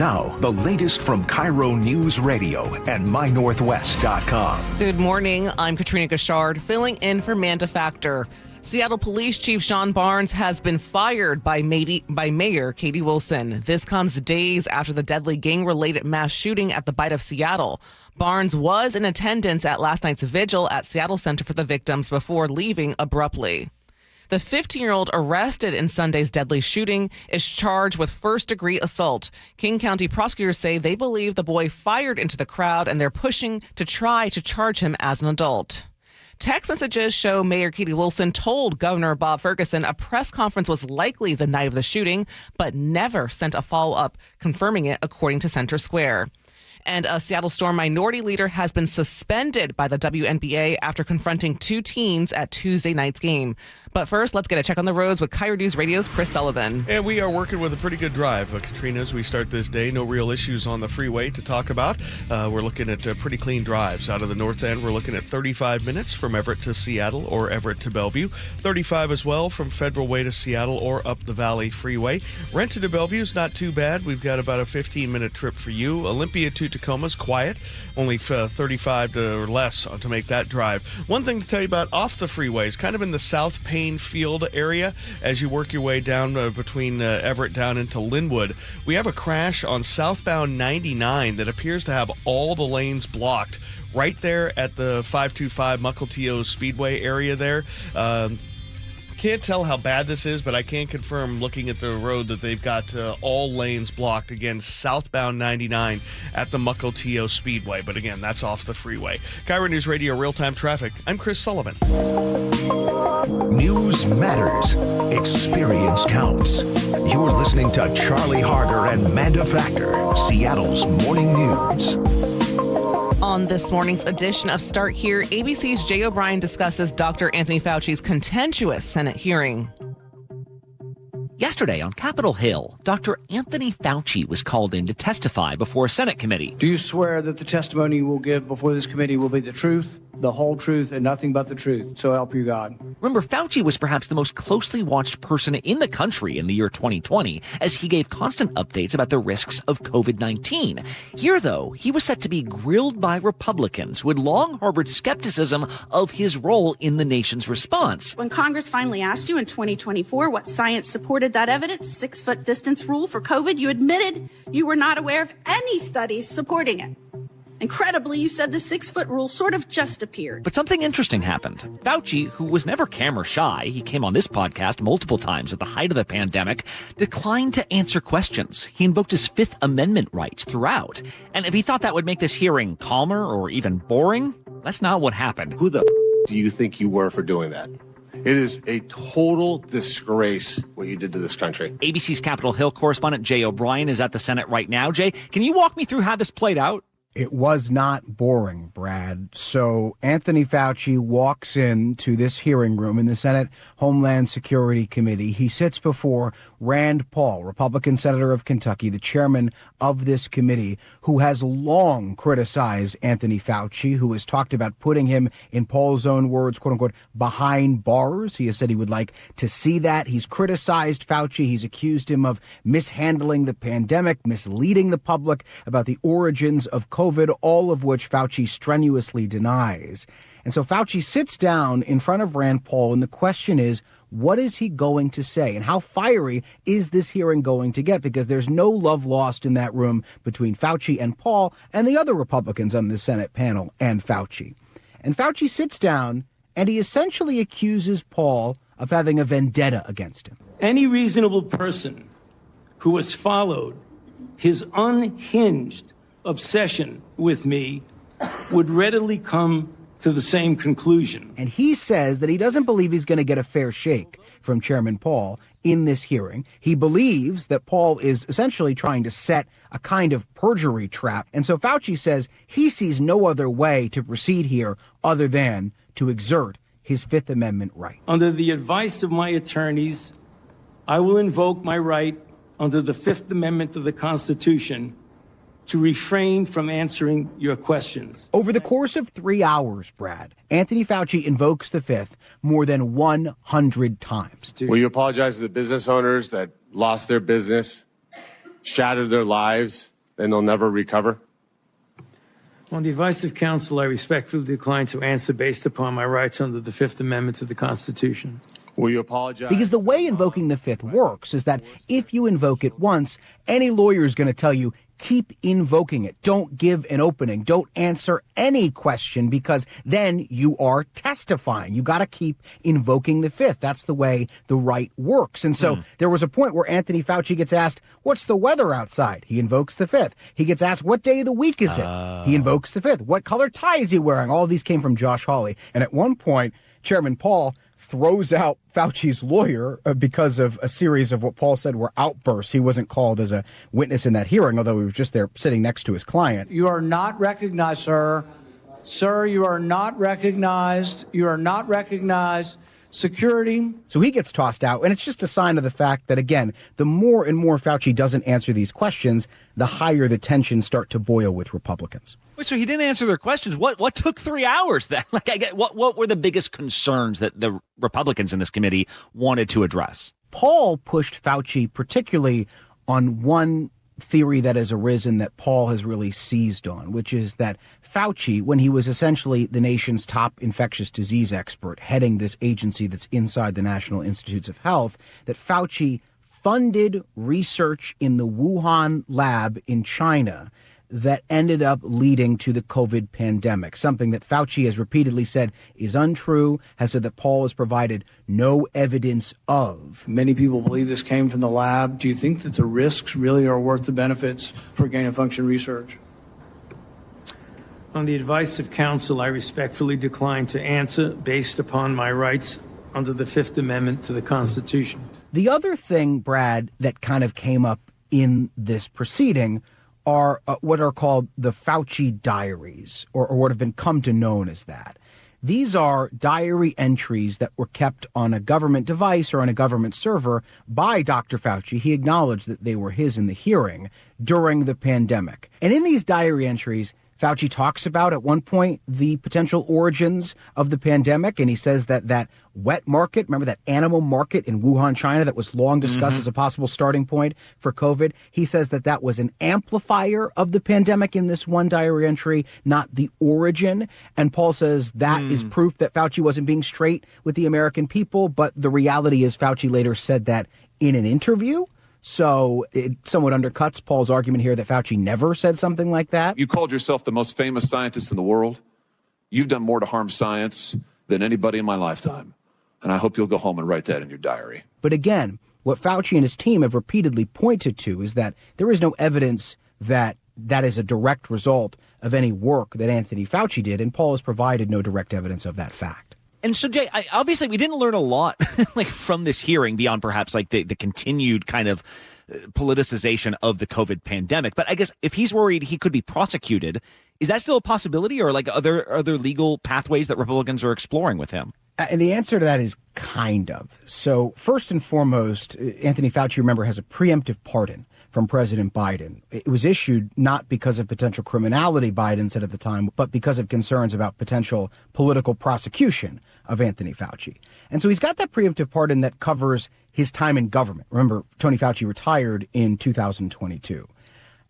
Now, the latest from KIRO Newsradio and MyNorthwest.com. Good morning. I'm Katrina Gashard, filling in for Manda Factor. Seattle Police Chief Sean Barnes has been fired by Mayor Katie Wilson. This comes days after the deadly gang-related mass shooting at the Bite of Seattle. Barnes was in attendance at last night's vigil at Seattle Center for the Victims before leaving abruptly. The 15-year-old arrested in Sunday's deadly shooting is charged with first-degree assault. King County prosecutors say they believe the boy fired into the crowd, and they're pushing to try to charge him as an adult. Text messages show Mayor Katie Wilson told Governor Bob Ferguson a press conference was likely the night of the shooting, but never sent a follow-up confirming it, according to Center Square. And a Seattle Storm minority leader has been suspended by the WNBA after confronting two teens at Tuesday night's game. But first, let's get a check on the roads with KIRO News Radio's Chris Sullivan. And we are working with a pretty good drive, Katrina, as we start this day. No real issues on the freeway to talk about. We're looking at pretty clean drives. Out of the north end, we're looking at 35 minutes from Everett to Seattle or Everett to Bellevue. 35 as well from Federal Way to Seattle or up the Valley Freeway. Renton to Bellevue is not too bad. We've got about a 15-minute trip for you. Olympia to Tacoma's quiet, only 35 or less to make that drive. One thing to tell you about off the freeways, kind of in the South Payne Field area, as you work your way down between Everett down into Linwood, we have a crash on southbound 99 that appears to have all the lanes blocked right there at the 525 Mukilteo Speedway area there. Can't tell how bad this is, but I can confirm looking at the road that they've got all lanes blocked, again, southbound 99 at the Mukilteo Speedway. But again, that's off the freeway. KIRO News Radio Real-Time Traffic. I'm Chris Sullivan. News matters. Experience counts. You're listening to Charlie Harger and Manda Factor, Seattle's Morning News. On this morning's edition of Start Here, ABC's Jay O'Brien discusses Dr. Anthony Fauci's contentious Senate hearing. Yesterday on Capitol Hill, Dr. Anthony Fauci was called in to testify before a Senate committee. Do you swear that the testimony you will give before this committee will be the truth, the whole truth, and nothing but the truth? So help you God. Remember, Fauci was perhaps the most closely watched person in the country in the year 2020, as he gave constant updates about the risks of COVID-19. Here, though, he was set to be grilled by Republicans who had long harbored skepticism of his role in the nation's response. When Congress finally asked you in 2024 what science supported that evidence, 6-foot distance rule for COVID, you admitted you were not aware of any studies supporting it. Incredibly, you said the 6-foot rule sort of just appeared. But something interesting happened. Fauci, who was never camera shy, he came on this podcast multiple times at the height of the pandemic, declined to answer questions. He invoked his Fifth Amendment rights throughout. And if he thought that would make this hearing calmer or even boring, that's not what happened. Who the do you think you were for doing that? It is a total disgrace what you did to this country. ABC's Capitol Hill correspondent Jay O'Brien is at the Senate right now. Jay, can you walk me through how this played out? It was not boring, Brad. So Anthony Fauci walks into this hearing room in the Senate Homeland Security Committee. He sits before Rand Paul, Republican senator of Kentucky, the chairman of this committee, who has long criticized Anthony Fauci, who has talked about putting him, in Paul's own words, quote unquote, behind bars. He has said he would like to see that. He's criticized Fauci. He's accused him of mishandling the pandemic, misleading the public about the origins of COVID, all of which Fauci strenuously denies. And so Fauci sits down in front of Rand Paul, and the question is, what is he going to say? And how fiery is this hearing going to get? Because there's no love lost in that room between Fauci and Paul and the other Republicans on the Senate panel and Fauci. And Fauci sits down and he essentially accuses Paul of having a vendetta against him. Any reasonable person who has followed his unhinged obsession with me would readily come to the same conclusion. And he says that he doesn't believe he's going to get a fair shake from Chairman Paul in this hearing. He believes that Paul is essentially trying to set a kind of perjury trap. And so Fauci says he sees no other way to proceed here other than to exert his Fifth Amendment right. Under the advice of my attorneys, I will invoke my right under the Fifth Amendment of the Constitution to refrain from answering your questions. Over the course of 3 hours, Brad, Anthony Fauci invokes the Fifth more than 100 times. Will you apologize to the business owners that lost their business shatter their lives and they'll never recover? On the advice of counsel, I respectfully decline to answer based upon my rights under the Fifth Amendment to the Constitution. Will you apologize? Because the way invoking the Fifth works is that if you invoke it once, any lawyer is going to tell you, keep invoking it. Don't give an opening. Don't answer any question, because then you are testifying. You got to keep invoking the Fifth. That's the way the right works. And so there was a point where Anthony Fauci gets asked, what's the weather outside? He invokes the Fifth. He gets asked, what day of the week is it? He invokes the Fifth. What color tie is he wearing? All of these came from Josh Hawley. And at one point, Chairman Paul throws out Fauci's lawyer because of a series of what Paul said were outbursts. He wasn't called as a witness in that hearing, although he was just there sitting next to his client. You are not recognized, sir. Sir, you are not recognized. You are not recognized. Security. So he gets tossed out, and it's just a sign of the fact that, again, the more and more Fauci doesn't answer these questions, the higher the tensions start to boil with Republicans. Wait, so he didn't answer their questions. What took 3 hours then? Like, I get what were the biggest concerns that the Republicans in this committee wanted to address? Paul pushed Fauci particularly on one theory that has arisen that Paul has really seized on, which is that Fauci, when he was essentially the nation's top infectious disease expert, heading this agency that's inside the National Institutes of Health, that Fauci funded research in the Wuhan lab in China that ended up leading to the COVID pandemic, something that Fauci has repeatedly said is untrue, has said that Paul has provided no evidence of. Many people believe this came from the lab. Do you think that the risks really are worth the benefits for gain-of-function research? On the advice of counsel, I respectfully decline to answer based upon my rights under the Fifth Amendment to the Constitution. The other thing, Brad, that kind of came up in this proceeding are what are called the Fauci diaries, or what have been come to known as that. These are diary entries that were kept on a government device or on a government server by Dr. Fauci. He acknowledged that they were his in the hearing during the pandemic. And in these diary entries, Fauci talks about at one point the potential origins of the pandemic, and he says that that wet market, remember that animal market in Wuhan, China, that was long discussed as a possible starting point for COVID. He says that that was an amplifier of the pandemic in this one diary entry, not the origin. And Paul says that is proof that Fauci wasn't being straight with the American people. But the reality is Fauci later said that in an interview. So it somewhat undercuts Paul's argument here that Fauci never said something like that. You called yourself the most famous scientist in the world. You've done more to harm science than anybody in my lifetime. And I hope you'll go home and write that in your diary. But again, what Fauci and his team have repeatedly pointed to is that there is no evidence that that is a direct result of any work that Anthony Fauci did. And Paul has provided no direct evidence of that fact. And so, Jay, obviously we didn't learn a lot like from this hearing beyond perhaps like the continued kind of politicization of the COVID pandemic. But I guess if he's worried he could be prosecuted, is that still a possibility, or like other legal pathways that Republicans are exploring with him? And the answer to that is kind of. So first and foremost, Anthony Fauci, remember, has a preemptive pardon from President Biden. It was issued not because of potential criminality, Biden said at the time, but because of concerns about potential political prosecution of Anthony Fauci. And so he's got that preemptive pardon that covers his time in government. Remember, Tony Fauci retired in 2022.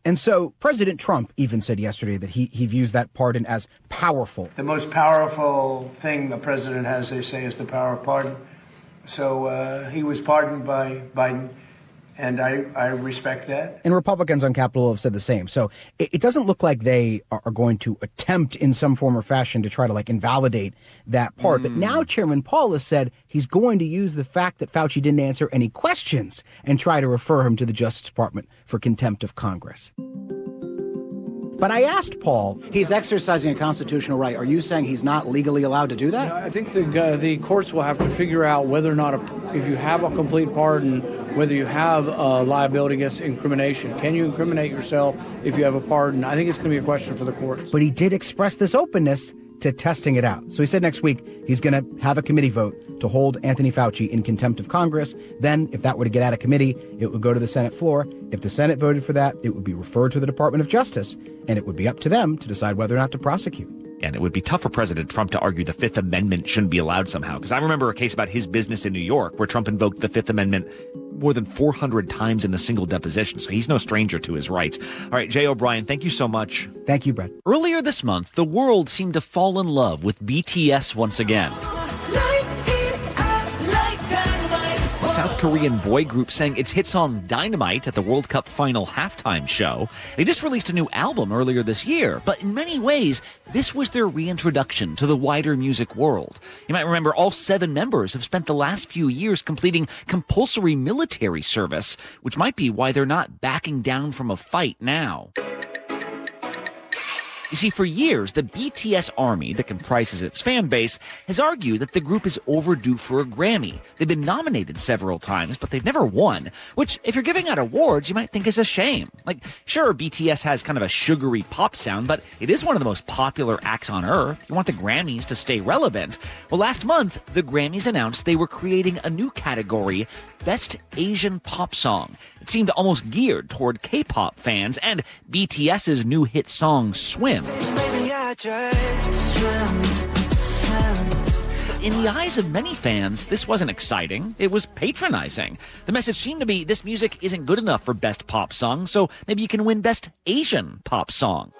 And so President Trump even said yesterday that he views that pardon as powerful. The most powerful thing the president has, they say, is the power of pardon. So he was pardoned by Biden, and I respect that. And Republicans on Capitol Hill have said the same. So it doesn't look like they are going to attempt in some form or fashion to try to like invalidate that part. But now Chairman Paul has said he's going to use the fact that Fauci didn't answer any questions and try to refer him to the Justice Department for contempt of Congress. But I asked Paul. He's exercising a constitutional right. Are you saying he's not legally allowed to do that? I think the courts will have to figure out whether or not, if you have a complete pardon, whether you have liability against incrimination. Can you incriminate yourself if you have a pardon? I think it's going to be a question for the courts. But he did express this openness to testing it out. So he said next week he's going to have a committee vote to hold Anthony Fauci in contempt of Congress. Then, if that were to get out of committee, it would go to the Senate floor. If the Senate voted for that, it would be referred to the Department of Justice, and it would be up to them to decide whether or not to prosecute. And it would be tough for President Trump to argue the Fifth Amendment shouldn't be allowed somehow. Because I remember a case about his business in New York where Trump invoked the Fifth Amendment more than 400 times in a single deposition, so he's no stranger to his rights. All right, Jay O'Brien, thank you so much. Thank you, Brett. Earlier this month, the world seemed to fall in love with BTS once again. The South Korean boy group sang its hit song Dynamite at the World Cup final halftime show. They just released a new album earlier this year, but in many ways, this was their reintroduction to the wider music world. You might remember all 7 members have spent the last few years completing compulsory military service, which might be why they're not backing down from a fight now. You see, for years, the BTS army that comprises its fan base has argued that the group is overdue for a Grammy. They've been nominated several times, but they've never won, which, if you're giving out awards, you might think is a shame. Like, sure, BTS has kind of a sugary pop sound, but it is one of the most popular acts on Earth. You want the Grammys to stay relevant. Well, last month, the Grammys announced they were creating a new category, Best Asian Pop Song. It seemed almost geared toward K-pop fans and BTS's new hit song, Swim. In the eyes of many fans, this wasn't exciting. It was patronizing. The message seemed to be, this music isn't good enough for Best Pop Song, so maybe you can win Best Asian Pop Song.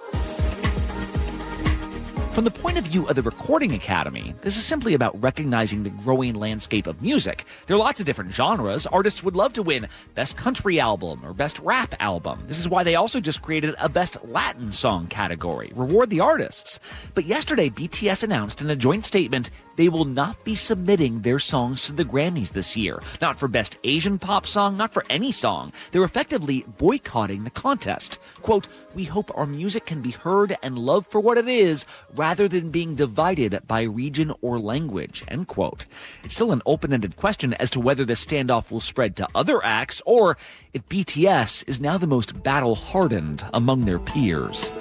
From the point of view of the Recording Academy, this is simply about recognizing the growing landscape of music. There are lots of different genres. Artists would love to win Best Country Album or Best Rap Album. This is why they also just created a Best Latin Song category. Reward the artists. But yesterday, BTS announced in a joint statement they will not be submitting their songs to the Grammys this year. Not for Best Asian Pop Song, not for any song. They're effectively boycotting the contest. Quote, "We hope our music can be heard and loved for what it is, rather than being divided by region or language," end quote. It's still an open-ended question as to whether this standoff will spread to other acts or if BTS is now the most battle-hardened among their peers.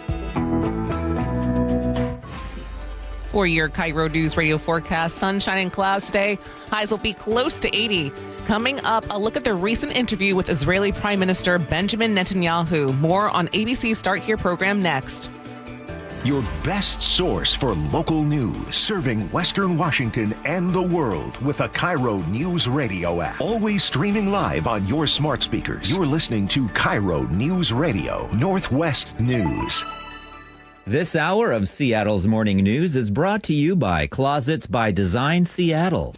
For your KIRO Newsradio forecast, sunshine and clouds today. Highs will be close to 80. Coming up, a look at the recent interview with Israeli Prime Minister Benjamin Netanyahu. More on ABC's Start Here program next. Your best source for local news, serving Western Washington and the world with a KIRO Newsradio app. Always streaming live on your smart speakers. You're listening to KIRO Newsradio, Northwest News. This hour of Seattle's Morning News is brought to you by Closets by Design Seattle.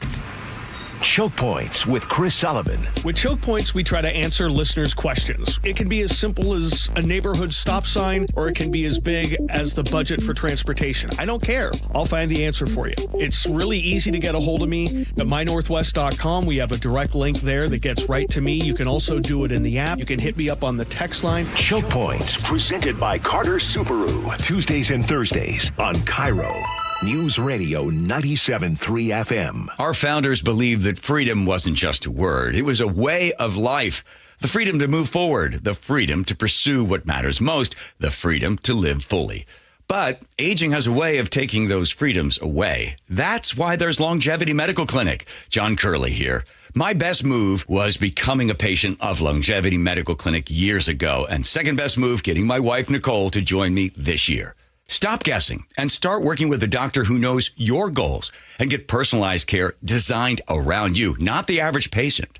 Choke Points with Chris Sullivan. With Choke Points, we try to answer listeners' questions. It can be as simple as a neighborhood stop sign, or it can be as big as the budget for transportation. I don't care. I'll find the answer for you. It's really easy to get a hold of me at mynorthwest.com. We have a direct link there that gets right to me. You can also do it in the app. You can hit me up on the text line. Choke Points, presented by Carter Subaru. Tuesdays and Thursdays on KIRO News Radio 97.3 FM. Our founders believed that freedom wasn't just a word. It was a way of life. The freedom to move forward, the freedom to pursue what matters most, the freedom to live fully. But aging has a way of taking those freedoms away. That's why there's Longevity Medical Clinic. John Curley here. My best move was becoming a patient of Longevity Medical Clinic years ago, and second best move, getting my wife Nicole to join me this year. Stop guessing and start working with a doctor who knows your goals and get personalized care designed around you, not the average patient.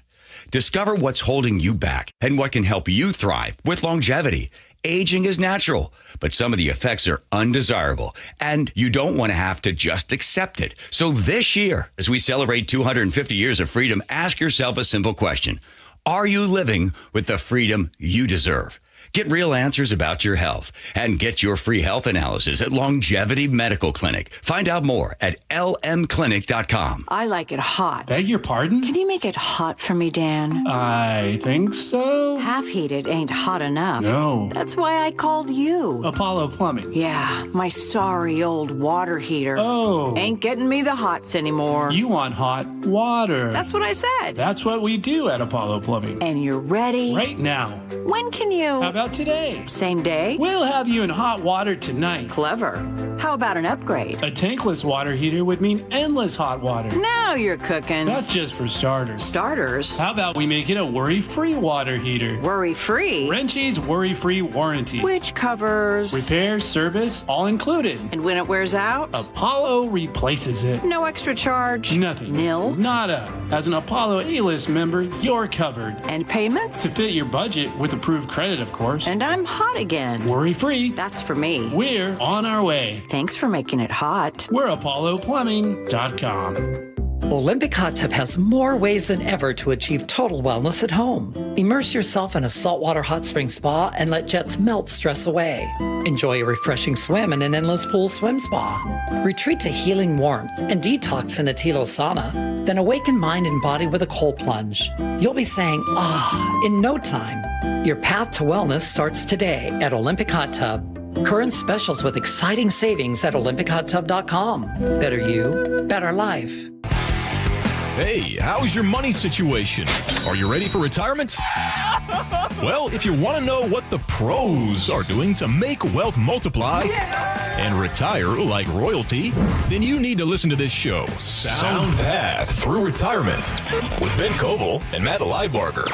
Discover what's holding you back and what can help you thrive with longevity. Aging is natural, but some of the effects are undesirable, and you don't want to have to just accept it. So this year, as we celebrate 250 years of freedom, ask yourself a simple question. Are you living with the freedom you deserve? Get real answers about your health and get your free health analysis at Longevity Medical Clinic. Find out more at lmclinic.com. I like it hot. Beg your pardon? Can you make it hot for me, Dan? I think so. Half heated ain't hot enough. No. That's why I called you. Apollo Plumbing. Yeah, my sorry old water heater. Oh. Ain't getting me the hots anymore. You want hot water. That's what I said. That's what we do at Apollo Plumbing. And you're ready? Right now. When can you? How about today? Same day? We'll have you in hot water tonight. Clever. How about an upgrade? A tankless water heater would mean endless hot water. Now you're cooking. That's just for starters. Starters? How about we make it a worry-free water heater? Worry-free? Wrenchie's worry-free warranty. Which covers? Repair, service, all included. And when it wears out? Apollo replaces it. No extra charge? Nothing. Nil? Nada. As an Apollo A-list member, you're covered. And payments? To fit your budget with approved credit, of course. And I'm hot again. Worry-free. That's for me. We're on our way. Thanks for making it hot. We're ApolloPlumbing.com. Olympic Hot Tub has more ways than ever to achieve total wellness at home. Immerse yourself in a saltwater hot spring spa and let jets melt stress away. Enjoy a refreshing swim in an endless pool swim spa. Retreat to healing warmth and detox in a Tilo sauna. Then awaken mind and body with a cold plunge. You'll be saying, ah, in no time. Your path to wellness starts today at Olympic Hot Tub. Current specials with exciting savings at OlympicHotTub.com. Better you, better life. Hey, how's your money situation? Are you ready for retirement? Well, if you want to know what the pros are doing to make wealth multiply and retire like royalty, then you need to listen to this show, Sound Path Through Retirement, with Ben Koval and Matt Leibarger.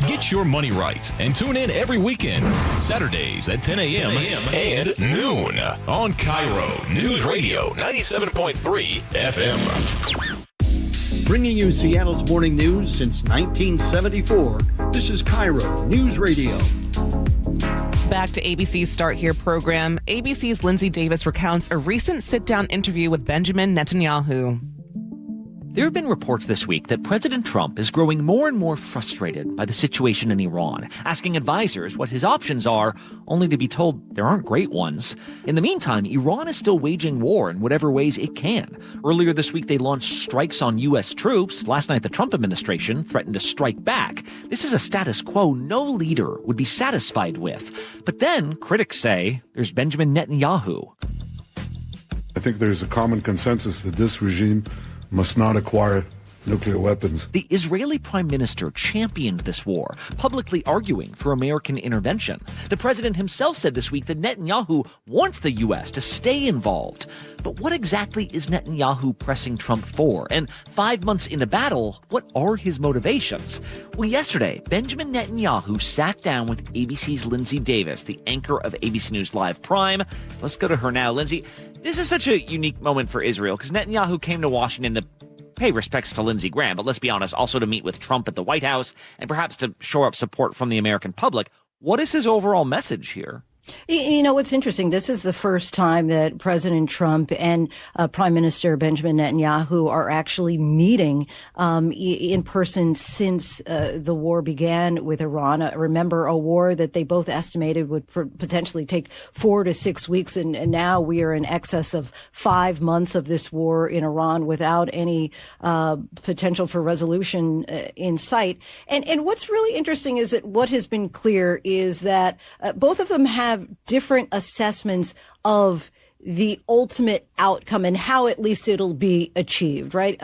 Get your money right and tune in every weekend, Saturdays at 10 a.m. and noon on KIRO Newsradio 97.3 FM. Bringing you Seattle's morning news since 1974, this is KIRO News Radio. Back to ABC's Start Here program. ABC's Lindsay Davis recounts a recent sit-down interview with Benjamin Netanyahu. There have been reports this week that President Trump is growing more and more frustrated by the situation in Iran, asking advisors what his options are, only to be told there aren't great ones. In the meantime, Iran is still waging war in whatever ways it can. Earlier this week, they launched strikes on U.S. troops. Last night, the Trump administration threatened to strike back. This is a status quo no leader would be satisfied with. But then, critics say, there's Benjamin Netanyahu. I think there's a common consensus that this regime must not acquire nuclear weapons. The Israeli prime minister championed this war, publicly arguing for American intervention. The president himself said this week that Netanyahu wants the U.S. to stay involved. But what exactly is Netanyahu pressing Trump for? And 5 months into battle, what are his motivations? Well, yesterday, Benjamin Netanyahu sat down with ABC's Lindsay Davis, the anchor of ABC News Live Prime. So let's go to her now. Lindsay, this is such a unique moment for Israel because Netanyahu came to Washington to pay respects to Lindsey Graham, but let's be honest, also to meet with Trump at the White House and perhaps to shore up support from the American public. What is his overall message here? You know, what's interesting, this is the first time that President Trump and Prime Minister Benjamin Netanyahu are actually meeting in person since the war began with Iran. Remember, a war that they both estimated would potentially take 4 to 6 weeks, and now we are in excess of 5 months of this war in Iran without any potential for resolution in sight. And what's really interesting is that what has been clear is that both of them have different assessments of the ultimate outcome and how at least it'll be achieved, right?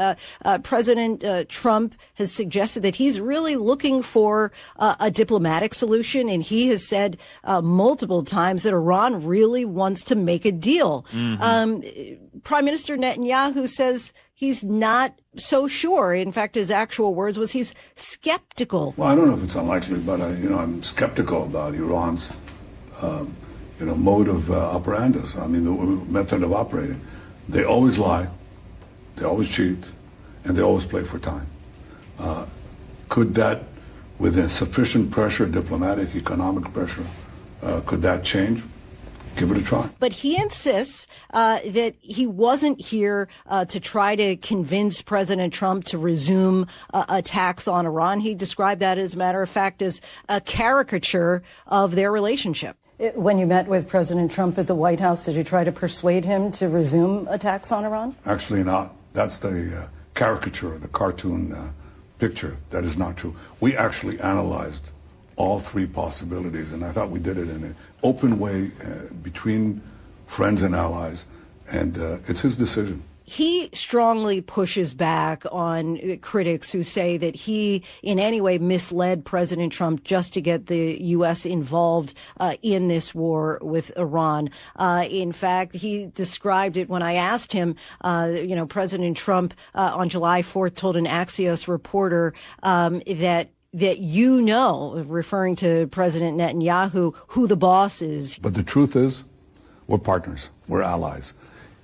President Trump has suggested that he's really looking for a diplomatic solution, and he has said multiple times that Iran really wants to make a deal. Mm-hmm. Prime Minister Netanyahu says he's not so sure. In fact, his actual words was he's skeptical. Well, I don't know if it's unlikely, but I'm skeptical about Iran's mode of operandus. I mean, the method of operating. They always lie, they always cheat, and they always play for time. Could that, with sufficient pressure, diplomatic, economic pressure, could that change? Give it a try. But he insists that he wasn't here to try to convince President Trump to resume attacks on Iran. He described that, as a matter of fact, as a caricature of their relationship. When you met with President Trump at the White House, did you try to persuade him to resume attacks on Iran? Actually not. That's the caricature, the cartoon picture. That is not true. We actually analyzed all three possibilities, and I thought we did it in an open way between friends and allies, and it's his decision. he strongly pushes back on critics who say that he in any way misled President Trump just to get the U.S. involved in this war with Iran. In fact, he described it when I asked him, President Trump on July 4th told an Axios reporter that referring to President Netanyahu, who the boss is. But the truth is, we're partners. We're allies.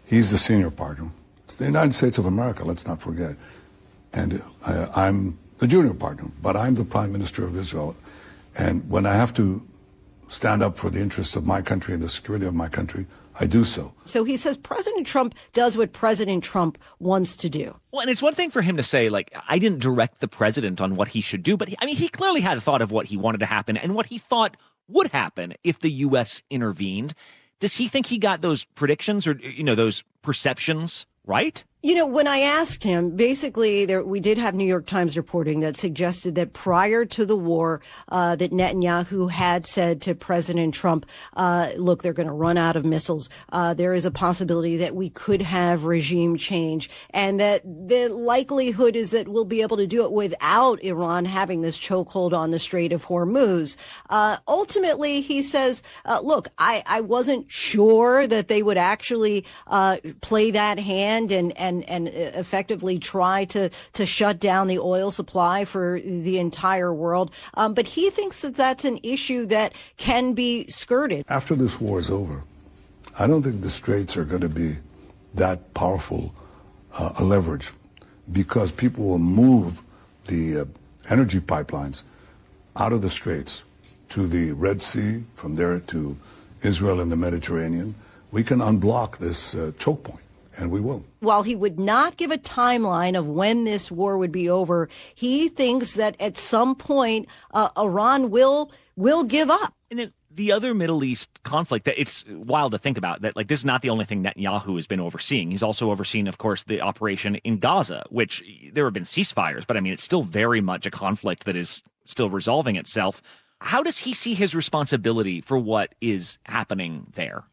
He's the senior partner. It's the United States of America, let's not forget. And I'm the junior partner, but I'm the Prime Minister of Israel. And when I have to stand up for the interests of my country and the security of my country, I do so. So he says President Trump does what President Trump wants to do. Well, and it's one thing for him to say, like, I didn't direct the president on what he should do, but he clearly had a thought of what he wanted to happen and what he thought would happen if the U.S. intervened. Does he think he got those predictions or, those perceptions right? When I asked him, basically, we did have New York Times reporting that suggested that prior to the war, that Netanyahu had said to President Trump, look, they're going to run out of missiles. There is a possibility that we could have regime change, and that the likelihood is that we'll be able to do it without Iran having this chokehold on the Strait of Hormuz. Ultimately, he says, look, I wasn't sure that they would actually play that hand and effectively try to shut down the oil supply for the entire world. But he thinks that that's an issue that can be skirted. After this war is over, I don't think the straits are going to be that powerful a leverage, because people will move the energy pipelines out of the straits to the Red Sea, from there to Israel and the Mediterranean. We can unblock this choke point. And we will. While he would not give a timeline of when this war would be over, he thinks that at some point Iran will give up. And then the other Middle East conflict, that it's wild to think about, that this is not the only thing Netanyahu has been overseeing. He's also overseen, of course, the operation in Gaza, which there have been ceasefires, but it's still very much a conflict that is still resolving itself. How does he see his responsibility for what is happening there?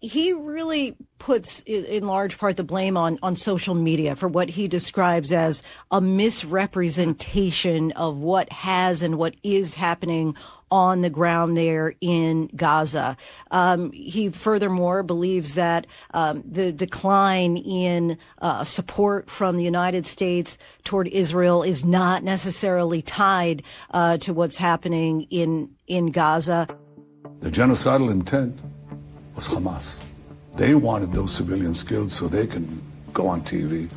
He really puts, in large part, the blame on social media for what he describes as a misrepresentation of what has and what is happening on the ground there in Gaza. He furthermore believes that the decline in support from the United States toward Israel is not necessarily tied to what's happening in Gaza. The genocidal intent was Hamas. They wanted those civilians killed so they can go on TV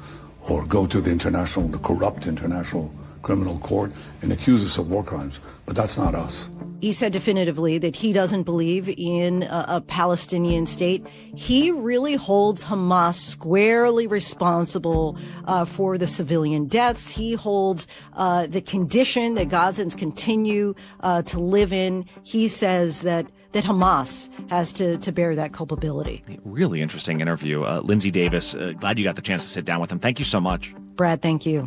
or go to the corrupt International Criminal Court and accuse us of war crimes. But that's not us. He said definitively that he doesn't believe in a Palestinian state. He really holds Hamas squarely responsible for the civilian deaths. He holds the condition that Gazans continue to live in. He says that Hamas has to bear that culpability. Really interesting interview. Lindsay Davis, glad you got the chance to sit down with him. Thank you so much. Brad, thank you.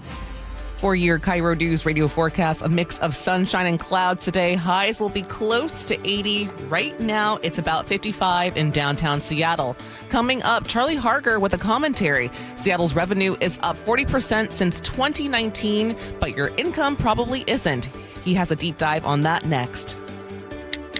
For your KIRO News radio forecast, a mix of sunshine and clouds today. Highs will be close to 80. Right now, it's about 55 in downtown Seattle. Coming up, Charlie Harger with a commentary. Seattle's revenue is up 40% since 2019, but your income probably isn't. He has a deep dive on that next.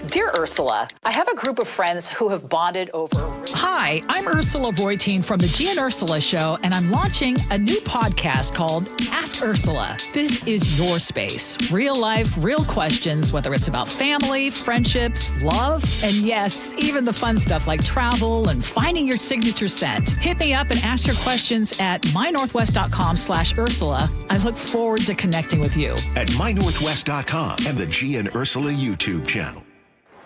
Dear Ursula, I have a group of friends who have bonded over... Hi, I'm Ursula Voitin from The G and Ursula Show, and I'm launching a new podcast called Ask Ursula. This is your space. Real life, real questions, whether it's about family, friendships, love, and yes, even the fun stuff like travel and finding your signature scent. Hit me up and ask your questions at mynorthwest.com/Ursula. I look forward to connecting with you. At mynorthwest.com and the G and Ursula YouTube channel.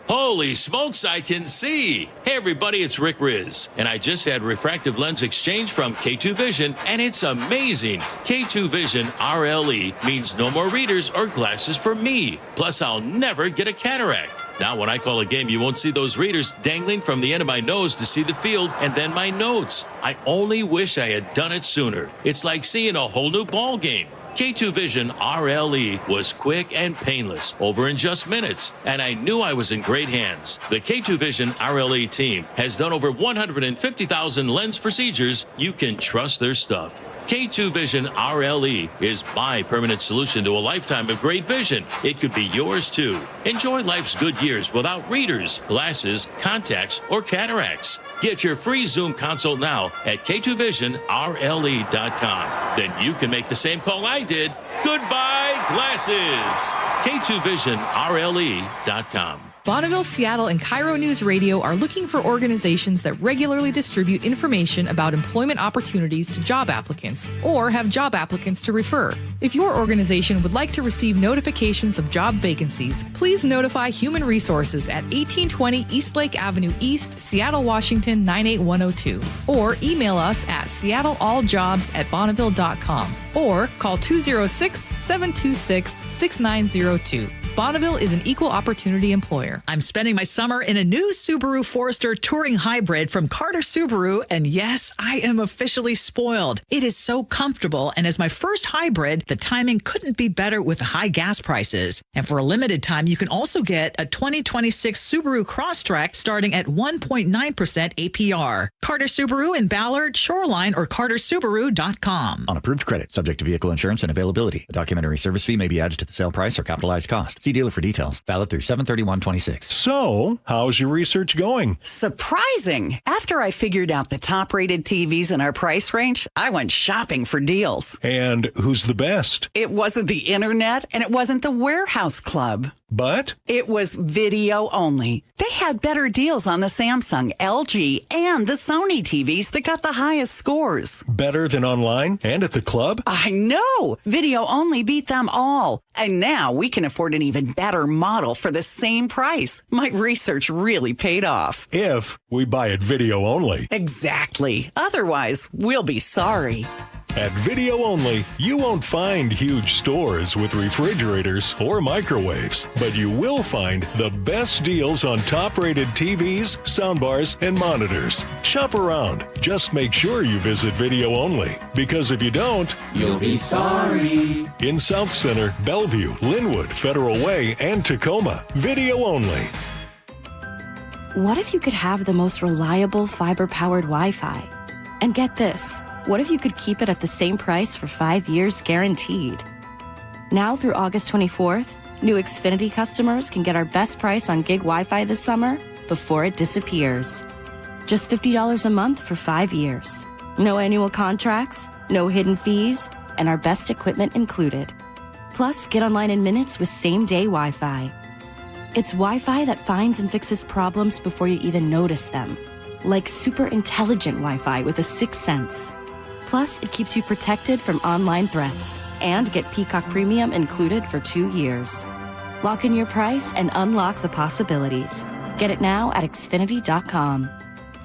Holy smokes, I can see. Hey, everybody, it's Rick Riz, and I just had refractive lens exchange from K2 Vision, and it's amazing. K2 Vision RLE means no more readers or glasses for me. Plus, I'll never get a cataract. Now, when I call a game, you won't see those readers dangling from the end of my nose to see the field and then my notes. I only wish I had done it sooner. It's like seeing a whole new ball game. K2 Vision RLE was quick and painless, over in just minutes, and I knew I was in great hands. The K2 Vision RLE team has done over 150,000 lens procedures. You can trust their stuff. K2 Vision RLE is my permanent solution to a lifetime of great vision. It could be yours too. Enjoy life's good years without readers, glasses, contacts, or cataracts. Get your free Zoom consult now at K2VisionRLE.com. Then you can make the same call I did. Goodbye, glasses. K2VisionRLE.com. Bonneville, Seattle, and KIRO News Radio are looking for organizations that regularly distribute information about employment opportunities to job applicants or have job applicants to refer. If your organization would like to receive notifications of job vacancies, please notify Human Resources at 1820 Eastlake Avenue East, Seattle, Washington 98102, or email us at seattlealljobs@bonneville.com or call 206-726-6902. Bonneville is an equal opportunity employer. I'm spending my summer in a new Subaru Forester Touring Hybrid from Carter Subaru, and yes, I am officially spoiled. It is so comfortable, and as my first hybrid, the timing couldn't be better with the high gas prices. And for a limited time, you can also get a 2026 Subaru Crosstrek starting at 1.9% APR. Carter Subaru in Ballard, Shoreline, or cartersubaru.com. On approved credit, subject to vehicle insurance and availability. A documentary service fee may be added to the sale price or capitalized cost. See dealer for details. Valid through 7/31/26. So, how's your research going? Surprising. After I figured out the top-rated TVs in our price range, I went shopping for deals. And who's the best? It wasn't the internet, and it wasn't the warehouse club. But? It was video only. They had better deals on the Samsung, LG, and the Sony TVs that got the highest scores. Better than online and at the club? I know! Video only beat them all. And now we can afford an even better model for the same price. My research really paid off. If we buy it video only. Exactly. Otherwise, we'll be sorry. At Video Only, you won't find huge stores with refrigerators or microwaves, but you will find the best deals on top-rated TVs, soundbars, and monitors. Shop around. Just make sure you visit Video Only, because if you don't, you'll be sorry. In South Center, Bellevue, Linwood, Federal Way, and Tacoma, Video Only. What if you could have the most reliable fiber-powered Wi-Fi? And get this, what if you could keep it at the same price for 5 years guaranteed? Now through August 24th, new Xfinity customers can get our best price on gig Wi-Fi this summer before it disappears. Just $50 a month for 5 years. No annual contracts, no hidden fees, and our best equipment included. Plus, get online in minutes with same-day Wi-Fi. It's Wi-Fi that finds and fixes problems before you even notice them. Like super intelligent Wi-Fi with a sixth sense. Plus, it keeps you protected from online threats. And get Peacock Premium included for 2 years. Lock in your price and unlock the possibilities. Get it now at Xfinity.com.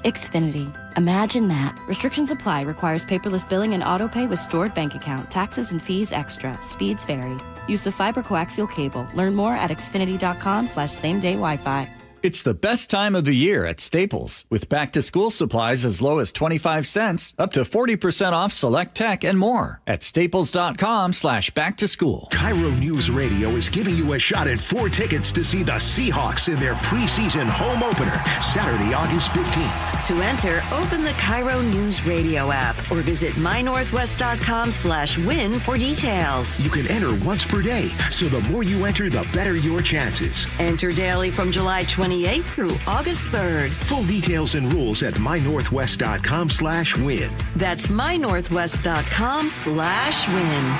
Xfinity. Imagine that. Restrictions apply. Requires paperless billing and autopay with stored bank account. Taxes and fees extra. Speeds vary. Use of fiber coaxial cable. Learn more at Xfinity.com/same-day Wi-Fi. It's the best time of the year at Staples, with back-to-school supplies as low as 25 cents, up to 40% off select tech and more at staples.com/back-to-school. KIRO News Radio is giving you a shot at 4 tickets to see the Seahawks in their preseason home opener, Saturday, August 15th. To enter, open the KIRO News Radio app or visit mynorthwest.com/win for details. You can enter once per day, so the more you enter, the better your chances. Enter daily from July 28th through August 3rd. Full details and rules at mynorthwest.com/win. That's mynorthwest.com/win.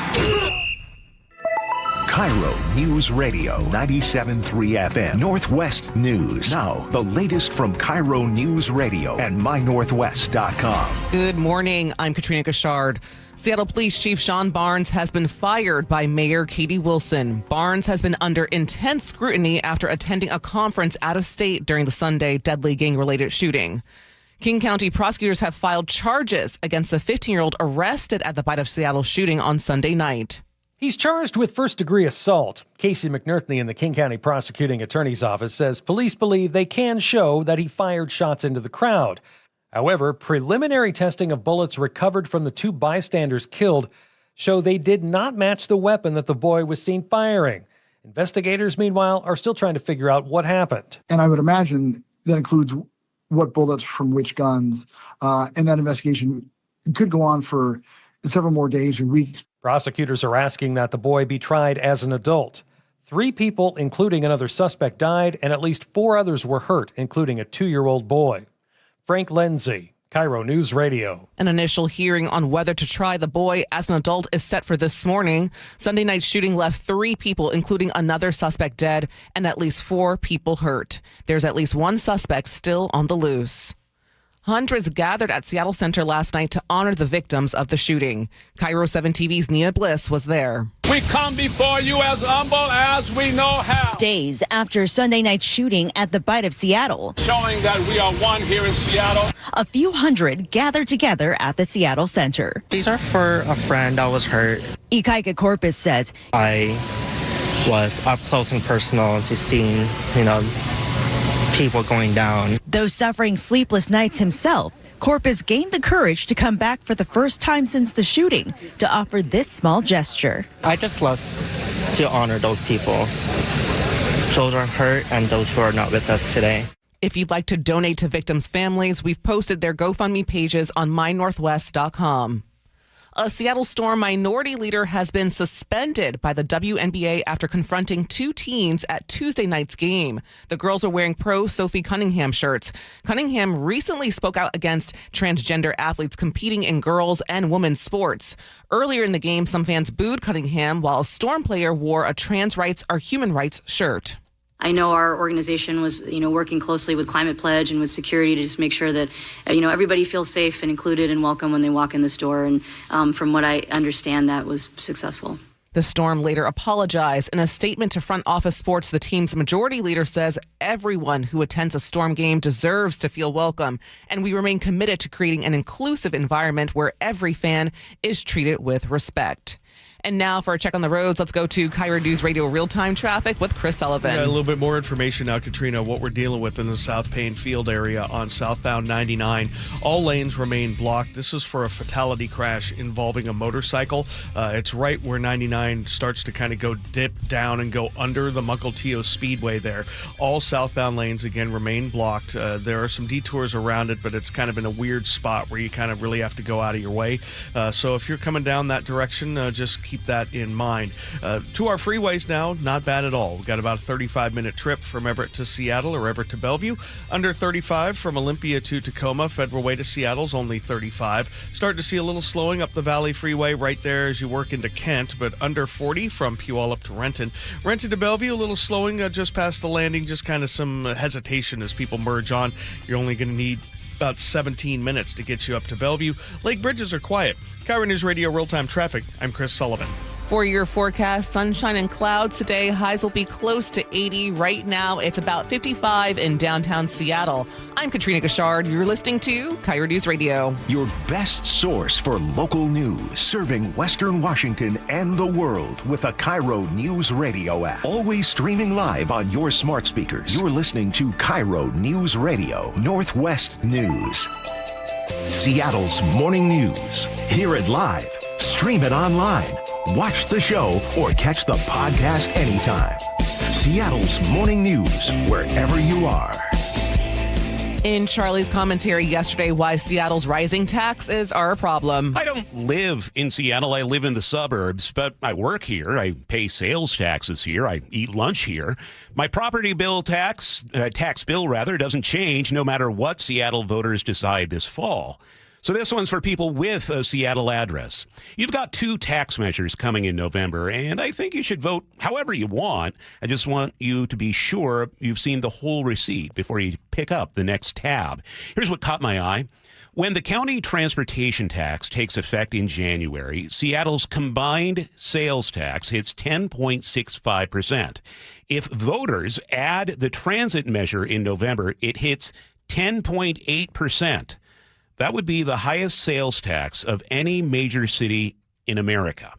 KIRO News Radio 97.3 FM. Northwest News. Now, the latest from KIRO News Radio and mynorthwest.com. Good morning. I'm Katrina Gashard. Seattle Police Chief Sean Barnes has been fired by Mayor Katie Wilson. Barnes has been under intense scrutiny after attending a conference out of state during the Sunday deadly gang-related shooting. King County prosecutors have filed charges against the 15-year-old arrested at the Bite of Seattle shooting on Sunday night. He's charged with first-degree assault. Casey McNerthney in the King County Prosecuting Attorney's Office says police believe they can show that he fired shots into the crowd. However, preliminary testing of bullets recovered from the 2 bystanders killed show they did not match the weapon that the boy was seen firing. Investigators, meanwhile, are still trying to figure out what happened. And I would imagine that includes what bullets from which guns, and that investigation could go on for several more days or weeks. Prosecutors are asking that the boy be tried as an adult. 3 people, including another suspect, died, and at least 4 others were hurt, including a 2-year-old boy. Frank Lindsay, KIRO News Radio. An initial hearing on whether to try the boy as an adult is set for this morning. Sunday night's shooting left 3 people, including another suspect, dead and at least 4 people hurt. There's at least 1 suspect still on the loose. Hundreds gathered at Seattle Center last night to honor the victims of the shooting. KIRO 7 TV's Nia Bliss was there. We come before you as humble as we know how. Days after Sunday night's shooting at the Bite of Seattle, showing that we are one here in Seattle. A few hundred gathered together at the Seattle Center. These are for a friend that was hurt. Ikaika Corpus says, I was up close and personal to seeing, people going down. Though suffering sleepless nights himself, Corpus gained the courage to come back for the first time since the shooting to offer this small gesture. I just love to honor those people, those who are hurt and those who are not with us today. If you'd like to donate to victims' families, we've posted their GoFundMe pages on mynorthwest.com. A Seattle Storm minority leader has been suspended by the WNBA after confronting 2 teens at Tuesday night's game. The girls are wearing pro-Sophie Cunningham shirts. Cunningham recently spoke out against transgender athletes competing in girls' and women's sports. Earlier in the game, some fans booed Cunningham while a Storm player wore a trans rights or human rights shirt. I know our organization was, working closely with Climate Pledge and with security to just make sure that, everybody feels safe and included and welcome when they walk in this door. And from what I understand, that was successful. The Storm later apologized. In a statement to Front Office Sports, the team's majority leader says everyone who attends a Storm game deserves to feel welcome, and we remain committed to creating an inclusive environment where every fan is treated with respect. And now for a check on the roads, let's go to KIRO News Radio real-time traffic with Chris Sullivan. A little bit more information now, Katrina, what we're dealing with in the South Payne Field area on southbound 99. All lanes remain blocked. This is for a fatality crash involving a motorcycle. It's right where 99 starts to kind of go dip down and go under the Mukilteo Speedway there. All southbound lanes, again, remain blocked. There are some detours around it, but it's kind of in a weird spot where you kind of really have to go out of your way. So if you're coming down that direction, just keep that in mind. To our freeways now, not bad at all. We've got about a 35-minute trip from Everett to Seattle or Everett to Bellevue. Under 35 from Olympia to Tacoma. Federal Way to Seattle's only 35. Starting to see a little slowing up the Valley Freeway right there as you work into Kent, but under 40 from Puyallup to Renton. Renton to Bellevue, a little slowing just past the landing, just kind of some hesitation as people merge on. You're only going to need about 17 minutes to get you up to Bellevue. Lake bridges are quiet. KIRO News Radio real-time traffic. I'm Chris Sullivan. For your forecast, sunshine and clouds today. Highs will be close to 80. Right now, it's about 55 in downtown Seattle. I'm Katrina Gashard. You're listening to KIRO News Radio. Your best source for local news, serving Western Washington and the world with a KIRO News Radio app. Always streaming live on your smart speakers. You're listening to KIRO News Radio, Northwest News. Seattle's morning news. Hear it live. Stream it online. Watch the show or catch the podcast anytime. Seattle's morning news, wherever you are. In Charlie's commentary yesterday, why Seattle's rising taxes are a problem. I don't live in Seattle. I live in the suburbs, but I work here. I pay sales taxes here. I eat lunch here. My property bill tax bill doesn't change no matter what Seattle voters decide this fall. So this one's for people with a Seattle address. You've got 2 tax measures coming in November, and I think you should vote however you want. I just want you to be sure you've seen the whole receipt before you pick up the next tab. Here's what caught my eye. When the county transportation tax takes effect in January, Seattle's combined sales tax hits 10.65%. If voters add the transit measure in November, it hits 10.8%. That would be the highest sales tax of any major city in America.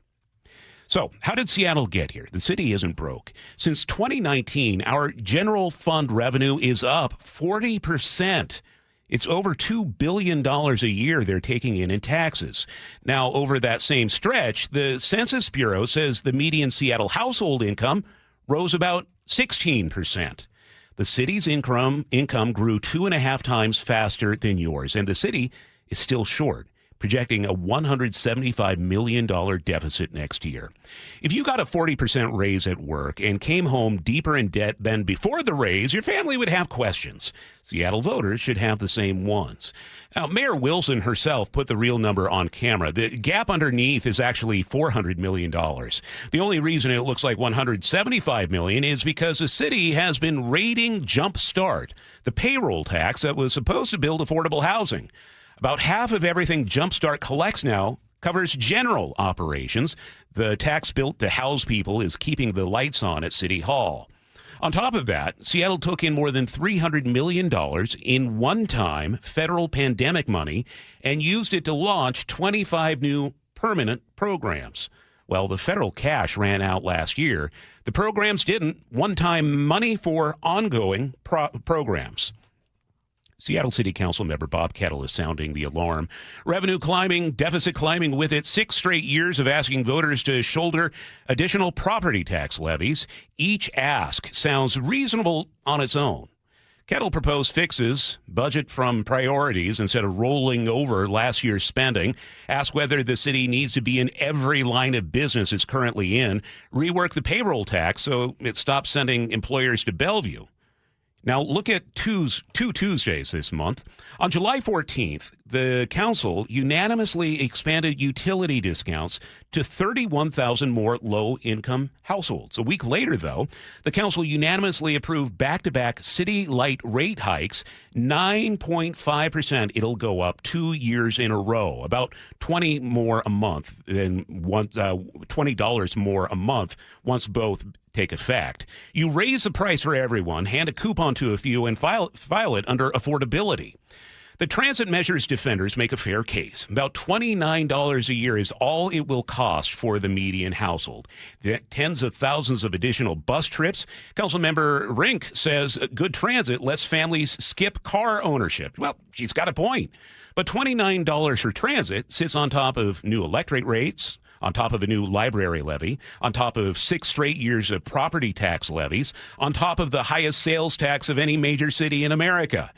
So how did Seattle get here? The city isn't broke. Since 2019, our general fund revenue is up 40%. It's over $2 billion a year they're taking in taxes. Now, over that same stretch, the Census Bureau says the median Seattle household income rose about 16%. The city's income grew 2.5 times faster than yours, and the city is still short, projecting a $175 million deficit next year. If you got a 40% raise at work and came home deeper in debt than before the raise, your family would have questions. Seattle voters should have the same ones. Now, Mayor Wilson herself put the real number on camera. The gap underneath is actually $400 million. The only reason it looks like $175 million is because the city has been raiding Jumpstart, the payroll tax that was supposed to build affordable housing. About half of everything Jumpstart collects now covers general operations. The tax built to house people is keeping the lights on at City Hall. On top of that, Seattle took in more than $300 million in one-time federal pandemic money and used it to launch 25 new permanent programs. Well, the federal cash ran out last year. The programs didn't. One-time money for ongoing programs. Seattle City Council member Bob Kettle is sounding the alarm. Revenue climbing, deficit climbing with it, 6 straight years of asking voters to shoulder additional property tax levies. Each ask sounds reasonable on its own. Kettle proposed fixes, budget from priorities instead of rolling over last year's spending, ask whether the city needs to be in every line of business it's currently in, rework the payroll tax so it stops sending employers to Bellevue. Now, look at two Tuesdays this month. On July 14th, the council unanimously expanded utility discounts to 31,000 more low-income households. A week later, though, the council unanimously approved back-to-back city light rate hikes, 9.5%. It'll go up 2 years in a row, about $20 more a month than $20 more a month once both take effect. You raise the price for everyone, hand a coupon to a few, and file it under affordability. The transit measures defenders make a fair case. About $29 a year is all it will cost for the median household. Tens of thousands of additional bus trips. Councilmember Rink says good transit lets families skip car ownership. Well, she's got a point. But $29 for transit sits on top of new electric rates, on top of a new library levy, on top of 6 straight years of property tax levies, on top of the highest sales tax of any major city in America.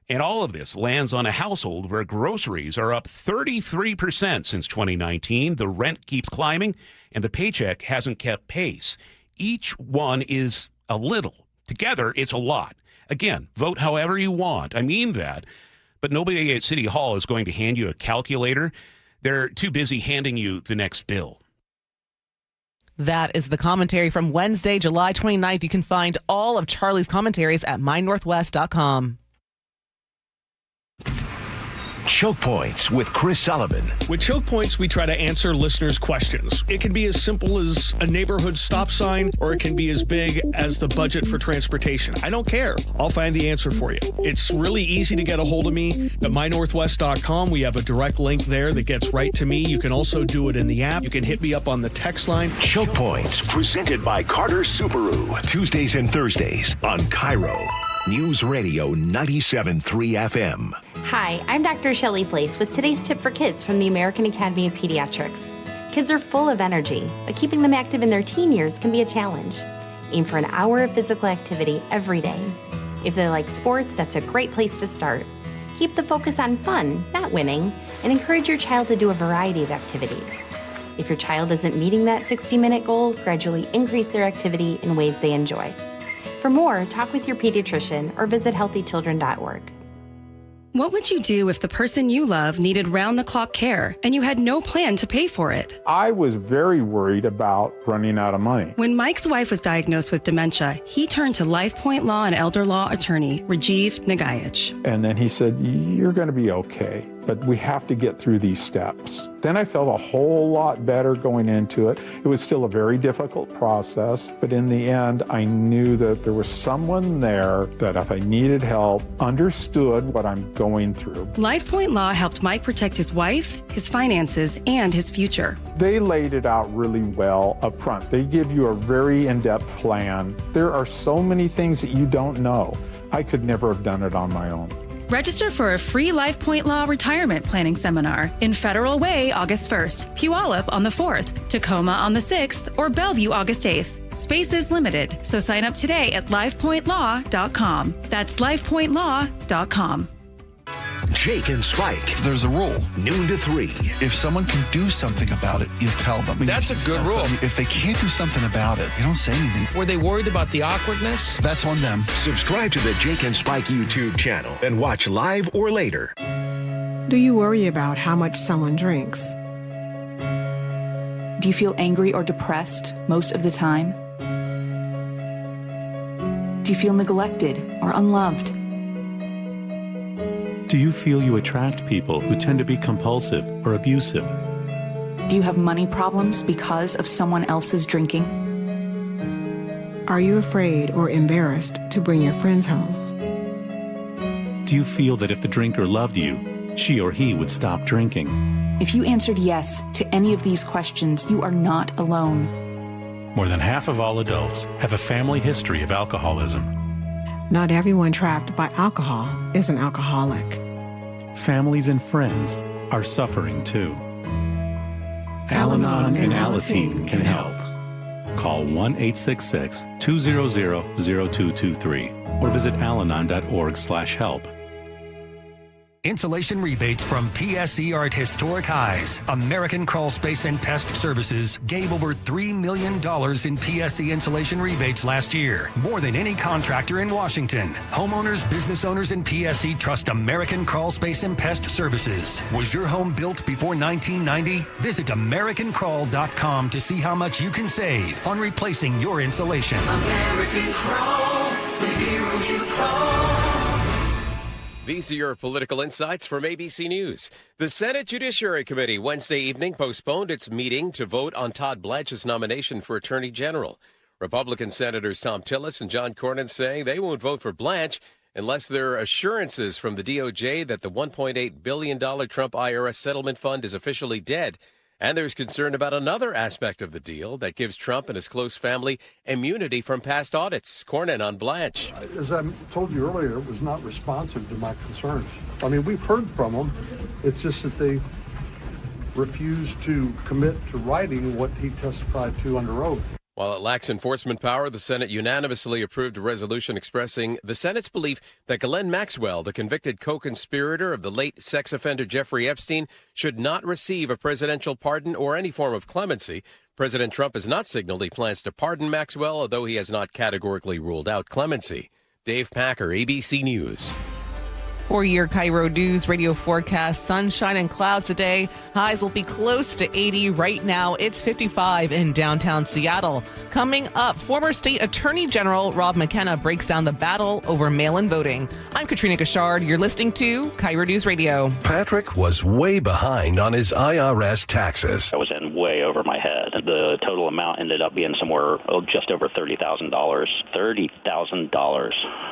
And all of this lands on a household where groceries are up 33% since 2019. The rent keeps climbing, and the paycheck hasn't kept pace. Each one is a little. Together, it's a lot. Again, vote however you want. I mean that. But nobody at City Hall is going to hand you a calculator. They're too busy handing you the next bill. That is the commentary from Wednesday, July 29th. You can find all of Charlie's commentaries at mynorthwest.com. Choke Points with Chris Sullivan. With Choke Points, we try to answer listeners' questions. It can be as simple as a neighborhood stop sign, or it can be as big as the budget for transportation. I don't care. I'll find the answer for you. It's really easy to get a hold of me at mynorthwest.com. We have a direct link there that gets right to me. You can also do it in the app. You can hit me up on the text line. Choke Points, presented by Carter Subaru. Tuesdays and Thursdays on KIRO Newsradio 97.3 FM. Hi, I'm Dr. Shelley Place with today's tip for kids from the American Academy of Pediatrics. Kids are full of energy, but keeping them active in their teen years can be a challenge. Aim for an hour of physical activity every day. If they like sports, that's a great place to start. Keep the focus on fun, not winning, and encourage your child to do a variety of activities. If your child isn't meeting that 60-minute goal, gradually increase their activity in ways they enjoy. For more, talk with your pediatrician or visit healthychildren.org. What would you do if the person you love needed round-the-clock care and you had no plan to pay for it? I was very worried about running out of money. When Mike's wife was diagnosed with dementia, he turned to LifePoint Law and Elder Law attorney Rajiv Nagayich. And then he said, "You're going to be okay, but we have to get through these steps." Then I felt a whole lot better going into it. It was still a very difficult process, but in the end, I knew that there was someone there that if I needed help, understood what I'm going through. LifePoint Law helped Mike protect his wife, his finances, and his future. They laid it out really well up front. They give you a very in-depth plan. There are so many things that you don't know. I could never have done it on my own. Register for a free LifePoint Law retirement planning seminar in Federal Way August 1st, Puyallup on the 4th, Tacoma on the 6th, or Bellevue August 8th. Space is limited, so sign up today at lifepointlaw.com. That's lifepointlaw.com. Jake and Spike. There's a rule. Noon to 3. If someone can do something about it, you tell them. That's a good rule. If they can't do something about it, you don't say anything. Were they worried about the awkwardness? That's on them. Subscribe to the Jake and Spike YouTube channel and watch live or later. Do you worry about how much someone drinks? Do you feel angry or depressed most of the time? Do you feel neglected or unloved? Do you feel you attract people who tend to be compulsive or abusive? Do you have money problems because of someone else's drinking? Are you afraid or embarrassed to bring your friends home? Do you feel that if the drinker loved you, she or he would stop drinking? If you answered yes to any of these questions, you are not alone. More than half of all adults have a family history of alcoholism. Not everyone trapped by alcohol is an alcoholic. Families and friends are suffering too. Al-Anon and Alateen can help. Call 1-866-200-0223 or visit alanon.org/help. Insulation rebates from PSE are at historic highs. American Crawl Space and Pest Services gave over $3 million in PSE insulation rebates last year, more than any contractor in Washington. Homeowners, business owners, and PSE trust American Crawl Space and Pest Services. Was your home built before 1990? Visit AmericanCrawl.com to see how much you can save on replacing your insulation. American Crawl, the heroes you call. These are your political insights from ABC News. The Senate Judiciary Committee Wednesday evening postponed its meeting to vote on Todd Blanche's nomination for Attorney General. Republican Senators Tom Tillis and John Cornyn saying they won't vote for Blanche unless there are assurances from the DOJ that the $1.8 billion Trump IRS settlement fund is officially dead. And there's concern about another aspect of the deal that gives Trump and his close family immunity from past audits. Cornyn on Blanche. As I told you earlier, it was not responsive to my concerns. I mean, we've heard from them. It's just that they refused to commit to writing what he testified to under oath. While it lacks enforcement power, the Senate unanimously approved a resolution expressing the Senate's belief that Ghislaine Maxwell, the convicted co-conspirator of the late sex offender Jeffrey Epstein, should not receive a presidential pardon or any form of clemency. President Trump has not signaled he plans to pardon Maxwell, although he has not categorically ruled out clemency. Dave Packer, ABC News. For your KIRO Newsradio forecast, sunshine and clouds today. Highs will be close to 80. Right now, it's 55 in downtown Seattle. Coming up, former state attorney general Rob McKenna breaks down the battle over mail-in voting. I'm Katrina Gashard. You're listening to KIRO Newsradio. Patrick was way behind on his IRS taxes. I was in way over my head. The total amount ended up being somewhere just over $30,000. $30,000.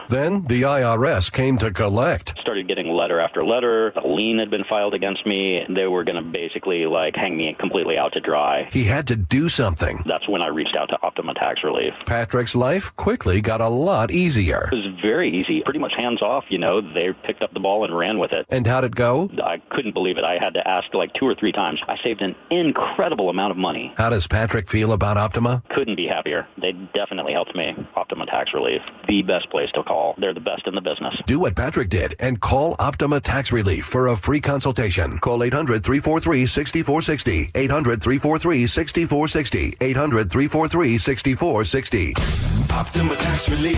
Then the IRS came to collect. Started getting letter after letter. A lien had been filed against me. They were going to basically hang me completely out to dry. He had to do something. That's when I reached out to Optima Tax Relief. Patrick's life quickly got a lot easier. It was very easy, pretty much hands off. They picked up the ball and ran with it. And how'd it go? I couldn't believe it. I had to ask 2 or 3 times. I saved an incredible amount of money. How does Patrick feel about Optima? Couldn't be happier. They definitely helped me. Optima Tax Relief, the best place to call. They're the best in the business. Do what Patrick did and call Optima Tax Relief for a free consultation. Call 800-343-6460. 800-343-6460. 800-343-6460. Optima Tax Relief.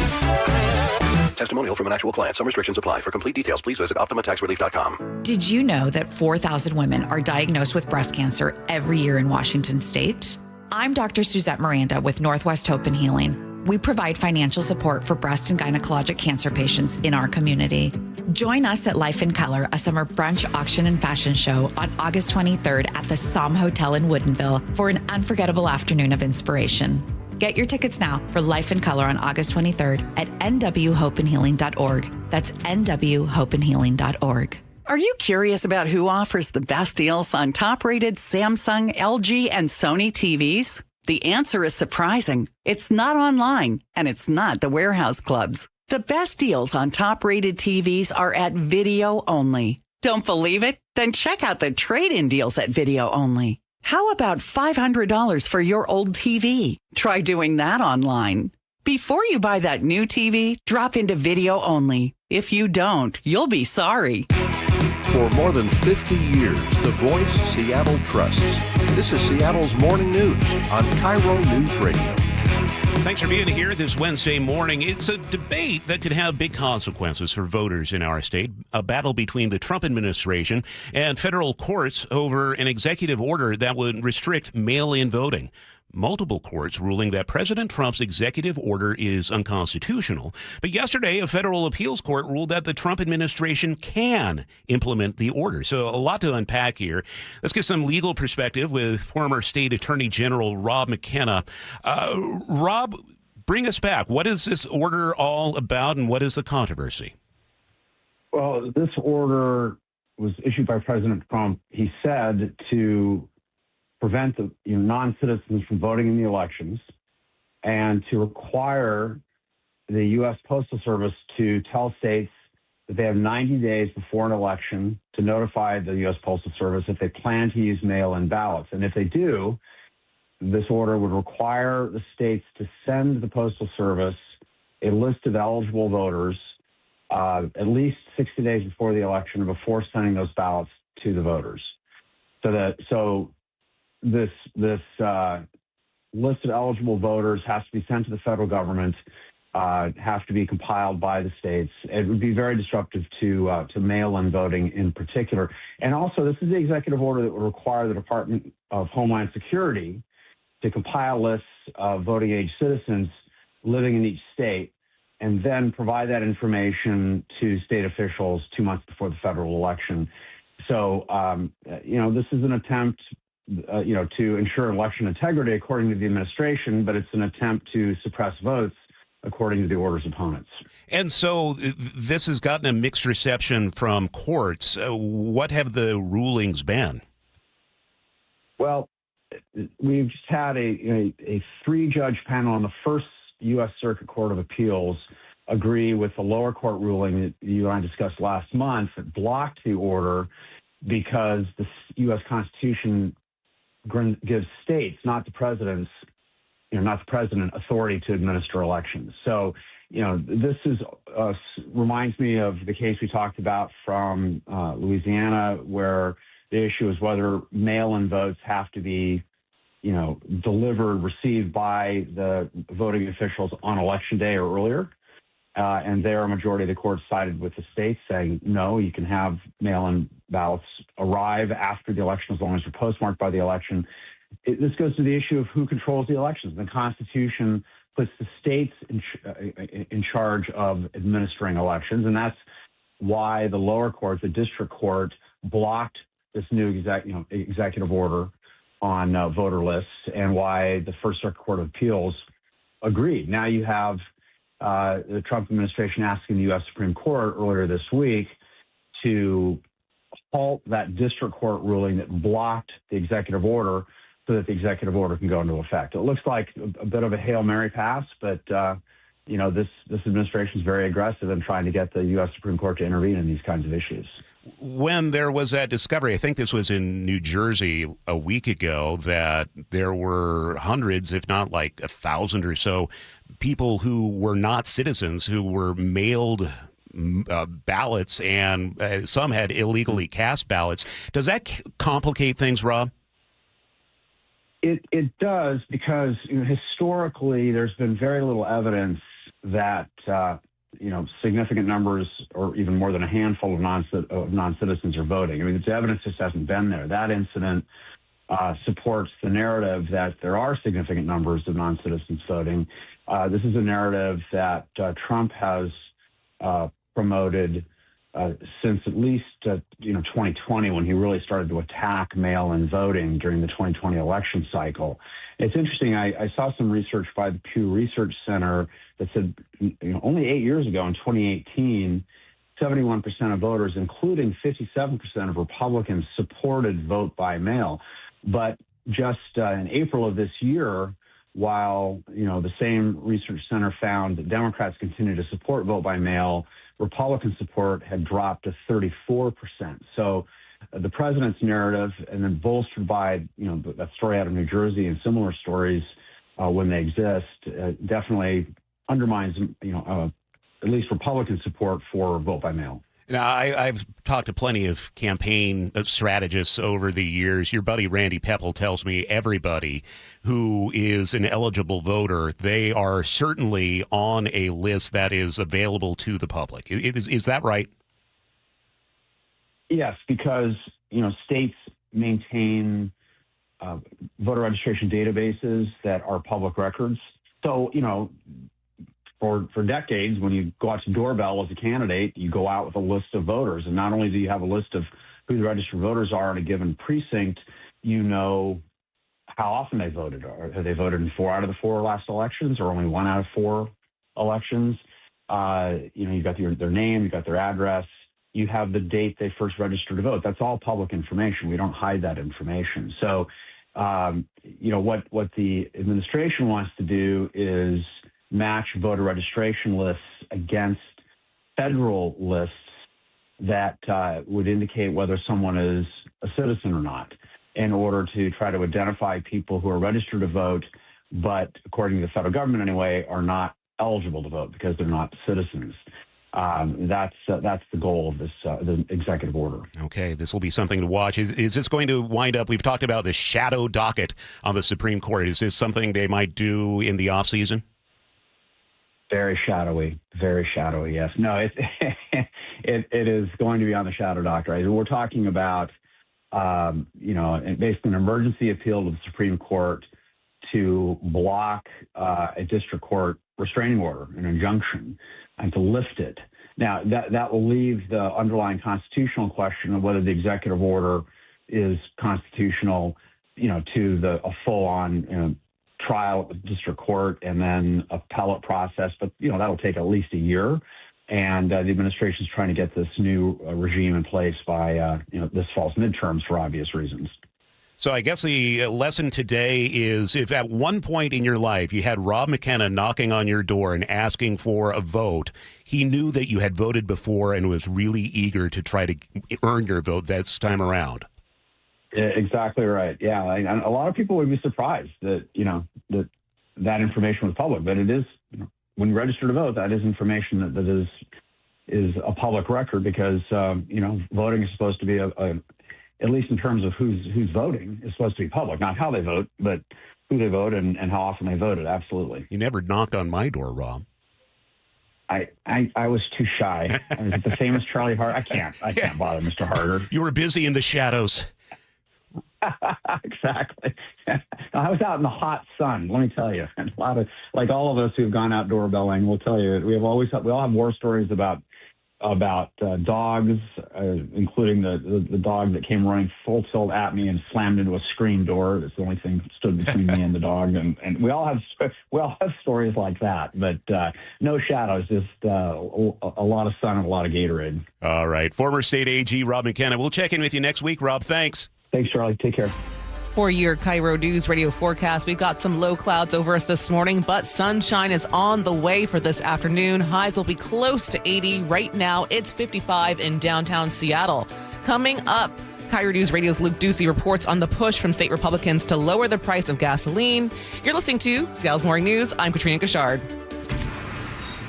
Testimonial from an actual client. Some restrictions apply. For complete details, please visit OptimaTaxRelief.com. Did you know that 4,000 women are diagnosed with breast cancer every year in Washington state? I'm Dr. Suzette Miranda with Northwest Hope and Healing. We provide financial support for breast and gynecologic cancer patients in our community. Join us at Life in Color, a summer brunch, auction, and fashion show on August 23rd at the Somme Hotel in Woodinville for an unforgettable afternoon of inspiration. Get your tickets now for Life in Color on August 23rd at nwhopeandhealing.org. That's nwhopeandhealing.org. Are you curious about who offers the best deals on top-rated Samsung, LG, and Sony TVs? The answer is surprising. It's not online, and it's not the warehouse clubs. The best deals on top-rated TVs are at Video Only. Don't believe it? Then check out the trade-in deals at Video Only. How about $500 for your old TV? Try doing that online. Before you buy that new TV, drop into Video Only. If you don't, you'll be sorry. For more than 50 years, the voice Seattle trusts. This is Seattle's Morning News on KIRO Newsradio. Thanks for being here this Wednesday morning. It's a debate that could have big consequences for voters in our state. A battle between the Trump administration and federal courts over an executive order that would restrict mail-in voting. Multiple courts ruling that President Trump's executive order is unconstitutional. But yesterday, a federal appeals court ruled that the Trump administration can implement the order. So a lot to unpack here. Let's get some legal perspective with former State Attorney General Rob McKenna. Rob, bring us back. What is this order all about, and what is the controversy? Well, this order was issued by President Trump. He said to prevent the non-citizens from voting in the elections and to require the U.S. Postal Service to tell states that they have 90 days before an election to notify the U.S. Postal Service if they plan to use mail-in ballots. And if they do, this order would require the states to send the Postal Service a list of eligible voters at least 60 days before the election or before sending those ballots to the voters. So this list of eligible voters has to be sent to the federal government, have to be compiled by the states. It would be very disruptive to mail-in voting in particular. And also, this is the executive order that would require the Department of Homeland Security to compile lists of voting-age citizens living in each state and then provide that information to state officials 2 months before the federal election. So, this is an attempt to ensure election integrity according to the administration, but it's an attempt to suppress votes according to the order's opponents. And so this has gotten a mixed reception from courts. What have the rulings been? Well, we've just had a three-judge panel on the first U.S. Circuit Court of Appeals agree with the lower court ruling that you and I discussed last month that blocked the order because the U.S. Constitution gives states, not the president, authority to administer elections. So, this reminds me of the case we talked about from Louisiana, where the issue is whether mail-in votes have to be, received by the voting officials on election day or earlier. And there, a majority of the courts sided with the states, saying, no, you can have mail-in ballots arrive after the election as long as they're postmarked by the election. This goes to the issue of who controls the elections. The Constitution puts the states in charge of administering elections, and that's why the lower court, the district court, blocked this new executive order on voter lists, and why the First Circuit Court of Appeals agreed. Now you have the Trump administration asking the U.S. Supreme Court earlier this week to halt that district court ruling that blocked the executive order so that the executive order can go into effect. It looks like a bit of a Hail Mary pass, but this administration is very aggressive in trying to get the U.S. Supreme Court to intervene in these kinds of issues. When there was that discovery, I think this was in New Jersey a week ago, that there were hundreds, if not like 1,000 or so, people who were not citizens who were mailed ballots, and some had illegally cast ballots. Does that complicate things, Rob? It does, because historically there's been very little evidence that significant numbers or even more than a handful of non-citizens are voting. I mean, the evidence just hasn't been there. That incident supports the narrative that there are significant numbers of non-citizens voting. This is a narrative that Trump has promoted since at least 2020, when he really started to attack mail-in voting during the 2020 election cycle. It's interesting. I saw some research by the Pew Research Center that said only 8 years ago, in 2018, 71% of voters, including 57% of Republicans, supported vote by mail. But just in April of this year, while, the same research center found that Democrats continue to support vote by mail, Republican support had dropped to 34%. So the president's narrative, and then bolstered by, that story out of New Jersey and similar stories when they exist, definitely undermines, at least Republican support for vote by mail. Now, I've talked to plenty of campaign strategists over the years. Your buddy Randy Pepple tells me everybody who is an eligible voter, they are certainly on a list that is available to the public. Is that right? Yes, because, states maintain voter registration databases that are public records. So, for decades, when you go out to doorbell as a candidate, you go out with a list of voters. And not only do you have a list of who the registered voters are in a given precinct, you know how often they voted. Have they voted in 4 out of the 4 last elections, or only 1 out of 4 elections? You've got their name, you've got their address, you have the date they first registered to vote. That's all public information. We don't hide that information. So, what the administration wants to do is match voter registration lists against federal lists that would indicate whether someone is a citizen or not, in order to try to identify people who are registered to vote, but according to the federal government anyway, are not eligible to vote because they're not citizens. That's the goal of this the executive order. Okay, this will be something to watch. Is this going to wind up? We've talked about the shadow docket on the Supreme Court. Is this something they might do in the off season? Very shadowy, yes. No, it is going to be on the shadow docket. Right? We're talking about, basically an emergency appeal to the Supreme Court to block a district court restraining order, an injunction, and to lift it. Now, that will leave the underlying constitutional question of whether the executive order is constitutional, to a full-on trial at the district court and then appellate process. But, that'll take at least a year. And the administration is trying to get this new regime in place by, this fall's midterms for obvious reasons. So I guess the lesson today is, if at one point in your life you had Rob McKenna knocking on your door and asking for a vote, he knew that you had voted before and was really eager to try to earn your vote this time around. Exactly right. Yeah, a lot of people would be surprised that that information was public, but it is. When you register to vote, that is information that is a public record because voting is supposed to be at least in terms of who's voting, is supposed to be public. Not how they vote, but who they vote and how often they voted. Absolutely. You never knocked on my door, Rob. I was too shy. I was the famous Charlie Harger. I can't bother Mr. Harger. You were busy in the shadows. Exactly. I was out in the hot sun. Let me tell you, and a lot of, like all of us who've gone out doorbelling will tell you, we all have war stories about dogs, including the dog that came running full tilt at me and slammed into a screen door. That's the only thing that stood between me and the dog. And we all have stories like that, but no shadows, just a lot of sun and a lot of Gatorade. All right. Former State AG Rob McKenna. We'll check in with you next week, Rob. Thanks. Thanks, Charlie. Take care. For your KIRO News Radio forecast, we've got some low clouds over us this morning, but sunshine is on the way for this afternoon. Highs will be close to 80. Right now, it's 55 in downtown Seattle. Coming up, KIRO News Radio's Luke Ducey reports on the push from state Republicans to lower the price of gasoline. You're listening to Seattle's Morning News. I'm Katrina Gashard.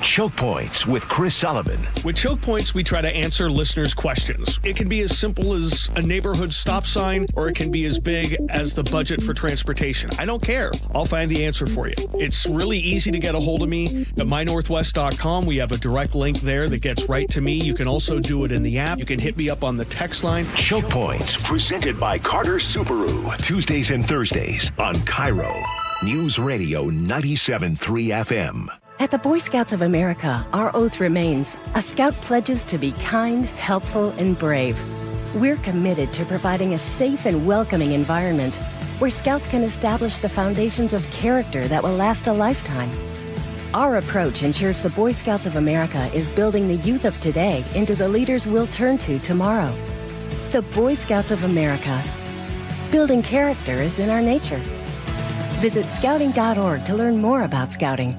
Choke Points with Chris Sullivan. With Choke Points, we try to answer listeners' questions. It can be as simple as a neighborhood stop sign, or it can be as big as the budget for transportation. I don't care. I'll find the answer for you. It's really easy to get a hold of me at mynorthwest.com. We have a direct link there that gets right to me. You can also do it in the app. You can hit me up on the text line. Choke Points, presented by Carter Subaru. Tuesdays and Thursdays on KIRO News Radio 97.3 FM. At the Boy Scouts of America, our oath remains. A Scout pledges to be kind, helpful, and brave. We're committed to providing a safe and welcoming environment where Scouts can establish the foundations of character that will last a lifetime. Our approach ensures the Boy Scouts of America is building the youth of today into the leaders we'll turn to tomorrow. The Boy Scouts of America. Building character is in our nature. Visit scouting.org to learn more about Scouting.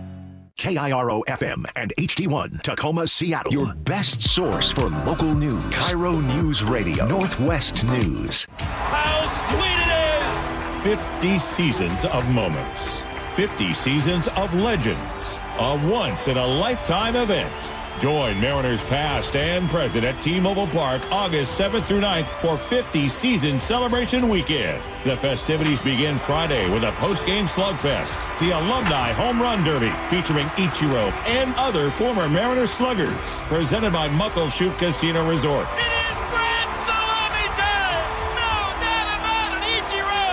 KIRO FM and HD1 Tacoma, Seattle. Your best source for local news. KIRO Newsradio Northwest News. How sweet it is! 50 seasons of moments. 50 seasons of legends. A once-in-a-lifetime event. Join Mariners past and present at T-Mobile Park August 7th through 9th for 50 Season Celebration Weekend. The festivities begin Friday with a post-game slugfest, the Alumni Home Run Derby featuring Ichiro and other former Mariners sluggers, presented by Muckleshoot Casino Resort.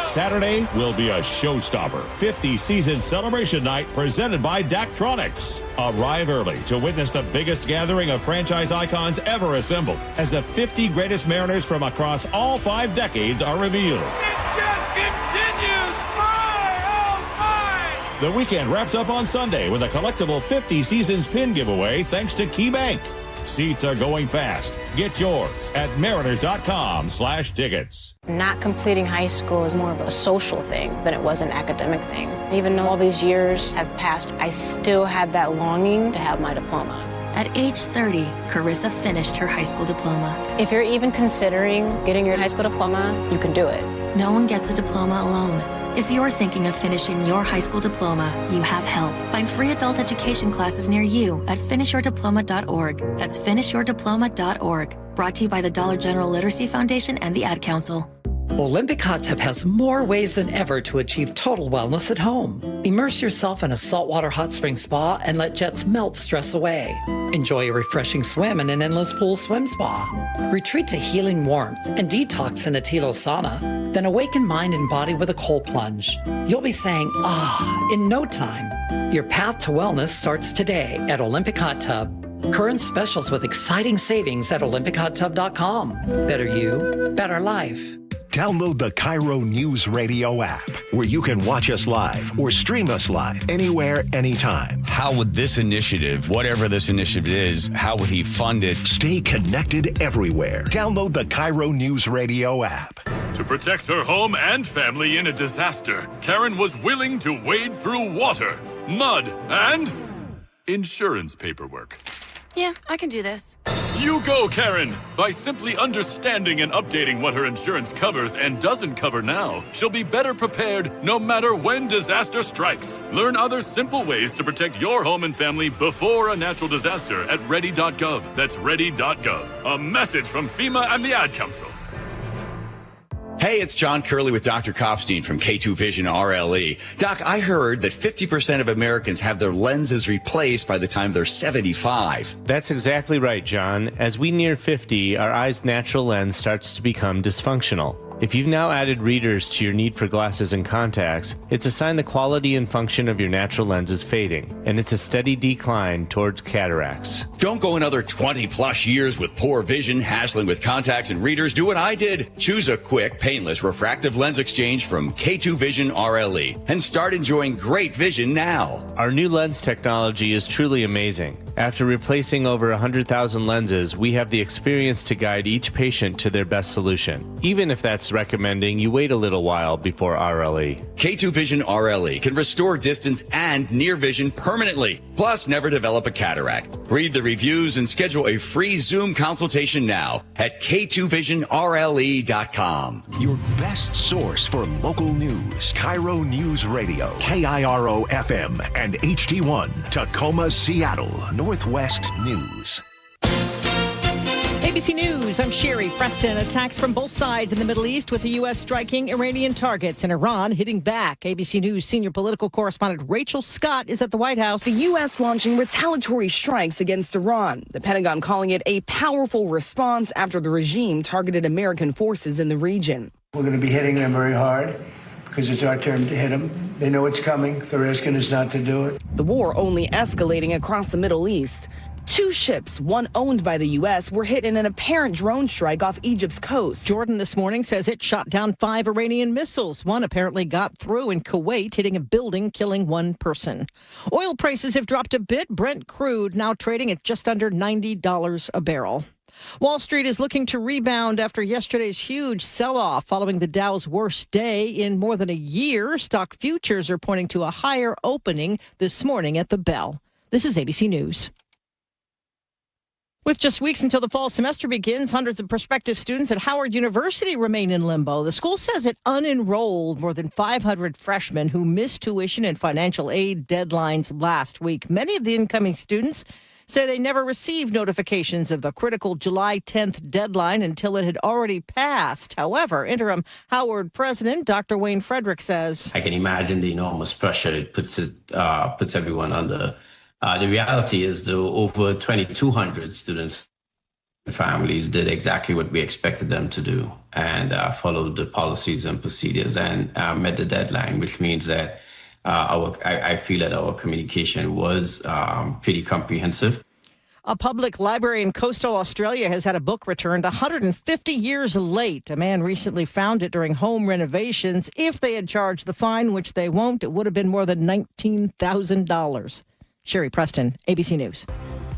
Saturday will be a showstopper. 50 Season Celebration Night presented by Daktronics. Arrive early to witness the biggest gathering of franchise icons ever assembled as the 50 greatest Mariners from across all 5 decades are revealed. It just continues. The weekend wraps up on Sunday with a collectible 50 Seasons pin giveaway thanks to KeyBank. Seats are going fast. Get yours at mariners.com/tickets. Not completing high school is more of a social thing than it was an academic thing. Even though all these years have passed, I still had that longing to have my diploma. At age 30, Carissa finished her high school diploma. If you're even considering getting your high school diploma, you can do it. No one gets a diploma alone. If you're thinking of finishing your high school diploma, you have help. Find free adult education classes near you at finishyourdiploma.org. That's finishyourdiploma.org. Brought to you by the Dollar General Literacy Foundation and the Ad Council. Olympic Hot Tub has more ways than ever to achieve total wellness at home. Immerse yourself in a saltwater hot spring spa and let jets melt stress away. Enjoy a refreshing swim in an endless pool swim spa. Retreat to healing warmth and detox in a Tilo sauna. Then awaken mind and body with a cold plunge. You'll be saying, ah, in no time. Your path to wellness starts today at Olympic Hot Tub. Current specials with exciting savings at olympichottub.com. Better you, better life. Download the KIRO Newsradio app, where you can watch us live or stream us live anywhere, anytime. How would this initiative, whatever this initiative is, how would he fund it? Stay connected everywhere. Download the KIRO Newsradio app. To protect her home and family in a disaster, Karen was willing to wade through water, mud, and insurance paperwork. Yeah, I can do this. You go, Karen! By simply understanding and updating what her insurance covers and doesn't cover now, she'll be better prepared no matter when disaster strikes. Learn other simple ways to protect your home and family before a natural disaster at ready.gov. That's ready.gov. A message from FEMA and the Ad Council. Hey, it's John Curley with Dr. Kopstein from K2 Vision RLE. Doc, I heard that 50% of Americans have their lenses replaced by the time they're 75. That's exactly right, John. As we near 50, our eye's natural lens starts to become dysfunctional. If you've now added readers to your need for glasses and contacts, it's a sign the quality and function of your natural lens is fading, and it's a steady decline towards cataracts. Don't go another 20 plus years with poor vision, hassling with contacts and readers. Do what I did. Choose a quick, painless refractive lens exchange from K2 Vision RLE and start enjoying great vision now. Our new lens technology is truly amazing. After replacing over 100,000 lenses, we have the experience to guide each patient to their best solution, even if that's recommending you wait a little while before RLE. K2 Vision RLE can restore distance and near vision permanently, plus never develop a cataract. Read the reviews and schedule a free Zoom consultation now at k2visionrle.com. Your best source for local news. KIRO Newsradio, KIRO FM and HD1 Tacoma, Seattle, Northwest News. ABC News, I'm Sherry Preston. Attacks from both sides in the Middle East, with the U.S. striking Iranian targets and Iran hitting back. ABC News senior political correspondent Rachel Scott is at the White House. The U.S. launching retaliatory strikes against Iran. The Pentagon calling it a powerful response after the regime targeted American forces in the region. We're going to be hitting them very hard because it's our turn to hit them. They know it's coming. They're asking us not to do it. The war only escalating across the Middle East. 2 ships, one owned by the U.S., were hit in an apparent drone strike off Egypt's coast. Jordan this morning says it shot down 5 Iranian missiles. One apparently got through in Kuwait, hitting a building, killing 1 person. Oil prices have dropped a bit. Brent crude now trading at just under $90 a barrel. Wall Street is looking to rebound after yesterday's huge sell-off following the Dow's worst day in more than a year. Stock futures are pointing to a higher opening this morning at the bell. This is ABC News. With just weeks until the fall semester begins, hundreds of prospective students at Howard University remain in limbo. The school says it unenrolled more than 500 freshmen who missed tuition and financial aid deadlines last week. Many of the incoming students say they never received notifications of the critical July 10th deadline until it had already passed. However, interim Howard president Dr. Wayne Frederick says, I can imagine the enormous pressure it puts everyone under. The reality is, though, over 2,200 students and families did exactly what we expected them to do and followed the policies and procedures and met the deadline, which means that I feel that our communication was pretty comprehensive. A public library in coastal Australia has had a book returned 150 years late. A man recently found it during home renovations. If they had charged the fine, which they won't, it would have been more than $19,000. Sherry Preston, ABC News.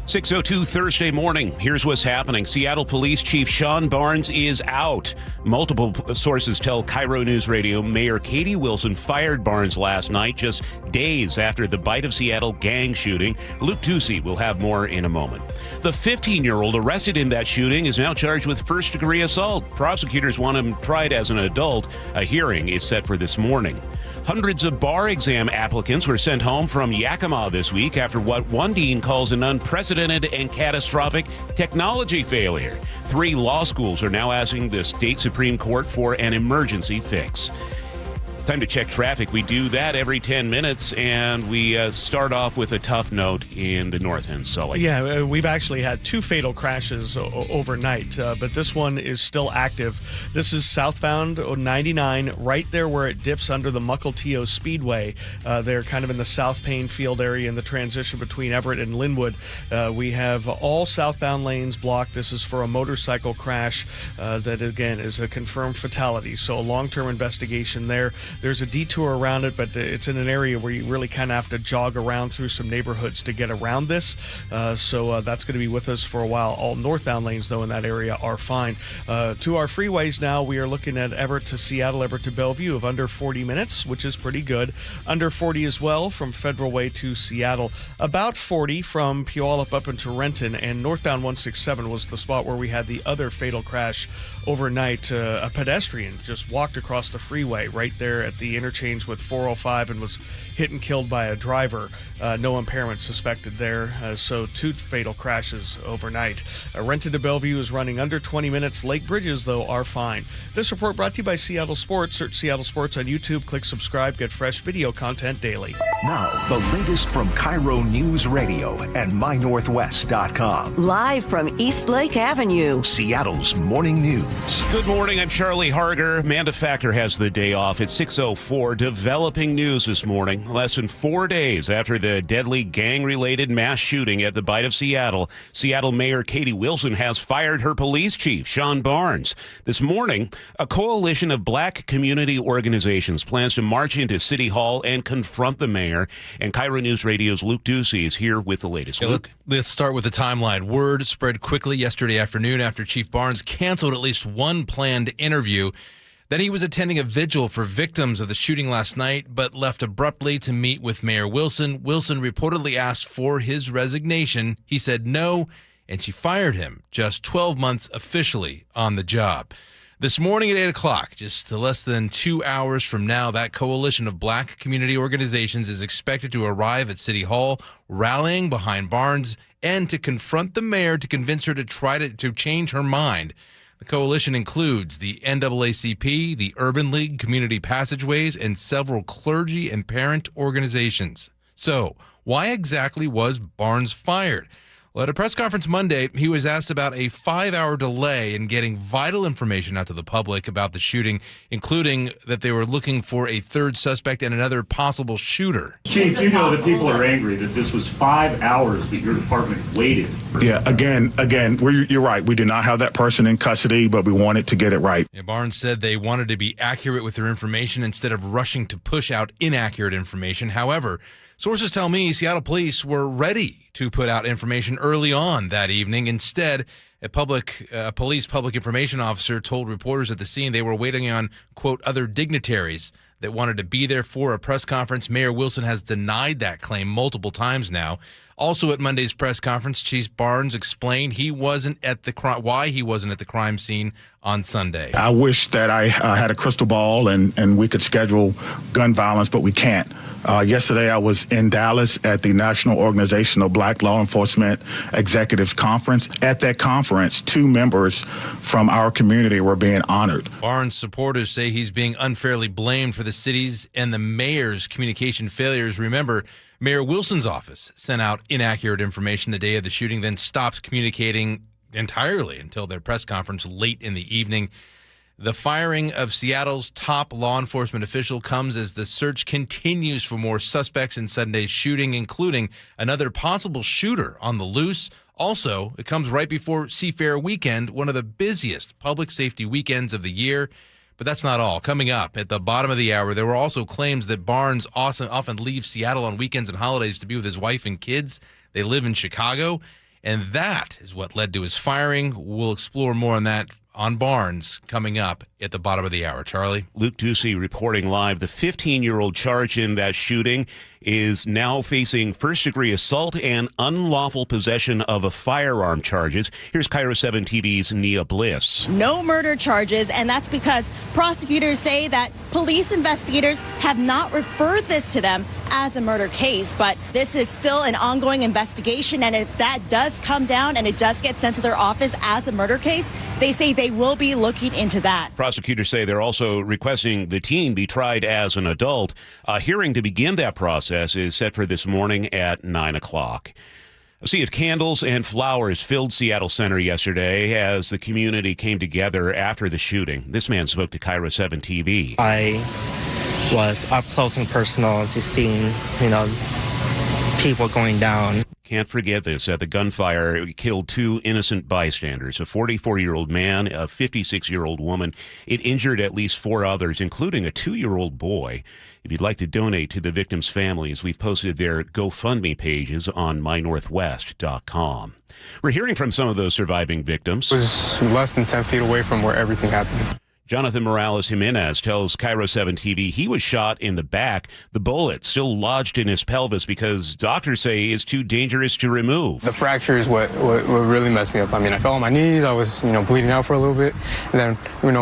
6:02 Thursday morning. Here's what's happening. Seattle Police Chief Sean Barnes is out. Multiple sources tell KIRO Newsradio Mayor Katie Wilson fired Barnes last night, just days after the Bite of Seattle gang shooting. Luke Ducey will have more in a moment. The 15-year-old arrested in that shooting is now charged with first-degree assault. Prosecutors want him tried as an adult. A hearing is set for this morning. Hundreds of bar exam applicants were sent home from Yakima this week after what one dean calls an unprecedented and catastrophic technology failure. 3 law schools are now asking the state Supreme Court for an emergency fix. Time to check traffic. We do that every 10 minutes, and we start off with a tough note in the north end, Sully. Yeah, we've actually had 2 fatal crashes overnight, but this one is still active. This is southbound 99, right there where it dips under the Mukilteo Speedway. They're kind of in the South Payne Field area in the transition between Everett and Linwood. We have all southbound lanes blocked. This is for a motorcycle crash that, again, is a confirmed fatality. So a long-term investigation there. There's a detour around it, but it's in an area where you really kind of have to jog around through some neighborhoods to get around this. So that's going to be with us for a while. All northbound lanes, though, in that area are fine. To our freeways now, we are looking at Everett to Seattle, Everett to Bellevue of under 40 minutes, which is pretty good. Under 40 as well from Federal Way to Seattle. About 40 from Puyallup up into Renton, and northbound 167 was the spot where we had the other fatal crash overnight. A pedestrian just walked across the freeway right there at the interchange with 405 and was hit and killed by a driver. No impairment suspected there. So 2 fatal crashes overnight. Renton to Bellevue is running under 20 minutes. Lake Bridges, though, are fine. This report brought to you by Seattle Sports. Search Seattle Sports on YouTube. Click subscribe. Get fresh video content daily. Now, the latest from KIRO News Radio and MyNorthwest.com. Live from East Lake Avenue. Seattle's Morning News. Good morning. I'm Charlie Harger. Manda Factor has the day off at 6:04. Developing news this morning. Less than 4 days after the deadly gang-related mass shooting at the Bite of Seattle, Seattle Mayor Katie Wilson has fired her police chief, Sean Barnes. This morning, a coalition of black community organizations plans to march into City Hall and confront the mayor. And KIRO News Radio's Luke Ducey is here with the latest. Luke? Let's start with the timeline. Word spread quickly yesterday afternoon after Chief Barnes canceled at least one planned interview. Then he was attending a vigil for victims of the shooting last night, but left abruptly to meet with Mayor Wilson. Wilson reportedly asked for his resignation. He said no, and she fired him just 12 months officially on the job. This morning at 8 o'clock, just less than 2 hours from now, that coalition of black community organizations is expected to arrive at City Hall, rallying behind Barnes and to confront the mayor to convince her to try to change her mind. The coalition includes the NAACP, the Urban League, Community Passageways, and several clergy and parent organizations. So, why exactly was Barnes fired? Well, at a press conference Monday, he was asked about a 5-hour delay in getting vital information out to the public about the shooting, including that they were looking for a third suspect and another possible shooter. Chief, you know that people are angry that this was 5 hours that your department waited. Yeah, again, you're right. We do not have that person in custody, but we wanted to get it right. Yeah, Barnes said they wanted to be accurate with their information instead of rushing to push out inaccurate information. However, sources tell me Seattle police were ready to put out information early on that evening. Instead, A police public information officer told reporters at the scene they were waiting on, quote, other dignitaries that wanted to be there for a press conference. Mayor Wilson has denied that claim multiple times now. Also at Monday's press conference, Chief Barnes explained why he wasn't at the crime scene on Sunday. I wish that I had a crystal ball and we could schedule gun violence, but we can't. Yesterday, I was in Dallas at the National Organization of Black Law Enforcement Executives Conference. At that conference, 2 members from our community were being honored. Barnes supporters say he's being unfairly blamed for the city's and the mayor's communication failures. Remember, Mayor Wilson's office sent out inaccurate information the day of the shooting, then stopped communicating entirely until their press conference late in the evening. The firing of Seattle's top law enforcement official comes as the search continues for more suspects in Sunday's shooting, including another possible shooter on the loose. Also, it comes right before Seafair weekend, one of the busiest public safety weekends of the year. But that's not all. Coming up at the bottom of the hour, there were also claims that Barnes often leaves Seattle on weekends and holidays to be with his wife and kids. They live in Chicago, and that is what led to his firing. We'll explore more on that on Barnes coming up at the bottom of the hour. Charlie? Luke Ducey reporting live. The 15-year-old charged in that shooting is now facing first-degree assault and unlawful possession of a firearm charges. Here's KIRO 7 TV's Nia Bliss. No murder charges, and that's because prosecutors say that police investigators have not referred this to them as a murder case. But this is still an ongoing investigation, and if that does come down and it does get sent to their office as a murder case, they say they will be looking into that. Prosecutors say they're also requesting the teen be tried as an adult. A hearing to begin that process is set for this morning at 9 o'clock. A sea of candles and flowers filled Seattle Center yesterday as the community came together after the shooting. This man spoke to KIRO 7 TV. I was up close and personal to seeing, people going down. Can't forget this. The gunfire killed 2 innocent bystanders, a 44-year-old man, a 56-year-old woman. It injured at least 4 others, including a 2-year-old boy. If you'd like to donate to the victims' families, we've posted their GoFundMe pages on mynorthwest.com. We're hearing from some of those surviving victims. It was less than 10 feet away from where everything happened. Jonathan Morales Jimenez tells KIRO 7 TV he was shot in the back. The bullet still lodged in his pelvis because doctors say is too dangerous to remove. The fracture is what really messed me up. I mean, I fell on my knees. I was, bleeding out for a little bit. And then,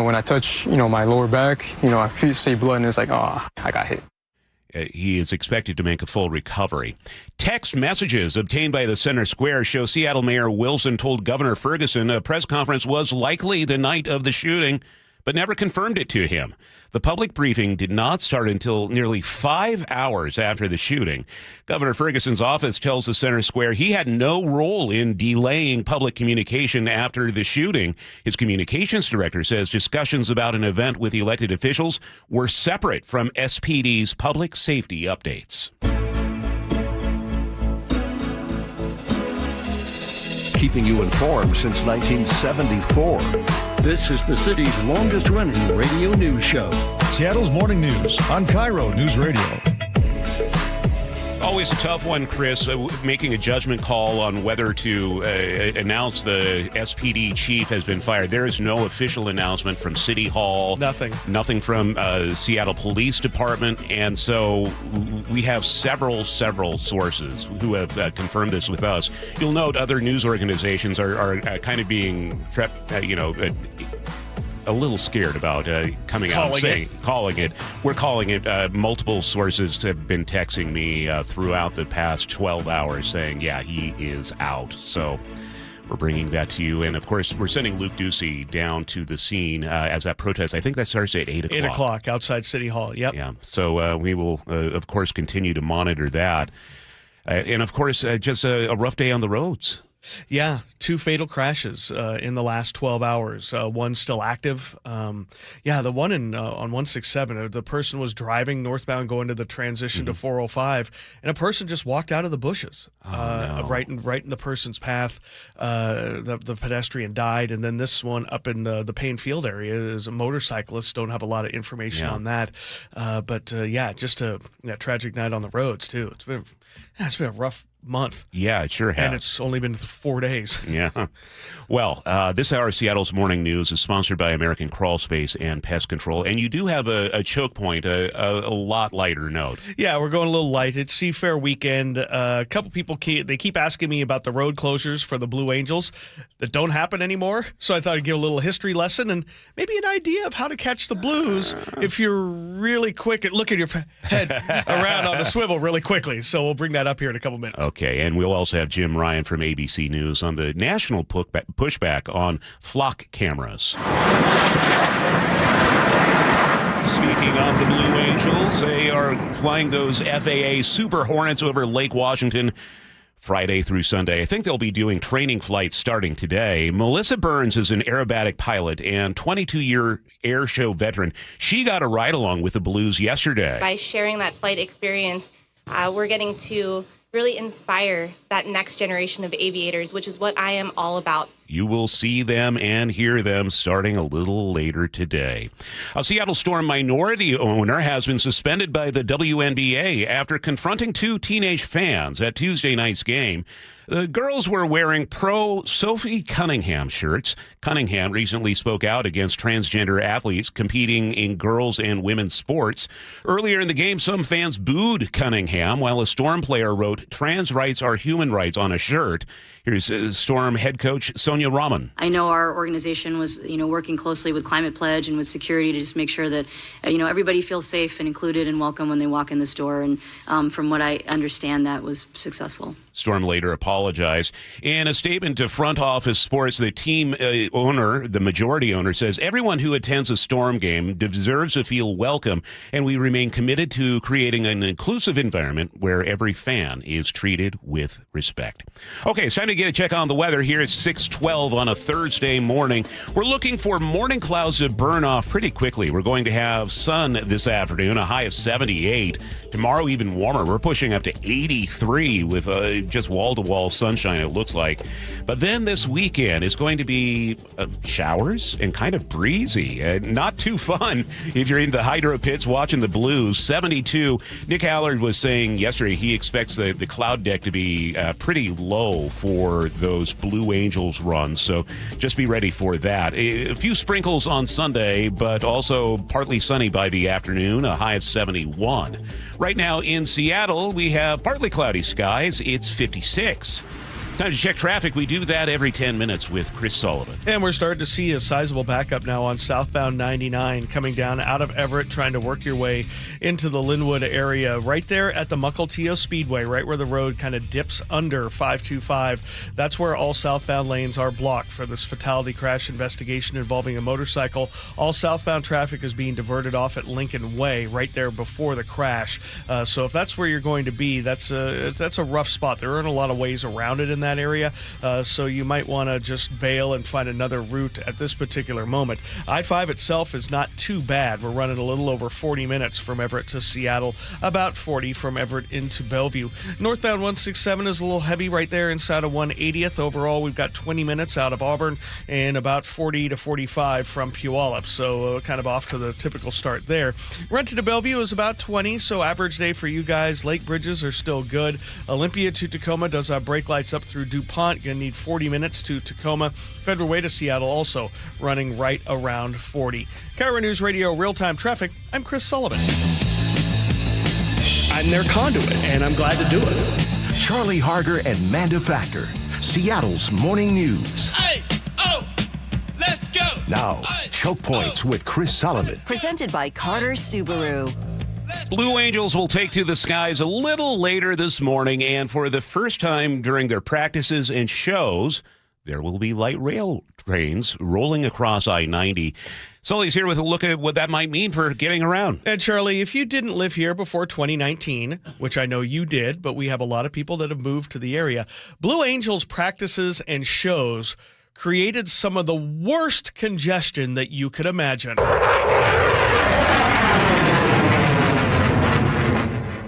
when I touch, my lower back, I see blood and it's like, oh, I got hit. He is expected to make a full recovery. Text messages obtained by the Center Square show Seattle Mayor Wilson told Governor Ferguson a press conference was likely the night of the shooting, but never confirmed it to him. The public briefing did not start until nearly 5 hours after the shooting. Governor Ferguson's office tells the Center Square he had no role in delaying public communication after the shooting. His communications director says discussions about an event with elected officials were separate from SPD's public safety updates. Keeping you informed since 1974. This is the city's longest-running radio news show. Seattle's Morning News on KIRO Newsradio. Always a tough one, Chris, making a judgment call on whether to announce the SPD chief has been fired. There is no official announcement from City Hall. Nothing from Seattle Police Department. And so we have several sources who have confirmed this with us. You'll note other news organizations are kind of being a little scared about coming out and saying, calling it. We're calling it. Multiple sources have been texting me throughout the past 12 hours saying, yeah, he is out. So we're bringing that to you. And, of course, we're sending Luke Ducey down to the scene as that protest. I think that starts at 8 o'clock. 8 o'clock outside City Hall. Yep. Yeah. So we will, of course, continue to monitor that. And, of course, just a rough day on the roads. Yeah, 2 fatal crashes in the last 12 hours. One still active. The one on 167, the person was driving northbound going to the transition to 405, and a person just walked out of the bushes right in the person's path. The pedestrian died, and then this one up in the Payne Field area is a motorcyclist. Don't have a lot of information on that. Just a tragic night on the roads, too. It's been a rough month. Yeah, it sure has. And it's only been 4 days. Yeah. Well, this hour of Seattle's Morning News is sponsored by American Crawl Space and Pest Control. And you do have a choke point, a lot lighter note. Yeah, we're going a little light. It's Seafair weekend. A couple people, they keep asking me about the road closures for the Blue Angels that don't happen anymore. So I thought I'd give a little history lesson and maybe an idea of how to catch the Blues if you're really quick at looking your head around on the swivel really quickly. So we'll bring that up here in a couple minutes. Okay, and we'll also have Jim Ryan from ABC News on the national pushback on flock cameras. Speaking of the Blue Angels, they are flying those FAA Super Hornets over Lake Washington Friday through Sunday. I think they'll be doing training flights starting today. Melissa Burns is an aerobatic pilot and 22-year air show veteran. She got a ride along with the Blues yesterday. By sharing that flight experience, we're getting to really inspire that next generation of aviators, which is what I am all about. You will see them and hear them starting a little later today. A Seattle Storm minority owner has been suspended by the WNBA after confronting two teenage fans at Tuesday night's game. The girls were wearing pro-Sophie Cunningham shirts. Cunningham recently spoke out against transgender athletes competing in girls' and women's sports. Earlier in the game, some fans booed Cunningham, while a Storm player wrote, "Trans rights are human rights" on a shirt. Here's Storm head coach Sonia Rahman. I know our organization was, working closely with Climate Pledge and with security to just make sure that, everybody feels safe and included and welcome when they walk in this door. And from what I understand, that was successful. Storm later apologized. In a statement to Front Office Sports, the team owner, the majority owner, says everyone who attends a Storm game deserves to feel welcome, and we remain committed to creating an inclusive environment where every fan is treated with respect. Okay, it's time to get a check on the weather. Here at 6:12 on a Thursday morning. We're looking for morning clouds to burn off pretty quickly. We're going to have sun this afternoon, a high of 78. Tomorrow, even warmer. We're pushing up to 83 with just wall-to-wall sunshine, it looks like. But then this weekend is going to be showers and kind of breezy. Not too fun if you're in the hydro pits watching the Blues. 72. Nick Allard was saying yesterday he expects the cloud deck to be pretty low for those Blue Angels runs. So just be ready for that. A few sprinkles on Sunday, but also partly sunny by the afternoon, a high of 71. Right now in Seattle, we have partly cloudy skies. It's 56. Time to check traffic. We do that every 10 minutes with Chris Sullivan. And we're starting to see a sizable backup now on southbound 99 coming down out of Everett, trying to work your way into the Linwood area. Right there at the Mukilteo Speedway, right where the road kind of dips under 525. That's where all southbound lanes are blocked for this fatality crash investigation involving a motorcycle. All southbound traffic is being diverted off at Lincoln Way, right there before the crash. So if that's where you're going to be, that's a rough spot. There aren't a lot of ways around it in that area, so you might want to just bail and find another route at this particular moment. I-5 itself is not too bad. We're running a little over 40 minutes from Everett to Seattle, about 40 from Everett into Bellevue. Northbound 167 is a little heavy right there inside of 180th. Overall, we've got 20 minutes out of Auburn and about 40 to 45 from Puyallup, so kind of off to the typical start there. Renton to Bellevue is about 20, so average day for you guys. Lake bridges are still good. Olympia to Tacoma does have brake lights up through DuPont. Going to need 40 minutes to Tacoma. Federal Way to Seattle also running right around 40. KIRO Newsradio real-time traffic. I'm Chris Sullivan. I'm their conduit, and I'm glad to do it. Charlie Harger and Manda Factor, Seattle's morning news. Hey, oh, let's go. Now, Choke Points with Chris Sullivan. Presented by Carter Subaru. Blue Angels will take to the skies a little later this morning, and for the first time during their practices and shows, there will be light rail trains rolling across I-90. Sully's here with a look at what that might mean for getting around. And Charlie, if you didn't live here before 2019, which I know you did, but we have a lot of people that have moved to the area, Blue Angels practices and shows created some of the worst congestion that you could imagine.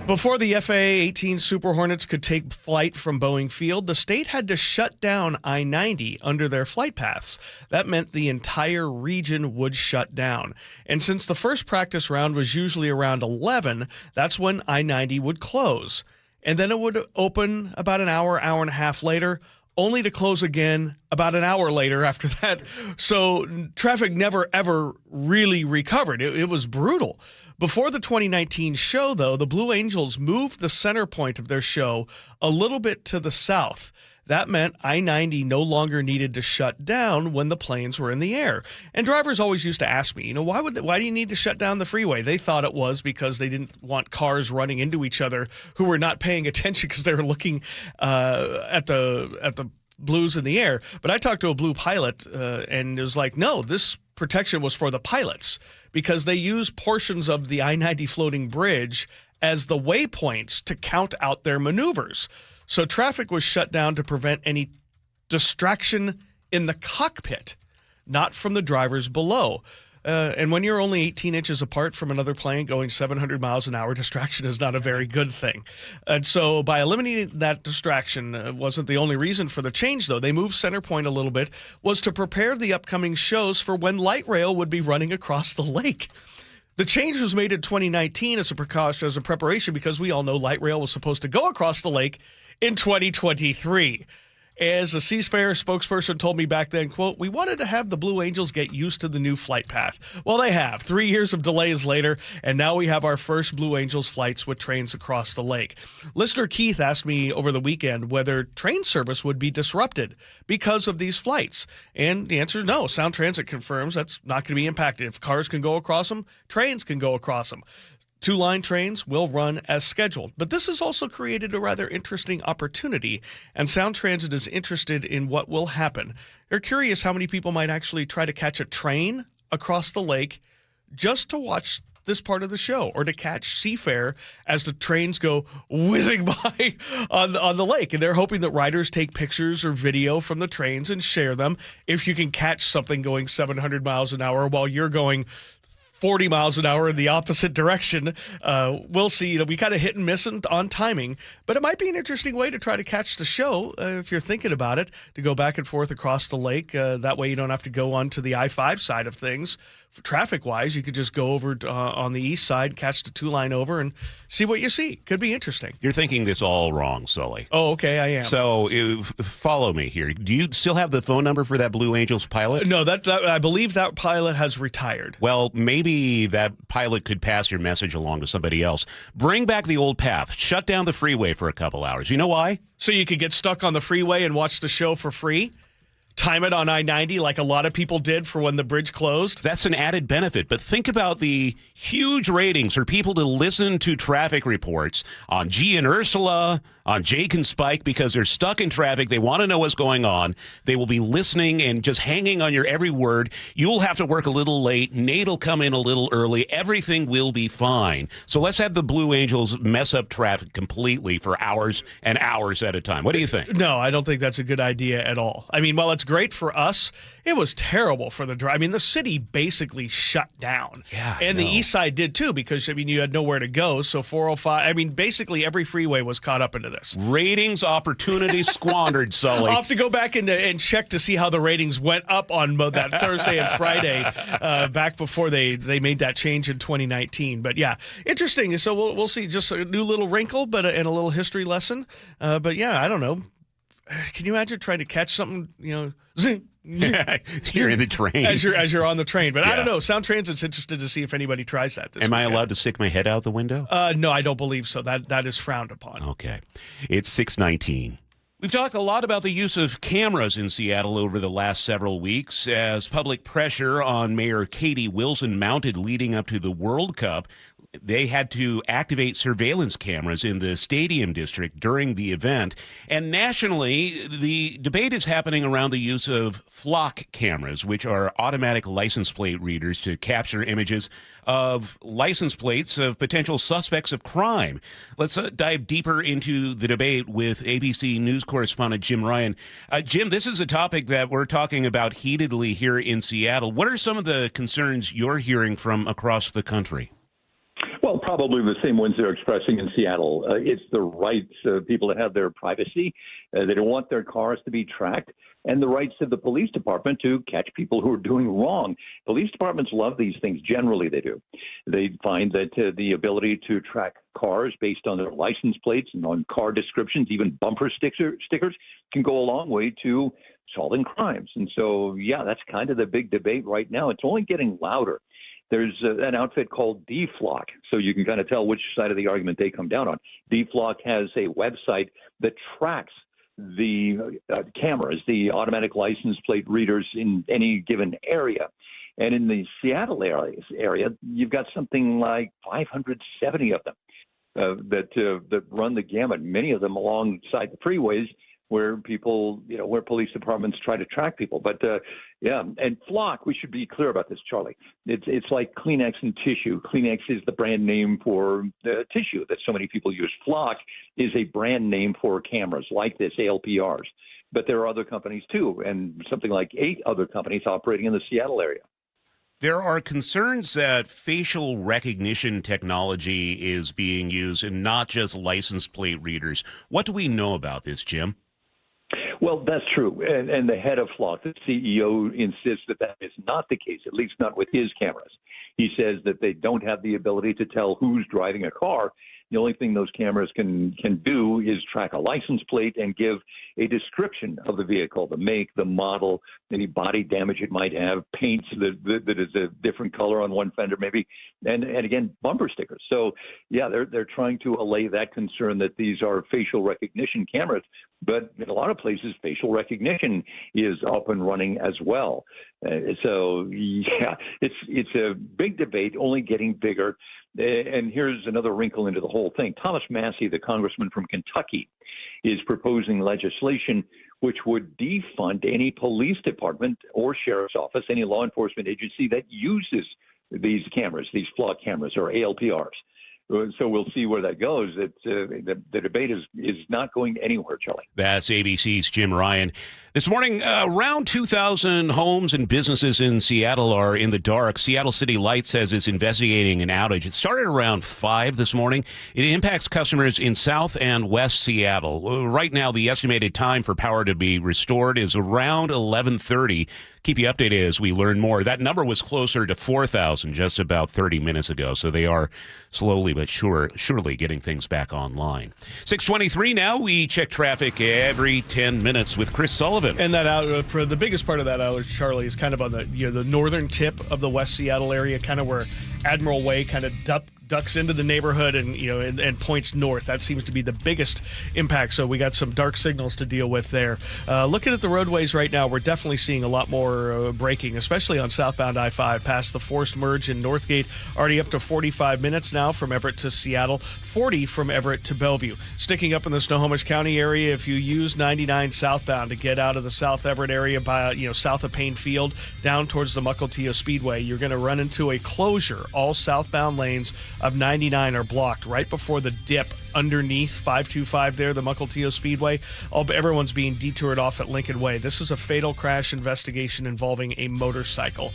Before the FAA-18 Super Hornets could take flight from Boeing Field, the state had to shut down I-90 under their flight paths. That meant the entire region would shut down. And since the first practice round was usually around 11, that's when I-90 would close. and then it would open about an hour and a half later, only to close again about an hour later after that. So traffic never, ever really recovered. It was brutal. Before the 2019 show, though, the Blue Angels moved the center point of their show a little bit to the south. That meant I-90 no longer needed to shut down when the planes were in the air. And drivers always used to ask me, why do you need to shut down the freeway? They thought it was because they didn't want cars running into each other who were not paying attention because they were looking at the blues in the air. But I talked to a blue pilot and it was like, no, this protection was for the pilots because they use portions of the I-90 floating bridge as the waypoints to count out their maneuvers. So traffic was shut down to prevent any distraction in the cockpit, not from the drivers below. And when you're only 18 inches apart from another plane going 700 miles an hour, distraction is not a very good thing. And so by eliminating that distraction wasn't the only reason for the change, though. They moved center point a little bit, was to prepare the upcoming shows for when light rail would be running across the lake. The change was made in 2019 as a precaution, as a preparation, because we all know light rail was supposed to go across the lake in 2023. As a Seafair spokesperson told me back then, quote, "We wanted to have the Blue Angels get used to the new flight path." Well, they have. 3 years of delays later, and now we have our first Blue Angels flights with trains across the lake. Listener Keith asked me over the weekend whether train service would be disrupted because of these flights. And the answer is no. Sound Transit confirms that's not going to be impacted. If cars can go across them, trains can go across them. Two-line trains will run as scheduled. But this has also created a rather interesting opportunity, and Sound Transit is interested in what will happen. They're curious how many people might actually try to catch a train across the lake just to watch this part of the show, or to catch Seafair as the trains go whizzing by on the lake. And they're hoping that riders take pictures or video from the trains and share them if you can catch something going 700 miles an hour while you're going 40 miles an hour in the opposite direction. We'll see. We kind of hit and miss on timing, but it might be an interesting way to try to catch the show if you're thinking about it, to go back and forth across the lake. That way you don't have to go onto the I-5 side of things. Traffic-wise, you could just go over on the east side, catch the two-line over, and see what you see. Could be interesting. You're thinking this all wrong, Sully. Oh, okay, I am. So follow me here. Do you still have the phone number for that Blue Angels pilot? No, that I believe that pilot has retired. Well, maybe that pilot could pass your message along to somebody else. Bring back the old path. Shut down the freeway for a couple hours. You know why? So you could get stuck on the freeway and watch the show for free? Time it on I-90 like a lot of people did for when the bridge closed? That's an added benefit. But think about the huge ratings for people to listen to traffic reports on G and Ursula, on Jake and Spike, because they're stuck in traffic. They want to know what's going on. They will be listening and just hanging on your every word. You'll have to work a little late. Nate will come in a little early. Everything will be fine. So let's have the Blue Angels mess up traffic completely for hours and hours at a time. What do you think? No, I don't think that's a good idea at all. I mean, while it's great for us, it was terrible for the drive. I mean, the city basically shut down. Yeah, and the east side did too, because, I mean, you had nowhere to go. So 405, I mean, basically every freeway was caught up into this. Ratings opportunity squandered, Sully. I'll have to go back and check to see how the ratings went up on that Thursday and Friday back before they made that change in 2019. But yeah, interesting. So we'll see, just a new little wrinkle, but and a little history lesson. But yeah, I don't know. Can you imagine trying to catch something, zing, you're in the train as you're on the train? But yeah. I don't know. Sound Transit's interested to see if anybody tries that. Am I allowed to stick my head out the window? No, I don't believe so. That is frowned upon. Okay, it's 6:19. We've talked a lot about the use of cameras in Seattle over the last several weeks as public pressure on Mayor Katie Wilson mounted leading up to the World Cup. They had to activate surveillance cameras in the stadium district during the event. And nationally, the debate is happening around the use of flock cameras, which are automatic license plate readers to capture images of license plates of potential suspects of crime. Let's dive deeper into the debate with ABC News correspondent Jim Ryan. Jim, this is a topic that we're talking about heatedly here in Seattle. What are some of the concerns you're hearing from across the country? Well, Probably the same ones they're expressing in Seattle. It's the rights of people to have their privacy. They don't want their cars to be tracked, and the rights of the police department to catch people who are doing wrong. Police departments love these things. Generally, they do. They find that the ability to track cars based on their license plates and on car descriptions, even bumper stickers, can go a long way to solving crimes. And so, yeah, that's kind of the big debate right now. It's only getting louder. There's an outfit called DFlock, so you can kind of tell which side of the argument they come down on. DFlock has a website that tracks the cameras, the automatic license plate readers in any given area. And in the Seattle area, you've got something like 570 of them that run the gamut, many of them alongside the freeways where people, where police departments try to track people. But and Flock, we should be clear about this, Charlie. It's like Kleenex and tissue. Kleenex is the brand name for the tissue that so many people use. Flock is a brand name for cameras like this, ALPRs. But there are other companies too, and something like 8 other companies operating in the Seattle area. There are concerns that facial recognition technology is being used and not just license plate readers. What do we know about this, Jim? Well, that's true. And the head of Flock, the CEO, insists that is not the case, at least not with his cameras. He says that they don't have the ability to tell who's driving a car. The only thing those cameras can do is track a license plate and give a description of the vehicle, the make, the model, any body damage it might have, paints that is a different color on one fender maybe, and again, bumper stickers. So, yeah, they're trying to allay that concern that these are facial recognition cameras. But in a lot of places, facial recognition is up and running as well. So, yeah, it's a big debate, only getting bigger. And here's another wrinkle into the whole thing. Thomas Massey, the congressman from Kentucky, is proposing legislation which would defund any police department or sheriff's office, any law enforcement agency that uses these cameras, these Flock cameras or ALPRs. So we'll see where that goes. The debate is not going anywhere, Charlie. That's ABC's Jim Ryan. This morning, around 2,000 homes and businesses in Seattle are in the dark. Seattle City Light says it's investigating an outage. It started around 5 this morning. It impacts customers in South and West Seattle. Right now, the estimated time for power to be restored is around 11:30. Keep you updated as we learn more. That number was closer to 4,000 just about 30 minutes ago, so they are slowly but surely getting things back online. 6:23 now. We check traffic every 10 minutes with Chris Sullivan. And that for the biggest part of that outage, Charlie, is kind of on the northern tip of the West Seattle area, kind of where Admiral Way kind of ducks into the neighborhood and points north. That seems to be the biggest impact. So we got some dark signals to deal with there. Looking at the roadways right now, we're definitely seeing a lot more braking, especially on southbound I-5 past the forced merge in Northgate. Already up to 45 minutes now from Everett to Seattle, 40 from Everett to Bellevue. Sticking up in the Snohomish County area, if you use 99 southbound to get out of the South Everett area by south of Payne Field down towards the Mukilteo Speedway, you're going to run into a closure. All southbound lanes of 99 are blocked right before the dip underneath 525 there, the Mukilteo Speedway. Everyone's being detoured off at Lincoln Way. This is a fatal crash investigation involving a motorcycle.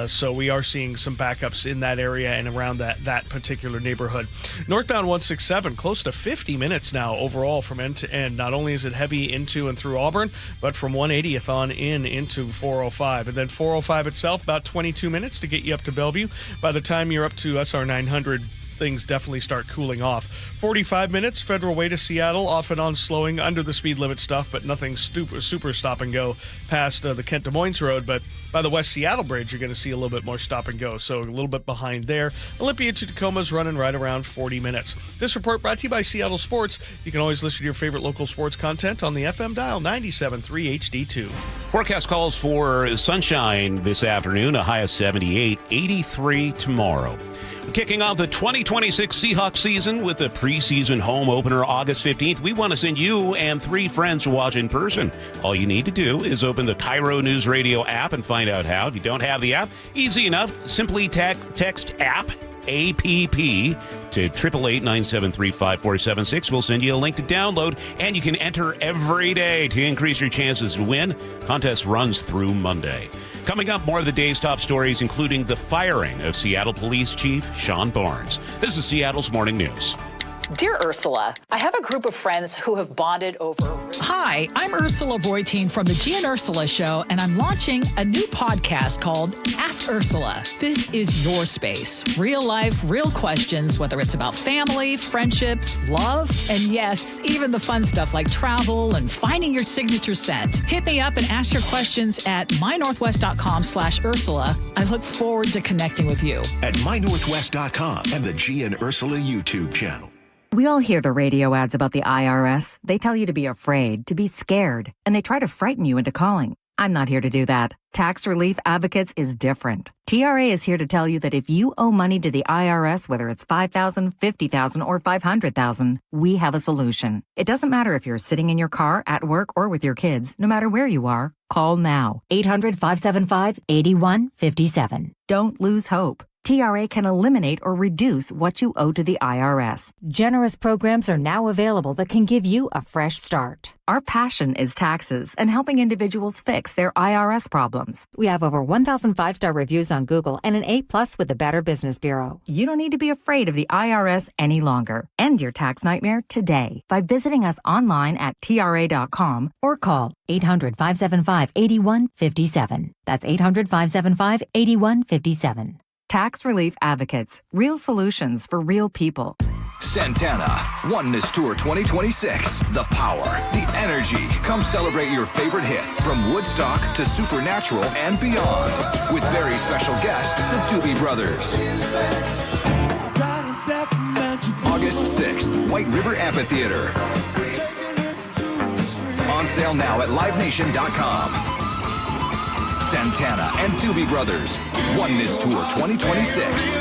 So we are seeing some backups in that area and around that particular neighborhood. Northbound 167, close to 50 minutes now overall from end to end. Not only is it heavy into and through Auburn, but from 180th on into 405. And then 405 itself, about 22 minutes to get you up to Bellevue. By the time you're up to SR 900, things definitely start cooling off. 45 minutes, Federal Way to Seattle, off and on slowing under the speed limit stuff, but nothing super stop and go past the Kent Des Moines Road. But by the West Seattle Bridge, you're going to see a little bit more stop and go. So a little bit behind there. Olympia to Tacoma's running right around 40 minutes. This report brought to you by Seattle Sports. You can always listen to your favorite local sports content on the FM dial 97.3 HD2. Forecast calls for sunshine this afternoon, a high of 78, 83 tomorrow. Kicking off the 2026 Seahawks season with the preseason home opener August 15th. We want to send you and 3 friends to watch in person. All you need to do is open the KIRO Newsradio app and find out how. If you don't have the app, easy enough. Simply text app, APP, to 888-973-5476. We'll send you a link to download, and you can enter every day to increase your chances to win. Contest runs through Monday. Coming up, more of the day's top stories, including the firing of Seattle Police Chief Sean Barnes. This is Seattle's Morning News. Dear Ursula, I have a group of friends who have bonded over... Hi, I'm Ursula Voitin from the G and Ursula Show, and I'm launching a new podcast called Ask Ursula. This is your space. Real life, real questions, whether it's about family, friendships, love, and yes, even the fun stuff like travel and finding your signature scent. Hit me up and ask your questions at mynorthwest.com/Ursula. I look forward to connecting with you. At mynorthwest.com and the G and Ursula YouTube channel. We all hear the radio ads about the IRS. They tell you to be afraid, to be scared, and they try to frighten you into calling. I'm not here to do that. Tax Relief Advocates is different. TRA is here to tell you that if you owe money to the IRS, whether it's $5,000, $50,000, or $500,000, we have a solution. It doesn't matter if you're sitting in your car, at work, or with your kids. No matter where you are, call now. 800-575-8157. Don't lose hope. TRA can eliminate or reduce what you owe to the IRS. Generous programs are now available that can give you a fresh start. Our passion is taxes and helping individuals fix their IRS problems. We have over 1,000 5-star reviews on Google and an A+ with the Better Business Bureau. You don't need to be afraid of the IRS any longer. End your tax nightmare today by visiting us online at TRA.com or call 800-575-8157. That's 800-575-8157. Tax Relief Advocates. Real solutions for real people. Santana, Oneness Tour 2026. The power, the energy. Come celebrate your favorite hits from Woodstock to Supernatural and beyond. With very special guest, the Doobie Brothers. August 6th, White River Amphitheater. On sale now at livenation.com. Santana and Doobie Brothers, Oneness Tour 2026.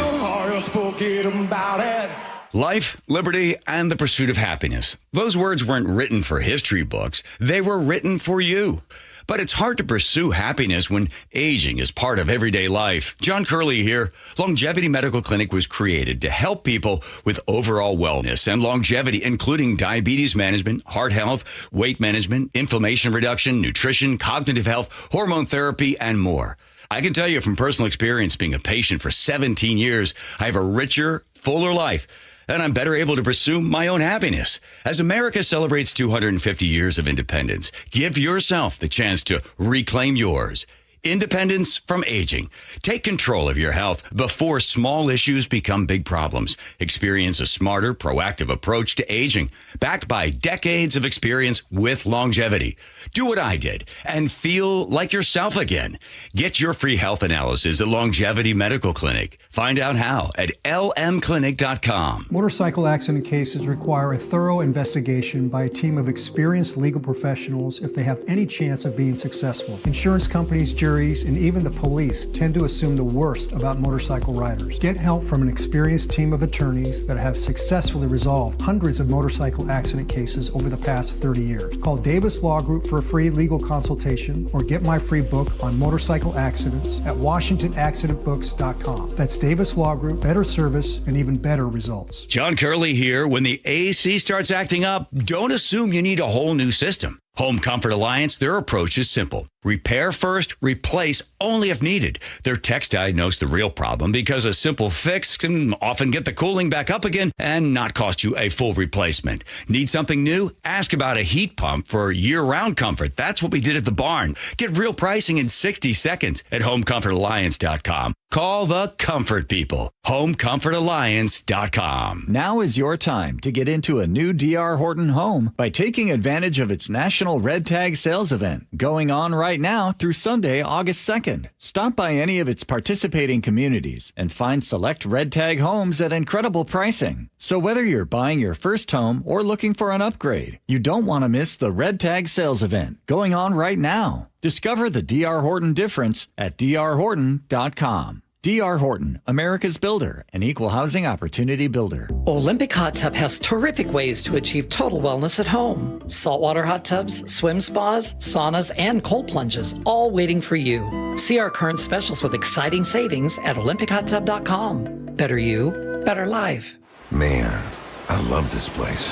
Life, liberty, and the pursuit of happiness. Those words weren't written for history books. They were written for you. But it's hard to pursue happiness when aging is part of everyday life. John Curley here. Longevity Medical Clinic was created to help people with overall wellness and longevity, including diabetes management, heart health, weight management, inflammation reduction, nutrition, cognitive health, hormone therapy, and more. I can tell you from personal experience, being a patient for 17 years, I have a richer, fuller life, and I'm better able to pursue my own happiness. As America celebrates 250 years of independence, give yourself the chance to reclaim yours. Independence from aging. Take control of your health before small issues become big problems. Experience a smarter, proactive approach to aging, backed by decades of experience with longevity. Do what I did and feel like yourself again. Get your free health analysis at Longevity Medical Clinic. Find out how at lmclinic.com. Motorcycle accident cases require a thorough investigation by a team of experienced legal professionals if they have any chance of being successful. Insurance companies, juries, and even the police tend to assume the worst about motorcycle riders. Get help from an experienced team of attorneys that have successfully resolved hundreds of motorcycle accident cases over the past 30 years. Call Davis Law Group for a free legal consultation or get my free book on motorcycle accidents at WashingtonAccidentBooks.com. That's Davis Law Group, better service and even better results. John Curley here. When the AC starts acting up, don't assume you need a whole new system. Home Comfort Alliance, their approach is simple. Repair first, replace only if needed. Their techs diagnose the real problem because a simple fix can often get the cooling back up again and not cost you a full replacement. Need something new? Ask about a heat pump for year-round comfort. That's what we did at the barn. Get real pricing in 60 seconds at HomeComfortAlliance.com. Call the comfort people. HomeComfortAlliance.com. Now is your time to get into a new D.R. Horton home by taking advantage of its National Red Tag Sales Event going on right now through Sunday, August 2nd. Stop by any of its participating communities and find select Red Tag homes at incredible pricing. So whether you're buying your first home or looking for an upgrade, you don't want to miss the Red Tag Sales Event going on right now. Discover the D.R. Horton difference at drhorton.com. D.R. Horton, America's builder, an equal housing opportunity builder. Olympic Hot Tub has terrific ways to achieve total wellness at home. Saltwater hot tubs, swim spas, saunas, and cold plunges, all waiting for you. See our current specials with exciting savings at olympichottub.com. Better you, better life. Man, I love this place.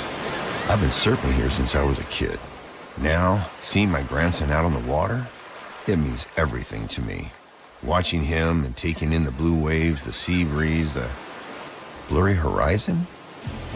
I've been surfing here since I was a kid. Now, seeing my grandson out on the water, it means everything to me. Watching him and taking in the blue waves, the sea breeze, the blurry horizon?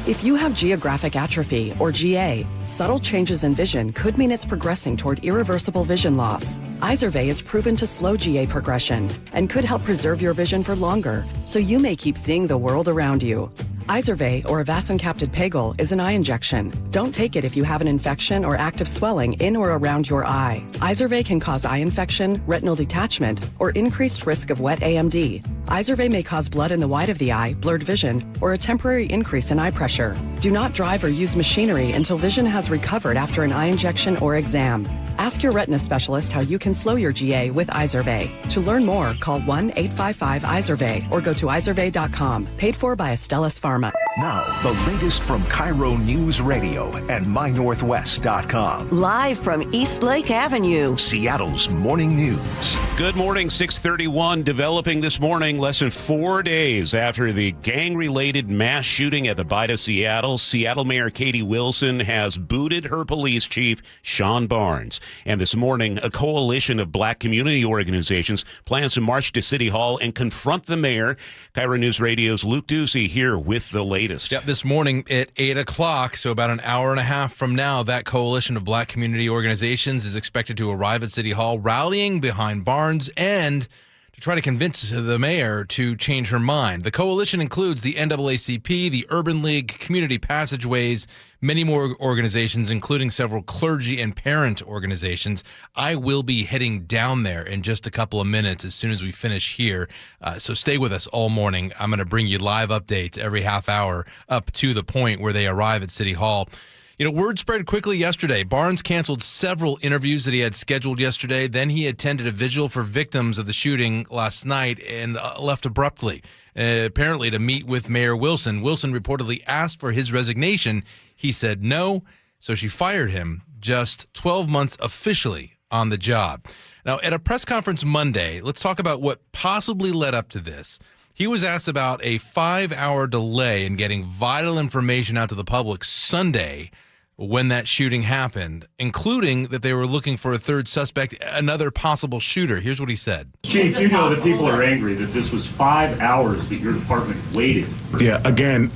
If you have geographic atrophy, or GA, subtle changes in vision could mean it's progressing toward irreversible vision loss. Izervay is proven to slow GA progression and could help preserve your vision for longer, so you may keep seeing the world around you. Izervay, or avacincaptad pegol, is an eye injection. Don't take it if you have an infection or active swelling in or around your eye. Izervay can cause eye infection, retinal detachment, or increased risk of wet AMD. Izervay may cause blood in the white of the eye, blurred vision, or a temporary increase in eye pressure. Do not drive or use machinery until vision has recovered after an eye injection or exam. Ask your retina specialist how you can slow your GA with Izervay. To learn more, call 1-855-IZERVAY or go to izervay.com. Paid for by Astellas Pharma. Now, the latest from KIRO News Radio and MyNorthwest.com. Live from East Lake Avenue, Seattle's morning news. Good morning, 6:31. Developing this morning, less than 4 days after the gang-related mass shooting at the Bight of Seattle, Seattle Mayor Katie Wilson has booted her police chief, Sean Barnes. And this morning, a coalition of black community organizations plans to march to City Hall and confront the mayor. KIRO News Radio's Luke Ducey here with the latest. Yep, this morning at 8 o'clock, so about an hour and a half from now, that coalition of black community organizations is expected to arrive at City Hall, rallying behind Barnes and to try to convince the mayor to change her mind. The coalition includes the NAACP, the Urban League, Community Passageways, many more organizations, including several clergy and parent organizations. I will be heading down there in just a couple of minutes as soon as we finish here. So stay with us all morning. I'm going to bring you live updates every half hour up to the point where they arrive at City Hall. You know, word spread quickly yesterday. Barnes canceled several interviews that he had scheduled yesterday. Then he attended a vigil for victims of the shooting last night and left abruptly, apparently to meet with Mayor Wilson. Wilson reportedly asked for his resignation. He said no, so she fired him just 12 months officially on the job. Now, at a press conference Monday, let's talk about what possibly led up to this. He was asked about a 5-hour delay in getting vital information out to the public Sunday when that shooting happened, including that they were looking for a third suspect, another possible shooter. Here's what he said. Chief, you know that people are angry that this was 5 hours that your department waited. Yeah, again,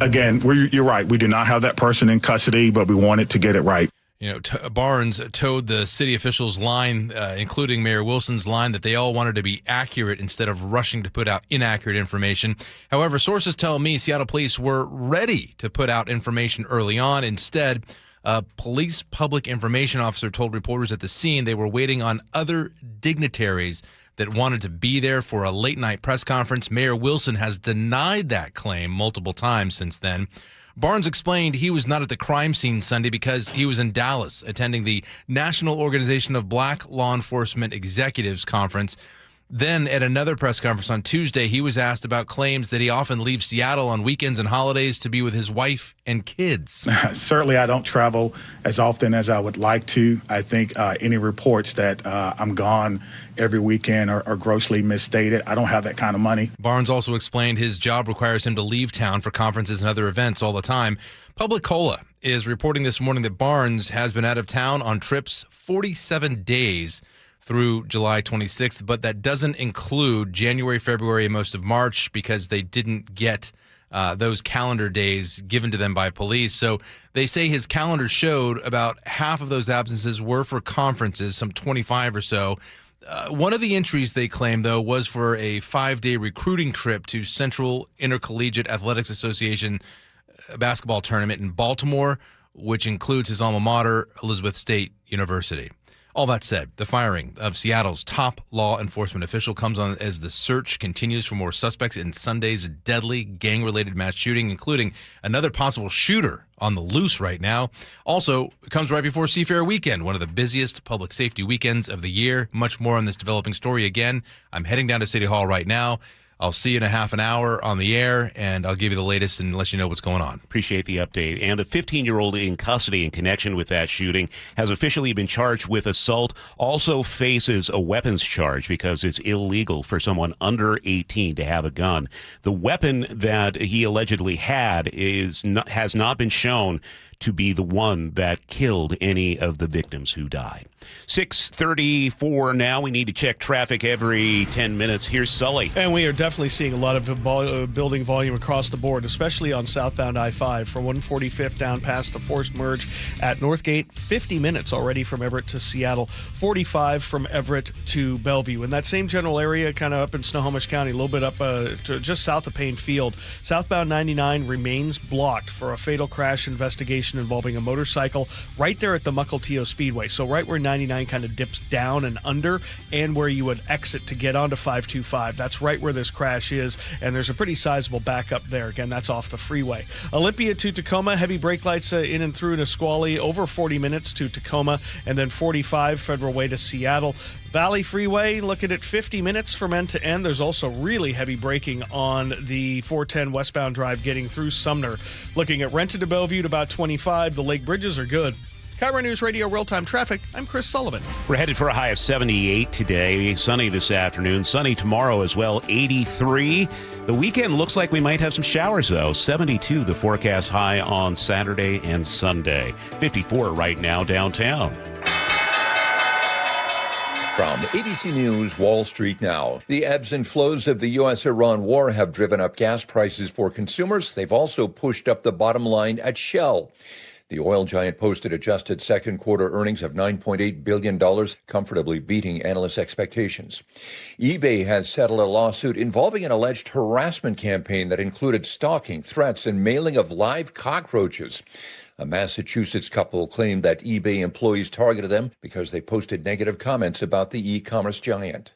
you're right. We do not have that person in custody, but we wanted to get it right. You know, Barnes towed the city officials' line, including Mayor Wilson's line, that they all wanted to be accurate instead of rushing to put out inaccurate information. However, sources tell me Seattle police were ready to put out information early on. Instead, a police public information officer told reporters at the scene they were waiting on other dignitaries that wanted to be there for a late-night press conference. Mayor Wilson has denied that claim multiple times since then. Barnes explained he was not at the crime scene Sunday because he was in Dallas attending the National Organization of Black Law Enforcement Executives Conference. Then at another press conference on Tuesday, he was asked about claims that he often leaves Seattle on weekends and holidays to be with his wife and kids. Certainly, I don't travel as often as I would like to. I think any reports that I'm gone every weekend are grossly misstated. I don't have that kind of money. Barnes also explained his job requires him to leave town for conferences and other events all the time. Public Cola is reporting this morning that Barnes has been out of town on trips 47 days through July 26th, but that doesn't include January, February, and most of March because they didn't get those calendar days given to them by police. So they say his calendar showed about half of those absences were for conferences, some 25 or so. One of the entries they claim, though, was for a 5-day recruiting trip to Central Intercollegiate Athletics Association basketball tournament in Baltimore, which includes his alma mater, Elizabeth State University. All that said, the firing of Seattle's top law enforcement official comes on as the search continues for more suspects in Sunday's deadly gang-related mass shooting, including another possible shooter on the loose right now. Also, it comes right before Seafair weekend, one of the busiest public safety weekends of the year. Much more on this developing story. Again, I'm heading down to City Hall right now. I'll see you in a half an hour on the air, and I'll give you the latest and let you know what's going on. Appreciate the update. And the 15-year-old in custody in connection with that shooting has officially been charged with assault, also faces a weapons charge because it's illegal for someone under 18 to have a gun. The weapon that he allegedly had has not been shown to be the one that killed any of the victims who died. 6:34 now. We need to check traffic every 10 minutes. Here's Sully. And we are definitely seeing a lot of building volume across the board, especially on southbound I-5 from 145th down past the forced merge at Northgate. 50 minutes already from Everett to Seattle. 45 from Everett to Bellevue. In that same general area, kind of up in Snohomish County, a little bit up to just south of Payne Field. Southbound 99 remains blocked for a fatal crash investigation involving a motorcycle right there at the Mukilteo Speedway. So right where 99 kind of dips down and under, and where you would exit to get onto 525. That's right where this crash is, and there's a pretty sizable backup there. Again, that's off the freeway. Olympia to Tacoma, heavy brake lights in and through Nisqually, over 40 minutes to Tacoma, and then 45 Federal Way to Seattle. Valley Freeway, looking at 50 minutes from end to end. There's also really heavy braking on the 410 westbound drive getting through Sumner. Looking at Renton to Bellevue at about 25. The Lake Bridges are good. KIRO News Radio Real-Time Traffic, I'm Chris Sullivan. We're headed for a high of 78 today. Sunny this afternoon. Sunny tomorrow as well, 83. The weekend looks like we might have some showers, though. 72, the forecast high on Saturday and Sunday. 54 right now downtown. From ABC News, Wall Street Now. The ebbs and flows of the U.S.-Iran war have driven up gas prices for consumers. They've also pushed up the bottom line at Shell. The oil giant posted adjusted second quarter earnings of $9.8 billion, comfortably beating analysts' expectations. eBay has settled a lawsuit involving an alleged harassment campaign that included stalking, threats, and mailing of live cockroaches. A Massachusetts couple claimed that eBay employees targeted them because they posted negative comments about the e-commerce giant.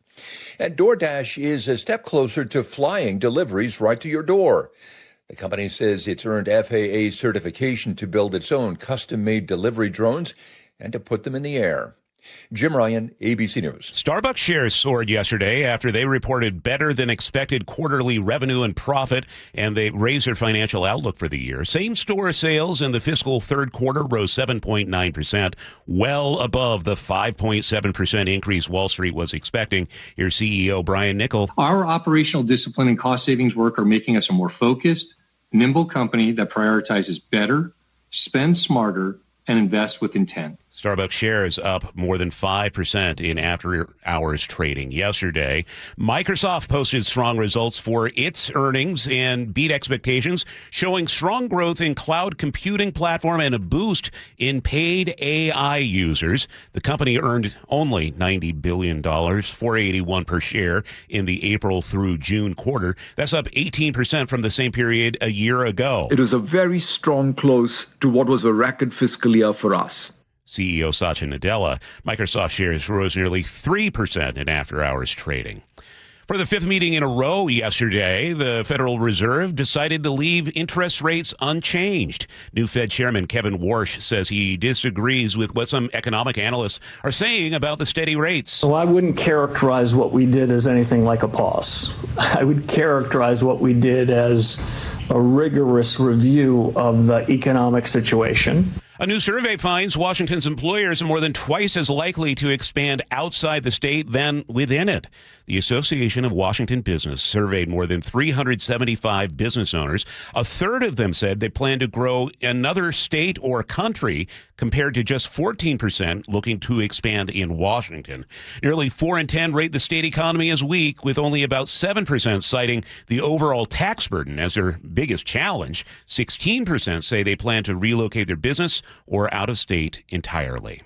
And DoorDash is a step closer to flying deliveries right to your door. The company says it's earned FAA certification to build its own custom-made delivery drones and to put them in the air. Jim Ryan, ABC News. Starbucks shares soared yesterday after they reported better than expected quarterly revenue and profit, and they raised their financial outlook for the year. Same-store sales in the fiscal third quarter rose 7.9%, well above the 5.7% increase Wall Street was expecting. Here's CEO Brian Niccol. Our operational discipline and cost savings work are making us a more focused, nimble company that prioritizes better, spend smarter, and invest with intent. Starbucks shares up more than 5% in after-hours trading yesterday. Microsoft posted strong results for its earnings and beat expectations, showing strong growth in cloud computing platform and a boost in paid AI users. The company earned only $90 billion, $4.81 per share in the April through June quarter. That's up 18% from the same period a year ago. It was a very strong close to what was a record fiscal year for us. CEO Satya Nadella. Microsoft shares rose nearly 3% in after-hours trading. For the fifth meeting in a row yesterday, the Federal Reserve decided to leave interest rates unchanged. New Fed Chairman Kevin Warsh says he disagrees with what some economic analysts are saying about the steady rates. So I wouldn't characterize what we did as anything like a pause. I would characterize what we did as a rigorous review of the economic situation. A new survey finds Washington's employers are more than twice as likely to expand outside the state than within it. The Association of Washington Business surveyed more than 375 business owners. A third of them said they plan to grow another state or country, compared to just 14% looking to expand in Washington. Nearly 4 in 10 rate the state economy as weak, with only about 7% citing the overall tax burden as their biggest challenge. 16% say they plan to relocate their business or out of state entirely.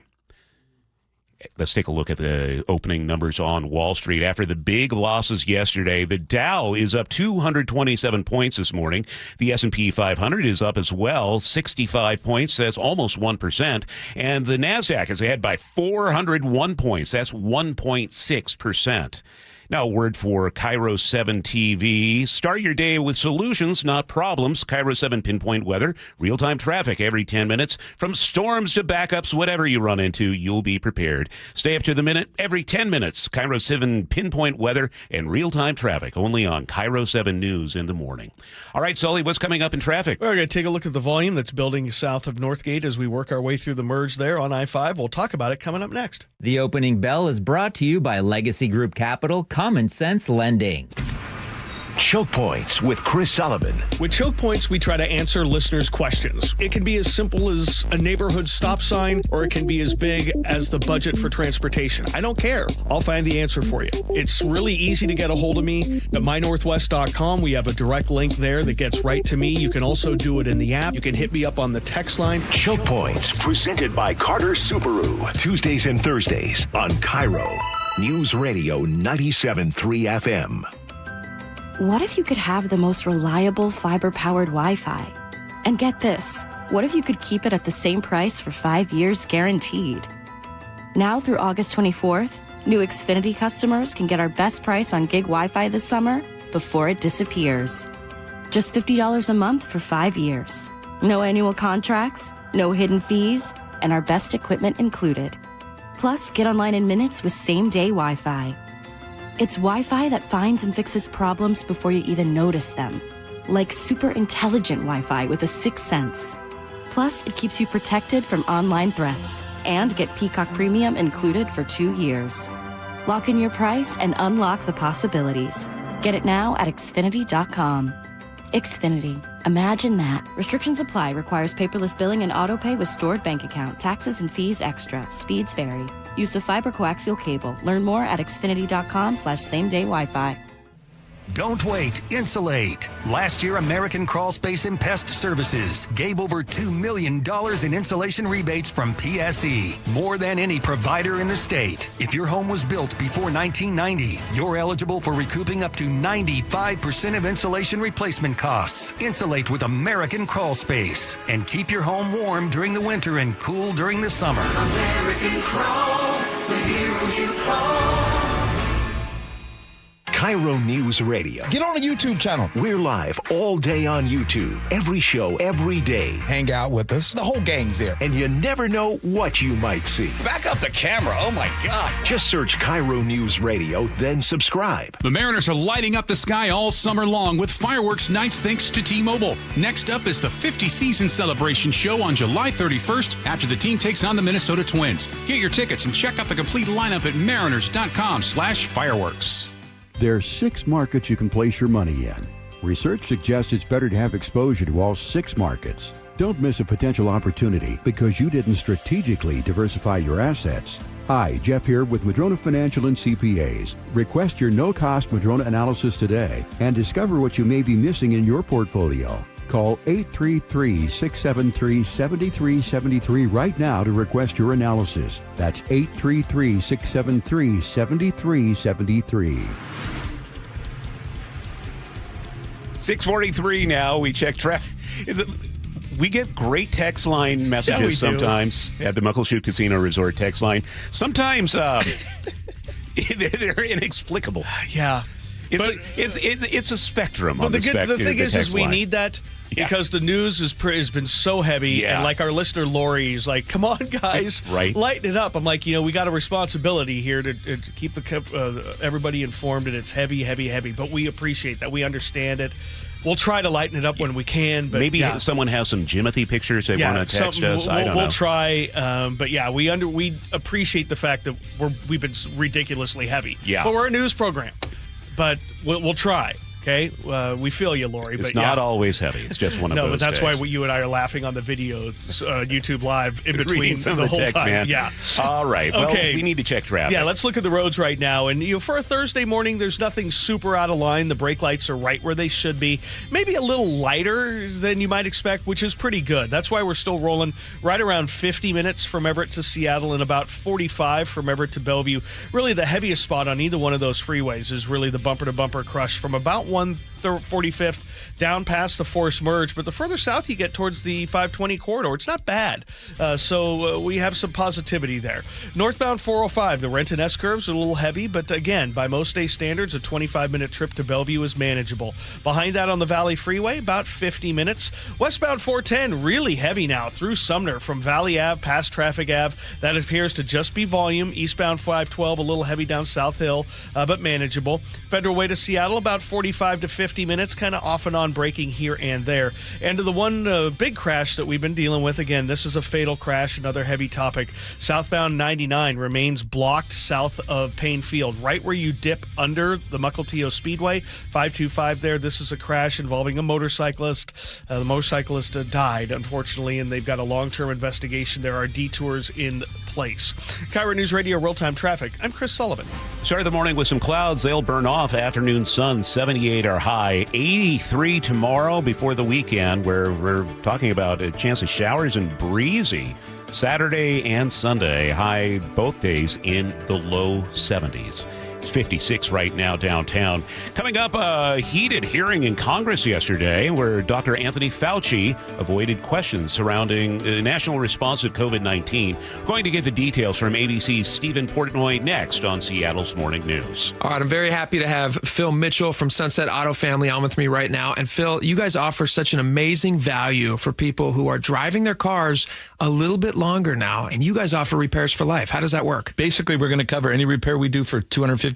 Let's take a look at the opening numbers on Wall Street. After the big losses yesterday, the Dow is up 227 points this morning. The S&P 500 is up as well, 65 points. That's almost 1%. And the NASDAQ is ahead by 401 points. That's 1.6%. Now, a word for KIRO 7 TV. Start your day with solutions, not problems. KIRO 7 Pinpoint Weather, real-time traffic every 10 minutes. From storms to backups, whatever you run into, you'll be prepared. Stay up to the minute every 10 minutes. KIRO 7 Pinpoint Weather and real-time traffic, only on KIRO 7 News in the morning. All right, Sully, what's coming up in traffic? We're going to take a look at the volume that's building south of Northgate as we work our way through the merge there on I-5. We'll talk about it coming up next. The opening bell is brought to you by Legacy Group Capital Common Sense Lending. Choke Points with Chris Sullivan. With Choke Points, we try to answer listeners' questions. It can be as simple as a neighborhood stop sign, or it can be as big as the budget for transportation. I don't care. I'll find the answer for you. It's really easy to get a hold of me at mynorthwest.com. We have a direct link there that gets right to me. You can also do it in the app. You can hit me up on the text line. Choke Points, presented by Carter Subaru. Tuesdays and Thursdays on KIRO Newsradio 97.3 FM. What if you could have the most reliable fiber-powered Wi-Fi? And get this, what if you could keep it at the same price for 5 years guaranteed? Now through August 24th, new Xfinity customers can get our best price on gig Wi-Fi this summer before it disappears. Just $50 a month for 5 years. No annual contracts, no hidden fees, and our best equipment included. Plus, get online in minutes with same-day Wi-Fi. It's Wi-Fi that finds and fixes problems before you even notice them. Like super intelligent Wi-Fi with a sixth sense. Plus, it keeps you protected from online threats. And get Peacock Premium included for 2 years. Lock in your price and unlock the possibilities. Get it now at Xfinity.com. Xfinity. Imagine that. Restrictions apply. Requires paperless billing and autopay with stored bank account. Taxes and fees extra. Speeds vary. Use of fiber coaxial cable. Learn more at Xfinity.com/same-day Wi-Fi. Don't wait. Insulate. Last year, American Crawl Space and Pest Services gave over $2 million in insulation rebates from PSE, more than any provider in the state. If your home was built before 1990, you're eligible for recouping up to 95% of insulation replacement costs. Insulate with American Crawl Space and keep your home warm during the winter and cool during the summer. American Crawl, the heroes you call. KIRO News Radio. Get on the YouTube channel. We're live all day on YouTube. Every show, every day. Hang out with us. The whole gang's there. And you never know what you might see. Back up the camera. Oh, my God. Just search KIRO News Radio, then subscribe. The Mariners are lighting up the sky all summer long with fireworks nights thanks to T-Mobile. Next up is the 50 season celebration show on July 31st after the team takes on the Minnesota Twins. Get your tickets and check out the complete lineup at mariners.com/fireworks. There are 6 markets you can place your money in. Research suggests it's better to have exposure to all 6 markets. Don't miss a potential opportunity because you didn't strategically diversify your assets. Hi, Jeff here with Madrona Financial and CPAs. Request your no-cost Madrona analysis today and discover what you may be missing in your portfolio. Call 833-673-7373 right now to request your analysis. That's 833-673-7373. 6:43 now. We check traffic. We get great text line messages sometimes at the Muckleshoot Casino Resort text line. Sometimes they're inexplicable. Yeah. It's a spectrum. But the thing is we line. need that because the news has been so heavy. And like our listener Lori is like, come on, guys, lighten it up. I'm like, we got a responsibility here to keep everybody informed, and it's heavy, heavy, heavy. But we appreciate that. We understand it. We'll try to lighten it up when we can. But maybe someone has some Jimothy pictures they want to text us. I don't know. We'll try. But we appreciate the fact that we've been ridiculously heavy. Yeah. But we're a news program. But we'll try. Okay, we feel you, Lori. It's not always heavy. It's just one of those. No, but that's days. why you and I are laughing on the videos, YouTube Live, in between some the of the whole text, time. man. Yeah. All right. Well, okay. We need to check traffic. Yeah, let's look at the roads right now. And for a Thursday morning, there's nothing super out of line. The brake lights are right where they should be. Maybe a little lighter than you might expect, which is pretty good. That's why we're still rolling right around 50 minutes from Everett to Seattle and about 45 from Everett to Bellevue. Really, the heaviest spot on either one of those freeways is really the bumper-to-bumper crush from about 145th down past the Forest Merge, but the further south you get towards the 520 corridor, it's not bad. So we have some positivity there. Northbound 405, the Renton S-curves are a little heavy, but again, by most day standards, a 25-minute trip to Bellevue is manageable. Behind that on the Valley Freeway, about 50 minutes. Westbound 410, really heavy now through Sumner from Valley Ave past Traffic Ave. That appears to just be volume. Eastbound 512, a little heavy down South Hill, but manageable. Federal Way to Seattle, about 45 to 50. 50 minutes, kind of off and on breaking here and there. And to the one big crash that we've been dealing with, again, this is a fatal crash, another heavy topic. Southbound 99 remains blocked south of Payne Field, right where you dip under the Mukilteo Speedway, 525 there. This is a crash involving a motorcyclist. The motorcyclist died, unfortunately, and they've got a long-term investigation. There are detours in place. KIRO News Radio real-time traffic. I'm Chris Sullivan. Start the morning with some clouds. They'll burn off. Afternoon sun, 78 our high. 83 tomorrow before the weekend, where we're talking about a chance of showers and breezy. Saturday and Sunday, high both days in the low 70s. It's 56 right now downtown. Coming up, a heated hearing in Congress yesterday where Dr. Anthony Fauci avoided questions surrounding the national response to COVID-19. Going to get the details from ABC's Stephen Portnoy next on Seattle's Morning News. All right, I'm very happy to have Phil Mitchell from Sunset Auto Family on with me right now. And Phil, you guys offer such an amazing value for people who are driving their cars a little bit longer now, and you guys offer repairs for life. How does that work? Basically, we're going to cover any repair we do for $250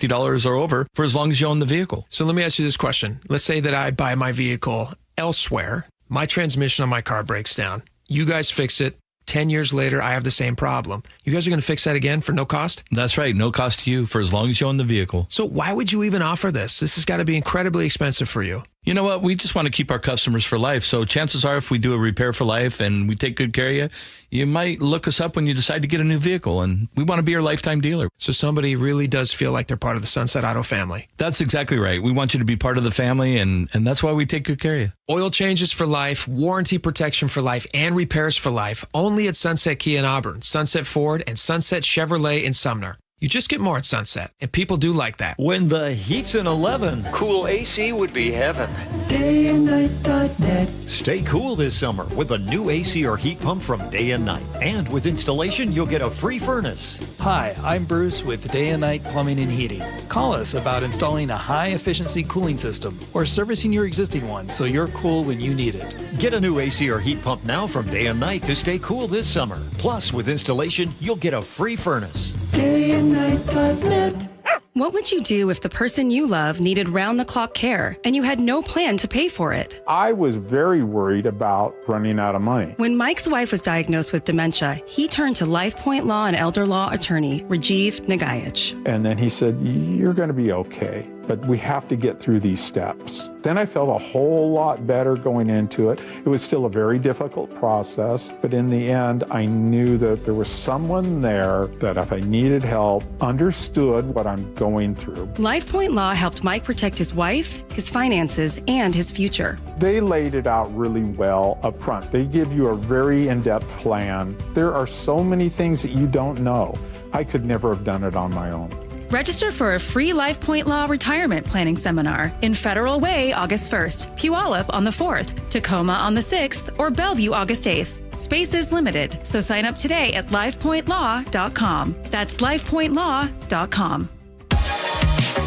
or over for as long as you own the vehicle. So let me ask you this question. Let's say that I buy my vehicle elsewhere. My transmission on my car breaks down. You guys fix it. 10 years later, I have the same problem. You guys are going to fix that again for no cost? That's right. No cost to you for as long as you own the vehicle. So why would you even offer this? This has got to be incredibly expensive for you. You know what? We just want to keep our customers for life. So chances are if we do a repair for life and we take good care of you, you might look us up when you decide to get a new vehicle. And we want to be your lifetime dealer. So somebody really does feel like they're part of the Sunset Auto family. That's exactly right. We want you to be part of the family, and that's why we take good care of you. Oil changes for life, warranty protection for life, and repairs for life. Only at Sunset Kia in Auburn, Sunset Ford, and Sunset Chevrolet in Sumner. You just get more at Sunset, and people do like that. When the heat's in 11, cool AC would be heaven. DayandNight.net. Stay cool this summer with a new AC or heat pump from Day and Night. And with installation, you'll get a free furnace. Hi, I'm Bruce with Day and Night Plumbing and Heating. Call us about installing a high-efficiency cooling system or servicing your existing one so you're cool when you need it. Get a new AC or heat pump now from Day and Night to stay cool this summer. Plus, with installation, you'll get a free furnace. DayandNight.net. What would you do if the person you love needed round-the-clock care and you had no plan to pay for it? I was very worried about running out of money. When Mike's wife was diagnosed with dementia, he turned to LifePoint Law and Elder Law attorney Rajiv Nagayich. And then he said, "You're going to be okay, but we have to get through these steps." Then I felt a whole lot better going into it. It was still a very difficult process, but in the end, I knew that there was someone there that if I needed help, understood what I'm going through. LifePoint Law helped Mike protect his wife, his finances, and his future. They laid it out really well up front. They give you a very in-depth plan. There are so many things that you don't know. I could never have done it on my own. Register for a free LifePoint Law retirement planning seminar in Federal Way August 1st, Puyallup on the 4th, Tacoma on the 6th, or Bellevue August 8th. Space is limited, so sign up today at LifePointLaw.com. That's LifePointLaw.com.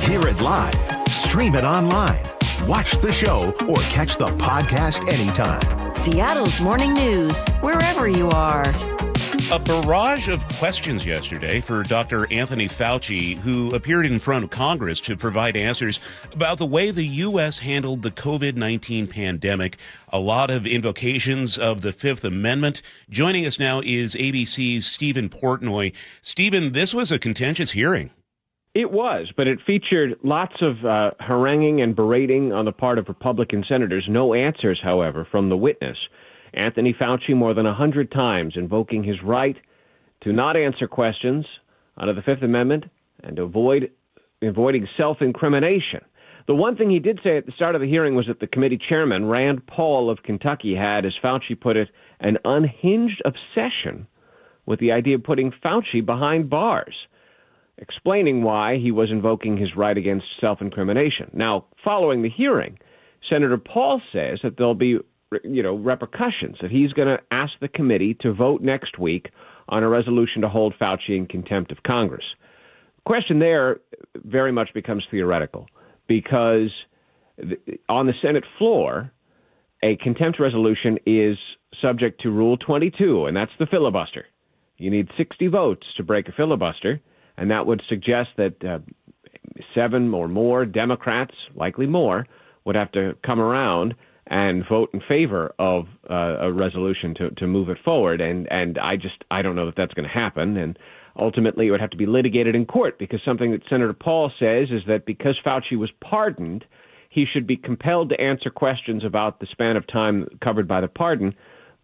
Hear it live, stream it online, watch the show, or catch the podcast anytime. Seattle's Morning News, wherever you are. A barrage of questions yesterday for Dr. Anthony Fauci, who appeared in front of Congress to provide answers about the way the U.S. handled the COVID-19 pandemic. A lot of invocations of the Fifth Amendment. Joining us now is ABC's Stephen Portnoy. Stephen, this was a contentious hearing. It was, but it featured lots of haranguing and berating on the part of Republican senators. No answers, however, from the witness. Anthony Fauci more than 100 times invoking his right to not answer questions under the Fifth Amendment and avoiding self-incrimination. The one thing he did say at the start of the hearing was that the committee chairman, Rand Paul of Kentucky, had, as Fauci put it, an unhinged obsession with the idea of putting Fauci behind bars, explaining why he was invoking his right against self-incrimination. Now, following the hearing, Senator Paul says that there'll be repercussions, that he's going to ask the committee to vote next week on a resolution to hold Fauci in contempt of Congress. The question there very much becomes theoretical because on the Senate floor, a contempt resolution is subject to Rule 22, and that's the filibuster. You need 60 votes to break a filibuster, and that would suggest that 7 or more Democrats, likely more, would have to come around and vote in favor of a resolution to move it forward. And I don't know if that's going to happen. And ultimately, it would have to be litigated in court, because something that Senator Paul says is that because Fauci was pardoned, he should be compelled to answer questions about the span of time covered by the pardon.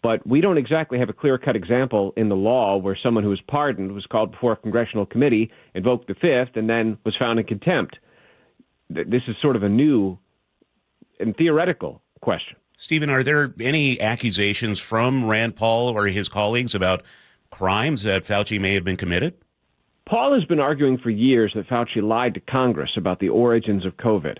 But we don't exactly have a clear-cut example in the law where someone who was pardoned was called before a congressional committee, invoked the Fifth, and then was found in contempt. This is sort of a new and theoretical question. Stephen, are there any accusations from Rand Paul or his colleagues about crimes that Fauci may have been committed? Paul has been arguing for years that Fauci lied to Congress about the origins of COVID.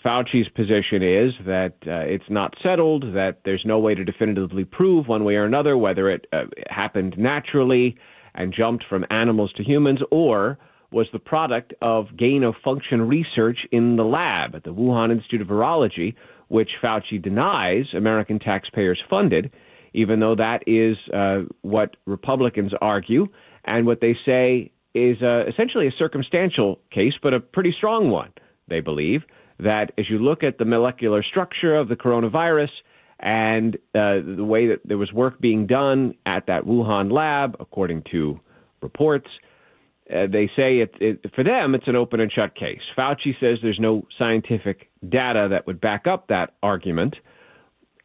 Fauci's position is that it's not settled, that there's no way to definitively prove one way or another whether it happened naturally and jumped from animals to humans, or was the product of gain-of-function research in the lab at the Wuhan Institute of Virology, which Fauci denies American taxpayers funded, even though that is what Republicans argue, and what they say is essentially a circumstantial case, but a pretty strong one, they believe, that as you look at the molecular structure of the coronavirus and the way that there was work being done at that Wuhan lab, according to reports, they say for them it's an open and shut case. Fauci says there's no scientific data that would back up that argument,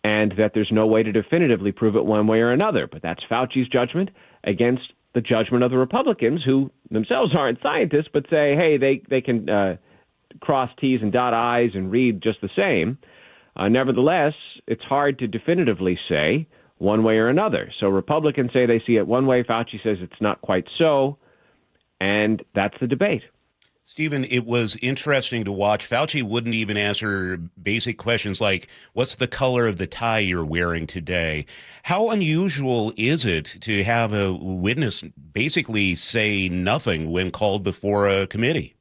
and that there's no way to definitively prove it one way or another. But that's Fauci's judgment against the judgment of the Republicans, who themselves aren't scientists, but say, hey, they can cross T's and dot I's and read just the same. Nevertheless, it's hard to definitively say one way or another. So Republicans say they see it one way. Fauci says it's not quite so. And that's the debate. Stephen, it was interesting to watch. Fauci wouldn't even answer basic questions like, what's the color of the tie you're wearing today? How unusual is it to have a witness basically say nothing when called before a committee?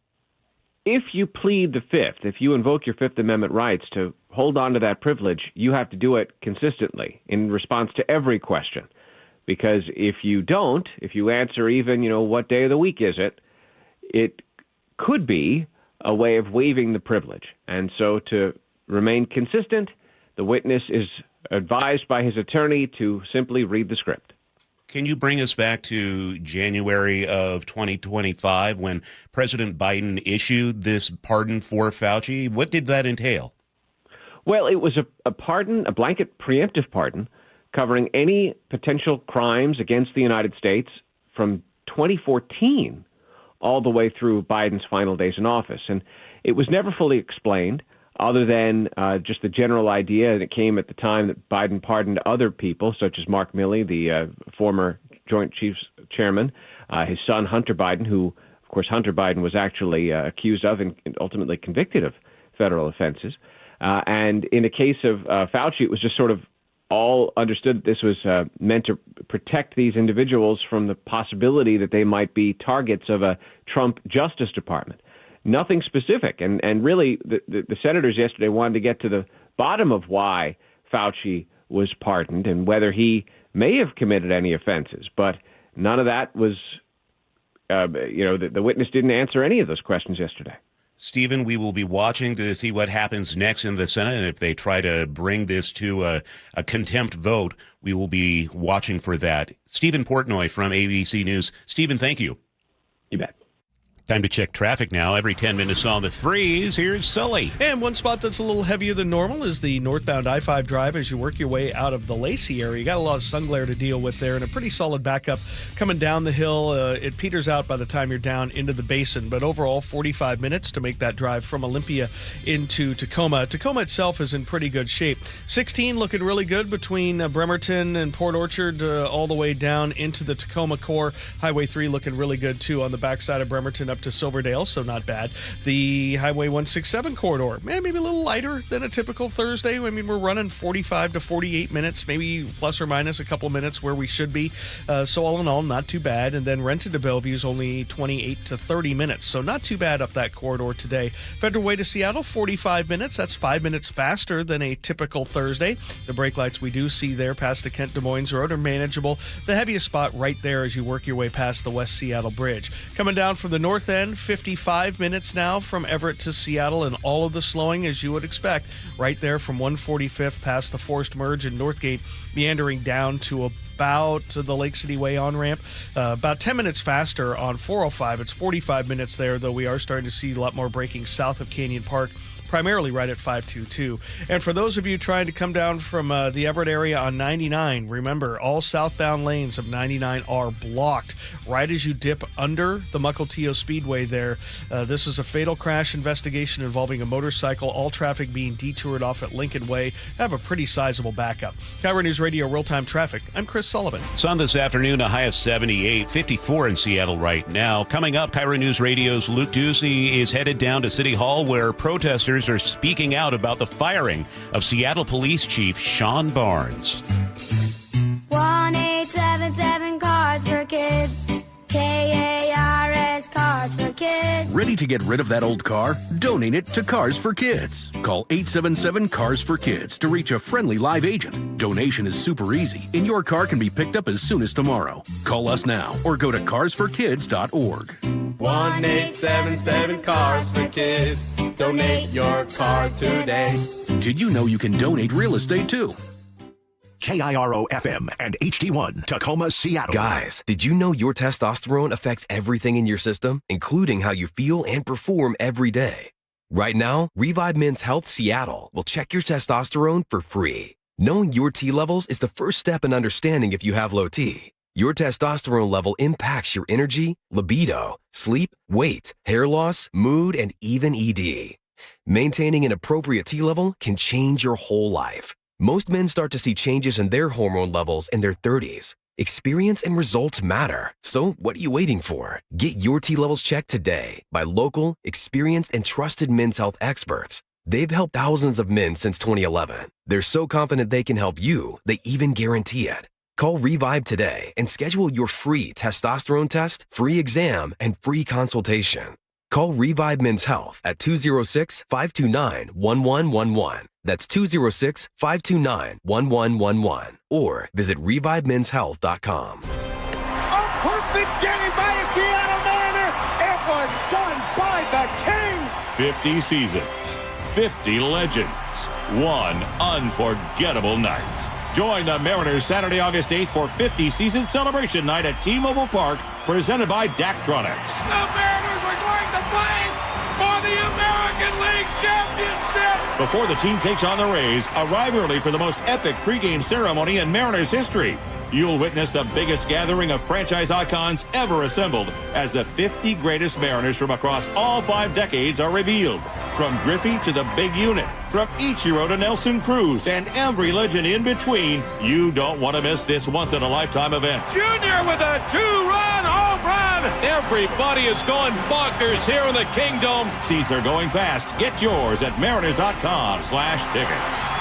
If you plead the Fifth, if you invoke your Fifth Amendment rights to hold on to that privilege, you have to do it consistently in response to every question. Because if you don't, if you answer even, what day of the week is it, it could be a way of waiving the privilege. And so to remain consistent, the witness is advised by his attorney to simply read the script. Can you bring us back to January of 2025 when President Biden issued this pardon for Fauci? What did that entail? Well, it was a pardon, a blanket preemptive pardon, covering any potential crimes against the United States from 2014 all the way through Biden's final days in office. And it was never fully explained, other than just the general idea, and it came at the time that Biden pardoned other people, such as Mark Milley, the former Joint Chiefs Chairman, his son Hunter Biden, who, of course, Hunter Biden was actually accused of and ultimately convicted of federal offenses. And in the case of Fauci, it was just sort of all understood that this was meant to protect these individuals from the possibility that they might be targets of a Trump Justice Department. Nothing specific. And really, the senators yesterday wanted to get to the bottom of why Fauci was pardoned and whether he may have committed any offenses. But none of that was, the witness didn't answer any of those questions yesterday. Stephen, we will be watching to see what happens next in the Senate. And if they try to bring this to a contempt vote, we will be watching for that. Stephen Portnoy from ABC News. Stephen, thank you. You bet. Time to check traffic now. Every 10 minutes on the threes. Here's Sully. And one spot that's a little heavier than normal is the northbound I-5 drive as you work your way out of the Lacey area. You got a lot of sun glare to deal with there and a pretty solid backup coming down the hill. It peters out by the time you're down into the basin. But overall, 45 minutes to make that drive from Olympia into Tacoma. Tacoma itself is in pretty good shape. 16 looking really good between Bremerton and Port Orchard all the way down into the Tacoma core. Highway 3 looking really good, too, on the backside of Bremerton up to Silverdale, so not bad. The Highway 167 corridor, maybe a little lighter than a typical Thursday. I mean, we're running 45 to 48 minutes, maybe plus or minus a couple minutes where we should be. So all in all, not too bad. And then Renton to Bellevue is only 28 to 30 minutes, so not too bad up that corridor today. Federal Way to Seattle, 45 minutes. That's 5 minutes faster than a typical Thursday. The brake lights we do see there past the Kent Des Moines Road are manageable. The heaviest spot right there as you work your way past the West Seattle Bridge. Coming down from the north, north end, 55 minutes now from Everett to Seattle, and all of the slowing as you would expect, right there from 145th past the forced merge in Northgate, meandering down to about the Lake City Way on-ramp. About 10 minutes faster on 405. It's 45 minutes there, though we are starting to see a lot more braking south of Canyon Park, primarily right at 522. And for those of you trying to come down from the Everett area on 99, remember, all southbound lanes of 99 are blocked right as you dip under the Mukilteo Speedway there. This is a fatal crash investigation involving a motorcycle, all traffic being detoured off at Lincoln Way. Have a pretty sizable backup. KIRO News Radio real-time traffic. I'm Chris Sullivan. Sun this afternoon, a high of 78, 54 in Seattle right now. Coming up, KIRO News Radio's Luke Ducey is headed down to City Hall where protesters are speaking out about the firing of Seattle Police Chief Sean Barnes. 1877 Cars for Kids. KARS Cars for Kids. Ready to get rid of that old car? Donate it to Cars for Kids. Call 877 Cars for Kids to reach a friendly live agent. Donation is super easy, and your car can be picked up as soon as tomorrow. Call us now or go to carsforkids.org. 1877 Cars for Kids. Donate your car today. Did you know you can donate real estate too? KIRO FM and HD1 Tacoma, Seattle. Guys, did you know your testosterone affects everything in your system, including how you feel and perform every day? Right now, Revive Men's Health Seattle will check your testosterone for free. Knowing your T levels is the first step in understanding if you have low T. Your testosterone level impacts your energy, libido, sleep, weight, hair loss, mood, and even ED. Maintaining an appropriate T level can change your whole life. Most men start to see changes in their hormone levels in their 30s. Experience and results matter. So what are you waiting for? Get your T levels checked today by local, experienced, and trusted men's health experts. They've helped thousands of men since 2011. They're so confident they can help you, they even guarantee it. Call Revive today and schedule your free testosterone test, free exam, and free consultation. Call Revive Men's Health at 206-529-1111. That's 206-529-1111. Or visit ReviveMen'sHealth.com. A perfect game by a Seattle Mariner. It was done by the King. 50 seasons, 50 legends, one unforgettable night. Join the Mariners Saturday, August 8th for 50 season celebration night at T-Mobile Park, presented by Daktronics. The Mariners are going to play for the American League Championship. Before the team takes on the Rays, arrive early for the most epic pregame ceremony in Mariners history. You'll witness the biggest gathering of franchise icons ever assembled as the 50 greatest Mariners from across all 5 decades are revealed. From Griffey to the big unit, from Ichiro to Nelson Cruz, and every legend in between, you don't want to miss this once-in-a-lifetime event. Junior with a 2-run home run. Everybody is going bonkers here in the Kingdom. Seats are going fast. Get yours at mariners.com/tickets.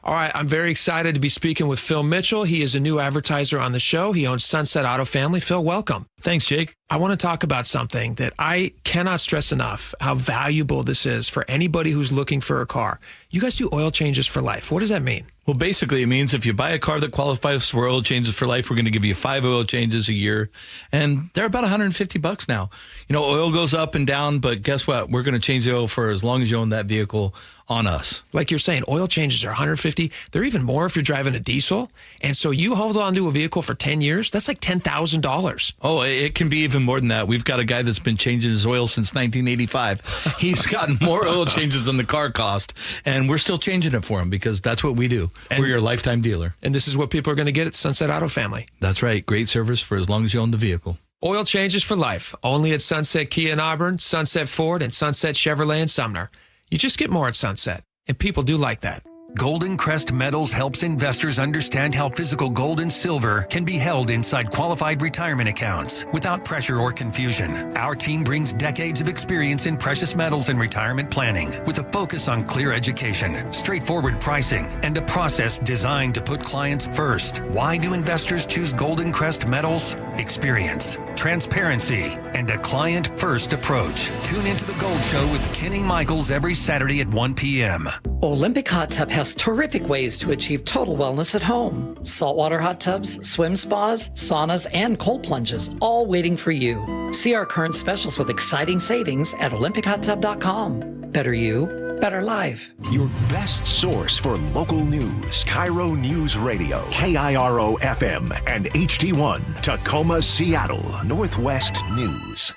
All right, I'm very excited to be speaking with Phil Mitchell. He is a new advertiser on the show. He owns Sunset Auto Family. Phil, welcome. Thanks, Jake. I want to talk about something that I cannot stress enough, how valuable this is for anybody who's looking for a car. You guys do oil changes for life. What does that mean? Well, basically, it means if you buy a car that qualifies for oil changes for life, we're going to give you 5 oil changes a year. And they're about $150 now. You know, oil goes up and down, but guess what? We're going to change the oil for as long as you own that vehicle on us. Like you're saying, oil changes are $150. They're even more if you're driving a diesel. And so you hold on to a vehicle for 10 years, that's like $10,000. Oh, it can be even more than that. We've got a guy that's been changing his oil since 1985. He's gotten more oil changes than the car cost, and we're still changing it for him because that's what we do. And we're your lifetime dealer. And this is what people are going to get at Sunset Auto Family. That's right. Great service for as long as you own the vehicle. Oil changes for life. Only at Sunset Kia in Auburn, Sunset Ford, and Sunset Chevrolet in Sumner. You just get more at Sunset, and people do like that. Golden Crest Metals helps investors understand how physical gold and silver can be held inside qualified retirement accounts without pressure or confusion. Our team brings decades of experience in precious metals and retirement planning with a focus on clear education, straightforward pricing, and a process designed to put clients first. Why do investors choose Golden Crest Metals? experience, transparency, and a client-first approach. Tune into The Gold Show with Kenny Michaels every Saturday at 1 p.m. Olympic Hot Tub has terrific ways to achieve total wellness at home. Saltwater hot tubs, swim spas, saunas, and cold plunges, all waiting for you. See our current specials with exciting savings at olympichottub.com. Better you, better life. Your best source for local news. KIRO Newsradio, KIRO FM, and HD1, Tacoma, Seattle, Northwest News.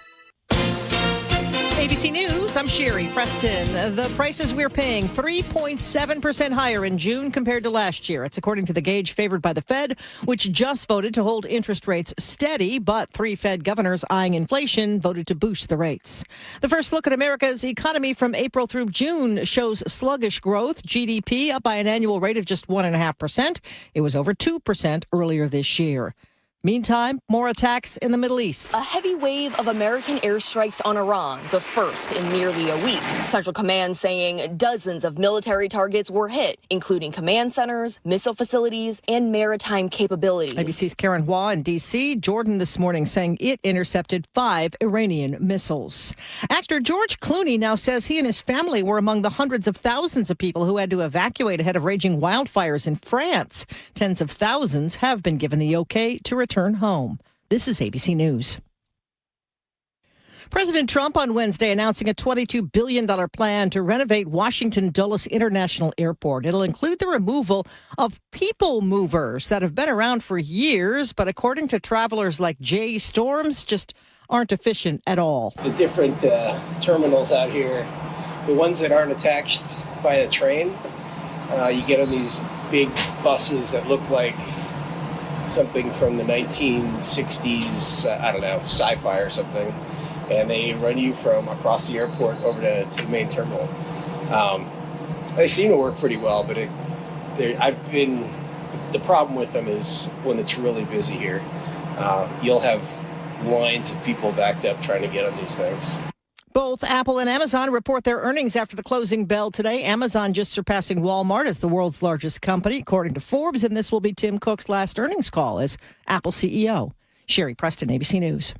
ABC News, I'm Sherry Preston. The prices we're paying 3.7% higher in June compared to last year. It's according to the gauge favored by the Fed, which just voted to hold interest rates steady, but 3 Fed governors eyeing inflation voted to boost the rates. The first look at America's economy from April through June shows sluggish growth. GDP up by an annual rate of just 1.5%. It was over 2% earlier this year. Meantime, more attacks in the Middle East. A heavy wave of American airstrikes on Iran, the first in nearly a week. Central Command saying dozens of military targets were hit, including command centers, missile facilities, and maritime capabilities. ABC's Karen Hua in D.C. Jordan this morning saying it intercepted 5 Iranian missiles. Actor George Clooney now says he and his family were among the hundreds of thousands of people who had to evacuate ahead of raging wildfires in France. Tens of thousands have been given the okay to return home. This is ABC News. President Trump on Wednesday announcing a $22 billion plan to renovate Washington Dulles International Airport. It'll include the removal of people movers that have been around for years, but according to travelers like Jay Storms, just aren't efficient at all. The different terminals out here, the ones that aren't attached by a train, you get on these big buses that look like something from the 1960s, I don't know, sci-fi or something, and they run you from across the airport over to the main terminal. They seem to work pretty well, but the problem with them is when it's really busy here, you'll have lines of people backed up trying to get on these things. Both Apple and Amazon report their earnings after the closing bell today. Amazon just surpassing Walmart as the world's largest company, according to Forbes, and this will be Tim Cook's last earnings call as Apple CEO. Sherry Preston, ABC News.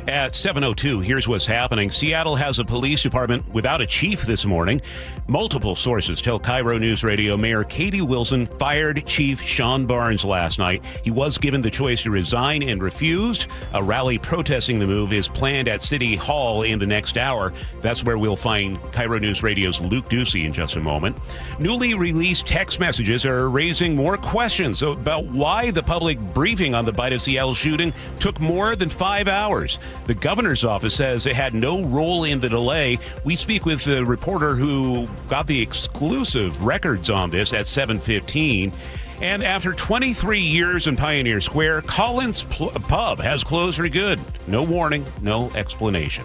At 7:02, here's what's happening. Seattle has a police department without a chief this morning. Multiple sources tell KIRO Newsradio Mayor Katie Wilson fired Chief Sean Barnes last night. He was given the choice to resign and refused. A rally protesting the move is planned at City Hall in the next hour. That's where we'll find KIRO Newsradio's Luke Ducey in just a moment. Newly released text messages are raising more questions about why the public briefing on the Bite of Seattle shooting took more than 5 hours. The governor's office says it had no role in the delay. We speak with the reporter who got the exclusive records on this at 7:15. And after 23 years in Pioneer Square, Collins Pub has closed for good. No warning, no explanation.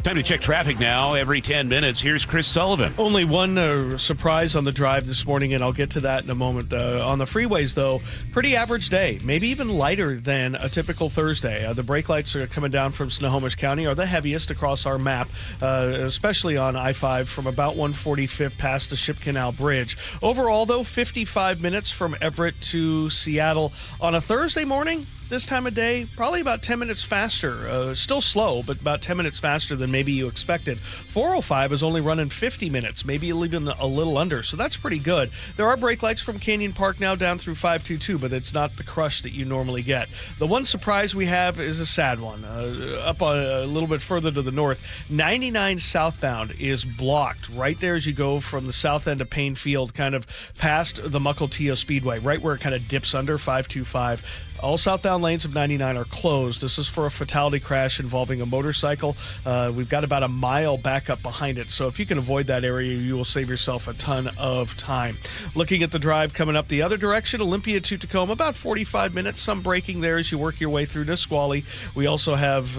Time to check traffic now. Every 10 minutes, here's Chris Sullivan. Only one surprise on the drive this morning, and I'll get to that in a moment. On the freeways, though, pretty average day, maybe even lighter than a typical Thursday. The brake lights are coming down from Snohomish County are the heaviest across our map, especially on I-5 from about 145th past the Ship Canal Bridge. Overall, though, 55 minutes from Everett to Seattle on a Thursday morning. This time of day, probably about 10 minutes faster. Still slow, but about 10 minutes faster than maybe you expected. 405 is only running 50 minutes, maybe even a little under, so that's pretty good. There are brake lights from Canyon Park now down through 522, but it's not the crush that you normally get. The one surprise we have is a sad one. Up a little bit further to the north, 99 southbound is blocked right there as you go from the south end of Payne Field, kind of past the Mukilteo Speedway, right where it kind of dips under 525. All southbound lanes of 99 are closed. This is for a fatality crash involving a motorcycle. We've got about a mile back up behind it. So if you can avoid that area, you will save yourself a ton of time. Looking at the drive coming up the other direction, Olympia to Tacoma, about 45 minutes. Some braking there as you work your way through Nisqually. We also have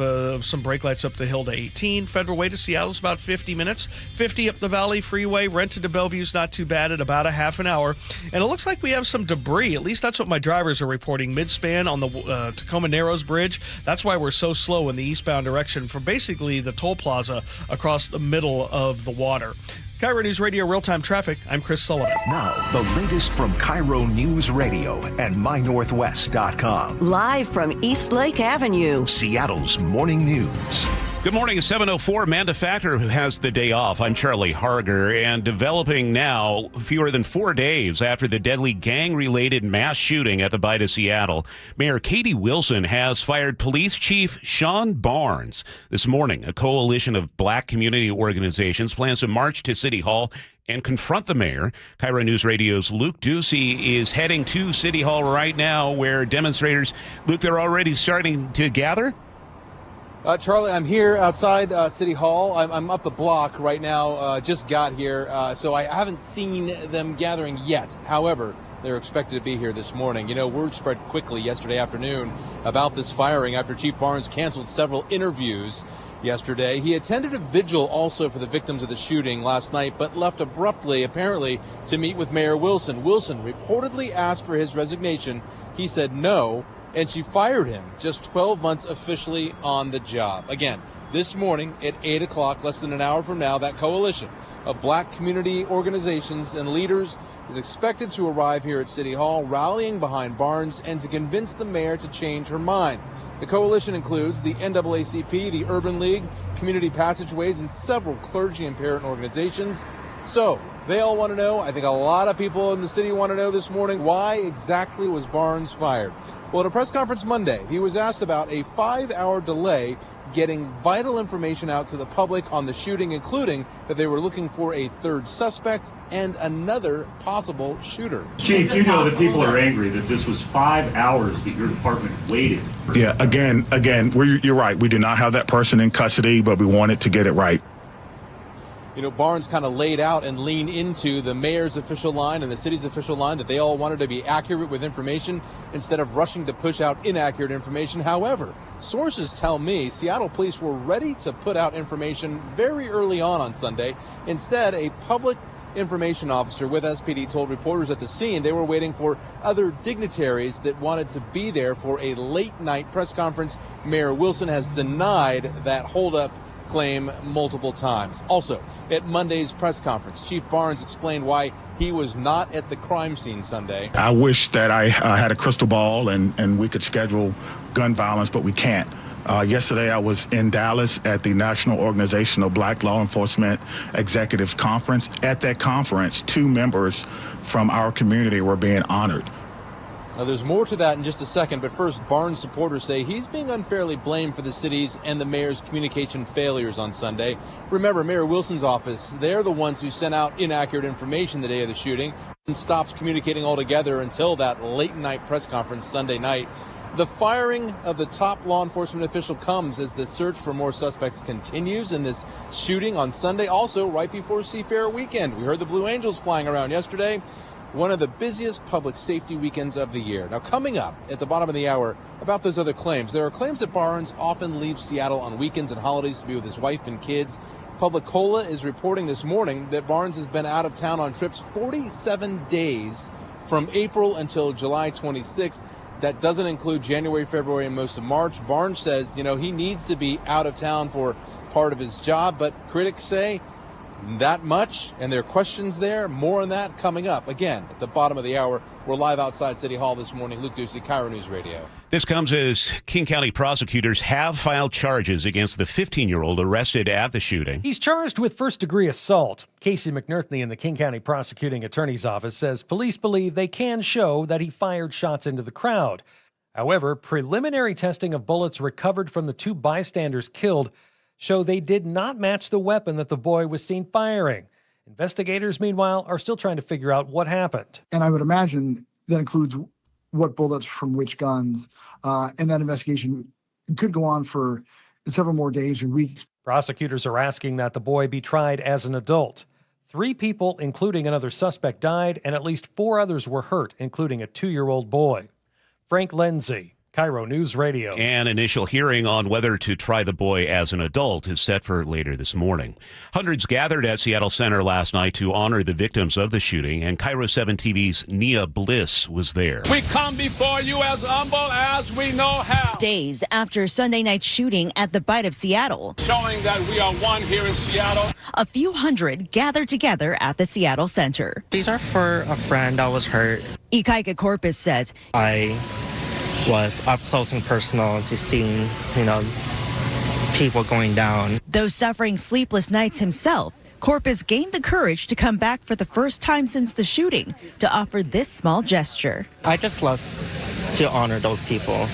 some brake lights up the hill to 18. Federal Way to Seattle is about 50 minutes. 50 up the Valley Freeway. Renton to Bellevue is not too bad at about a half an hour. And it looks like we have some debris. At least that's what my drivers are reporting. Mid-span on the Tacoma Narrows Bridge. That's why we're so slow in the eastbound direction from basically the toll plaza across the middle of the water. KIRO News Radio Real-Time Traffic, I'm Chris Sullivan. Now, the latest from KIRO News Radio and MyNorthwest.com. Live from East Lake Avenue, Seattle's morning news. Good morning, 7:04. Manda Factor has the day off. I'm Charlie Harger, and developing now, fewer than 4 days after the deadly gang-related mass shooting at the Bight of Seattle, Mayor Katie Wilson has fired Police Chief Sean Barnes. This morning, a coalition of black community organizations plans to march to City Hall and confront the mayor. KIRO News Radio's Luke Ducey is heading to City Hall right now, where demonstrators, Luke, they're already starting to gather? Charlie, I'm here outside City Hall. I'm up the block right now, just got here, so I haven't seen them gathering yet. However, they're expected to be here this morning. You know, word spread quickly yesterday afternoon about this firing after Chief Barnes canceled several interviews yesterday. He attended a vigil also for the victims of the shooting last night, but left abruptly, apparently, to meet with Mayor Wilson. Wilson reportedly asked for his resignation. He said no, and she fired him just 12 months officially on the job. Again, this morning at 8 o'clock, less than an hour from now, that coalition of black community organizations and leaders is expected to arrive here at City Hall, rallying behind Barnes and to convince the mayor to change her mind. The coalition includes the NAACP, the Urban League, Community Passageways, and several clergy and parent organizations. So they all want to know, I think a lot of people in the city want to know this morning, why exactly was Barnes fired? Well, at a press conference Monday, he was asked about a 5-hour delay getting vital information out to the public on the shooting, including that they were looking for a third suspect and another possible shooter. Chief, you know that people are angry that this was 5 hours that your department waited. Yeah, again, you're right. We do not have that person in custody, but we wanted to get it right. You know, Barnes kind of laid out and leaned into the mayor's official line and the city's official line that they all wanted to be accurate with information instead of rushing to push out inaccurate information. However, sources tell me Seattle police were ready to put out information very early on Sunday. Instead, a public information officer with SPD told reporters at the scene they were waiting for other dignitaries that wanted to be there for a late night press conference. Mayor Wilson has denied that holdup claim multiple times. Also, at Monday's press conference, Chief Barnes explained why he was not at the crime scene Sunday. I wish that I had a crystal ball and we could schedule gun violence, but we can't. Yesterday, I was in Dallas at the National Organization of Black Law Enforcement Executives Conference. At that conference, 2 members from our community were being honored. Now, there's more to that in just a second, but first, Barnes supporters say he's being unfairly blamed for the city's and the mayor's communication failures on Sunday. Remember, Mayor Wilson's office, they're the ones who sent out inaccurate information the day of the shooting and stopped communicating altogether until that late-night press conference Sunday night. The firing of the top law enforcement official comes as the search for more suspects continues in this shooting on Sunday, also right before Seafair weekend. We heard the Blue Angels flying around yesterday. One of the busiest public safety weekends of the year. Now, coming up at the bottom of the hour about those other claims, there are claims that Barnes often leaves Seattle on weekends and holidays to be with his wife and kids. Public Cola is reporting this morning that Barnes has been out of town on trips 47 days from April until July 26th. That doesn't include January, February, and most of March. Barnes says, he needs to be out of town for part of his job, but critics say that much, and there are questions there. More on that coming up. Again, at the bottom of the hour, we're live outside City Hall this morning. Luke Ducey, KIRO News Radio. This comes as King County prosecutors have filed charges against the 15-year-old arrested at the shooting. He's charged with first-degree assault. Casey McNerthney in the King County Prosecuting Attorney's Office says police believe they can show that he fired shots into the crowd. However, preliminary testing of bullets recovered from the 2 bystanders killed show they did not match the weapon that the boy was seen firing. Investigators, meanwhile, are still trying to figure out what happened. And I would imagine that includes what bullets from which guns, and that investigation could go on for several more days or weeks. Prosecutors are asking that the boy be tried as an adult. 3 people, including another suspect, died, and at least 4 others were hurt, including a 2-year-old boy. Frank Lindsay, KIRO Newsradio. An initial hearing on whether to try the boy as an adult is set for later this morning. Hundreds gathered at Seattle Center last night to honor the victims of the shooting, and KIRO 7 TV's Nia Bliss was there. We come before you as humble as we know how. Days after Sunday night's shooting at the Bite of Seattle, showing that we are one here in Seattle. A few hundred gathered together at the Seattle Center. These are for a friend that was hurt. Ikaika Corpus says, I was up close and personal to seeing, people going down. Though suffering sleepless nights himself, Corpus gained the courage to come back for the first time since the shooting to offer this small gesture. I just love to honor those people,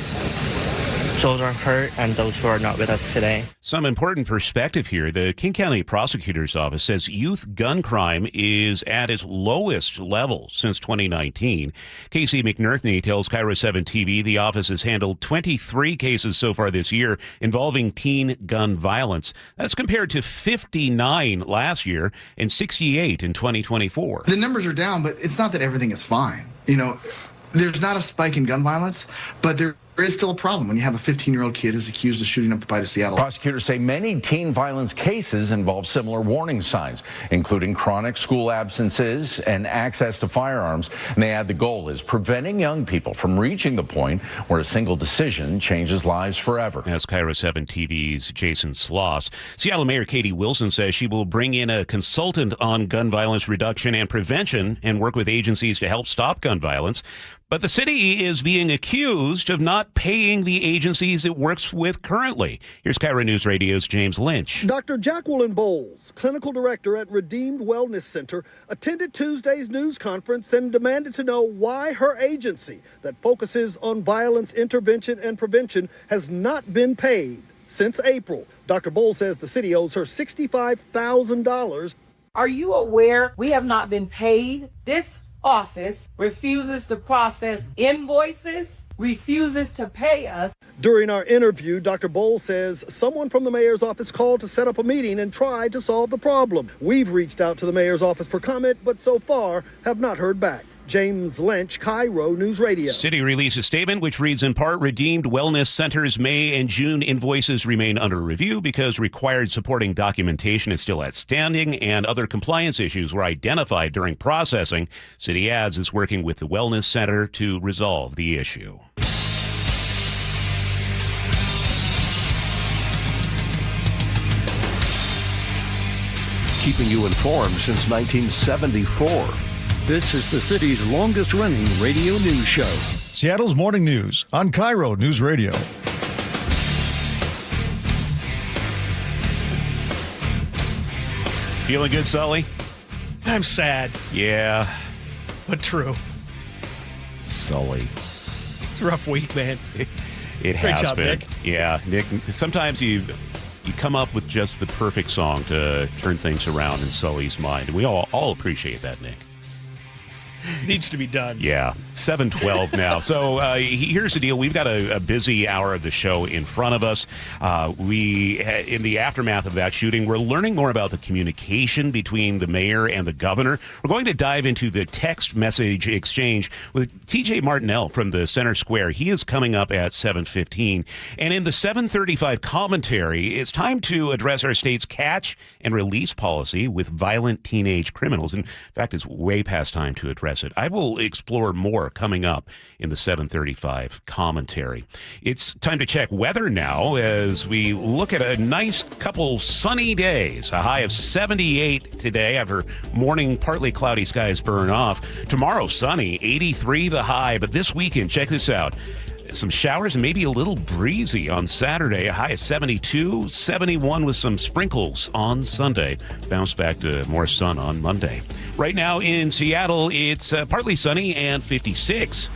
those who are hurt and those who are not with us today. Some important perspective here. The King County Prosecutor's Office says youth gun crime is at its lowest level since 2019. Casey McNerthney tells KIRO 7 TV the office has handled 23 cases so far this year involving teen gun violence. That's compared to 59 last year and 68 in 2024. The numbers are down, but it's not that everything is fine. There's not a spike in gun violence, but there is still a problem when you have a 15-year-old kid who's accused of shooting up the Bite of Seattle. Prosecutors say many teen violence cases involve similar warning signs, including chronic school absences and access to firearms. And they add the goal is preventing young people from reaching the point where a single decision changes lives forever. That's KIRO 7 TV's Jason Sloss. Seattle Mayor Katie Wilson says she will bring in a consultant on gun violence reduction and prevention and work with agencies to help stop gun violence. But the city is being accused of not paying the agencies it works with currently. Here's KIRO News Radio's James Lynch. Dr. Jacqueline Bowles, clinical director at Redeemed Wellness Center, attended Tuesday's news conference and demanded to know why her agency that focuses on violence intervention and prevention has not been paid since April. Dr. Bowles says the city owes her $65,000. Are you aware we have not been paid? This office refuses to process invoices, refuses to pay us. During our interview, Dr. Bowles says someone from the mayor's office called to set up a meeting and tried to solve the problem. We've reached out to the mayor's office for comment, but so far have not heard back. James Lynch, KIRO News Radio. City released a statement which reads in part, Redeemed Wellness Center's May and June invoices remain under review because required supporting documentation is still outstanding and other compliance issues were identified during processing. City adds is working with the Wellness Center to resolve the issue. Keeping you informed since 1974. This is the city's longest-running radio news show. Seattle's Morning News on KIRO News Radio. Feeling good, Sully? I'm sad, Yeah. but true. Sully. It's a rough week, man. It Great has job, been. Nick. Yeah, Nick, sometimes you come up with just the perfect song to turn things around in Sully's mind. And we all appreciate that, Nick. Needs to be done. Yeah, 7:12 now. So here's the deal. We've got a busy hour of the show in front of us. In the aftermath of that shooting, we're learning more about the communication between the mayor and the governor. We're going to dive into the text message exchange with TJ Martinell from the Center Square. He is coming up at 7:15. And in the 7:35 commentary, it's time to address our state's catch and release policy with violent teenage criminals. In fact, it's way past time to address it. I will explore more coming up in the 7:35 commentary. It's time to check weather now as we look at a nice couple sunny days. A high of 78 today after morning partly cloudy skies burn off. Tomorrow sunny, 83 the high. But this weekend, check this out. Some showers and maybe a little breezy on Saturday. A high of 72, 71 with some sprinkles on Sunday. Bounce back to more sun on Monday. Right now in Seattle, it's partly sunny and 56.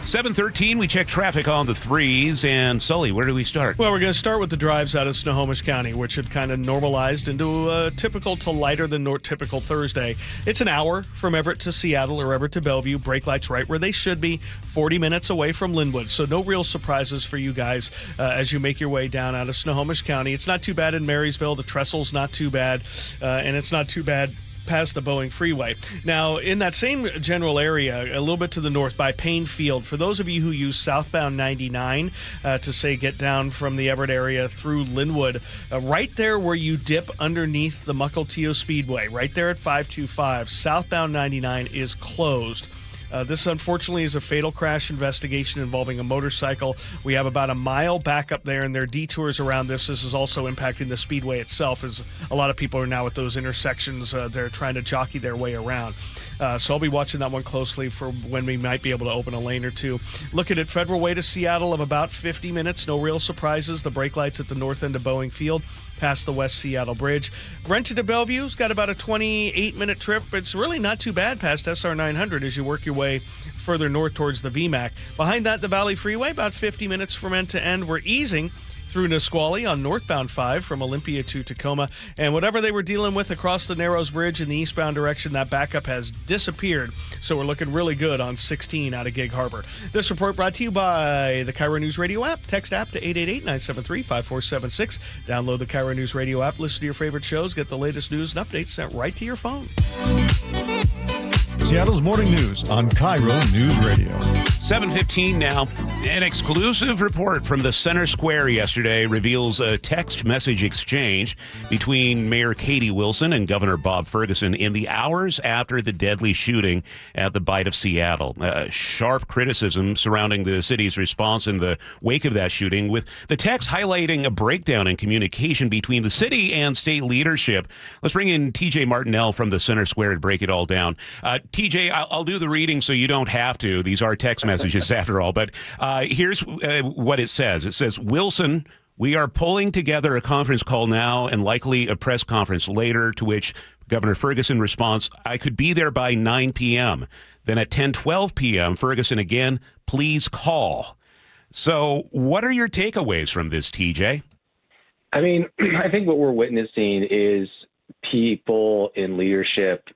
7:13, we check traffic on the threes. And Sully, where do we start? Well, we're going to start with the drives out of Snohomish County, which have kind of normalized into a typical to lighter than typical Thursday. It's an hour from Everett to Seattle or Everett to Bellevue. Brake lights right where they should be, 40 minutes away from Linwood. So no real surprises for you guys as you make your way down out of Snohomish County. It's not too bad in Marysville. The Trestle's not too bad, and it's not too bad past the Boeing Freeway. Now, in that same general area, a little bit to the north by Payne Field, for those of you who use southbound 99 to, say, get down from the Everett area through Linwood, right there where you dip underneath the Mukilteo Speedway, right there at 525, southbound 99 is closed. This, unfortunately, is a fatal crash investigation involving a motorcycle. We have about a mile back up there, and there are detours around this. This is also impacting the speedway itself, as a lot of people are now at those intersections. They're trying to jockey their way around. So I'll be watching that one closely for when we might be able to open a lane or two. Looking at Federal Way to Seattle of about 50 minutes. No real surprises. The brake lights at the north end of Boeing Field, past the West Seattle Bridge. Renton to Bellevue's got about a 28-minute trip. It's really not too bad past SR 900 as you work your way further north towards the VMAC. Behind that, the Valley Freeway, about 50 minutes from end to end. We're easing through Nisqually on northbound 5 from Olympia to Tacoma. And whatever they were dealing with across the Narrows Bridge in the eastbound direction, that backup has disappeared. So we're looking really good on 16 out of Gig Harbor. This report brought to you by the KIRO Newsradio app. Text app to 888-973-5476. Download the KIRO Newsradio app. Listen to your favorite shows. Get the latest news and updates sent right to your phone. Seattle's morning news on KIRO News Radio. 7:15 now. An exclusive report from the Center Square yesterday reveals a text message exchange between Mayor Katie Wilson and Governor Bob Ferguson in the hours after the deadly shooting at the Bite of Seattle. Sharp criticism surrounding the city's response in the wake of that shooting, with the text highlighting a breakdown in communication between the city and state leadership. Let's bring in TJ Martinell from the Center Square to break it all down. TJ, I'll do the reading so you don't have to. These are text messages after all, but here's what it says. It says, Wilson, we are pulling together a conference call now and likely a press conference later, to which Governor Ferguson responds, I could be there by 9 p.m. Then at 10:12 p.m., Ferguson again, please call. So what are your takeaways from this, TJ? I mean, I think what we're witnessing is people in leadership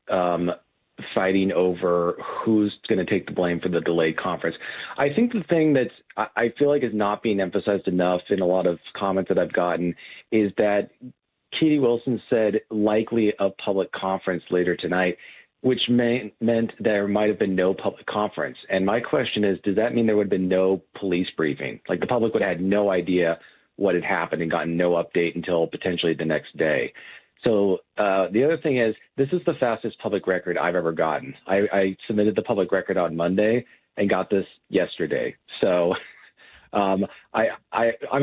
fighting over who's going to take the blame for the delayed conference. I think the thing that's I feel like is not being emphasized enough in a lot of comments that I've gotten is that Katie Wilson said likely a public conference later tonight, which meant there might have been no public conference. And my question is, does that mean there would have been no police briefing? Like the public would have had no idea what had happened and gotten no update until potentially the next day. So the other thing is, this is the fastest public record I've ever gotten. I submitted the public record on Monday and got this yesterday. So I'm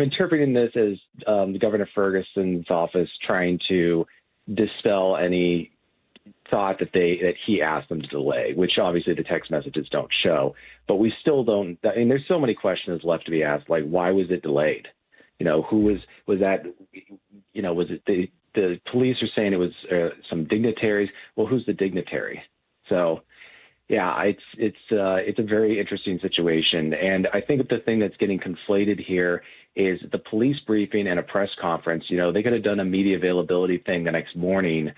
interpreting this as Governor Ferguson's office trying to dispel any thought that he asked them to delay, which obviously the text messages don't show. But we still don't. I mean, there's so many questions left to be asked. Like, why was it delayed? You know, who was that? You know, was it the police are saying it was some dignitaries? Well, who's the dignitary? So, yeah, it's a very interesting situation. And I think the thing that's getting conflated here is the police briefing and a press conference. You know, they could have done a media availability thing the next morning.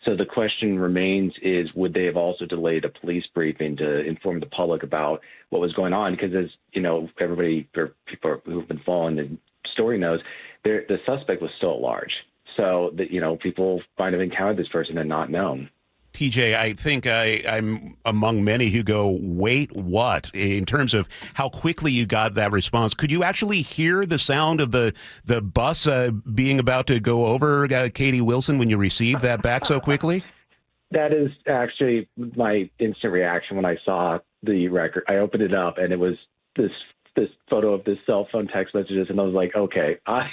So the question remains is, would they have also delayed a police briefing to inform the public about what was going on? Because as you know, everybody or people who've been following the story knows, the suspect was still at large. So that, you know, people might have encountered this person and not known. TJ, I think I'm among many who go, wait, what? In terms of how quickly you got that response, could you actually hear the sound of the bus being about to go over Katie Wilson when you received that back so quickly? That is actually my instant reaction when I saw the record. I opened it up and it was this photo of this cell phone text messages, and I was like, okay, I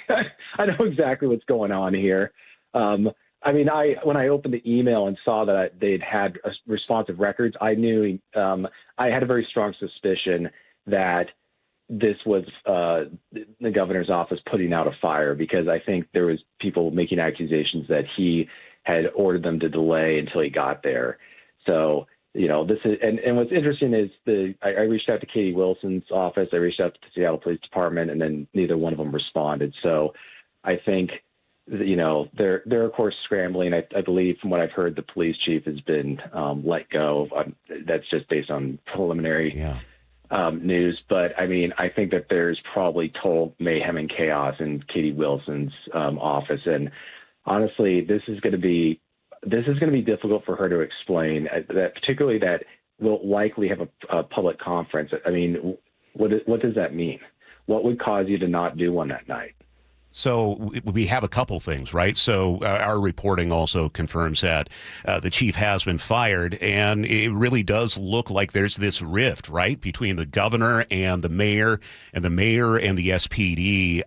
know exactly what's going on here. I mean, when I opened the email and saw that they'd had responsive records, I knew I had a very strong suspicion that this was the governor's office putting out a fire, because I think there was people making accusations that he had ordered them to delay until he got there. So, you know, this is, and what's interesting is I reached out to Katie Wilson's office, I reached out to the Seattle Police Department, and then neither one of them responded. So I think, you know, they're of course scrambling. I believe from what I've heard, the police chief has been let go. That's just based on preliminary news. But I mean, I think that there's probably total mayhem and chaos in Katie Wilson's office. And honestly, this is going to be this is going to be difficult for her to explain, that particularly that we'll likely have a public conference. I mean, what does that mean? What would cause you to not do one that night? So we have a couple things, right? So our reporting also confirms that the chief has been fired, and it really does look like there's this rift, right, between the governor and the mayor and the SPD.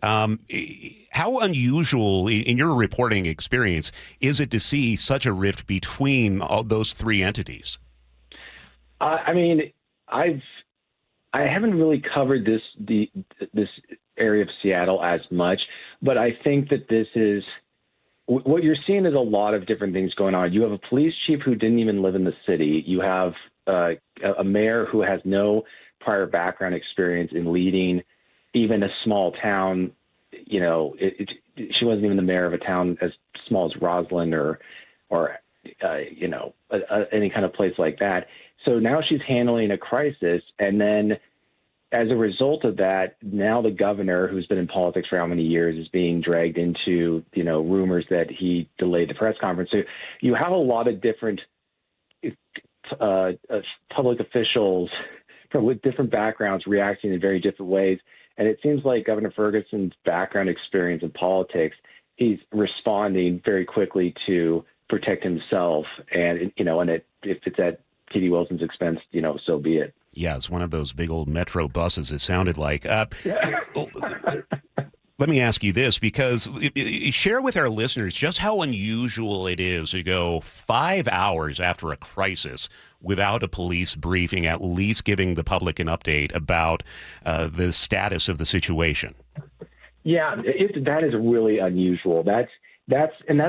How unusual in your reporting experience is it to see such a rift between all those three entities? I mean, I haven't really covered this area of Seattle as much, but I think that this is what you're seeing is a lot of different things going on. You have a police chief who didn't even live in the city. You have a mayor who has no prior background experience in leading even a small town. You know, she wasn't even the mayor of a town as small as Roslyn or you know, any kind of place like that. So now she's handling a crisis, and then as a result of that, now the governor, who's been in politics for how many years, is being dragged into, you know, rumors that he delayed the press conference. So you have a lot of different public officials with different backgrounds reacting in very different ways. And it seems like Governor Ferguson's background experience in politics, he's responding very quickly to protect himself. And, you know, and if it's at T.D. Wilson's expense, you know, so be it. Yeah, it's one of those big old metro buses, it sounded like. Let me ask you this, because share with our listeners just how unusual it is to go 5 hours after a crisis without a police briefing, at least giving the public an update about the status of the situation. Yeah, that is really unusual. That's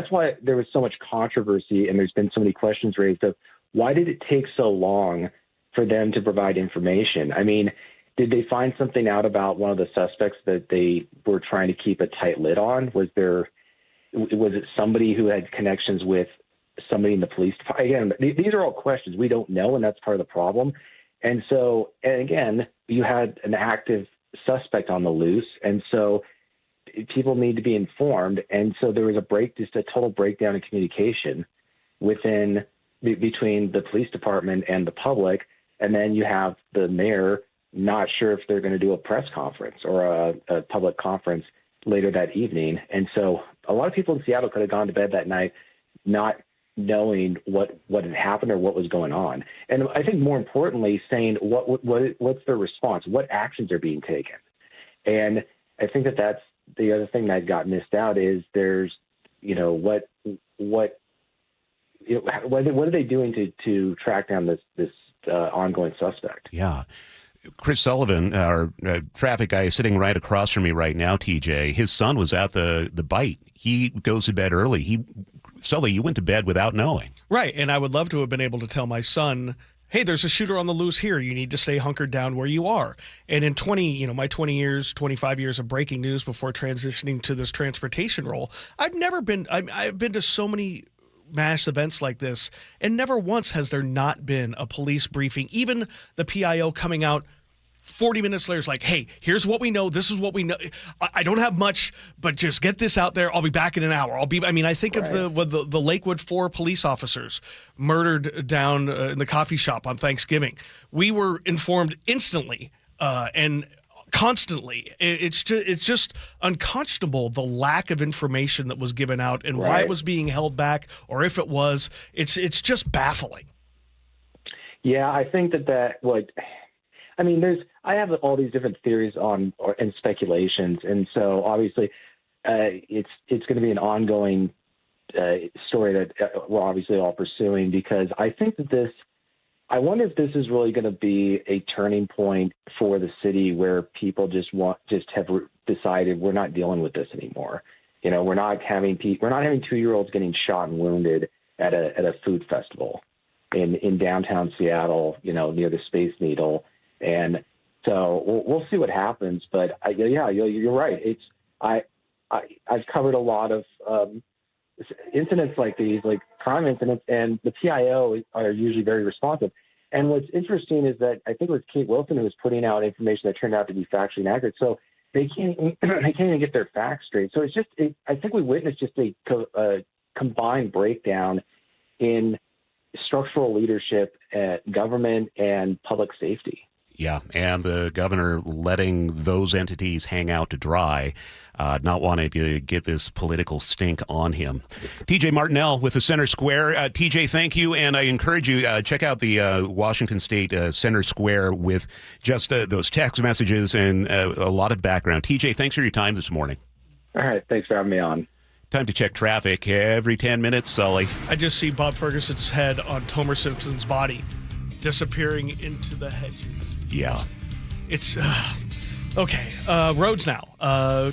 why there was so much controversy, and there's been so many questions raised of why did it take so long for them to provide information? I mean, did they find something out about one of the suspects that they were trying to keep a tight lid on? Was it somebody who had connections with somebody in the police department? Again, these are all questions we don't know, and that's part of the problem. And so, and again, you had an active suspect on the loose, and so people need to be informed. And so there was just a total breakdown in communication between the police department and the public. And then you have the mayor not sure if they're going to do a press conference or a public conference later that evening. And so a lot of people in Seattle could have gone to bed that night not knowing what had happened or what was going on. And I think more importantly, saying what's their response, what actions are being taken. And I think that's the other thing that got missed out is there's, you know, what are they doing to track down this ongoing suspect? Yeah. Chris Sullivan, our traffic guy, is sitting right across from me right now, TJ. His son was at the bite. He goes to bed early. Sully, you went to bed without knowing. Right, and I would love to have been able to tell my son, hey, there's a shooter on the loose here. You need to stay hunkered down where you are. And in my 25 years of breaking news before transitioning to this transportation role, I've been to so many mass events like this, and never once has there not been a police briefing. Even the PIO coming out 40 minutes later is like, hey, here's what we know. This is what we know. I don't have much, but just get this out there. I'll be back in an hour. I think of the Lakewood 4 police officers murdered down in the coffee shop on Thanksgiving. We were informed instantly and constantly. It's just unconscionable, the lack of information that was given out and why it was being held back, or if it was. It's just baffling. Yeah, I think I have all these different theories and speculations, and so obviously it's going to be an ongoing story that we're obviously all pursuing, because I think that I wonder if this is really going to be a turning point for the city where people just have decided we're not dealing with this anymore. You know, we're not having 2-year-olds getting shot and wounded at a food festival in downtown Seattle, you know, near the Space Needle. And so we'll see what happens. But you're right. I've covered a lot of incidents like these, like crime incidents, and the PIO are usually very responsive. And what's interesting is that I think it was Kate Wilson who was putting out information that turned out to be factually inaccurate. So they can't even get their facts straight. So I think we witnessed just a combined breakdown in structural leadership at government and public safety. Yeah, and the governor letting those entities hang out to dry, not wanting to get this political stink on him. TJ Martinell with the Center Square. TJ, thank you, and I encourage you, check out the Washington State Center Square with just those text messages and a lot of background. TJ, thanks for your time this morning. All right, thanks for having me on. Time to check traffic every 10 minutes, Sully. I just see Bob Ferguson's head on Homer Simpson's body disappearing into the hedges. Yeah. It's okay. Roads now.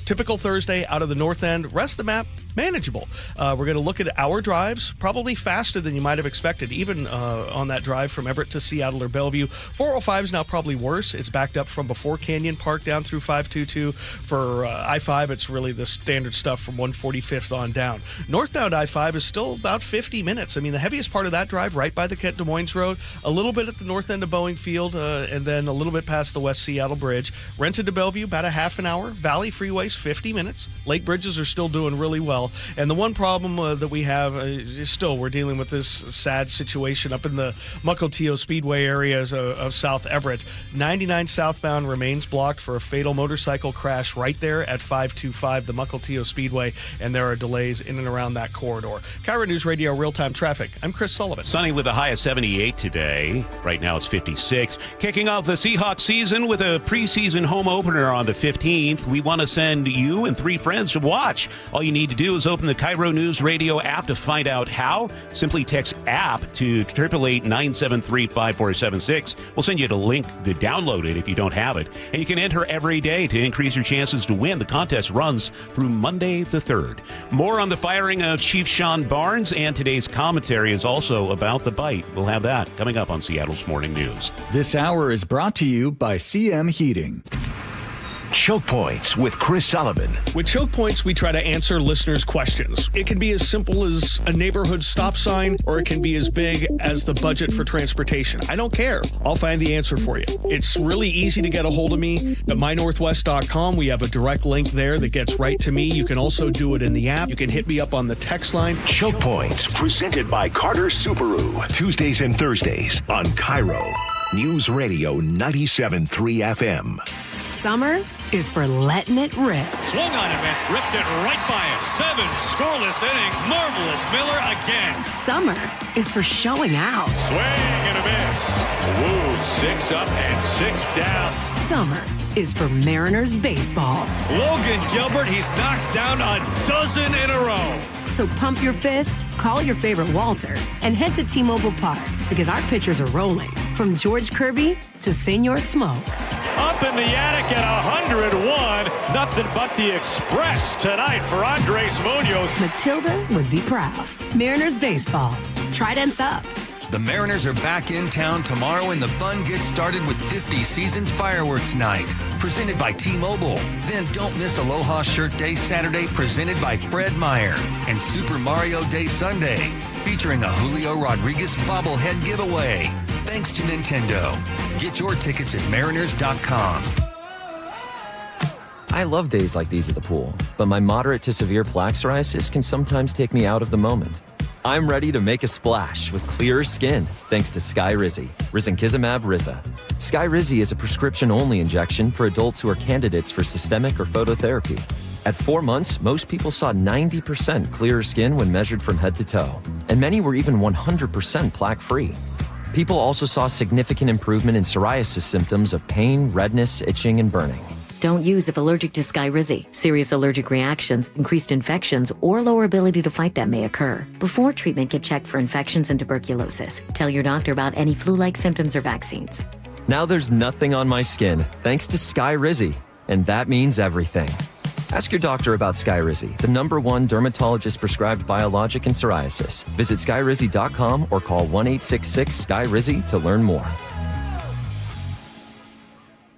Typical Thursday out of the north end. Rest of the map, manageable. We're going to look at our drives, probably faster than you might have expected, even on that drive from Everett to Seattle or Bellevue. 405 is now probably worse. It's backed up from before Canyon Park down through 522. For I-5, it's really the standard stuff from 145th on down. Northbound I-5 is still about 50 minutes. I mean, the heaviest part of that drive right by the Kent-Des Moines Road, a little bit at the north end of Boeing Field, and then a little bit past the West Seattle Bridge. Renton to Bellevue, about a half an hour. Valley freeways, 50 minutes. Lake bridges are still doing really well. And the one problem that we have is still we're dealing with this sad situation up in the Mukilteo Speedway areas of South Everett. 99 southbound remains blocked for a fatal motorcycle crash right there at 525, the Mukilteo Speedway, and there are delays in and around that corridor. KIRO News Radio real-time traffic. I'm Chris Sullivan. Sunny with a high of 78 today. Right now it's 56. Kicking off the Seahawks season with a preseason home opener on the 15th. We want to send you and 3 friends to watch. All you need to do is open the KIRO Newsradio app to find out how. Simply text app to 888-973-5476. We'll send you the link to download it if you don't have it. And you can enter every day to increase your chances to win. The contest runs through Monday the 3rd. More on the firing of Chief Sean Barnes, and today's commentary is also about the bite. We'll have that coming up on Seattle's Morning News. This hour is brought to you by CM Heating. Choke Points with Chris Sullivan. With Choke Points, we try to answer listeners' questions. It can be as simple as a neighborhood stop sign, or it can be as big as the budget for transportation. I don't care. I'll find the answer for you. It's really easy to get a hold of me at mynorthwest.com. We have a direct link there that gets right to me. You can also do it in the app. You can hit me up on the text line. Choke Points, presented by Carter Subaru. Tuesdays and Thursdays on KIRO News Radio 97.3 FM. Summer is for letting it rip. Swung on and missed, ripped it right by it. 7 scoreless innings. Marvelous Miller again. Summer is for showing out. Swing and a miss. Woo, 6 up and 6 down. Summer is for Mariners baseball. Logan Gilbert, he's knocked down a dozen in a row. So pump your fist, call your favorite Walter, and head to T-Mobile Park, because our pitchers are rolling. From George Kirby to Senor Smoke. Up in the attic at 101. Nothing but the express tonight for Andres Munoz. Matilda would be proud. Mariners baseball. Tridents up. The Mariners are back in town tomorrow, and the fun gets started with 50 Seasons Fireworks Night, presented by T-Mobile. Then don't miss Aloha Shirt Day Saturday, presented by Fred Meyer, and Super Mario Day Sunday, featuring a Julio Rodriguez bobblehead giveaway. Thanks to Nintendo. Get your tickets at mariners.com. I love days like these at the pool, but my moderate to severe plaque psoriasis can sometimes take me out of the moment. I'm ready to make a splash with clearer skin thanks to Skyrizi, Risankizumab Riza. Skyrizi is a prescription-only injection for adults who are candidates for systemic or phototherapy. At 4 months, most people saw 90% clearer skin when measured from head to toe, and many were even 100% plaque-free. People also saw significant improvement in psoriasis symptoms of pain, redness, itching, and burning. Don't use if allergic to Skyrizi. Serious allergic reactions, increased infections, or lower ability to fight them may occur. Before treatment, get checked for infections and tuberculosis. Tell your doctor about any flu-like symptoms or vaccines. Now there's nothing on my skin thanks to Skyrizi, and that means everything. Ask your doctor about Skyrizi, the #1 dermatologist-prescribed biologic in psoriasis. Visit skyrizi.com or call 1-866-SKYRIZI to learn more.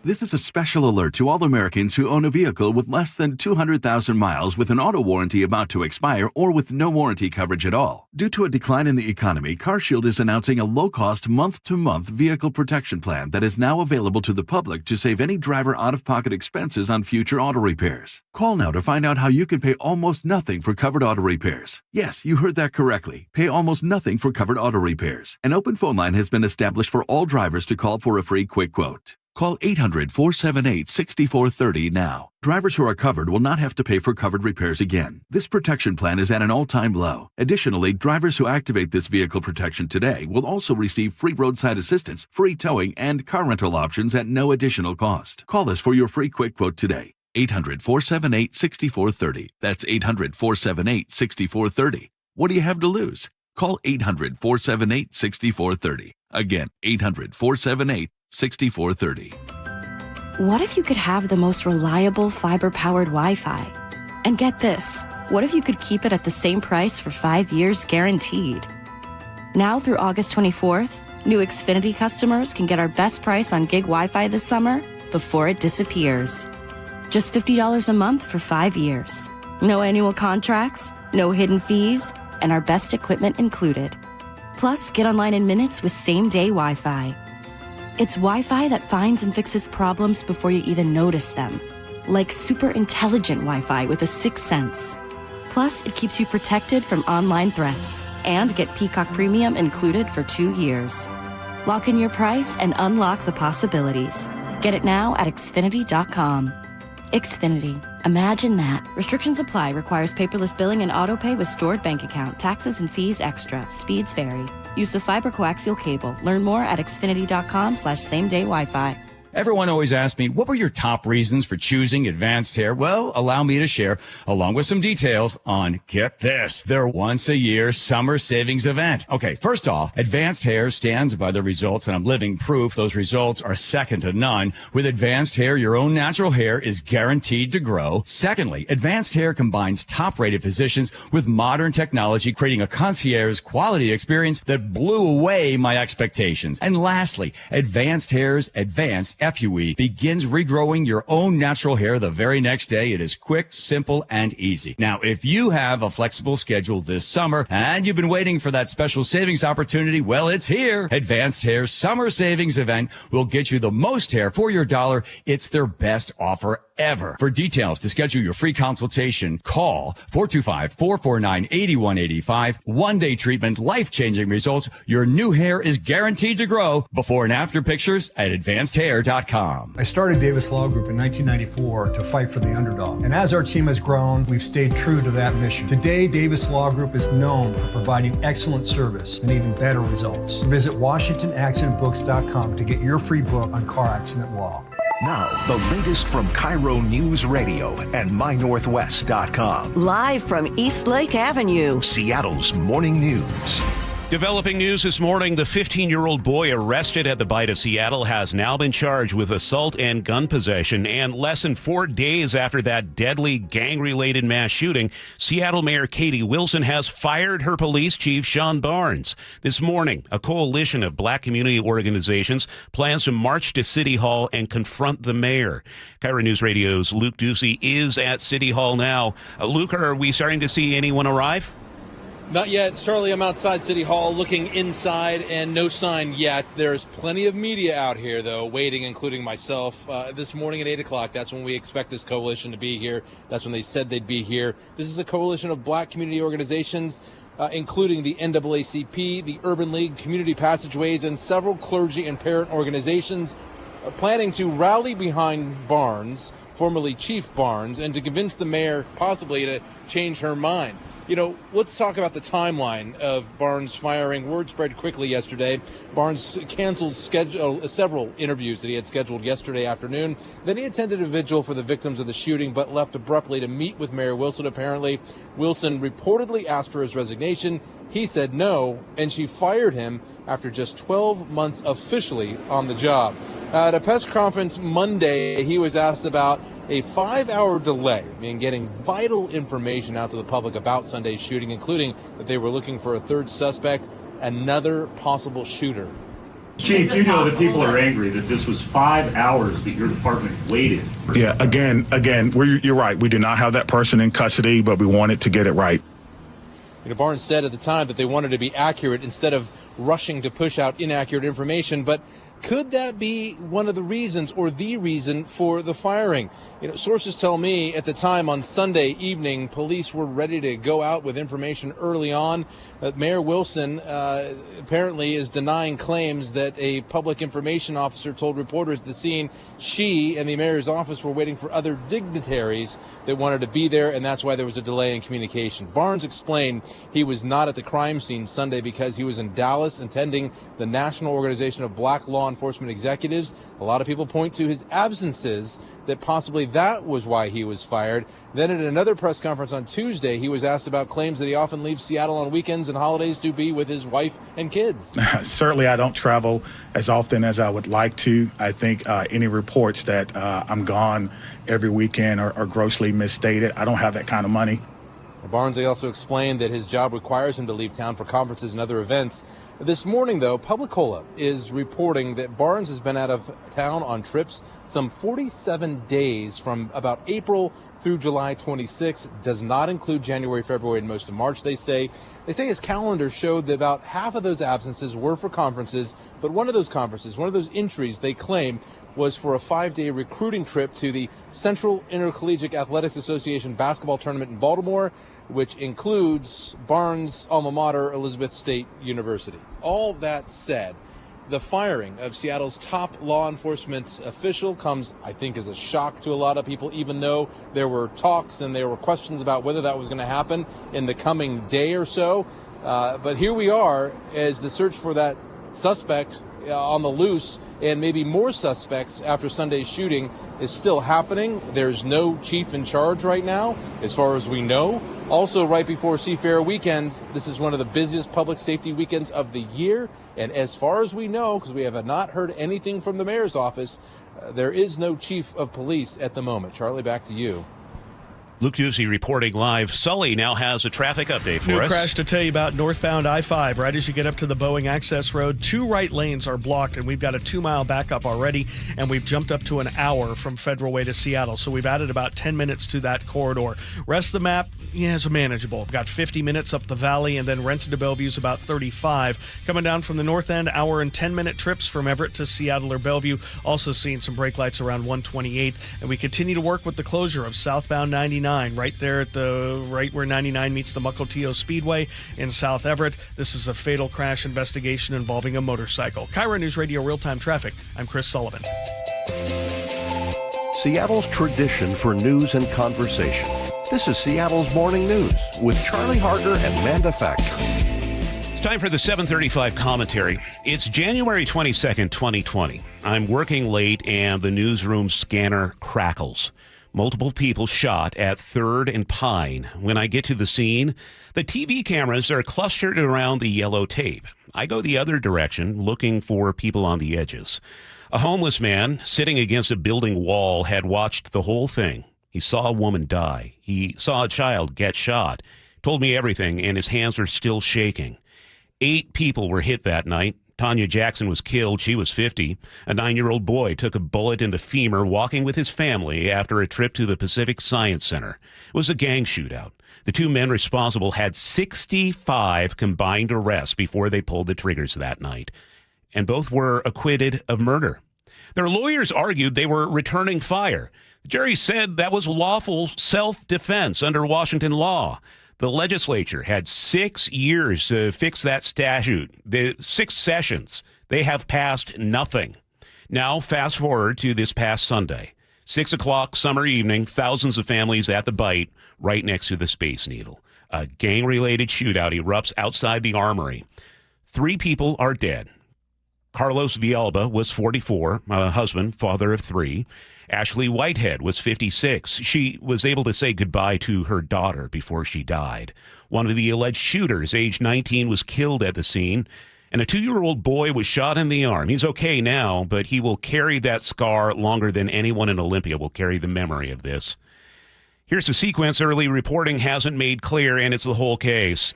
This is a special alert to all Americans who own a vehicle with less than 200,000 miles with an auto warranty about to expire or with no warranty coverage at all. Due to a decline in the economy, CarShield is announcing a low-cost month-to-month vehicle protection plan that is now available to the public to save any driver out-of-pocket expenses on future auto repairs. Call now to find out how you can pay almost nothing for covered auto repairs. Yes, you heard that correctly. Pay almost nothing for covered auto repairs. An open phone line has been established for all drivers to call for a free quick quote. Call 800-478-6430 now. Drivers who are covered will not have to pay for covered repairs again. This protection plan is at an all-time low. Additionally, drivers who activate this vehicle protection today will also receive free roadside assistance, free towing, and car rental options at no additional cost. Call us for your free quick quote today. 800-478-6430. That's 800-478-6430. What do you have to lose? Call 800-478-6430. Again, 800-478-6430. What if you could have the most reliable fiber-powered Wi-Fi? And get this, what if you could keep it at the same price for 5 years guaranteed? Now through August 24th, new Xfinity customers can get our best price on gig Wi-Fi this summer before it disappears. Just $50 a month for 5 years. No annual contracts, no hidden fees, and our best equipment included. Plus, get online in minutes with same-day Wi-Fi. It's Wi-Fi that finds and fixes problems before you even notice them. Like super intelligent Wi-Fi with a sixth sense. Plus, it keeps you protected from online threats. And get Peacock Premium included for 2 years. Lock in your price and unlock the possibilities. Get it now at Xfinity.com. Xfinity. Imagine that. Restrictions apply. Requires paperless billing and autopay with stored bank account. Taxes and fees extra. Speeds vary. Use of fiber coaxial cable. Learn more at Xfinity.com/same-day Wi-Fi. Everyone always asks me, what were your top reasons for choosing Advanced Hair? Well, allow me to share, along with some details on, get this, their once-a-year summer savings event. Okay, first off, Advanced Hair stands by the results, and I'm living proof those results are second to none. With Advanced Hair, your own natural hair is guaranteed to grow. Secondly, Advanced Hair combines top-rated physicians with modern technology, creating a concierge quality experience that blew away my expectations. And lastly, Advanced Hair's Advanced FUE begins regrowing your own natural hair the very next day. It is quick, simple, and easy. Now, if you have a flexible schedule this summer and you've been waiting for that special savings opportunity, well, it's here. Advanced Hair's Summer Savings Event will get you the most hair for your dollar. It's their best offer ever. For details to schedule your free consultation, call 425-449-8185. One-day treatment, life-changing results. Your new hair is guaranteed to grow. Before and after pictures at advancedhair.com. I started Davis Law Group in 1994 to fight for the underdog. And as our team has grown, we've stayed true to that mission. Today, Davis Law Group is known for providing excellent service and even better results. Visit WashingtonAccidentBooks.com to get your free book on car accident law. Now, the latest from KIRO Newsradio and MyNorthwest.com. Live from Eastlake Avenue, Seattle's morning news. Developing news this morning, the 15-year-old boy arrested at the Bite of Seattle has now been charged with assault and gun possession. And less than 4 days after that deadly gang-related mass shooting, Seattle Mayor Katie Wilson has fired her police chief, Sean Barnes. This morning, a coalition of black community organizations plans to march to City Hall and confront the mayor. KIRO News Radio's Luke Ducey is at City Hall now. Luke, are we starting to see anyone arrive? Not yet. Charlie, I'm outside City Hall looking inside and no sign yet. There's plenty of media out here, though, waiting, including myself. This morning at 8 o'clock, that's when we expect this coalition to be here. That's when they said they'd be here. This is a coalition of black community organizations, including the NAACP, the Urban League, Community Passageways, and several clergy and parent organizations planning to rally behind Barnes, formerly Chief Barnes, and to convince the mayor possibly to change her mind. You know, let's talk about the timeline of Barnes firing. Word spread quickly yesterday. Barnes canceled several interviews that he had scheduled yesterday afternoon. Then he attended a vigil for the victims of the shooting, but left abruptly to meet with Mayor Wilson, apparently. Wilson reportedly asked for his resignation. He said no, and she fired him after just 12 months officially on the job. At a press conference Monday, he was asked about a 5-hour delay in getting vital information out to the public about Sunday's shooting, including that they were looking for a third suspect, another possible shooter. Chief, you know that people are angry that this was 5 hours that your department waited. Yeah, again, you're right. We do not have that person in custody, but we wanted to get it right. Barnes said at the time that they wanted to be accurate instead of rushing to push out inaccurate information, but could that be one of the reasons or the reason for the firing? Sources tell me at the time on Sunday evening, police were ready to go out with information early on. Mayor Wilson apparently is denying claims that a public information officer told reporters at the scene she and the mayor's office were waiting for other dignitaries that wanted to be there, and that's why there was a delay in communication. Barnes explained he was not at the crime scene Sunday because he was in Dallas attending the National Organization of Black Law Enforcement Executives. A lot of people point to his absences, that possibly that was why he was fired. Then at another press conference on Tuesday, he was asked about claims that he often leaves Seattle on weekends and holidays to be with his wife and kids. Certainly, I don't travel as often as I would like to. I think any reports that I'm gone every weekend are grossly misstated. I don't have that kind of money. Barnes also explained that his job requires him to leave town for conferences and other events. This morning, though, Publicola is reporting that Barnes has been out of town on trips some 47 days from about April through July 26th. Does not include January, February, and most of March, they say. They say his calendar showed that about half of those absences were for conferences, but one of those conferences, one of those entries, they claim, was for a 5-day recruiting trip to the Central Intercollegiate Athletics Association basketball tournament in Baltimore, which includes Barnes' alma mater, Elizabeth State University. All that said, the firing of Seattle's top law enforcement official comes, I think, as a shock to a lot of people, even though there were talks and there were questions about whether that was going to happen in the coming day or so. But here we are as the search for that suspect on the loose, and maybe more suspects after Sunday's shooting, is still happening. There's no chief in charge right now, as far as we know. Also, right before Seafair weekend, this is one of the busiest public safety weekends of the year. And as far as we know, because we have not heard anything from the mayor's office, there is no chief of police at the moment. Charlie, back to you. Luke Ducey reporting live. Sully now has a traffic update for us. New crash to tell you about northbound I-5. Right as you get up to the Boeing Access Road, 2 right lanes are blocked, and we've got a 2-mile backup already, and we've jumped up to an hour from Federal Way to Seattle. So we've added about 10 minutes to that corridor. Rest of the map, is manageable. We've got 50 minutes up the valley, and then Renton to Bellevue is about 35. Coming down from the north end, hour and 10-minute trips from Everett to Seattle or Bellevue. Also seeing some brake lights around 128. And we continue to work with the closure of southbound 99 right there at the right where 99 meets the Mukilteo Speedway in South Everett. This is a fatal crash investigation involving a motorcycle. KIRO Newsradio Real-Time Traffic. I'm Chris Sullivan. Seattle's tradition for news and conversation. This is Seattle's Morning News with Charlie Harger and Manda Factor. It's time for the 7:35 commentary. It's January 22nd, 2020. I'm working late and the newsroom scanner crackles. Multiple people shot at 3rd and Pine. When I get to the scene, the TV cameras are clustered around the yellow tape. I go the other direction, looking for people on the edges. A homeless man sitting against a building wall had watched the whole thing. He saw a woman die. He saw a child get shot. Told me everything, and his hands are still shaking. 8 people were hit that night. Tanya Jackson was killed. She was 50. A 9-year-old boy took a bullet in the femur walking with his family after a trip to the Pacific Science Center. It was a gang shootout. The 2 men responsible had 65 combined arrests before they pulled the triggers that night, and both were acquitted of murder. Their lawyers argued they were returning fire. The jury said that was lawful self-defense under Washington law. The legislature had 6 years to fix that statute. The 6 sessions. They have passed nothing. Now, fast forward to this past Sunday. 6 o'clock summer evening, thousands of families at the Bite right next to the Space Needle. A gang-related shootout erupts outside the Armory. 3 people are dead. Carlos Villalba was 44, a husband, father of 3. Ashley Whitehead was 56. She was able to say goodbye to her daughter before she died. One of the alleged shooters, age 19, was killed at the scene, and a 2-year-old boy was shot in the arm. He's okay now, but he will carry that scar longer than anyone in Olympia will carry the memory of this. Here's the sequence early reporting hasn't made clear, and it's the whole case.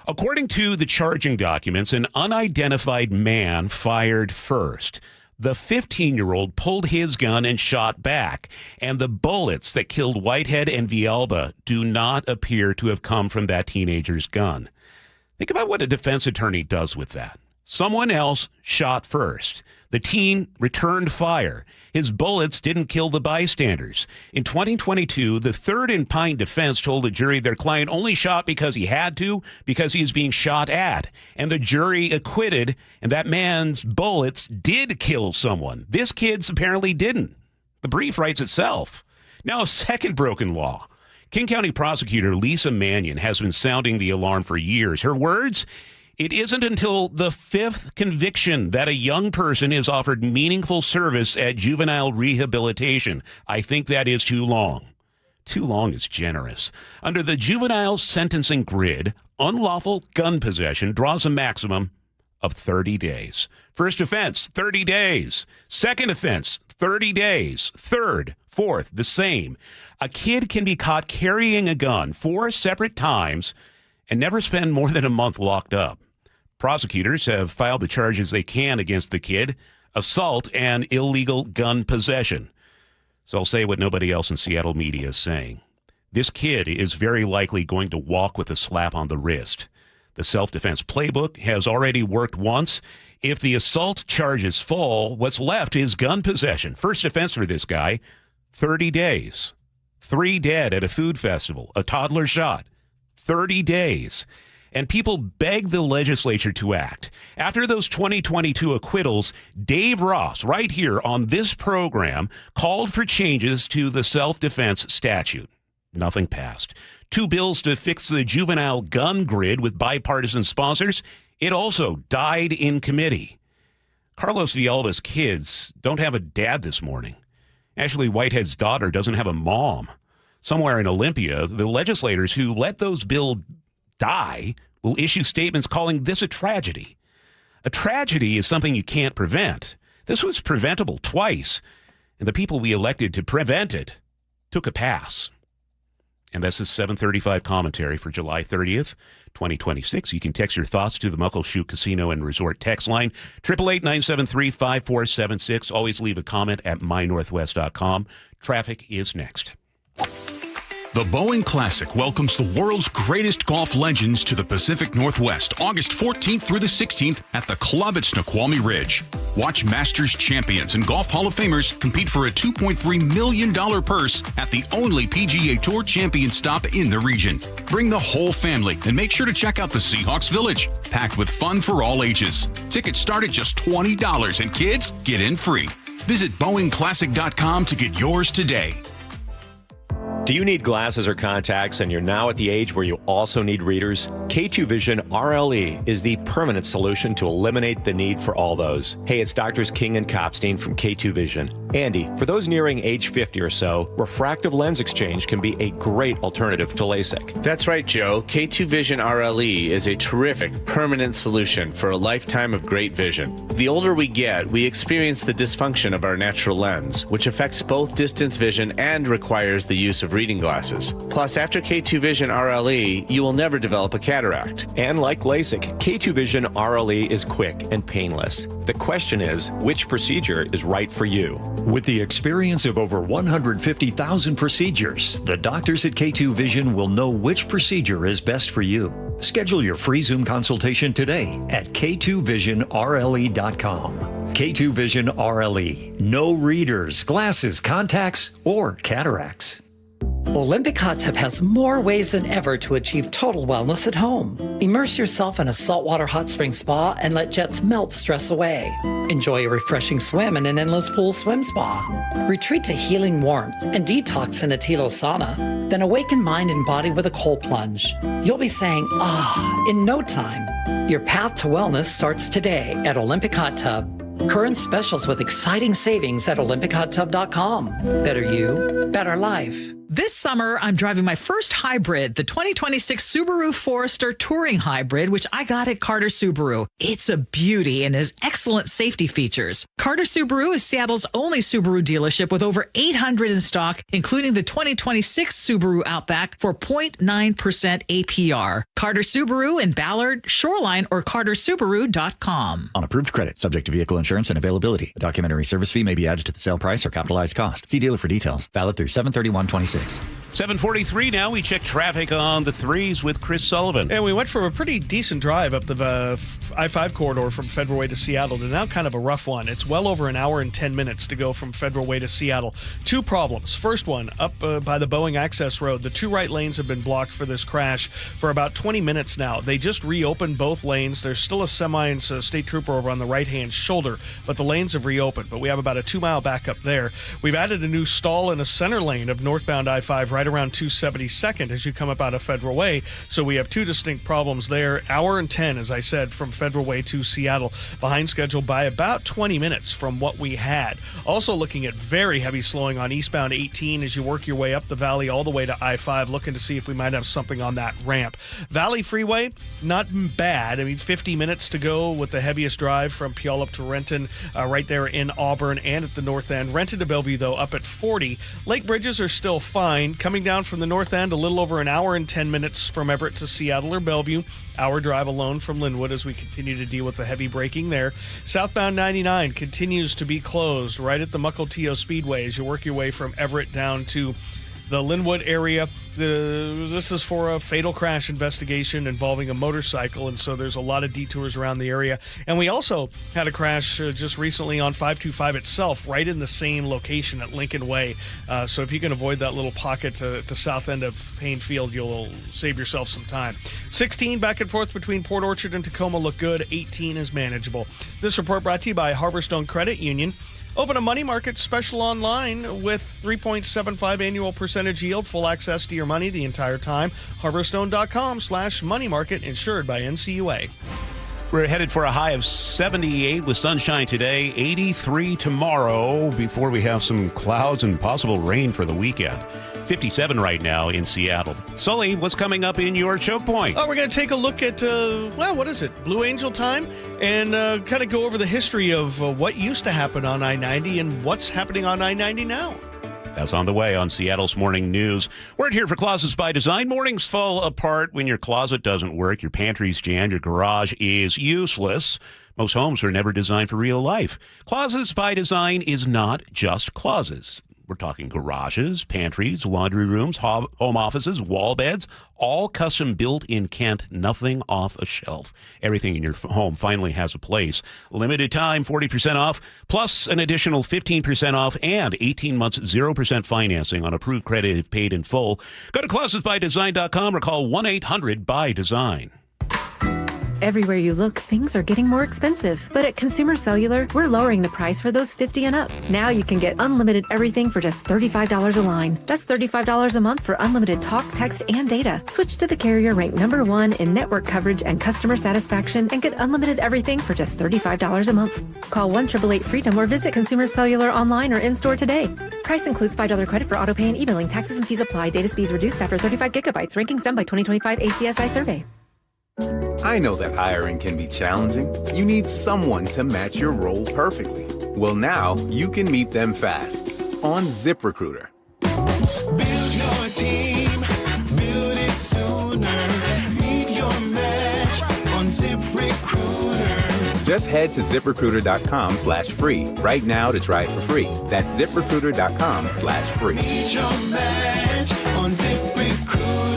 According to the charging documents, an unidentified man fired first. The 15-year-old pulled his gun and shot back, and the bullets that killed Whitehead and Villalba do not appear to have come from that teenager's gun. Think about what a defense attorney does with that. Someone else shot first. The teen returned fire. His bullets didn't kill the bystanders. In 2022, the Third and Pine defense told a jury their client only shot because he had to, because he was being shot at. And the jury acquitted, and that man's bullets did kill someone. This kid's apparently didn't. The brief writes itself. Now, a second broken law. King County prosecutor Lisa Mannion has been sounding the alarm for years. Her words: it isn't until the fifth conviction that a young person is offered meaningful service at juvenile rehabilitation. I think that is too long. Too long is generous. Under the juvenile sentencing grid, unlawful gun possession draws a maximum of 30 days. First offense, 30 days. Second offense, 30 days. Third, fourth, the same. A kid can be caught carrying a gun 4 separate times and never spend more than a month locked up. Prosecutors have filed the charges they can against the kid: assault and illegal gun possession. So I'll say what nobody else in Seattle media is saying. This kid is very likely going to walk with a slap on the wrist. The self-defense playbook has already worked once. If the assault charges fall, what's left is gun possession. First offense for this guy, 30 days. 3 dead at a food festival. A toddler shot. 30 days. And people beg the legislature to act. After those 2022 acquittals, Dave Ross, right here on this program, called for changes to the self-defense statute. Nothing passed. 2 bills to fix the juvenile gun grid with bipartisan sponsors. It also died in committee. Carlos Villalba's kids don't have a dad this morning. Ashley Whitehead's daughter doesn't have a mom. Somewhere in Olympia, the legislators who let those bills die will issue statements calling this a tragedy. A tragedy is something you can't prevent. This was preventable twice, and the people we elected to prevent it took a pass. And that's the 735 commentary for July 30th, 2026. You can text your thoughts to the Muckleshoot Casino and Resort text line, 888-973-5476. Always leave a comment at mynorthwest.com. Traffic is next. The Boeing Classic welcomes the world's greatest golf legends to the Pacific Northwest, August 14th through the 16th at the club at Snoqualmie Ridge. Watch Masters champions and Golf Hall of Famers compete for a $2.3 million purse at the only PGA Tour champion stop in the region. Bring the whole family and make sure to check out the Seahawks Village, packed with fun for all ages. Tickets start at just $20 and kids get in free. Visit BoeingClassic.com to get yours today. Do you need glasses or contacts and you're now at the age where you also need readers? K2 Vision RLE is the permanent solution to eliminate the need for all those. Hey, it's Doctors King and Kopstein from K2 Vision. Andy, for those nearing age 50 or so, refractive lens exchange can be a great alternative to LASIK. That's right, Joe. K2 Vision RLE is a terrific permanent solution for a lifetime of great vision. The older we get, we experience the dysfunction of our natural lens, which affects both distance vision and requires the use of reading glasses. Plus, after K2 Vision RLE, you will never develop a cataract. And like LASIK, K2 Vision RLE is quick and painless. The question is, which procedure is right for you? With the experience of over 150,000 procedures, the doctors at K2 Vision will know which procedure is best for you. Schedule your free Zoom consultation today at k2visionrle.com. K2 Vision RLE. No readers, glasses, contacts, or cataracts. Olympic Hot Tub has more ways than ever to achieve total wellness at home. Immerse yourself in a saltwater hot spring spa and let jets melt stress away. Enjoy a refreshing swim in an endless pool swim spa. Retreat to healing warmth and detox in a Tilo sauna. Then awaken mind and body with a cold plunge. You'll be saying, ah, in no time. Your path to wellness starts today at Olympic Hot Tub. Current specials with exciting savings at olympichottub.com. Better you, better life. This summer, I'm driving my first hybrid, the 2026 Subaru Forester Touring Hybrid, which I got at Carter Subaru. It's a beauty and has excellent safety features. Carter Subaru is Seattle's only Subaru dealership with over 800 in stock, including the 2026 Subaru Outback for 0.9% APR. Carter Subaru in Ballard, Shoreline, or cartersubaru.com. On approved credit, subject to vehicle insurance and availability. A documentary service fee may be added to the sale price or capitalized cost. See dealer for details. Valid through 7/31/26. 7:43 now. We check traffic on the 3s with Chris Sullivan. And we went from a pretty decent drive up the I-5 corridor from Federal Way to Seattle to now kind of a rough one. It's well over an hour and 10 minutes to go from Federal Way to Seattle. Two problems. First one, up by the Boeing Access Road. The two right lanes have been blocked for this crash for about 20 minutes now. They just reopened both lanes. There's still a semi and state trooper over on the right-hand shoulder, but the lanes have reopened. But we have about a 2-mile backup there. We've added a new stall in a center lane of northbound I-5 right around 272nd as you come up out of Federal Way. So we have two distinct problems there. Hour and 10, as I said, from Federal Way to Seattle. Behind schedule by about 20 minutes from what we had. Also looking at very heavy slowing on eastbound 18 as you work your way up the valley all the way to I-5, looking to see if we might have something on that ramp. Valley Freeway, not bad. I mean, 50 minutes to go with the heaviest drive from Puyallup to Renton, right there in Auburn and at the north end. Renton to Bellevue, though, up at 40. Lake bridges are still fine. Coming down from the north end, a little over an hour and 10 minutes from Everett to Seattle or Bellevue. Hour drive alone from Linwood as we continue to deal with the heavy braking there. Southbound 99 continues to be closed right at the Mukilteo Speedway as you work your way from Everett down to the Linwood area. This is for a fatal crash investigation involving a motorcycle, and so there's a lot of detours around the area. And we also had a crash just recently on 525 itself, right in the same location at Lincoln Way. So if you can avoid that little pocket to the south end of Payne Field, you'll save yourself some time. 16 back and forth between Port Orchard and Tacoma look good. 18 is manageable. This report brought to you by Harborstone Credit Union. Open a money market special online with 3.75 annual percentage yield, full access to your money the entire time. Harborstone.com/money market, insured by NCUA. We're headed for a high of 78 with sunshine today, 83 tomorrow before we have some clouds and possible rain for the weekend. 57 right now in Seattle. Sully, what's coming up in your choke point? Oh, we're going to take a look at, what is it? Blue Angel time? And kind of go over the history of what used to happen on I-90 and what's happening on I-90 now. That's on the way on Seattle's Morning News. We're here for Closets by Design. Mornings fall apart when your closet doesn't work, your pantry's jammed, your garage is useless. Most homes are never designed for real life. Closets by Design is not just closets. We're talking garages, pantries, laundry rooms, home offices, wall beds, all custom built in Kent, nothing off a shelf. Everything in your home finally has a place. Limited time, 40% off, plus an additional 15% off and 18 months 0% financing on approved credit if paid in full. Go to closetsbydesign.com or call 1-800-BY-DESIGN. Everywhere you look, things are getting more expensive. But at Consumer Cellular, we're lowering the price for those 50 and up. Now you can get unlimited everything for just $35 a line. That's $35 a month for unlimited talk, text, and data. Switch to the carrier ranked #1 in network coverage and customer satisfaction and get unlimited everything for just $35 a month. Call 1-888-FREEDOM or visit Consumer Cellular online or in-store today. Price includes $5 credit for autopay and e-billing. Taxes and fees apply. Data speeds reduced after 35 gigabytes. Rankings done by 2025 ACSI survey. I know that hiring can be challenging. You need someone to match your role perfectly. Well, now you can meet them fast on ZipRecruiter. Build your team, build it sooner. Meet your match on ZipRecruiter. Just head to ZipRecruiter.com/free right now to try it for free. That's ZipRecruiter.com/free. Meet your match on ZipRecruiter.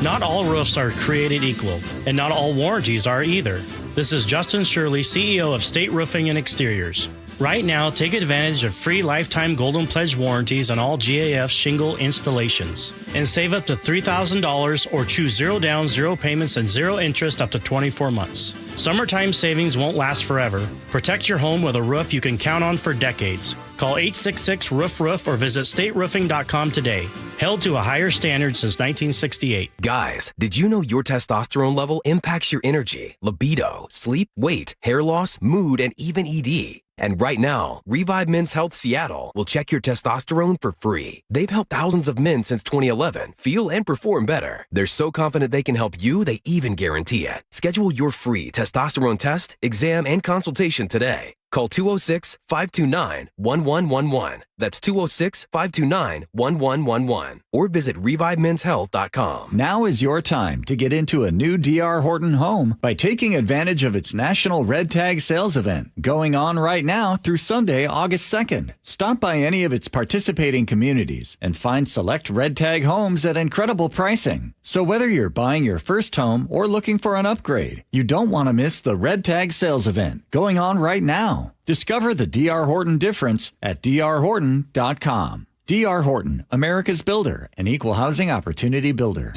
Not all roofs are created equal, and not all warranties are either. This is Justin Shirley, CEO of State Roofing and Exteriors. Right now, take advantage of free lifetime Golden Pledge warranties on all GAF shingle installations and save up to $3,000 or choose 0 down, 0 payments, and 0 interest up to 24 months. Summertime savings won't last forever. Protect your home with a roof you can count on for decades. Call 866-ROOF-ROOF or visit stateroofing.com today. Held to a higher standard since 1968. Guys, did you know your testosterone level impacts your energy, libido, sleep, weight, hair loss, mood, and even ED? And right now, Revive Men's Health Seattle will check your testosterone for free. They've helped thousands of men since 2011 feel and perform better. They're so confident they can help you, they even guarantee it. Schedule your free testosterone test, exam, and consultation today. Call 206-529-1111. That's 206-529-1111. Or visit ReviveMen'sHealth.com. Now is your time to get into a new D.R. Horton home by taking advantage of its National Red Tag Sales Event going on right now through Sunday, August 2nd. Stop by any of its participating communities and find select Red Tag homes at incredible pricing. So whether you're buying your first home or looking for an upgrade, you don't want to miss the Red Tag Sales Event going on right now. Discover the D.R. Horton difference at drhorton.com. D.R. Horton, America's builder, an equal housing opportunity builder.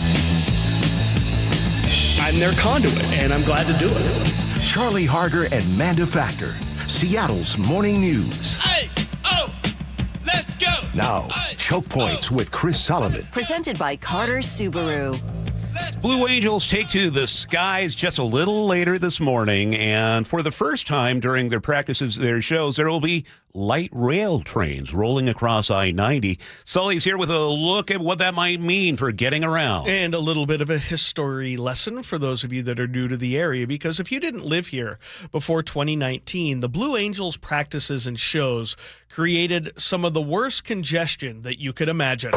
I'm their conduit, and I'm glad to do it. Charlie Harger and Manda Factor, Seattle's morning news. Hey, oh, let's go. Now, Choke Points with Chris Sullivan. Presented by Carter Subaru. Blue Angels take to the skies just a little later this morning, and for the first time during their practices, their shows, there will be light rail trains rolling across I-90. Sully's here with a look at what that might mean for getting around. And a little bit of a history lesson for those of you that are new to the area, because if you didn't live here before 2019, the Blue Angels practices and shows created some of the worst congestion that you could imagine.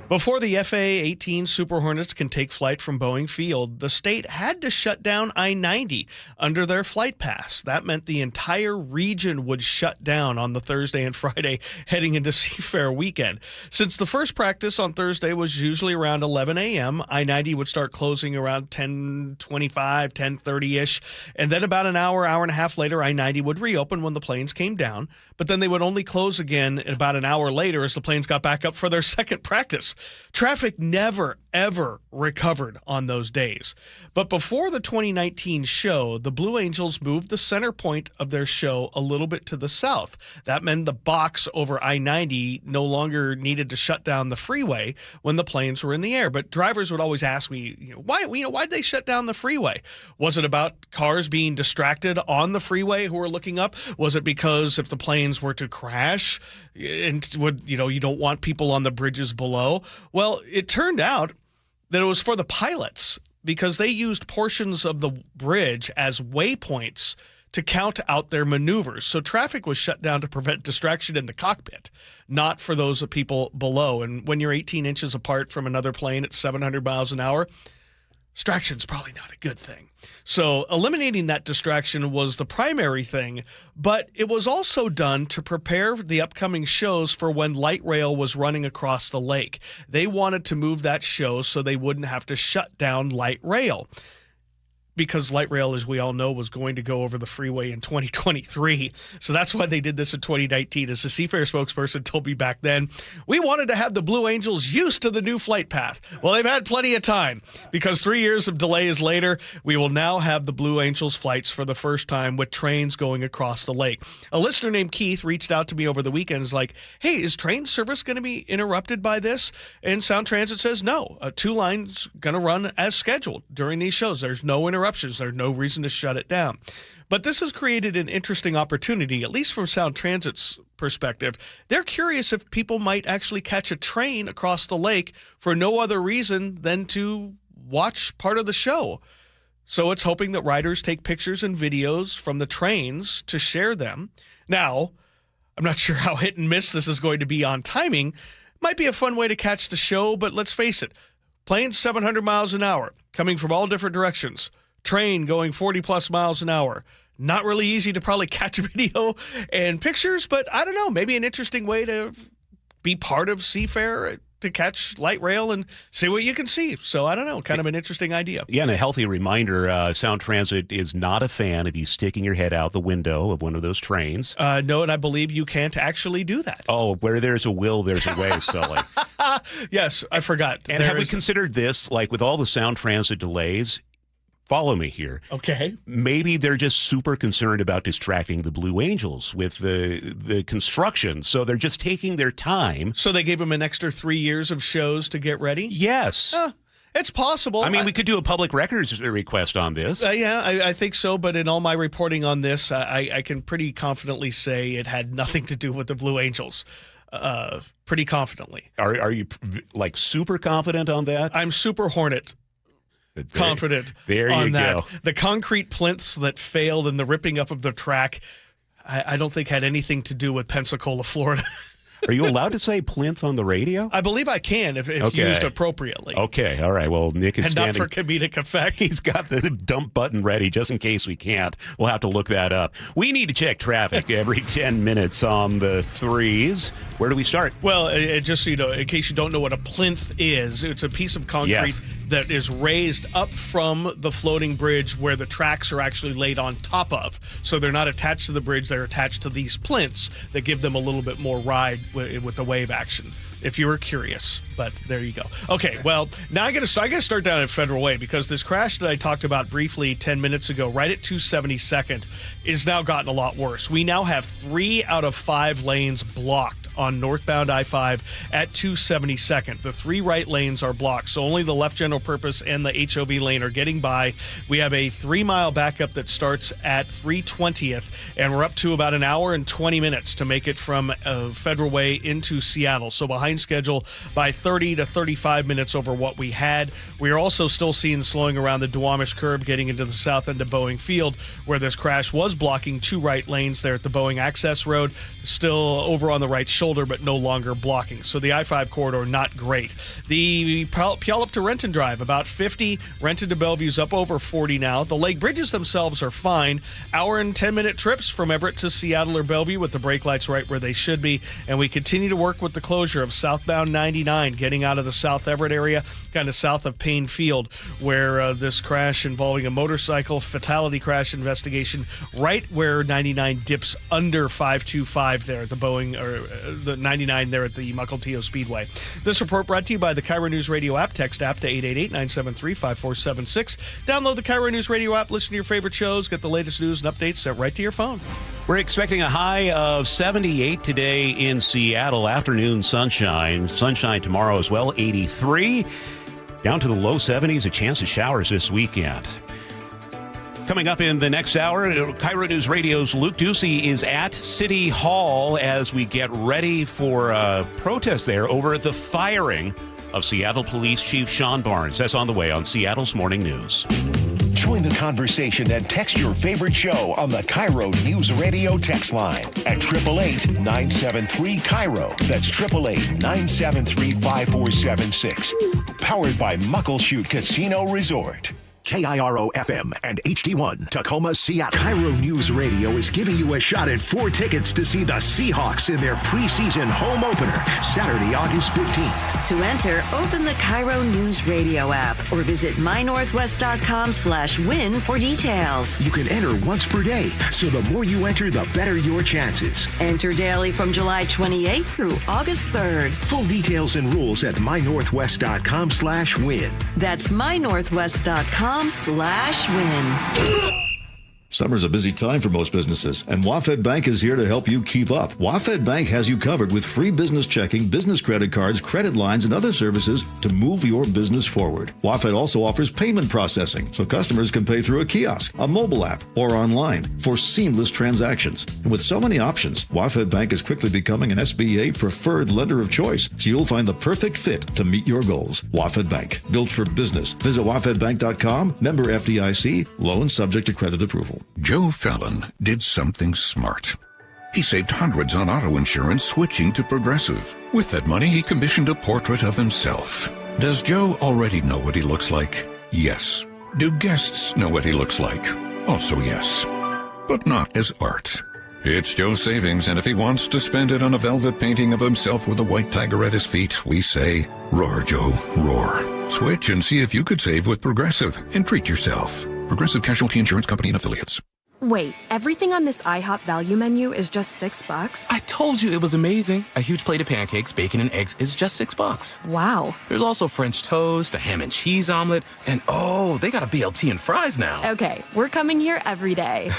Before the FA-18 Super Hornets can take flight from Boeing Field, the state had to shut down I-90 under their flight pass. That meant the entire region would shut down on the Thursday and Friday heading into Seafair weekend. Since the first practice on Thursday was usually around 11 a.m., I-90 would start closing around 10:25, 10:30-ish, and then about an hour and a half later, I-90 would reopen when the planes came down, but then they would only close again about an hour later as the planes got back up for their second practice. Traffic never, ever recovered on those days. But before the 2019 show, the Blue Angels moved the center point of their show a little bit to the south. That meant the box over I-90 no longer needed to shut down the freeway when the planes were in the air. But drivers would always ask me, why'd they shut down the freeway? Was it about cars being distracted on the freeway who were looking up? Was it because if the planes were to crash, and you don't want people on the bridges below? Well, it turned out that it was for the pilots, because they used portions of the bridge as waypoints to count out their maneuvers. So traffic was shut down to prevent distraction in the cockpit, not for those people below. And when you're 18 inches apart from another plane at 700 miles an hour, distraction's probably not a good thing. So eliminating that distraction was the primary thing, but it was also done to prepare the upcoming shows for when light rail was running across the lake. They wanted to move that show so they wouldn't have to shut down light rail, because light rail, as we all know, was going to go over the freeway in 2023. So that's why they did this in 2019. As the Seafair spokesperson told me back then, we wanted to have the Blue Angels used to the new flight path. Well, they've had plenty of time, because 3 years of delays later, we will now have the Blue Angels flights for the first time with trains going across the lake. A listener named Keith reached out to me over the weekend and was like, hey, is train service going to be interrupted by this? And Sound Transit says no. 2 lines going to run as scheduled during these shows. There's no interruptions. There's no reason to shut it down. But this has created an interesting opportunity, at least from Sound Transit's perspective. They're curious if people might actually catch a train across the lake for no other reason than to watch part of the show. So it's hoping that riders take pictures and videos from the trains to share them. Now, I'm not sure how hit and miss this is going to be on timing. Might be a fun way to catch the show, but let's face it. Planes 700 miles an hour, coming from all different directions. Train going 40-plus miles an hour. Not really easy to probably catch video and pictures, but I don't know, maybe an interesting way to be part of Seafair, to catch light rail and see what you can see. So I don't know, kind of an interesting idea. Yeah, and a healthy reminder, Sound Transit is not a fan of you sticking your head out the window of one of those trains. No, and I believe you can't actually do that. Oh, where there's a will, there's a way, Sully. Yes, I forgot. And have we considered this, like with all the Sound Transit delays, follow me here. Okay. Maybe they're just super concerned about distracting the Blue Angels with the construction, so they're just taking their time. So they gave them an extra 3 years of shows to get ready? Yes. It's possible. I mean, we could do a public records request on this. I think so. But in all my reporting on this, I can pretty confidently say it had nothing to do with the Blue Angels. Pretty confidently. Are you like super confident on that? I'm super Hornet. Confident. There you on that. go. The concrete plinths that failed in the ripping up of the track, I don't think had anything to do with Pensacola, Florida. Are you allowed to say plinth on the radio? I believe I can if used appropriately. Okay, all right. Well, Nick is and standing. not for comedic effect. He's got the dump button ready just in case we can't. We'll have to look that up. We need to check traffic every 10 minutes on the threes. Where do we start? Well, just so you know, in case you don't know what a plinth is, it's a piece of concrete that is raised up from the floating bridge where the tracks are actually laid on top of. So they're not attached to the bridge, they're attached to these plinths that give them a little bit more ride with the wave action, if you were curious. But there you go. Okay, well, now I got to start down at Federal Way because this crash that I talked about briefly 10 minutes ago, right at 272nd, is now gotten a lot worse. We now have 3 out of 5 lanes blocked on northbound I-5 at 272nd. The 3 right lanes are blocked, so only the left general purpose and the HOV lane are getting by. We have a 3-mile backup that starts at 320th, and we're up to about an hour and 20 minutes to make it from Federal Way into Seattle. So behind schedule by 30 to 35 minutes over what we had. We are also still seeing slowing around the Duwamish curb getting into the south end of Boeing Field, where this crash was blocking 2 right lanes there at the Boeing Access Road, still over on the right shoulder, but no longer blocking. So the I-5 corridor, not great. The Puyallup to Renton Drive, about 50. Renton to Bellevue's up over 40 now. The Lake Bridges themselves are fine. Hour and 10-minute trips from Everett to Seattle or Bellevue with the brake lights right where they should be. And we continue to work with the closure of southbound 99, getting out of the South Everett area, kind of south of Payne Field, where this crash involving a motorcycle fatality crash investigation, right where 99 dips under 525 there at the Boeing, or the 99 there at the Mukilteo Speedway. This report brought to you by the KIRO Newsradio App. Text app to 888-973-5476. Download the KIRO Newsradio App, listen to your favorite shows, get the latest news and updates sent right to your phone. We're expecting a high of 78 today in Seattle. Afternoon sunshine. Sunshine tomorrow as well, 83. Down to the low 70s, a chance of showers this weekend. Coming up in the next hour, KIRO News Radio's Luke Ducey is at City Hall as we get ready for a protest there over the firing of Seattle Police Chief Sean Barnes. That's on the way on Seattle's Morning News. Join the conversation and text your favorite show on the KIRO News Radio text line at 888-973-KIRO. That's 888-973-5476. Powered by Muckleshoot Casino Resort. KIRO FM and HD1, Tacoma, Seattle. KIRO News Radio is giving you a shot at 4 tickets to see the Seahawks in their preseason home opener, Saturday, August 15th. To enter, open the KIRO News Radio app or visit mynorthwest.com/win for details. You can enter once per day, so the more you enter, the better your chances. Enter daily from July 28th through August 3rd. Full details and rules at mynorthwest.com/win. That's mynorthwest.com/win. Summer's a busy time for most businesses, and WaFd Bank is here to help you keep up. WaFd Bank has you covered with free business checking, business credit cards, credit lines, and other services to move your business forward. WaFd also offers payment processing, so customers can pay through a kiosk, a mobile app, or online for seamless transactions. And with so many options, WaFd Bank is quickly becoming an SBA preferred lender of choice, so you'll find the perfect fit to meet your goals. WaFd Bank, built for business. Visit wafdbank.com, member FDIC, loan subject to credit approval. Joe Fallon did something smart. He saved hundreds on auto insurance switching to Progressive. With that money, he commissioned a portrait of himself. Does Joe already know what he looks like? Yes. Do guests know what he looks like? Also yes. But not as art. It's Joe's savings, and if he wants to spend it on a velvet painting of himself with a white tiger at his feet, we say, roar, Joe, roar. Switch and see if you could save with Progressive and treat yourself. Progressive Casualty Insurance Company and Affiliates. Wait, everything on this IHOP value menu is just $6? I told you it was amazing. A huge plate of pancakes, bacon, and eggs is just $6. Wow. There's also French toast, a ham and cheese omelet, and oh, they got a BLT and fries now. Okay, we're coming here every day.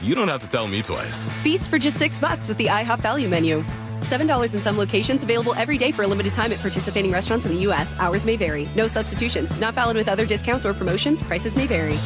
You don't have to tell me twice. Feast for just $6 with the IHOP value menu. $7 in some locations, available every day for a limited time at participating restaurants in the U.S. Hours may vary. No substitutions. Not valid with other discounts or promotions. Prices may vary.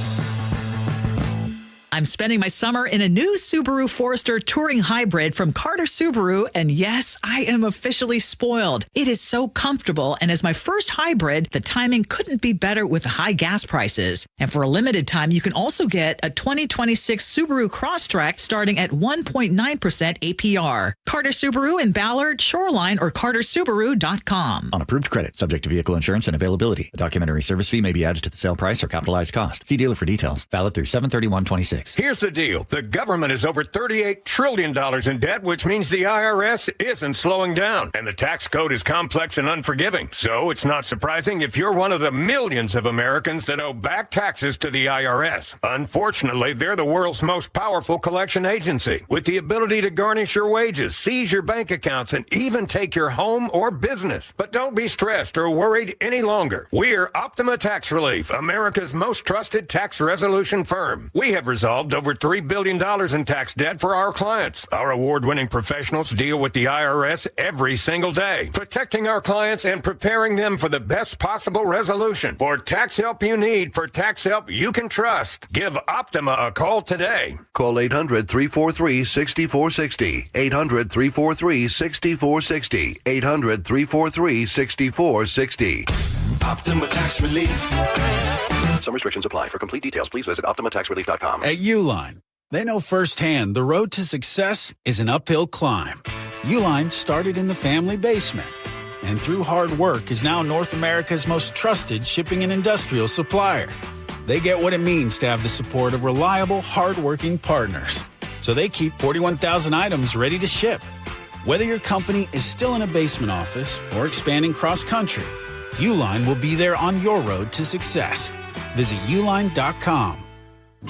I'm spending my summer in a new Subaru Forester Touring Hybrid from Carter Subaru, and yes, I am officially spoiled. It is so comfortable, and as my first hybrid, the timing couldn't be better with high gas prices. And for a limited time, you can also get a 2026 Subaru Crosstrek starting at 1.9% APR. Carter Subaru in Ballard, Shoreline, or cartersubaru.com. On approved credit, subject to vehicle insurance and availability. A documentary service fee may be added to the sale price or capitalized cost. See dealer for details. Valid through 7/31/26. Here's the deal. The government is over $38 trillion in debt, which means the IRS isn't slowing down. And the tax code is complex and unforgiving. So it's not surprising if you're one of the millions of Americans that owe back taxes to the IRS. Unfortunately, they're the world's most powerful collection agency, with the ability to garnish your wages, seize your bank accounts, and even take your home or business. But don't be stressed or worried any longer. We're Optima Tax Relief, America's most trusted tax resolution firm. We have resolved over $3 billion in tax debt for our clients. Our award-winning professionals deal with the IRS every single day, protecting our clients and preparing them for the best possible resolution. For tax help you need, for tax help you can trust, give Optima a call today. Call 800-343-6460. 800-343-6460. 800-343-6460. Optima Tax Relief. Some restrictions apply. For complete details, please visit OptimaTaxRelief.com. At Uline, they know firsthand the road to success is an uphill climb. Uline started in the family basement, and through hard work is now North America's most trusted shipping and industrial supplier. They get what it means to have the support of reliable, hardworking partners. So they keep 41,000 items ready to ship. Whether your company is still in a basement office or expanding cross-country, Uline will be there on your road to success. Visit uline.com.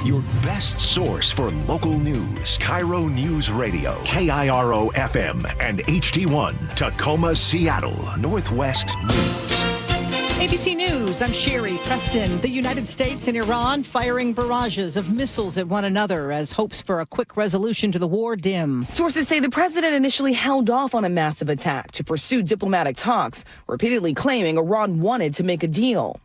Your best source for local news. KIRO Newsradio, KIRO FM and HD1, Tacoma, Seattle, Northwest News. ABC News, I'm Sherry Preston. The United States and Iran firing barrages of missiles at one another as hopes for a quick resolution to the war dim. Sources say the president initially held off on a massive attack to pursue diplomatic talks, repeatedly claiming Iran wanted to make a deal.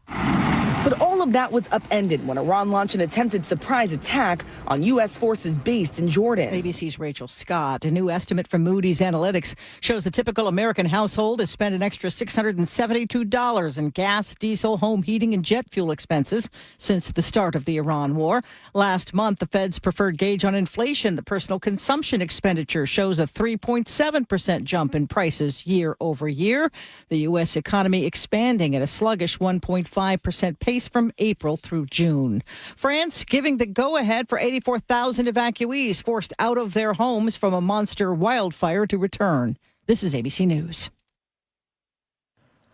But all of that was upended when Iran launched an attempted surprise attack on U.S. forces based in Jordan. ABC's Rachel Scott. A new estimate from Moody's Analytics shows a typical American household has spent an extra $672 in gas, diesel, home heating, and jet fuel expenses since the start of the Iran war. Last month, the Fed's preferred gauge on inflation, the personal consumption expenditure, shows a 3.7% jump in prices year over year. The U.S. economy expanding at a sluggish 1.5% pace from April through June. France giving the go-ahead for 84,000 evacuees forced out of their homes from a monster wildfire to return. This is ABC News.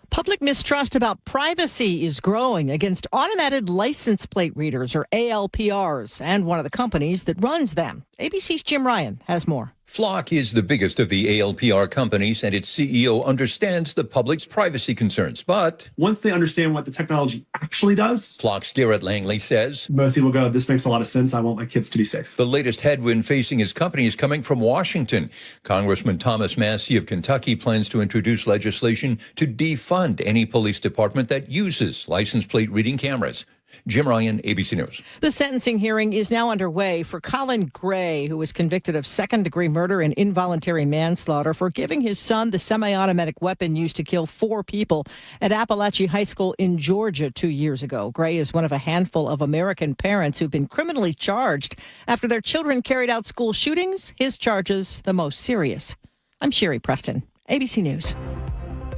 Public mistrust about privacy is growing against automated license plate readers, or ALPRs, and one of the companies that runs them. ABC's Jim Ryan has more. Flock is the biggest of the ALPR companies, and its CEO understands the public's privacy concerns. But once they understand what the technology actually does, Flock's Garrett Langley says, most people go, this makes a lot of sense. I want my kids to be safe. The latest headwind facing his company is coming from Washington. Congressman Thomas Massie of Kentucky plans to introduce legislation to defund any police department that uses license plate reading cameras. Jim Ryan, ABC News. The sentencing hearing is now underway for Colin Gray, who was convicted of second-degree murder and involuntary manslaughter for giving his son the semi-automatic weapon used to kill 4 people at Appalachia High School in Georgia 2 years ago. Gray is one of a handful of American parents who've been criminally charged after their children carried out school shootings. His charges, the most serious. I'm Sherry Preston, ABC News.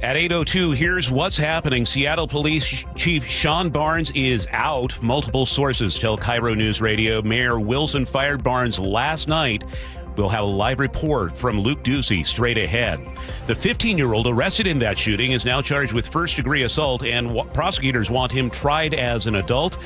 At 8:02, here's what's happening. Seattle Police Chief Sean Barnes is out. Multiple sources tell KIRO Newsradio Mayor Wilson fired Barnes last night. We'll have a live report from Luke Ducey straight ahead. The 15-year-old arrested in that shooting is now charged with first-degree assault, and prosecutors want him tried as an adult.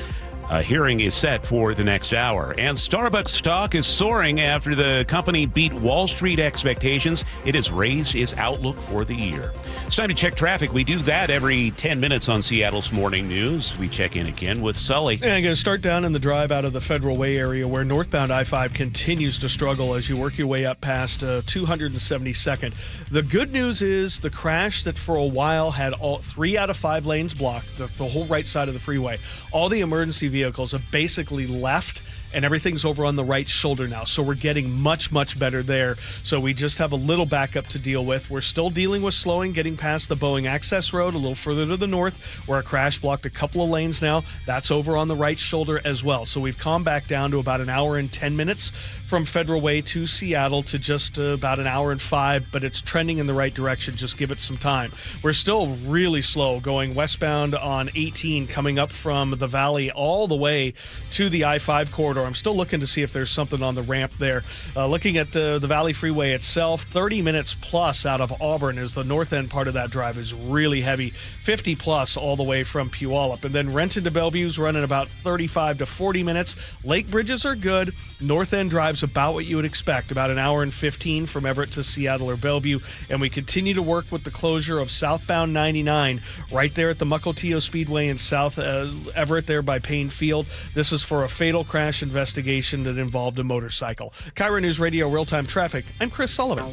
A hearing is set for the next hour. And Starbucks stock is soaring after the company beat Wall Street expectations. It has raised its outlook for the year. It's time to check traffic. We do that every 10 minutes on Seattle's Morning News. We check in again with Sully. And I'm going to start down in the drive out of the Federal Way area where northbound I-5 continues to struggle as you work your way up past 272nd. The good news is the crash that for a while had all 3 out of 5 lanes blocked, the whole right side of the freeway. All the emergency vehicles have basically left, and everything's over on the right shoulder now. So we're getting much, much better there. So we just have a little backup to deal with. We're still dealing with slowing, getting past the Boeing Access Road a little further to the north, where a crash blocked a couple of lanes now. That's over on the right shoulder as well. So we've come back down to about an hour and 10 minutes from Federal Way to Seattle to just about an hour and 5, but it's trending in the right direction. Just give it some time. We're still really slow going westbound on 18, coming up from the valley all the way to the I-5 corridor. I'm still looking to see if there's something on the ramp there. Looking at the Valley Freeway itself, 30 minutes plus out of Auburn as the north end part of that drive is really heavy. 50 plus all the way from Puyallup. And then Renton to Bellevue's running about 35 to 40 minutes. Lake bridges are good. North end drive's about what you would expect, about an hour and 15 from Everett to Seattle or Bellevue. And we continue to work with the closure of southbound 99 right there at the Mukilteo Speedway in South Everett there by Payne Field. This is for a fatal crash investigation that involved a motorcycle. KIRO News Radio Real-Time Traffic. I'm Chris Sullivan.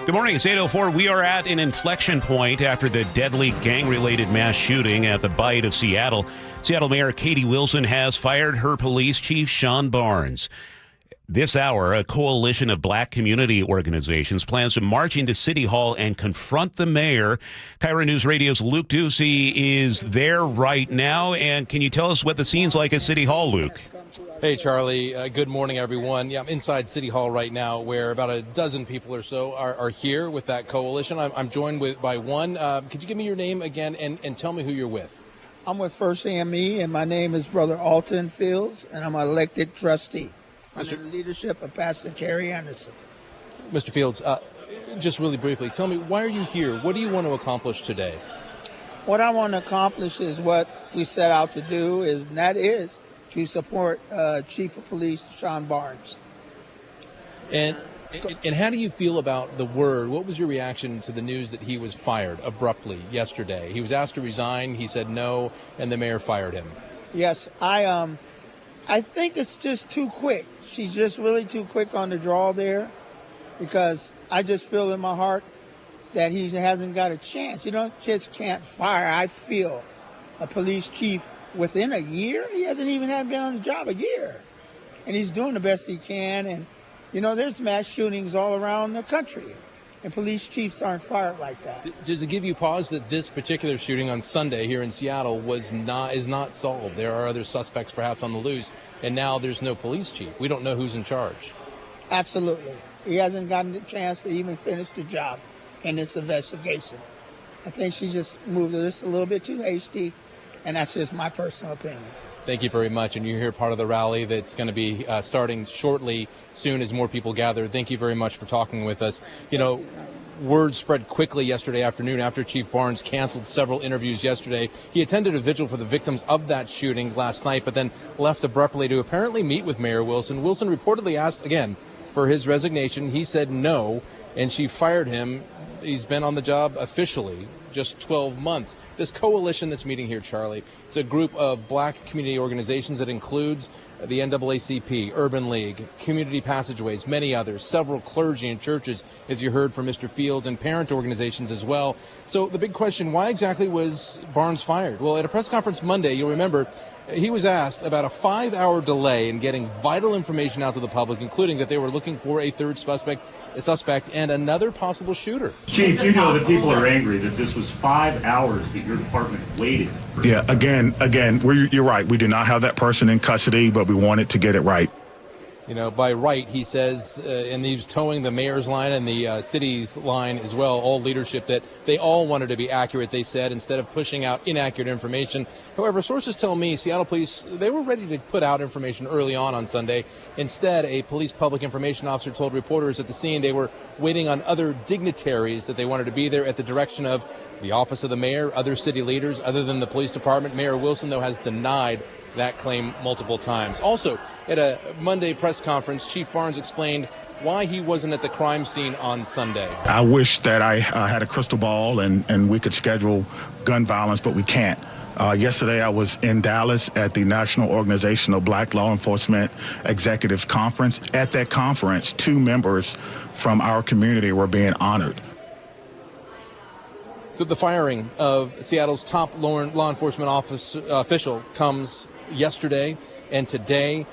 Good morning. It's 8:04. We are at an inflection point after the deadly gang-related mass shooting at the Bite of Seattle. Seattle Mayor Katie Wilson has fired her police chief, Sean Barnes. This hour, a coalition of black community organizations plans to march into City Hall and confront the mayor. KIRO News Radio's Luke Ducey is there right now. And can you tell us what the scene's like at City Hall, Luke? Hey, Charlie. Good morning, everyone. Yeah, I'm inside City Hall right now where about a dozen people or so are here with that coalition. I'm joined by one. Could you give me your name again and tell me who you're with? I'm with First AME, and my name is Brother Alton Fields, and I'm an elected trustee under the leadership of Pastor Terry Anderson. Mr. Fields, just really briefly, tell me, why are you here? What do you want to accomplish today? What I want to accomplish is what we set out to do, and that is to support Chief of Police Sean Barnes. And how do you feel about the word? What was your reaction to the news that he was fired abruptly yesterday? He was asked to resign. He said no, and the mayor fired him. Yes, I think it's just too quick. She's just really too quick on the draw there, because I just feel in my heart that he hasn't got a chance. You just can't fire, I feel, a police chief within a year. He hasn't even been on the job a year. And he's doing the best he can. And, there's mass shootings all around the country. And police chiefs aren't fired like that. Does it give you pause that this particular shooting on Sunday here in Seattle is not solved? There are other suspects perhaps on the loose, and now there's no police chief. We don't know who's in charge. Absolutely. He hasn't gotten the chance to even finish the job in this investigation. I think she just moved this a little bit too hasty. And that's just my personal opinion. Thank you very much. And you're here part of the rally that's going to be starting shortly, soon as more people gather. Thank you very much for talking with us. Word spread quickly yesterday afternoon after Chief Barnes canceled several interviews yesterday. He attended a vigil for the victims of that shooting last night, but then left abruptly to apparently meet with Mayor Wilson. Wilson reportedly asked again for his resignation. He said no, and she fired him. He's been on the job officially just 12 months. This coalition that's meeting here, Charlie, it's a group of black community organizations that includes the NAACP, Urban League, Community Passageways, many others, several clergy and churches, as you heard from Mr. Fields, and parent organizations as well. So the big question, why exactly was Barnes fired? Well, at a press conference Monday, you'll remember, he was asked about a 5-hour delay in getting vital information out to the public, including that they were looking for a third suspect and another possible shooter. Chief, you know that people are angry that this was 5 hours that your department waited. Yeah, again, you're right. We did not have that person in custody, but we wanted to get it right. by right, he says, and he's towing the mayor's line and the city's line as well, all leadership, that they all wanted to be accurate, they said, instead of pushing out inaccurate information. However, sources tell me Seattle police, they were ready to put out information early on Sunday. Instead, a police public information officer told reporters at the scene they were waiting on other dignitaries that they wanted to be there at the direction of the office of the mayor, other city leaders, other than the police department. Mayor Wilson, though, has denied that claim multiple times. Also, at a Monday press conference, Chief Barnes explained why he wasn't at the crime scene on Sunday. I wish that I had a crystal ball and we could schedule gun violence, but we can't. Yesterday, I was in Dallas at the National Organization of Black Law Enforcement Executives Conference. At that conference, 2 members from our community were being honored. So the firing of Seattle's top law enforcement official comes yesterday and today.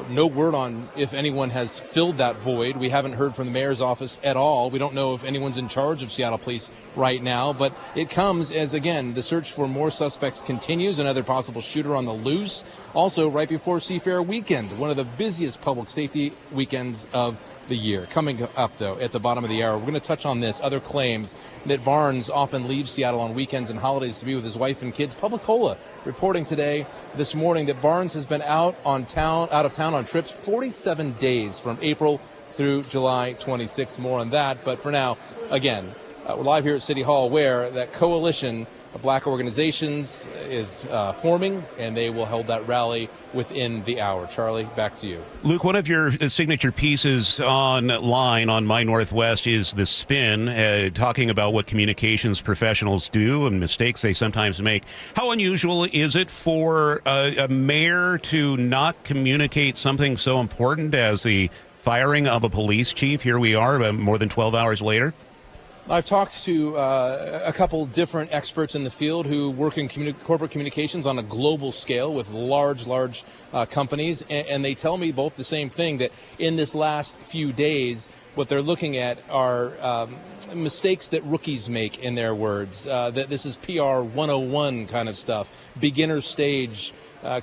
No word on if anyone has filled that void. We haven't heard from the mayor's office at all. We don't know if anyone's in charge of Seattle police right now, but it comes as, again, the search for more suspects continues, another possible shooter on the loose. Also, right before Seafair weekend, one of the busiest public safety weekends of the year. Coming up, though, at the bottom of the hour, we're going to touch on this, other claims that Barnes often leaves Seattle on weekends and holidays to be with his wife and kids. Publicola reporting this morning that Barnes has been out of town on trips 47 days from April through July 26th. More on that. But for now, again, we're live here at City Hall, where that coalition of black organizations is forming, and they will hold that rally within the hour. Charlie, back to you. Luke, one of your signature pieces online on My Northwest is The Spin, talking about what communications professionals do and mistakes they sometimes make. How unusual is it for a mayor to not communicate something so important as the firing of a police chief? Here we are, more than 12 hours later. I've talked to a couple different experts in the field who work in corporate communications on a global scale with large companies, and they tell me both the same thing, that in this last few days, what they're looking at are mistakes that rookies make, in their words, that this is PR 101 kind of stuff, beginner stage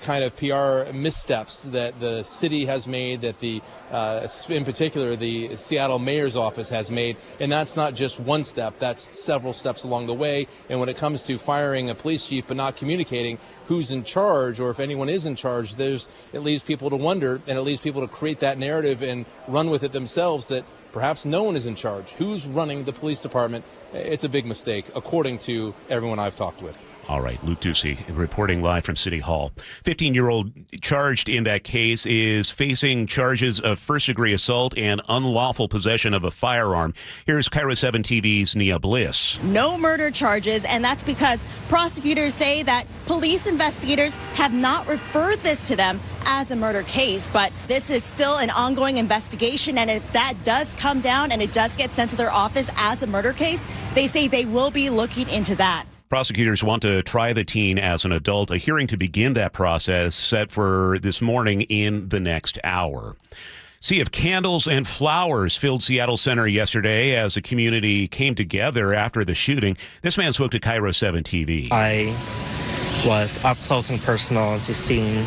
kind of PR missteps that the city has made, that in particular the Seattle mayor's office has made. And that's not just one step, that's several steps along the way. And when it comes to firing a police chief but not communicating who's in charge, or if anyone is in charge, it leaves people to wonder, and it leaves people to create that narrative and run with it themselves, that perhaps no one is in charge. Who's running the police department? It's a big mistake, according to everyone I've talked with. All right, Luke Ducey reporting live from City Hall. 15-year-old charged in that case is facing charges of first-degree assault and unlawful possession of a firearm. Here's KIRO 7 TV's Nia Bliss. No murder charges, and that's because prosecutors say that police investigators have not referred this to them as a murder case. But this is still an ongoing investigation, and if that does come down and it does get sent to their office as a murder case, they say they will be looking into that. Prosecutors want to try the teen as an adult. A hearing to begin that process set for this morning in the next hour. Sea of candles and flowers filled Seattle Center yesterday as the community came together after the shooting. This man spoke to KIRO 7 TV. I was up close and personal, just seeing,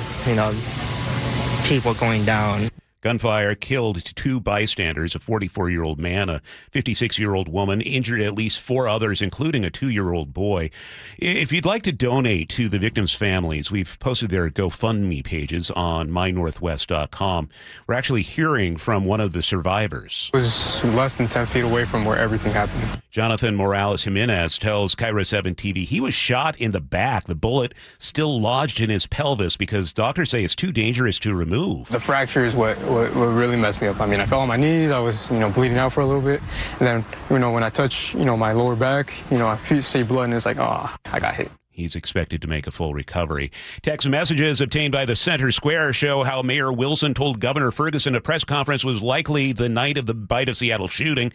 people going down. Gunfire killed 2 bystanders, a 44-year-old man, a 56-year-old woman, injured at least 4 others, including a 2-year-old boy. If you'd like to donate to the victims' families, we've posted their GoFundMe pages on mynorthwest.com. We're actually hearing from one of the survivors. It was less than 10 feet away from where everything happened. Jonathan Morales Jimenez tells KIRO 7 TV he was shot in the back. The bullet still lodged in his pelvis because doctors say it's too dangerous to remove. The fracture is what really messed me up. I mean, I fell on my knees. I was, bleeding out for a little bit. And then, when I touch, my lower back, I see blood and it's like, I got hit. He's expected to make a full recovery. Text messages obtained by the Center Square show how Mayor Wilson told Governor Ferguson a press conference was likely the night of the Bite of Seattle shooting,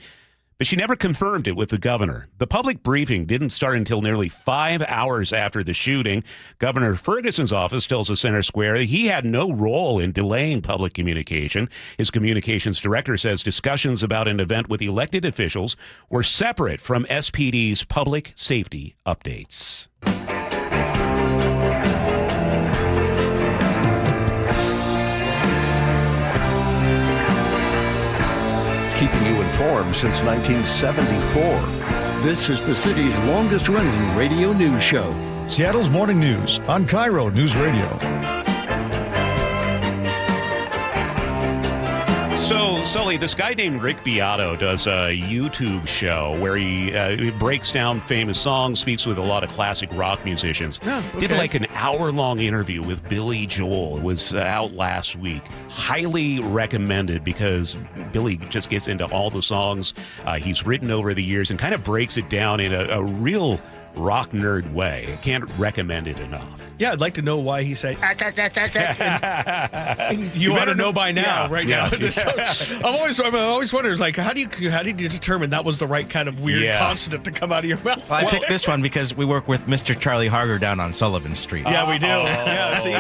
but she never confirmed it with the governor. The public briefing didn't start until nearly 5 hours after the shooting. Governor Ferguson's office tells the Center Square he had no role in delaying public communication. His communications director says discussions about an event with elected officials were separate from SPD's public safety updates. form since 1974. This is the city's longest-running radio news show. Seattle's Morning News on KIRO Newsradio. So, Sully, this guy named Rick Beato does a YouTube show where he breaks down famous songs, speaks with a lot of classic rock musicians. Oh, okay. Did like an hour-long interview with Billy Joel. It was out last week. Highly recommended because Billy just gets into all the songs he's written over the years and kind of breaks it down in a real rock nerd way. I can't recommend it enough. Yeah, I'd like to know why he said, and you ought to know by now, now. So, I'm always wondering, like, how did you determine that was the right kind of weird consonant to come out of your mouth? Well, I picked this one because we work with Mr. Charlie Harger down on Sullivan Street. Yeah, we do. Yeah, see?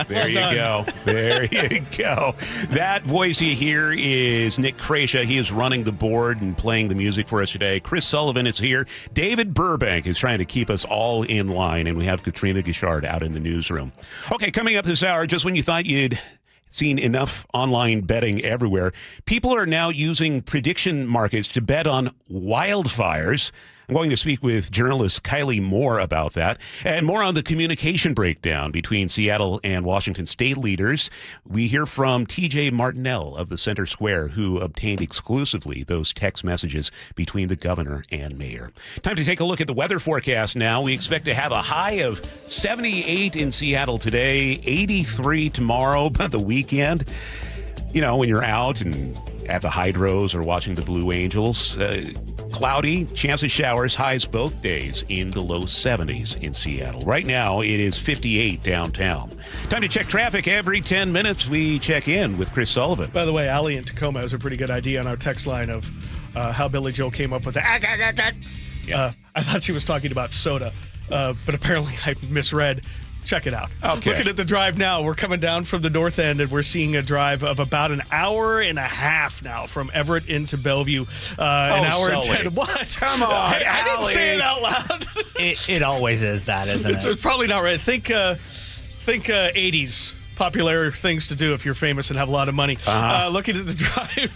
There you go. There you go. That voice you hear is Nick Krasha. He is running the board and playing the music for us today. Chris Sullivan is here. David Burbank is trying to keep us all in line, and we have Katrina Gishard out in the newsroom. Okay, coming up this hour, just when you thought you'd seen enough online betting everywhere, people are now using prediction markets to bet on wildfires. I'm going to speak with journalist Kylie Moore about that and more on the communication breakdown between Seattle and Washington state leaders. We hear from TJ Martinell of the Center Square, who obtained exclusively those text messages between the governor and mayor. Time to take a look at the weather forecast now. We expect to have a high of 78 in Seattle today, 83 tomorrow, but the weekend, you know, when you're out and at the hydros or watching the Blue Angels, cloudy, chance of showers, highs both days in the low 70s in Seattle. Right now, it is 58 downtown. Time to check traffic. Every 10 minutes, we check in with Chris Sullivan. By the way, Allie in Tacoma has a pretty good idea on our text line of how Billy Joel came up with the Yeah. I thought she was talking about soda, but apparently I misread. Check it out. Okay. Looking at the drive now, we're coming down from the north end, and we're seeing a drive of about an hour and a half now from Everett into Bellevue. An hour and 10. What? Come on, I didn't say it out loud. It always is that, isn't it? It's probably not right. Think 80s popular things to do if you're famous and have a lot of money. Looking at the drive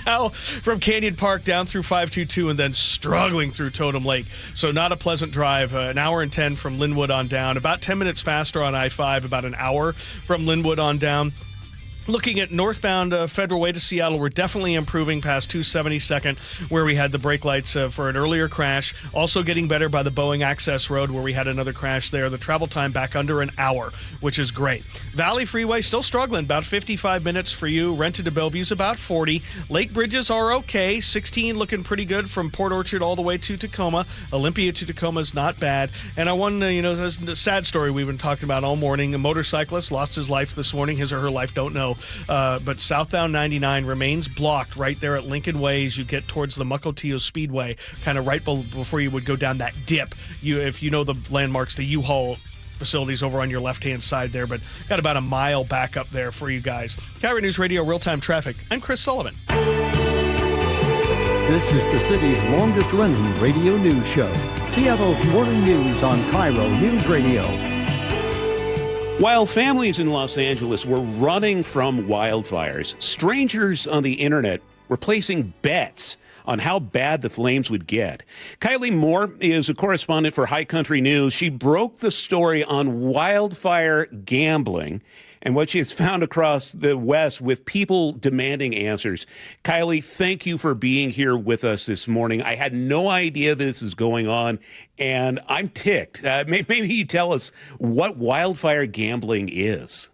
now from Canyon Park down through 522 and then struggling through Totem Lake. So not a pleasant drive. An hour and 10 from Linwood on down. About 10 minutes faster on I-5. About an hour from Linwood on down. Looking at northbound Federal Way to Seattle, we're definitely improving past 272nd, where we had the brake lights for an earlier crash. Also getting better by the Boeing Access Road, where we had another crash there. The travel time back under an hour, which is great. Valley Freeway still struggling, about 55 minutes for you. Rented to Bellevue's about 40. Lake Bridges are okay. 16 looking pretty good from Port Orchard all the way to Tacoma. Olympia to Tacoma is not bad. And I won, that's a sad story we've been talking about all morning. A motorcyclist lost his life this morning. His or her life, don't know. But southbound 99 remains blocked right there at Lincoln Way as you get towards the Mukilteo Speedway, kind of right before you would go down that dip. If you know the landmarks, the U-Haul facilities over on your left-hand side there, but got about a mile back up there for you guys. KIRO Newsradio Real-Time Traffic. I'm Chris Sullivan. This is the city's longest-running radio news show. Seattle's Morning News on KIRO Newsradio. While families in Los Angeles were running from wildfires, strangers on the internet were placing bets on how bad the flames would get. Kylie Moore is a correspondent for High Country News. She broke the story on wildfire gambling and what she has found across the West with people demanding answers. Kylie, thank you for being here with us this morning. I had no idea this was going on, and I'm ticked. Maybe you tell us what wildfire gambling is.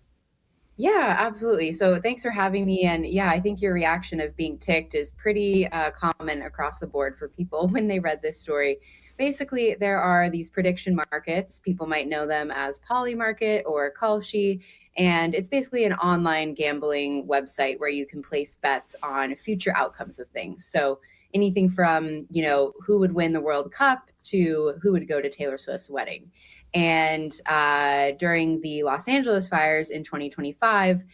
Yeah, absolutely. So thanks for having me. And yeah, I think your reaction of being ticked is pretty common across the board for people when they read this story. Basically, there are these prediction markets. People might know them as Polymarket or Kalshi. And it's basically an online gambling website where you can place bets on future outcomes of things. So anything from, who would win the World Cup to who would go to Taylor Swift's wedding. And during the Los Angeles fires in 2025,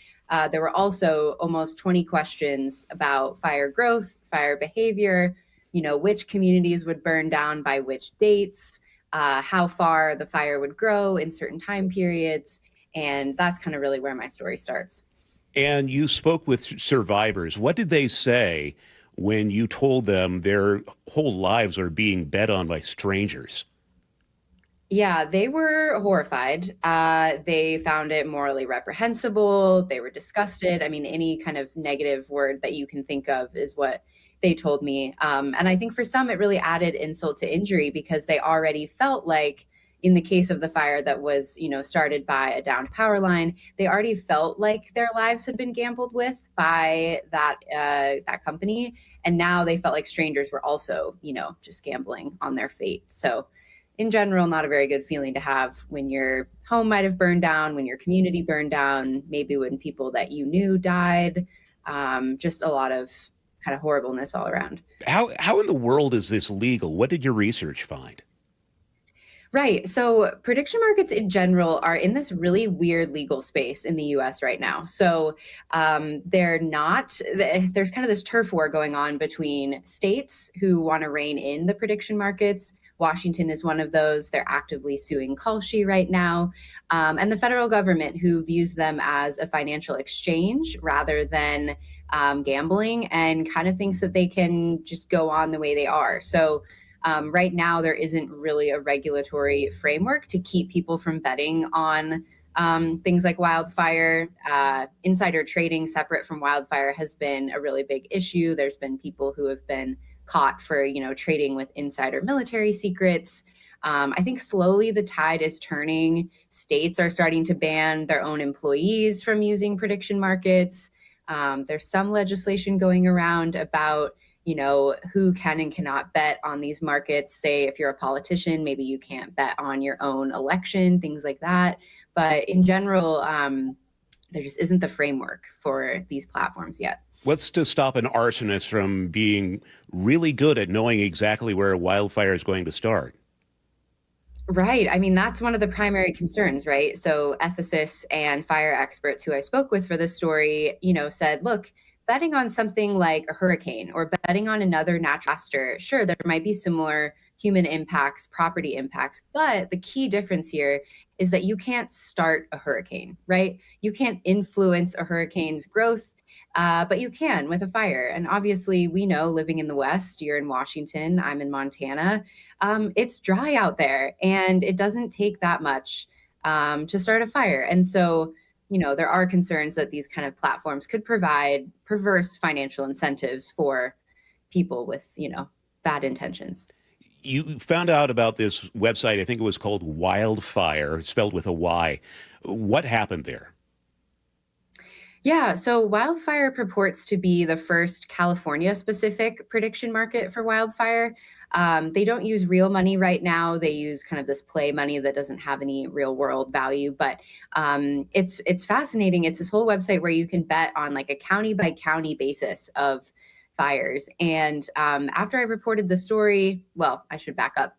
there were also almost 20 questions about fire growth, fire behavior, which communities would burn down by which dates, how far the fire would grow in certain time periods. And that's kind of really where my story starts. And you spoke with survivors. What did they say when you told them their whole lives are being bet on by strangers? Yeah, they were horrified. They found it morally reprehensible. They were disgusted. I mean, any kind of negative word that you can think of is what they told me. And I think for some, it really added insult to injury because they already felt like, in the case of the fire that was, started by a downed power line, they already felt like their lives had been gambled with by that company, and now they felt like strangers were also, just gambling on their fate. So, in general, not a very good feeling to have when your home might have burned down, when your community burned down, maybe when people that you knew died. Just a lot of kind of horribleness all around. How in the world is this legal? What did your research find? Right. So prediction markets in general are in this really weird legal space in the US right now. So there's kind of this turf war going on between states who want to rein in the prediction markets. Washington is one of those. They're actively suing Kalshi right now. And the federal government, who views them as a financial exchange rather than gambling, and kind of thinks that they can just go on the way they are. So right now, there isn't really a regulatory framework to keep people from betting on things like wildfire. Insider trading separate from wildfire has been a really big issue. There's been people who have been caught for, trading with insider military secrets. I think slowly the tide is turning. States are starting to ban their own employees from using prediction markets. There's some legislation going around about who can and cannot bet on these markets. Say, if you're a politician, maybe you can't bet on your own election, things like that. But in general, there just isn't the framework for these platforms yet. What's to stop an arsonist from being really good at knowing exactly where a wildfire is going to start? Right. I mean, that's one of the primary concerns, right? So ethicists and fire experts who I spoke with for this story, said, look, betting on something like a hurricane or betting on another natural disaster, sure, there might be similar human impacts, property impacts, but the key difference here is that you can't start a hurricane, right? You can't influence a hurricane's growth, but you can with a fire. And obviously, we know, living in the West, you're in Washington, I'm in Montana, it's dry out there, and it doesn't take that much to start a fire. And so, there are concerns that these kind of platforms could provide perverse financial incentives for people with, bad intentions. You found out about this website, I think it was called Wildfire, spelled with a Y. What happened there? Yeah, so wildfire purports to be the first California-specific prediction market for wildfire. They don't use real money right now. They use kind of this play money that doesn't have any real-world value. But it's fascinating. It's this whole website where you can bet on like a county-by-county basis of fires. And after I reported the story, well, I should back up.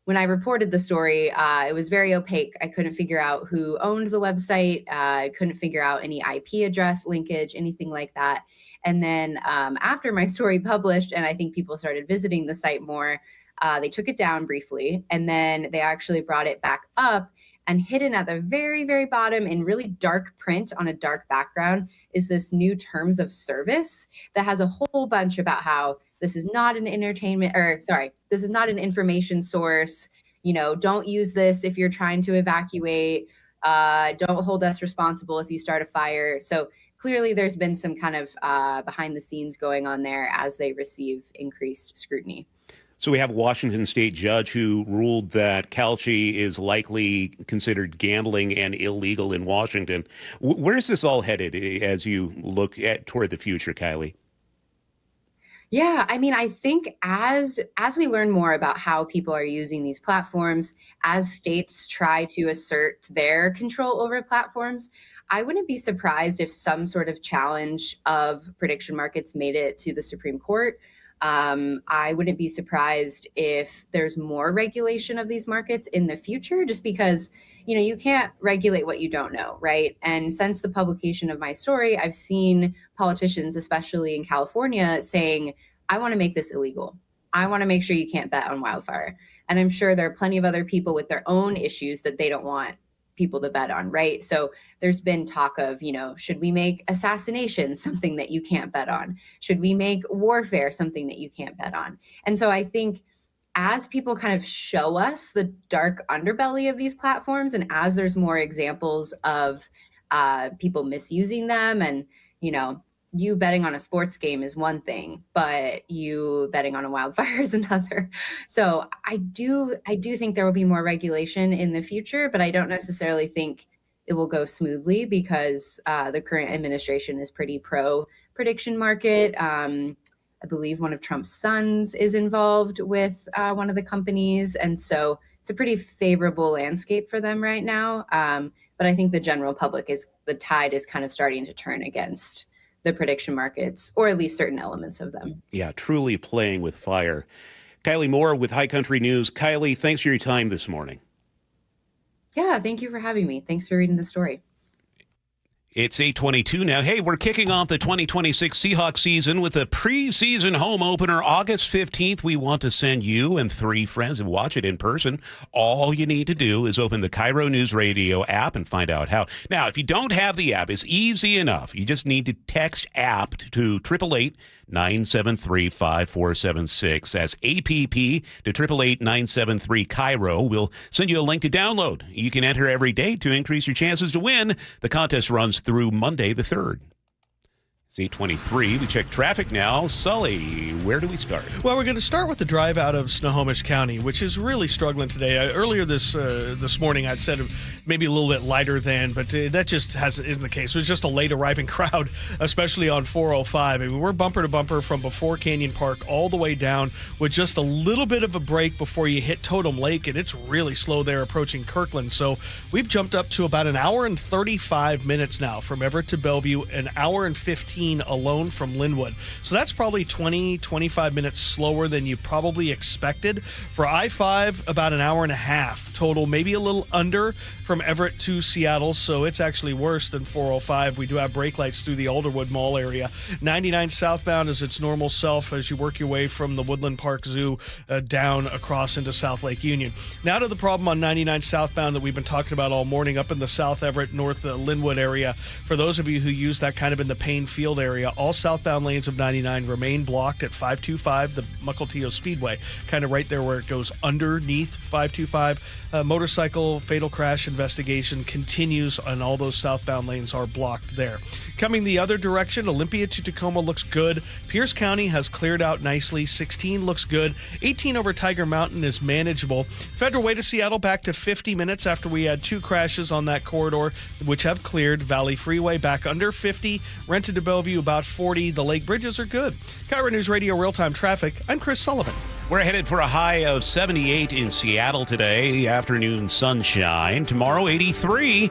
When I reported the story, it was very opaque. I couldn't figure out who owned the website. I couldn't figure out any IP address linkage, anything like that. And then after my story published, and I think people started visiting the site more, they took it down briefly. And then they actually brought it back up. And hidden at the very, very bottom in really dark print on a dark background is this new terms of service that has a whole bunch about how this is not an this is not an information source. Don't use this if you're trying to evacuate. Don't hold us responsible if you start a fire. So clearly there's been some kind of behind the scenes going on there as they receive increased scrutiny. So we have a Washington state judge who ruled that Kalshi is likely considered gambling and illegal in Washington. Where's this all headed as you look toward the future, Kylie? Yeah, I mean, I think as we learn more about how people are using these platforms, as states try to assert their control over platforms, I wouldn't be surprised if some sort of challenge of prediction markets made it to the Supreme Court. I wouldn't be surprised if there's more regulation of these markets in the future, just because, you can't regulate what you don't know, right? And since the publication of my story, I've seen politicians, especially in California, saying, I want to make this illegal. I want to make sure you can't bet on wildfire. And I'm sure there are plenty of other people with their own issues that they don't want people to bet on, right? So there's been talk of, should we make assassination something that you can't bet on? Should we make warfare something that you can't bet on? And so I think as people kind of show us the dark underbelly of these platforms, and as there's more examples of people misusing them, and, you betting on a sports game is one thing, but you betting on a wildfire is another. So I do think there will be more regulation in the future, but I don't necessarily think it will go smoothly because the current administration is pretty pro prediction market. I believe one of Trump's sons is involved with one of the companies. And so it's a pretty favorable landscape for them right now. But I think the general public the tide is kind of starting to turn against the prediction markets, or at least certain elements of them. Yeah, truly playing with fire. Kylie Moore with High Country News. Kylie, thanks for your time this morning. Yeah, thank you for having me. Thanks for reading the story. It's 8:22 now. Hey, we're kicking off the 2026 Seahawks season with a preseason home opener August 15th. We want to send you and 3 friends and watch it in person. All you need to do is open the KIRO Newsradio app and find out how. Now, if you don't have the app, it's easy enough. You just need to text APP to 888-973-5476. That's APP to 888-973-KIRO. We'll send you a link to download. You can enter every day to increase your chances to win. The contest runs through Monday the 3rd. It's 8:23. We check traffic now. Sully, where do we start? Well, we're going to start with the drive out of Snohomish County, which is really struggling today. Earlier this morning, I'd said maybe a little bit lighter than, but that just isn't the case. It's just a late arriving crowd, especially on 405. I mean, we're bumper to bumper from before Canyon Park all the way down with just a little bit of a break before you hit Totem Lake, and it's really slow there approaching Kirkland. So we've jumped up to about an hour and 35 minutes now from Everett to Bellevue, an hour and 15 alone from Linwood. So that's probably 20-25 minutes slower than you probably expected. For I-5, about an hour and a half total, maybe a little under from Everett to Seattle. So it's actually worse than 405. We do have brake lights through the Alderwood Mall area. 99 southbound is its normal self as you work your way from the Woodland Park Zoo down across into South Lake Union. Now to the problem on 99 southbound that we've been talking about all morning up in the South Everett, North Linwood area. For those of you who use that kind of in the Payne Field area, all southbound lanes of 99 remain blocked at 525, the Mukilteo Speedway, kind of right there where it goes underneath 525. Motorcycle fatal crash investigation continues, and all those southbound lanes are blocked there. Coming the other direction, Olympia to Tacoma looks good. Pierce County has cleared out nicely. 16 looks good. 18 over Tiger Mountain is manageable. Federal Way to Seattle back to 50 minutes after we had 2 crashes on that corridor, which have cleared. Valley Freeway back under 50. Rented to Bellevue about 40. The lake bridges are good. KIRO News Radio real-time traffic. I'm Chris Sullivan. We're headed for a high of 78 in Seattle today. Afternoon sunshine. Tomorrow, 83.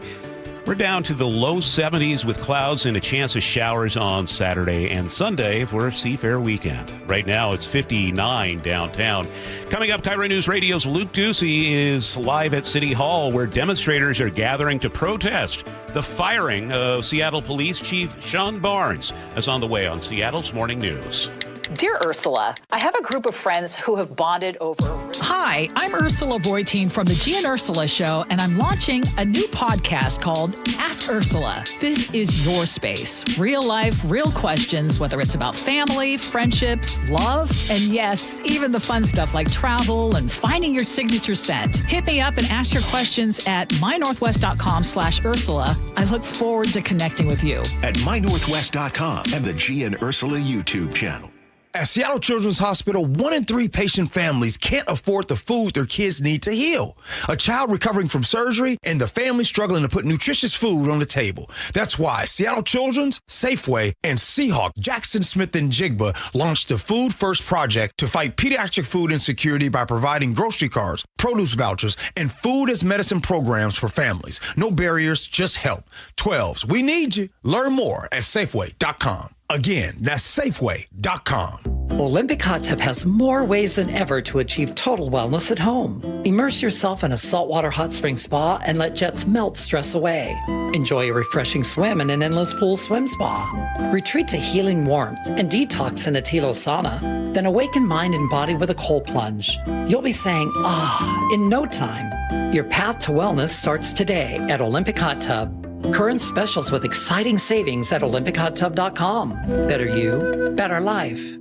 We're down to the low 70s with clouds and a chance of showers on Saturday and Sunday for a seafair weekend. Right now, it's 59 downtown. Coming up, KIRO News Radio's Luke Ducey is live at City Hall, where demonstrators are gathering to protest the firing of Seattle Police Chief Sean Barnes. That's on the way on Seattle's Morning News. Dear Ursula, I have a group of friends who have bonded over... Hi, I'm Ursula Voitin from the G and Ursula Show, and I'm launching a new podcast called Ask Ursula. This is your space. Real life, real questions, whether it's about family, friendships, love, and yes, even the fun stuff like travel and finding your signature scent. Hit me up and ask your questions at mynorthwest.com/Ursula. I look forward to connecting with you. At mynorthwest.com and the G and Ursula YouTube channel. At Seattle Children's Hospital, 1 in 3 patient families can't afford the food their kids need to heal. A child recovering from surgery and the family struggling to put nutritious food on the table. That's why Seattle Children's, Safeway, and Seahawk, Jackson Smith and Jigba launched the Food First Project to fight pediatric food insecurity by providing grocery cards, produce vouchers, and food as medicine programs for families. No barriers, just help. 12s, we need you. Learn more at Safeway.com. Again, that's Safeway.com. Olympic Hot Tub has more ways than ever to achieve total wellness at home. Immerse yourself in a saltwater hot spring spa and let jets melt stress away. Enjoy a refreshing swim in an endless pool swim spa. Retreat to healing warmth and detox in a Tilo sauna. Then awaken mind and body with a cold plunge. You'll be saying, ah, in no time. Your path to wellness starts today at Olympic Hot Tub. Current specials with exciting savings at olympichottub.com. Better you, better life.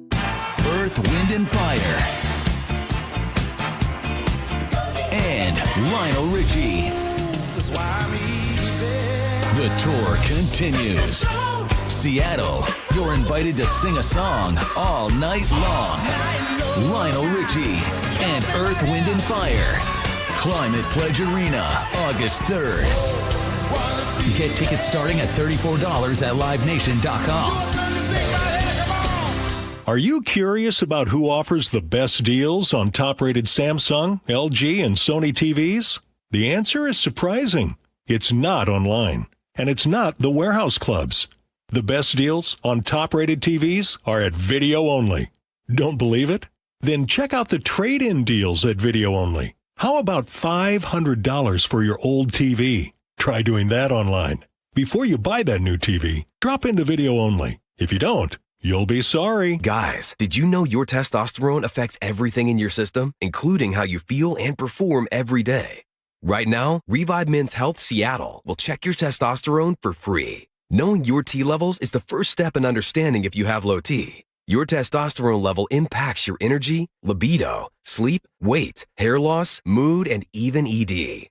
Earth, Wind, and Fire. And Lionel Richie. The tour continues. Seattle, you're invited to sing a song all night long. Lionel Richie and Earth, Wind, and Fire. Climate Pledge Arena, August 3rd. Get tickets starting at $34 at livenation.com. Are you curious about who offers the best deals on top-rated Samsung, LG, and Sony TVs? The answer is surprising. It's not online, and it's not the warehouse clubs. The best deals on top-rated TVs are at Video Only. Don't believe it? Then check out the trade-in deals at Video Only. How about $500 for your old TV? Try doing that online. Before you buy that new TV, drop into Video Only. If you don't, you'll be sorry. Guys, did you know your testosterone affects everything in your system, including how you feel and perform every day? Right now, Revive Men's Health Seattle will check your testosterone for free. Knowing your T levels is the first step in understanding if you have low T. Your testosterone level impacts your energy, libido, sleep, weight, hair loss, mood, and even ED.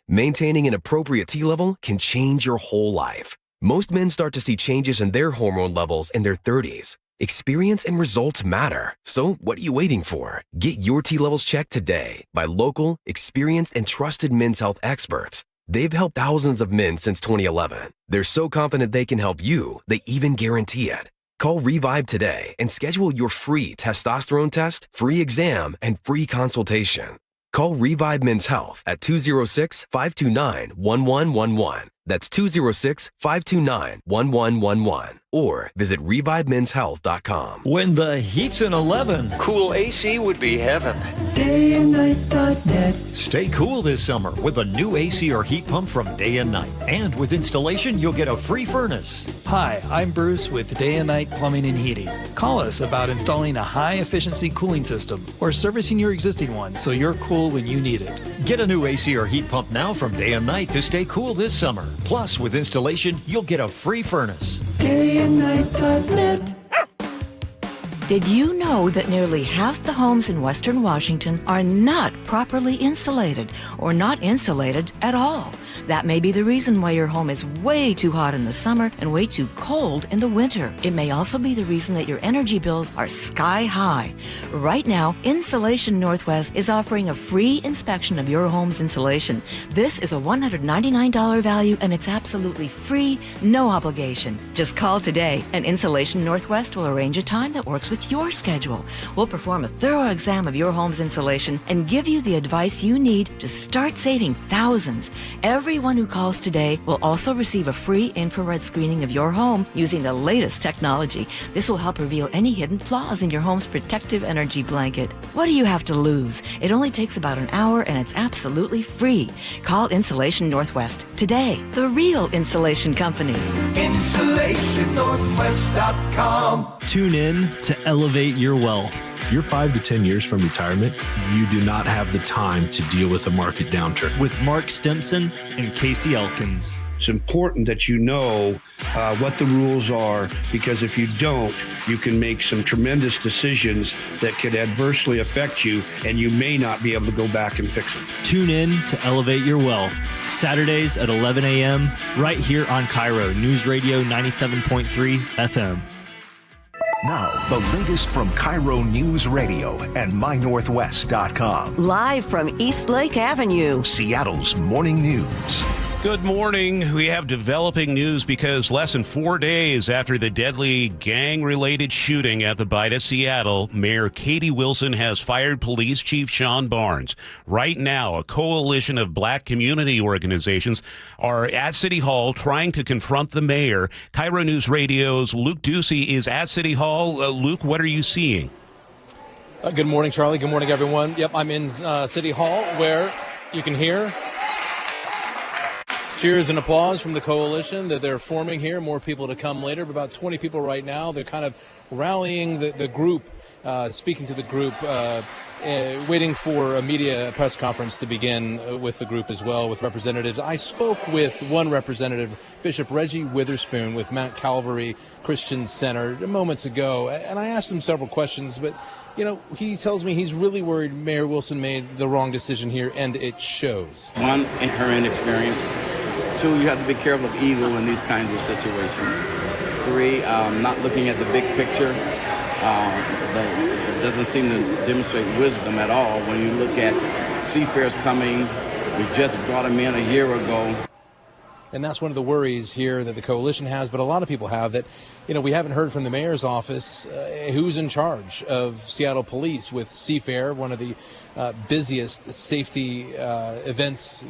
Maintaining an appropriate T level can change your whole life. Most men start to see changes in their hormone levels in their 30s. Experience and results matter. So what are you waiting for? Get your T levels checked today by local, experienced, and trusted men's health experts. They've helped thousands of men since 2011. They're so confident they can help you, they even guarantee it. Call Revive today and schedule your free testosterone test, free exam, and free consultation. Call Revive Men's Health at 206-529-1111. That's 206-529-1111. Or visit ReviveMen'sHealth.com. When the heat's an 11, cool AC would be heaven. DayandNight.net. Stay cool this summer with a new AC or heat pump from Day and Night. And with installation, you'll get a free furnace. Hi, I'm Bruce with Day and Night Plumbing and Heating. Call us about installing a high-efficiency cooling system or servicing your existing one so you're cool when you need it. Get a new AC or heat pump now from Day and Night to stay cool this summer. Plus, with installation, you'll get a free furnace. DayandNight.net. Did you know that nearly half the homes in Western Washington are not properly insulated or not insulated at all? That may be the reason why your home is way too hot in the summer and way too cold in the winter. It may also be the reason that your energy bills are sky high. Right now, Insulation Northwest is offering a free inspection of your home's insulation. This is a $199 value and it's absolutely free, no obligation. Just call today and Insulation Northwest will arrange a time that works with your schedule. We'll perform a thorough exam of your home's insulation and give you the advice you need to start saving thousands. Everyone who calls today will also receive a free infrared screening of your home using the latest technology. This will help reveal any hidden flaws in your home's protective energy blanket. What do you have to lose? It only takes about an hour and it's absolutely free. Call Insulation Northwest today, the real insulation company. InsulationNorthwest.com. Tune in to Elevate Your Wealth. If you're 5 to 10 years from retirement, you do not have the time to deal with a market downturn. With Mark Stimson and Casey Elkins. It's important that you know what the rules are, because if you don't, you can make some tremendous decisions that could adversely affect you, and you may not be able to go back and fix them. Tune in to Elevate Your Wealth, Saturdays at 11 a.m., right here on KIRO Newsradio 97.3 FM. Now, the latest from KIRO News Radio and MyNorthwest.com. Live from East Lake Avenue, Seattle's morning news. Good morning. We have developing news because less than 4 days after the deadly gang-related shooting at the Bite of Seattle, Mayor Katie Wilson has fired Police Chief Sean Barnes. Right now, a coalition of black community organizations are at City Hall trying to confront the mayor. KIRO News Radio's Luke Ducey is at City Hall. Luke, what are you seeing? Good morning, Charlie. Good morning, everyone. Yep, I'm in City Hall where you can hear cheers and applause from the coalition that they're forming here. More people to come later, but about 20 people right now. They're kind of rallying the group, speaking to the group, waiting for a media press conference to begin with the group as well, with representatives. I spoke with one representative, Bishop Reggie Witherspoon with Mount Calvary Christian Center moments ago, and I asked him several questions, but he tells me he's really worried Mayor Wilson made the wrong decision here, and it shows. One, her inexperience. Two, you have to be careful of ego in these kinds of situations. Three, not looking at the big picture. It doesn't seem to demonstrate wisdom at all when you look at seafarers coming. We just brought them in a year ago. And that's one of the worries here that the coalition has, but a lot of people have, that, we haven't heard from the mayor's office who's in charge of Seattle police with Seafair, one of the busiest safety events,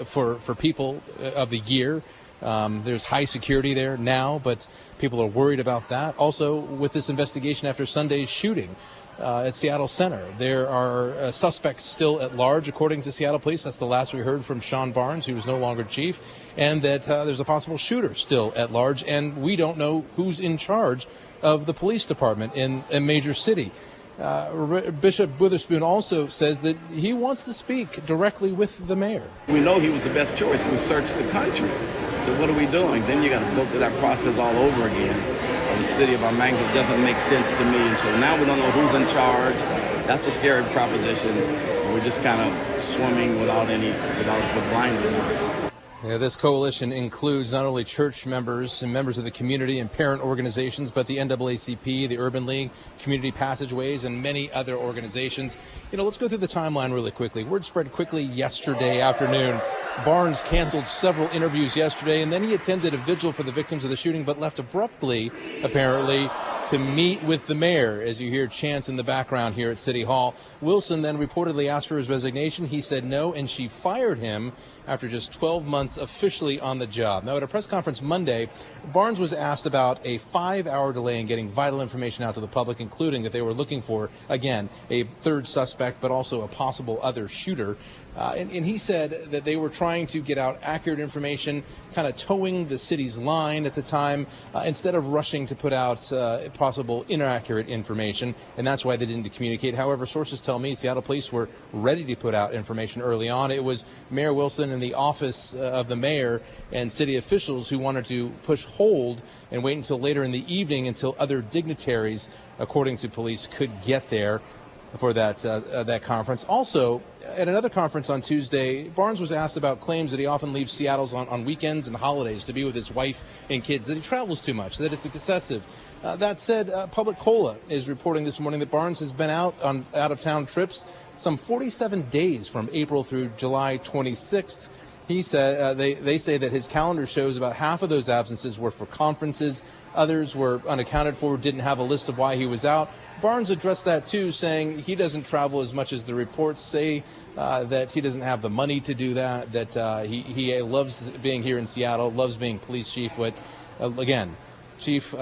for people of the year. There's high security there now, but people are worried about that. Also, with this investigation after Sunday's shooting at Seattle Center, there are suspects still at large, according to Seattle police. That's the last we heard from Sean Barnes, who is no longer chief, and that there's a possible shooter still at large, and we don't know who's in charge of the police department in a major city. Bishop Witherspoon also says that he wants to speak directly with the mayor. We know he was the best choice. We searched the country. So what are we doing? Then you got to go through that process all over again. The city of our magnitude doesn't make sense to me. And so now we don't know who's in charge. That's a scary proposition. We're just kind of swimming without blinders on. Yeah, this coalition includes not only church members and members of the community and parent organizations, but the NAACP, the Urban League, Community Passageways, and many other organizations. Let's go through the timeline really quickly. Word spread quickly yesterday afternoon. Barnes canceled several interviews yesterday, and then he attended a vigil for the victims of the shooting, but left abruptly, apparently, to meet with the mayor, as you hear chants in the background here at City Hall. Wilson then reportedly asked for his resignation. He said no, and she fired him after just 12 months officially on the job. Now, at a press conference Monday, Barnes was asked about a 5-hour delay in getting vital information out to the public, including that they were looking for, again, a third suspect, but also a possible other shooter. And he said that they were trying to get out accurate information, kind of towing the city's line at the time, instead of rushing to put out possible inaccurate information, and that's why they didn't communicate. However, sources tell me Seattle police were ready to put out information early on. It was Mayor Wilson and the office of the mayor and city officials who wanted to push hold and wait until later in the evening until other dignitaries, according to police, could get there for that conference. Also, at another conference on Tuesday, Barnes was asked about claims that he often leaves Seattle on weekends and holidays to be with his wife and kids, that he travels too much, that it's excessive. That said, Public Cola is reporting this morning that Barnes has been out on out-of-town trips some 47 days from April through July 26th. He said they say that his calendar shows about half of those absences were for conferences. Others were unaccounted for, didn't have a list of why he was out. Barnes addressed that too, saying he doesn't travel as much as the reports say, that he doesn't have the money to do that, that he loves being here in Seattle, loves being police chief. But again, Chief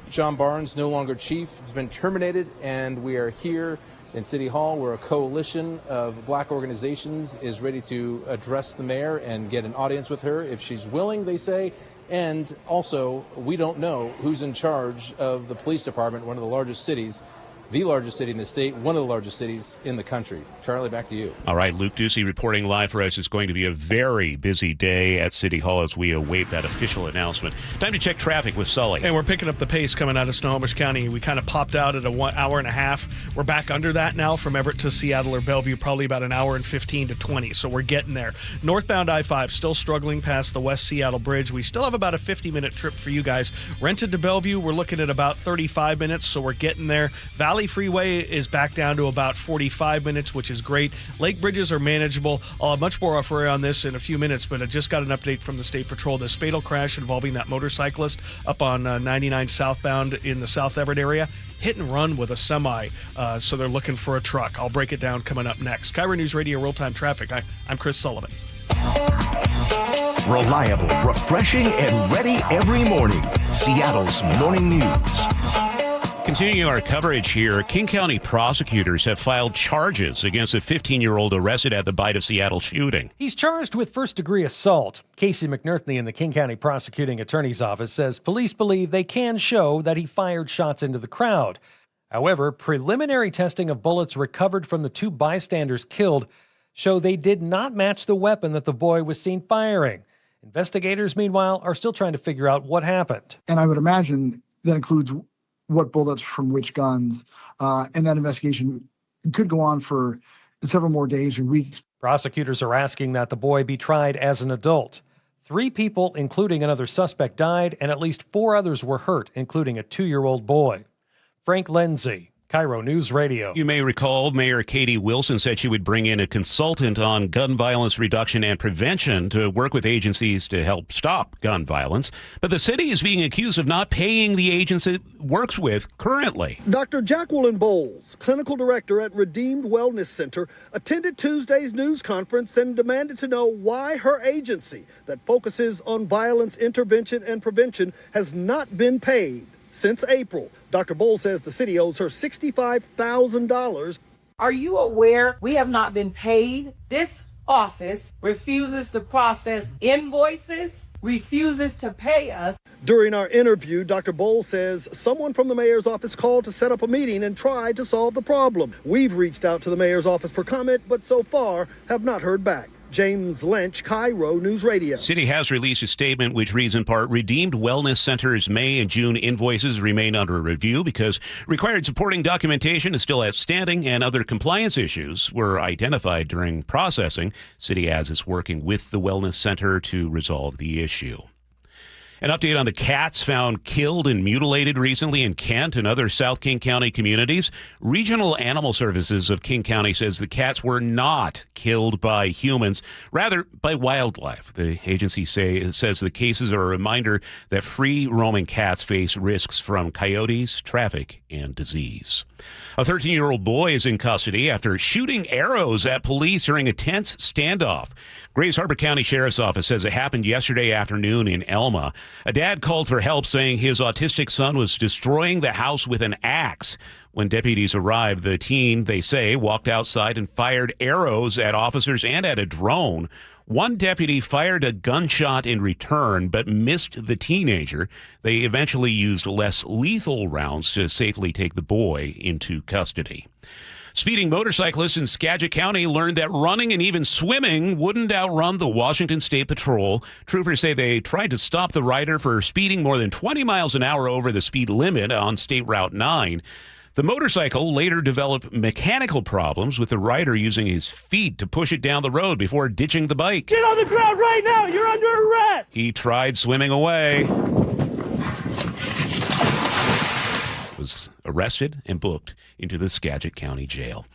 John Barnes, no longer chief, has been terminated, and we are here in City Hall, where a coalition of black organizations is ready to address the mayor and get an audience with her if she's willing, they say. And also, we don't know who's in charge of the police department, one of the largest cities, the largest city in the state, one of the largest cities in the country. Charlie, back to you. All right, Luke Ducey reporting live for us. It's going to be a very busy day at City Hall as we await that official announcement. Time to check traffic with Sully. And we're picking up the pace coming out of Snohomish County. We kind of popped out at 1 hour and a half. We're back under that now from Everett to Seattle or Bellevue, probably about an hour and 15 to 20. So we're getting there. Northbound I-5 still struggling past the West Seattle Bridge. We still have about a 50-minute trip for you guys. Rented to Bellevue, we're looking at about 35 minutes, so we're getting there. Valley Freeway is back down to about 45 minutes, which is great. Lake bridges are manageable. I'll have much more for you on this in a few minutes, but I just got an update from the State Patrol. This fatal crash involving that motorcyclist up on 99 southbound in the South Everett area. Hit and run with a semi, so they're looking for a truck. I'll break it down coming up next. KIRO News Radio Real-Time Traffic. I'm Chris Sullivan. Reliable, refreshing, and ready every morning. Seattle's Morning News. Continuing our coverage here, King County prosecutors have filed charges against a 15-year-old arrested at the Bite of Seattle shooting. He's charged with first-degree assault. Casey McNerthney in the King County Prosecuting Attorney's Office says police believe they can show that he fired shots into the crowd. However, preliminary testing of bullets recovered from the two bystanders killed show they did not match the weapon that the boy was seen firing. Investigators, meanwhile, are still trying to figure out what happened. And I would imagine that includes what bullets from which guns, and that investigation could go on for several more days or weeks. Prosecutors are asking that the boy be tried as an adult. 3 people, including another suspect, died, and at least 4 others were hurt, including a 2-year-old boy. Frank Lindsay, KIRO News Radio. You may recall Mayor Katie Wilson said she would bring in a consultant on gun violence reduction and prevention to work with agencies to help stop gun violence. But the city is being accused of not paying the agency it works with currently. Dr. Jacqueline Bowles, clinical director at Redeemed Wellness Center, attended Tuesday's news conference and demanded to know why her agency that focuses on violence intervention and prevention has not been paid since April. Dr. Bowles says the city owes her $65,000. Are you aware we have not been paid? This office refuses to process invoices, refuses to pay us. During our interview, Dr. Bowles says someone from the mayor's office called to set up a meeting and tried to solve the problem. We've reached out to the mayor's office for comment, but so far have not heard back. James Lynch, KIRO News Radio. City has released a statement which reads in part, Redeemed Wellness Center's May and June invoices remain under review because required supporting documentation is still outstanding and other compliance issues were identified during processing. City adds it's working with the Wellness Center to resolve the issue. An update on the cats found killed and mutilated recently in Kent and other South King County communities. Regional Animal Services of King County says the cats were not killed by humans, rather by wildlife. The agency says the cases are a reminder that free-roaming cats face risks from coyotes, traffic, and disease. A 13-year-old boy is in custody after shooting arrows at police during a tense standoff. Grays Harbor County Sheriff's Office says it happened yesterday afternoon in Elma. A dad called for help saying his autistic son was destroying the house with an axe. When deputies arrived, the teen, they say, walked outside and fired arrows at officers and at a drone. One deputy fired a gunshot in return but missed the teenager. They eventually used less lethal rounds to safely take the boy into custody. Speeding motorcyclists in Skagit County learned that running and even swimming wouldn't outrun the Washington State Patrol. Troopers say they tried to stop the rider for speeding more than 20 miles an hour over the speed limit on State Route 9. The motorcycle later developed mechanical problems with the rider using his feet to push it down the road before ditching the bike. Get on the ground right now! You're under arrest! He tried swimming away, was arrested and booked into the Skagit County Jail.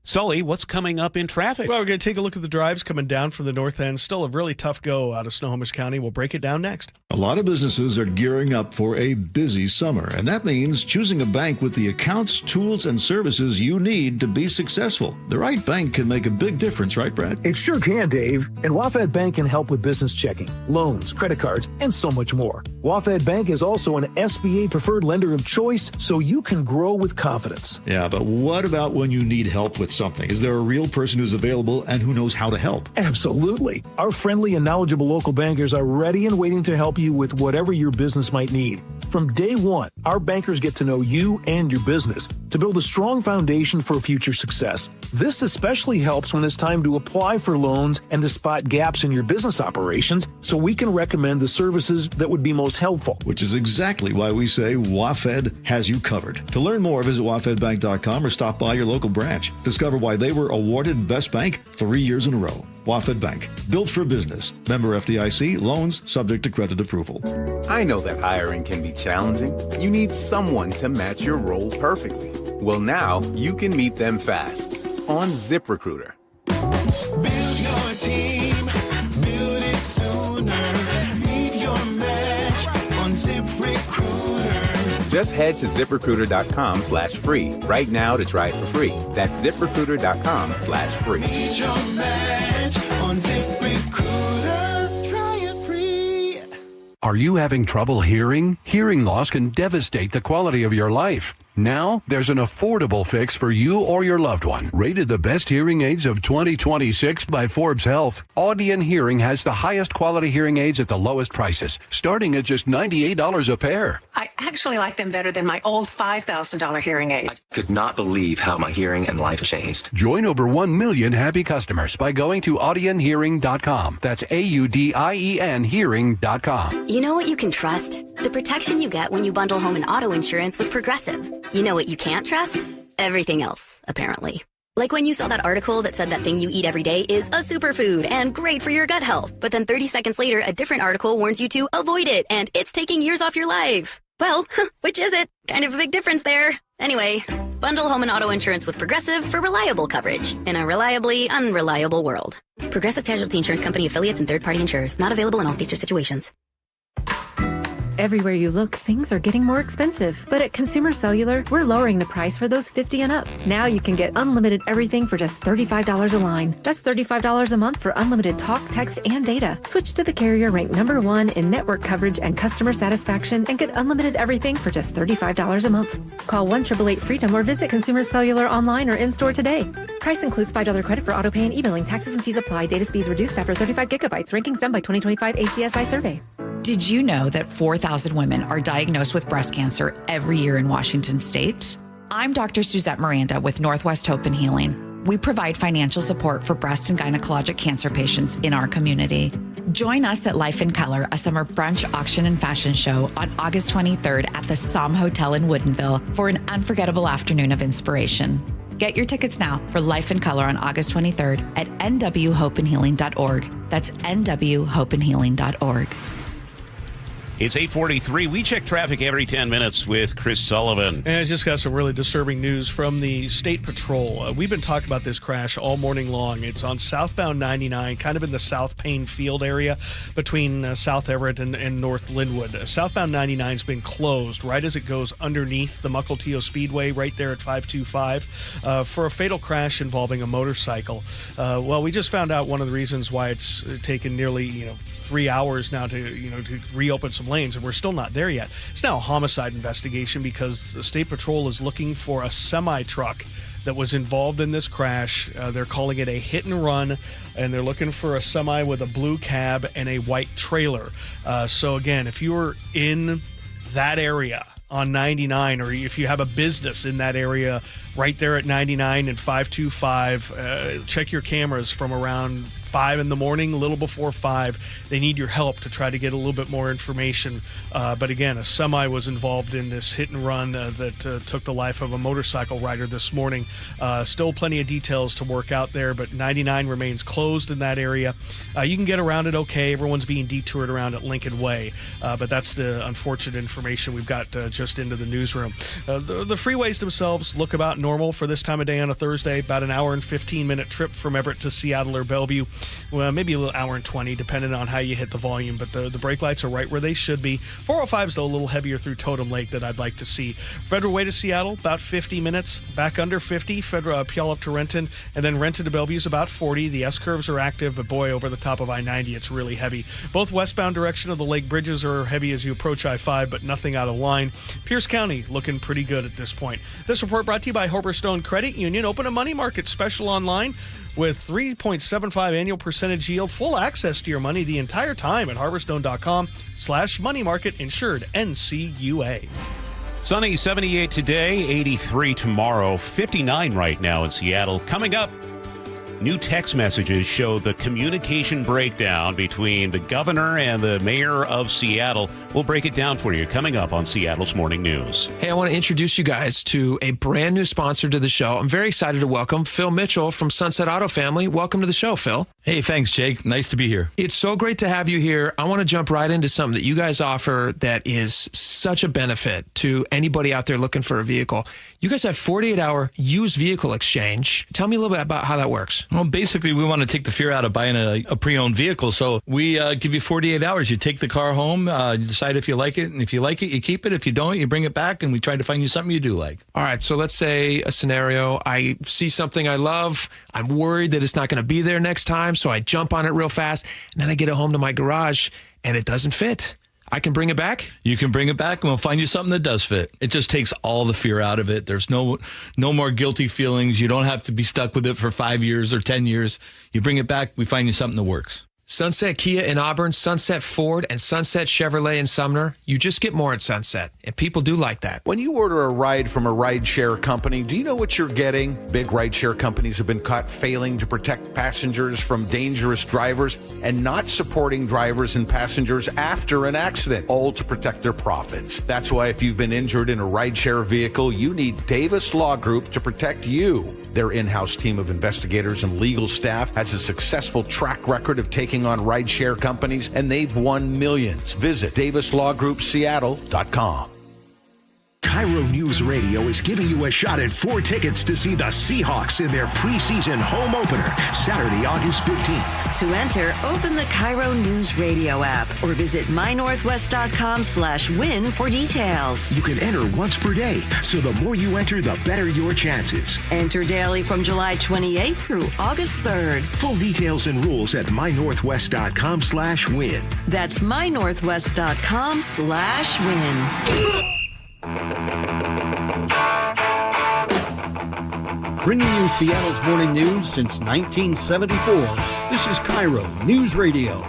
Sully, what's coming up in traffic? Well, we're going to take a look at the drives coming down from the north end. Still a really tough go out of Snohomish County. We'll break it down next. A lot of businesses are gearing up for a busy summer, and that means choosing a bank with the accounts, tools, and services you need to be successful. The right bank can make a big difference, right, Brad? It sure can, Dave. And WaFd Bank can help with business checking, loans, credit cards, and so much more. WaFd Bank is also an SBA preferred lender of choice, so you can grow with confidence. Yeah, but what about when you need help with something? Is there a real person who's available and who knows how to help? Absolutely. Our friendly and knowledgeable local bankers are ready and waiting to help you with whatever your business might need. From day one, our bankers get to know you and your business to build a strong foundation for future success. This especially helps when it's time to apply for loans and to spot gaps in your business operations, so we can recommend the services that would be most helpful. Which is exactly why we say WaFd has you covered. To learn more, visit wafedbank.com or stop by your local branch. Discover why they were awarded Best Bank 3 years in a row. WaFd Bank, built for business. Member FDIC, loans subject to credit approval. I know that hiring can be challenging. You need someone to match your role perfectly. Well, now you can meet them fast on ZipRecruiter. Build your team, build it sooner. Meet your match on ZipRecruiter. Just head to ZipRecruiter.com/free right now to try it for free. That's ZipRecruiter.com/free. Meet your match on ZipRecruiter. Try it free. Are you having trouble hearing? Hearing loss can devastate the quality of your life. Now, there's an affordable fix for you or your loved one. Rated the best hearing aids of 2026 by Forbes Health, Audion Hearing has the highest quality hearing aids at the lowest prices, starting at just $98 a pair. I actually like them better than my old $5,000 hearing aid. I could not believe how my hearing and life changed. Join over 1 million happy customers by going to audionhearing.com. That's AUDIEN hearing.com. You know what you can trust? The protection you get when you bundle home and auto insurance with Progressive. You know what you can't trust? Everything else, apparently. Like when you saw that article that said that thing you eat every day is a superfood and great for your gut health. But then 30 seconds later, a different article warns you to avoid it and it's taking years off your life. Well, which is it? Kind of a big difference there. Anyway, bundle home and auto insurance with Progressive for reliable coverage in a reliably unreliable world. Progressive Casualty Insurance Company affiliates and third-party insurers. Not available in all states or situations. Everywhere you look, things are getting more expensive. But at Consumer Cellular, we're lowering the price for those 50 and up. Now you can get unlimited everything for just $35 a line. That's $35 a month for unlimited talk, text, and data. Switch to the carrier ranked #1 in network coverage and customer satisfaction and get unlimited everything for just $35 a month. Call 1-888-FREEDOM or visit Consumer Cellular online or in-store today. Price includes $5 credit for auto pay and e-billing. Taxes and fees apply. Data speeds reduced after 35 gigabytes. Rankings done by 2025 ACSI survey. Did you know that 4,000 women are diagnosed with breast cancer every year in Washington state? I'm Dr. Suzette Miranda with Northwest Hope and Healing. We provide financial support for breast and gynecologic cancer patients in our community. Join us at Life in Color, a summer brunch, auction, and fashion show on August 23rd at the Somme Hotel in Woodinville for an unforgettable afternoon of inspiration. Get your tickets now for Life in Color on August 23rd at nwhopeandhealing.org. That's nwhopeandhealing.org. It's 8:43. We check traffic every 10 minutes with Chris Sullivan. And I just got some really disturbing news from the State Patrol. We've been talking about this crash all morning long. It's on southbound 99, kind of in the South Payne Field area between South Everett and North Linwood. Southbound 99's been closed right as it goes underneath the Mukilteo Speedway right there at 525 for a fatal crash involving a motorcycle. Well, we just found out one of the reasons why it's taken nearly 3 hours now to reopen some lanes, and we're still not there yet. It's now a homicide investigation because the State Patrol is looking for a semi-truck that was involved in this crash. They're calling it a hit and run, and they're looking for a semi with a blue cab and a white trailer. So again, if you're in that area on 99, or if you have a business in that area right there at 99 and 525, check your cameras from around 5 in the morning, a little before 5. They need your help to try to get a little bit more information. But again, a semi was involved in this hit and run that took the life of a motorcycle rider this morning. Still plenty of details to work out there, but 99 remains closed in that area. You can get around it okay. Everyone's being detoured around at Lincoln Way. But that's the unfortunate information we've got just into the newsroom. The freeways themselves look about normal for this time of day on a Thursday. About an hour and 15-minute trip from Everett to Seattle or Bellevue. Well, maybe a little hour and 20, depending on how you hit the volume, but the brake lights are right where they should be. 405's, though, a little heavier through Totem Lake that I'd like to see. Federal Way to Seattle, about 50 minutes. Back under 50, Federal Puyallup up to Renton, and then Renton to Bellevue is about 40. The S-curves are active, but boy, over the top of I-90, it's really heavy. Both westbound direction of the lake bridges are heavy as you approach I-5, but nothing out of line. Pierce County looking pretty good at this point. This report brought to you by Hoberstone Credit Union. Open a money market special online with 3.75 annual percentage yield, full access to your money the entire time at harborstone.com/money market, insured NCUA. Sunny, 78 today, 83 tomorrow, 59 right now in Seattle. Coming up, new text messages show the communication breakdown between the governor and the mayor of Seattle. We'll break it down for you coming up on Seattle's Morning News. Hey, I want to introduce you guys to a brand new sponsor to the show. I'm very excited to welcome Phil Mitchell from Sunset Auto Family. Welcome to the show, Phil. Hey, thanks, Jake. Nice to be here. It's so great to have you here. I want to jump right into something that you guys offer that is such a benefit to anybody out there looking for a vehicle. You guys have 48-hour used vehicle exchange. Tell me a little bit about how that works. Well, basically, we want to take the fear out of buying a pre-owned vehicle. So we give you 48 hours. You take the car home, you decide if you like it. And if you like it, you keep it. If you don't, you bring it back, and we try to find you something you do like. All right. So let's say a scenario. I see something I love. I'm worried that it's not going to be there next time. So I jump on it real fast. And then I get it home to my garage, and it doesn't fit. I can bring it back? You can bring it back, and we'll find you something that does fit. It just takes all the fear out of it. There's no more guilty feelings. You don't have to be stuck with it for 5 years or 10 years. You bring it back, we find you something that works. Sunset Kia in Auburn, Sunset Ford, and Sunset Chevrolet in Sumner. You just get more at Sunset, and people do like that. When you order a ride from a rideshare company, do you know what you're getting? Big rideshare companies have been caught failing to protect passengers from dangerous drivers and not supporting drivers and passengers after an accident, all to protect their profits. That's why if you've been injured in a rideshare vehicle, you need Davis Law Group to protect you. Their in-house team of investigators and legal staff has a successful track record of taking on rideshare companies, and they've won millions. Visit DavisLawGroupSeattle.com. KIRO News Radio is giving you a shot at 4 tickets to see the Seahawks in their preseason home opener, Saturday, August 15th. To enter, open the KIRO Newsradio app or visit mynorthwest.com/win for details. You can enter once per day, so the more you enter, the better your chances. Enter daily from July 28th through August 3rd. Full details and rules at mynorthwest.com/win. That's mynorthwest.com/win. Bringing you Seattle's morning news since 1974, this is KIRO News Radio.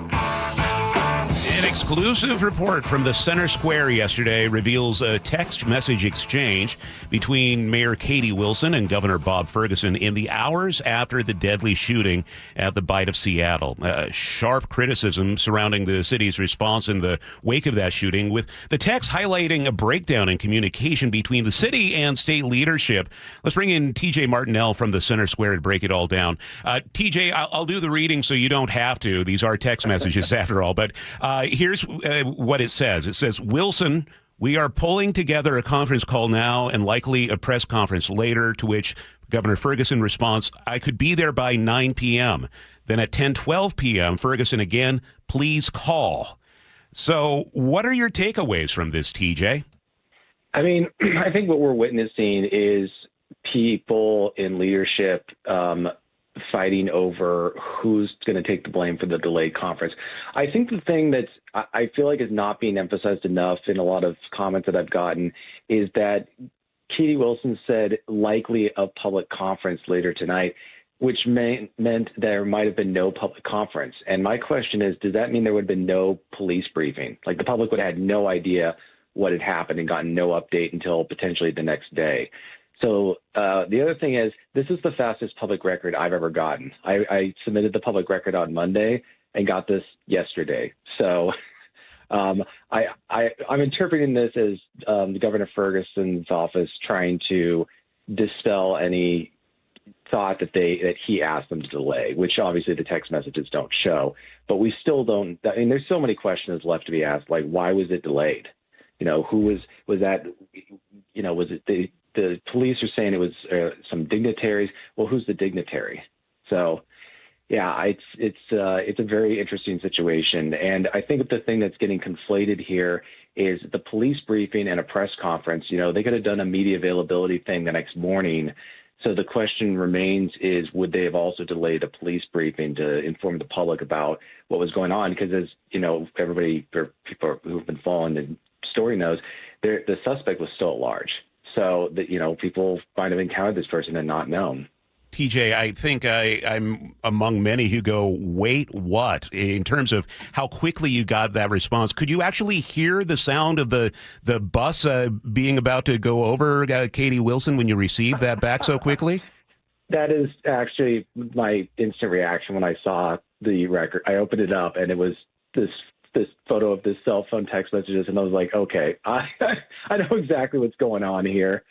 An exclusive report from the Center Square yesterday reveals a text message exchange between Mayor Katie Wilson and Governor Bob Ferguson in the hours after the deadly shooting at the Bite of Seattle. Sharp criticism surrounding the city's response in the wake of that shooting, with the text highlighting a breakdown in communication between the city and state leadership. Let's bring in TJ Martinell from the Center Square to break it all down. TJ, I'll do the reading so you don't have to. These are text messages after all, but here's what it says. It says, Wilson, we are pulling together a conference call now and likely a press conference later, to which Governor Ferguson responds, I could be there by 9 p.m. Then at 10:12 p.m., Ferguson again, please call. So what are your takeaways from this, TJ? I mean, I think what we're witnessing is people in leadership fighting over who's going to take the blame for the delayed conference. I think the thing that's I feel like is not being emphasized enough in a lot of comments that I've gotten is that Katie Wilson said likely a public conference later tonight, which meant there might have been no public conference. And my question is, does that mean there would have been no police briefing? Like the public would have had no idea what had happened and gotten no update until potentially the next day. So the other thing is, this is the fastest public record I've ever gotten. I submitted the public record on Monday and got this yesterday. So I'm interpreting this as the Governor Ferguson's office trying to dispel any thought that he asked them to delay, which obviously the text messages don't show. But we still don't. I mean, there's so many questions left to be asked. Like, why was it delayed? You know, who was that? You know, was it the police are saying it was some dignitaries? Well, who's the dignitary? So, yeah, it's a very interesting situation. And I think the thing that's getting conflated here is the police briefing and a press conference. You know, they could have done a media availability thing the next morning. So the question remains is, would they have also delayed a police briefing to inform the public about what was going on? Because as, you know, everybody or people who've been following the story knows, the suspect was still at large. So that, you know, people might have encountered this person and not known. TJ, I think I'm among many who go, wait, what? In terms of how quickly you got that response, could you actually hear the sound of the bus being about to go over Katie Wilson when you received that back so quickly? That is actually my instant reaction when I saw the record. I opened it up and it was this photo of this cell phone text messages, and I was like, okay, I know exactly what's going on here.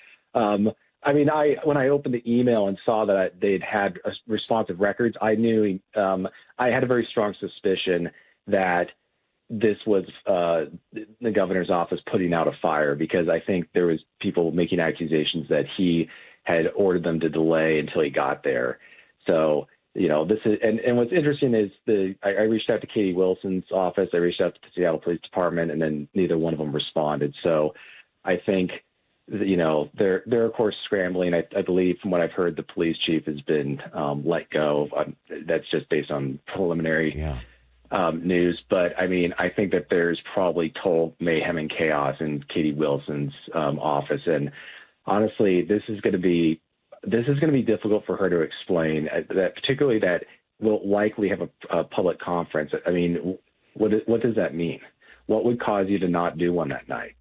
I mean, when I opened the email and saw that they'd had responsive records, I knew I had a very strong suspicion that this was the governor's office putting out a fire, because I think there was people making accusations that he had ordered them to delay until he got there. So, you know, this is, and what's interesting is I reached out to Katie Wilson's office, I reached out to the Seattle Police Department, and then neither one of them responded. So I think, you know, they're of course scrambling. I believe from what I've heard, the police chief has been let go. That's just based on preliminary news. But I mean, I think that there's probably total mayhem and chaos in Katie Wilson's office, and honestly, this is going to be difficult for her to explain. That particularly that we'll likely have a public conference. I mean, what does that mean? What would cause you to not do one that night?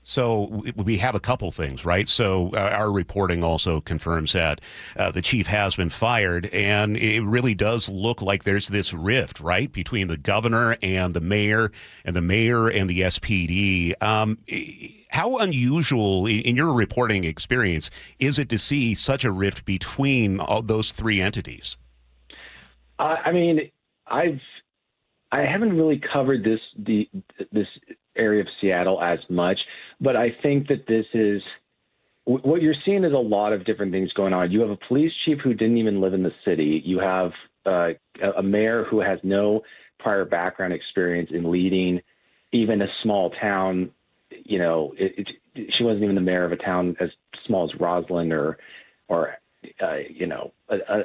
So we have a couple things, right? So our reporting also confirms that the chief has been fired, and it really does look like there's this rift, right, between the governor and the mayor and the SPD. How unusual, in your reporting experience, is it to see such a rift between all those three entities? I mean, I haven't really covered this area of Seattle as much, but I think that this is what you're seeing is a lot of different things going on. You have a police chief who didn't even live in the city. You have a mayor who has no prior background experience in leading even a small town. You know, she wasn't even the mayor of a town as small as Roslyn or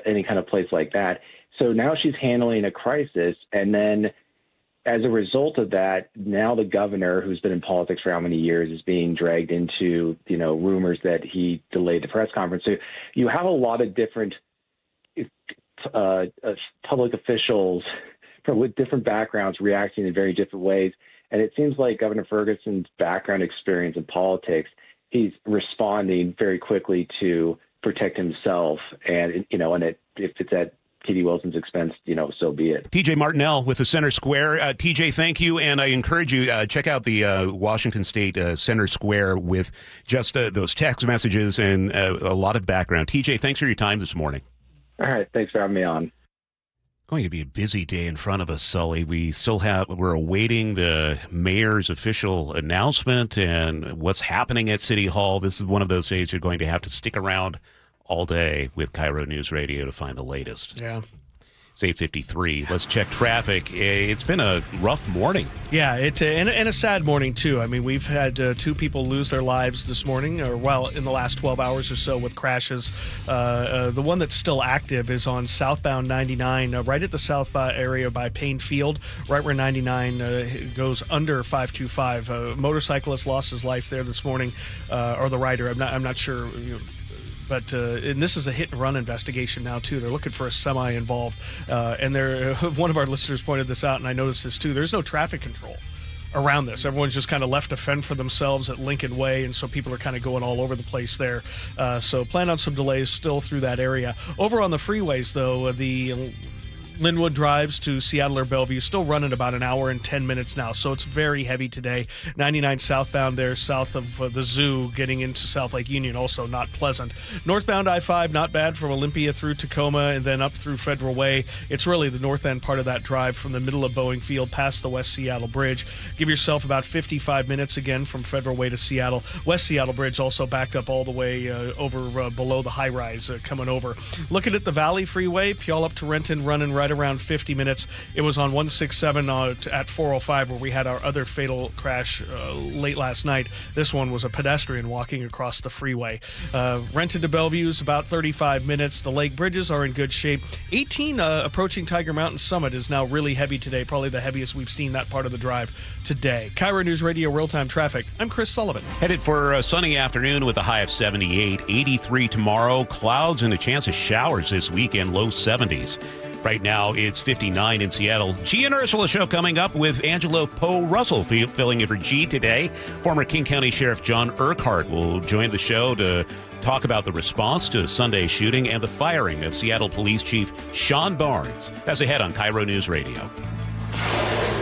any kind of place like that. So now she's handling a crisis, and then as a result of that, now the governor, who's been in politics for how many years, is being dragged into, rumors that he delayed the press conference. So you have a lot of different public officials with different backgrounds reacting in very different ways. And it seems like Governor Ferguson's background experience in politics, he's responding very quickly to protect himself. And, if it's at Katie Wilson's expense, so be it. TJ Martinell with the Center Square. TJ, thank you. And I encourage you, check out the Washington State Center Square with just those text messages and a lot of background. TJ, thanks for your time this morning. All right. Thanks for having me on. Going to be a busy day in front of us, Sully. We're awaiting the mayor's official announcement and what's happening at City Hall. This is one of those days you're going to have to stick around all day with KIRO News Radio to find the latest. Yeah. It's 8:53. Let's check traffic. It's been a rough morning. Yeah, and a sad morning, too. I mean, we've had two people lose their lives this morning, in the last 12 hours or so with crashes. The one that's still active is on southbound 99, right at the south area by Payne Field, right where 99 goes under 525. A motorcyclist lost his life there this morning, or the rider. I'm not sure. But and this is a hit-and-run investigation now, too. They're looking for a semi involved. And one of our listeners pointed this out, and I noticed this, too. There's no traffic control around this. Everyone's just kind of left to fend for themselves at Lincoln Way, and so people are kind of going all over the place there. So plan on some delays still through that area. Over on the freeways, though, the Linwood drives to Seattle or Bellevue still running about an hour and 10 minutes now, so it's very heavy today. 99 southbound there south of the zoo getting into South Lake Union, also not pleasant. Northbound I-5 not bad from Olympia through Tacoma and then up through Federal Way. It's really the north end part of that drive from the middle of Boeing Field past the West Seattle Bridge. Give yourself about 55 minutes again from Federal Way to Seattle. West Seattle Bridge also backed up all the way over below the high-rise coming over. Looking at the Valley Freeway, Puyallup up to Renton running right around 50 minutes. It was on 167 at 405 where we had our other fatal crash late last night. This one was a pedestrian walking across the freeway. Renton to Bellevue is about 35 minutes. The lake bridges are in good shape. 18 approaching Tiger Mountain Summit is now really heavy today, probably the heaviest we've seen that part of the drive today. KIRO News Radio real-time traffic. I'm Chris Sullivan. Headed for a sunny afternoon with a high of 78, 83 tomorrow. Clouds and a chance of showers this weekend, low 70s. Right now, it's 59 in Seattle. G and Ursula show coming up with Angelo Poe Russell filling in for G today. Former King County Sheriff John Urquhart will join the show to talk about the response to Sunday's shooting and the firing of Seattle Police Chief Sean Barnes. That's ahead on KIRO News Radio.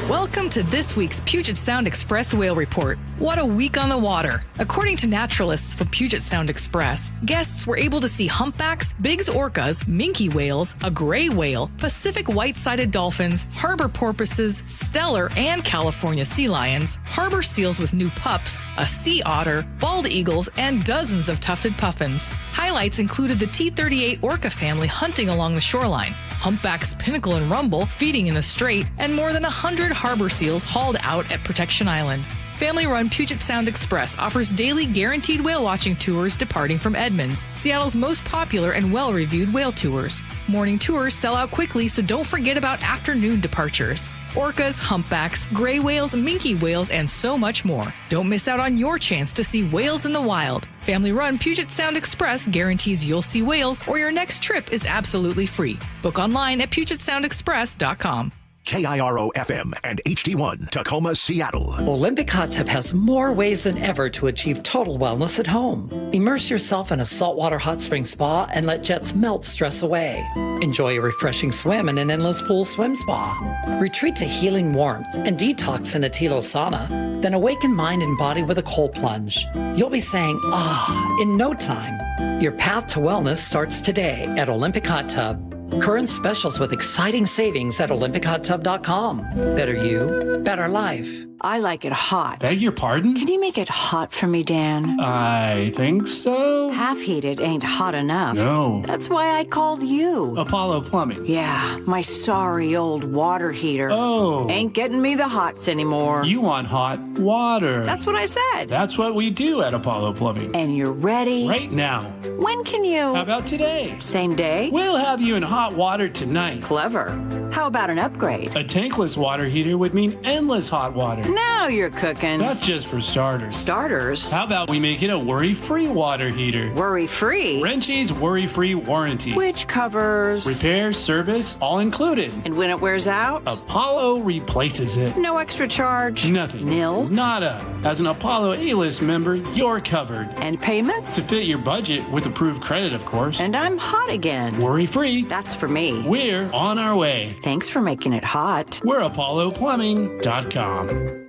Welcome to this week's Puget Sound Express Whale Report. What a week on the water. According to naturalists from Puget Sound Express, guests were able to see humpbacks, Biggs orcas, minke whales, a gray whale, Pacific white-sided dolphins, harbor porpoises, stellar and California sea lions, harbor seals with new pups, a sea otter, bald eagles, and dozens of tufted puffins. Highlights included the T-38 orca family hunting along the shoreline, humpbacks Pinnacle and Rumble feeding in the Strait, and more than 100 harbor seals hauled out at Protection Island. Family-run Puget Sound Express offers daily guaranteed whale watching tours departing from Edmonds, Seattle's most popular and well-reviewed whale tours. Morning tours sell out quickly, so don't forget about afternoon departures. Orcas, humpbacks, gray whales, minke whales, and so much more. Don't miss out on your chance to see whales in the wild. Family-run Puget Sound Express guarantees you'll see whales or your next trip is absolutely free. Book online at PugetSoundExpress.com. KIRO FM and HD1 Tacoma, Seattle. Olympic Hot Tub has more ways than ever to achieve total wellness at home. Immerse yourself in a saltwater hot spring spa and let jets melt stress away. Enjoy a refreshing swim in an endless pool swim spa. Retreat to healing warmth and detox in a Tilo sauna. Then awaken mind and body with a cold plunge. You'll be saying, ah, in no time. Your path to wellness starts today at Olympic Hot Tub. Current specials with exciting savings at OlympicHotTub.com. Better you, better life. I like it hot. Beg your pardon? Can you make it hot for me, Dan? I think so. Half heated ain't hot enough. No. That's why I called you. Apollo Plumbing. Yeah, my sorry old water heater. Oh. Ain't getting me the hots anymore. You want hot water. That's what I said. That's what we do at Apollo Plumbing. And you're ready? Right now. When can you? How about today? Same day? We'll have you in hot water tonight. Clever. How about an upgrade? A tankless water heater would mean endless hot water. Now you're cooking. That's just for starters. Starters? How about we make it a worry-free water heater? Worry-free? Wrenchie's worry-free warranty. Which covers? Repair, service, all included. And when it wears out? Apollo replaces it. No extra charge? Nothing. Nil? Nada. As an Apollo A-list member, you're covered. And payments? To fit your budget with approved credit, of course. And I'm hot again. Worry-free. That's for me. We're on our way. Thanks for making it hot. We're ApolloPlumbing.com.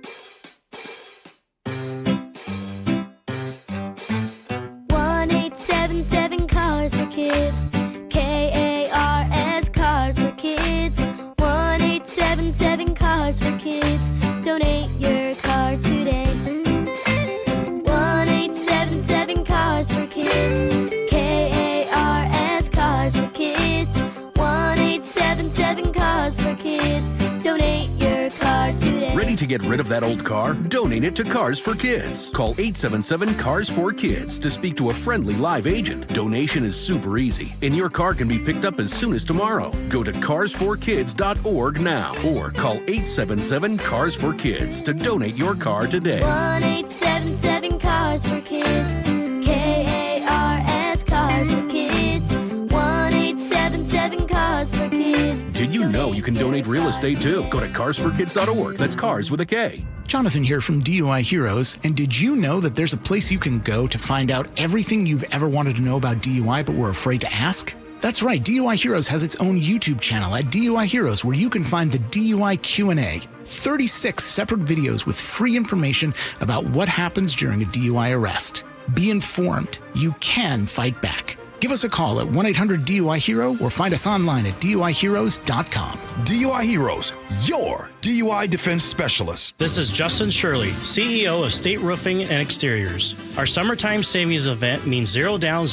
1877 Cars for Kids. KARS Cars for Kids. 1877 Cars for Kids. Donate your car today. 1877 Cars for Kids. KARS Cars for Kids. 1877 Cars for Kids. Donate your car today. Ready to get rid of that old car? Donate it to Cars for Kids. Call 877 Cars for Kids to speak to a friendly live agent. Donation is super easy, and your car can be picked up as soon as tomorrow. Go to carsforkids.org now or call 877 Cars for Kids to donate your car today. 1877 Cars for Kids. KARS Cars for Kids. 1877 Cars for Kids. Did you know you can donate real estate too? Go to carsforkids.org. That's cars with a K. Jonathan here from DUI Heroes. And did you know that there's a place you can go to find out everything you've ever wanted to know about DUI but were afraid to ask? That's right, DUI Heroes has its own YouTube channel at DUI Heroes where you can find the DUI Q&A, 36 separate videos with free information about what happens during a DUI arrest. Be informed. You can fight back. Give us a call at 1-800-DUI-HERO or find us online at DUIHeroes.com. DUI Heroes, your DUI defense specialist. This is Justin Shirley, CEO of State Roofing and Exteriors. Our summertime savings event means 0 down,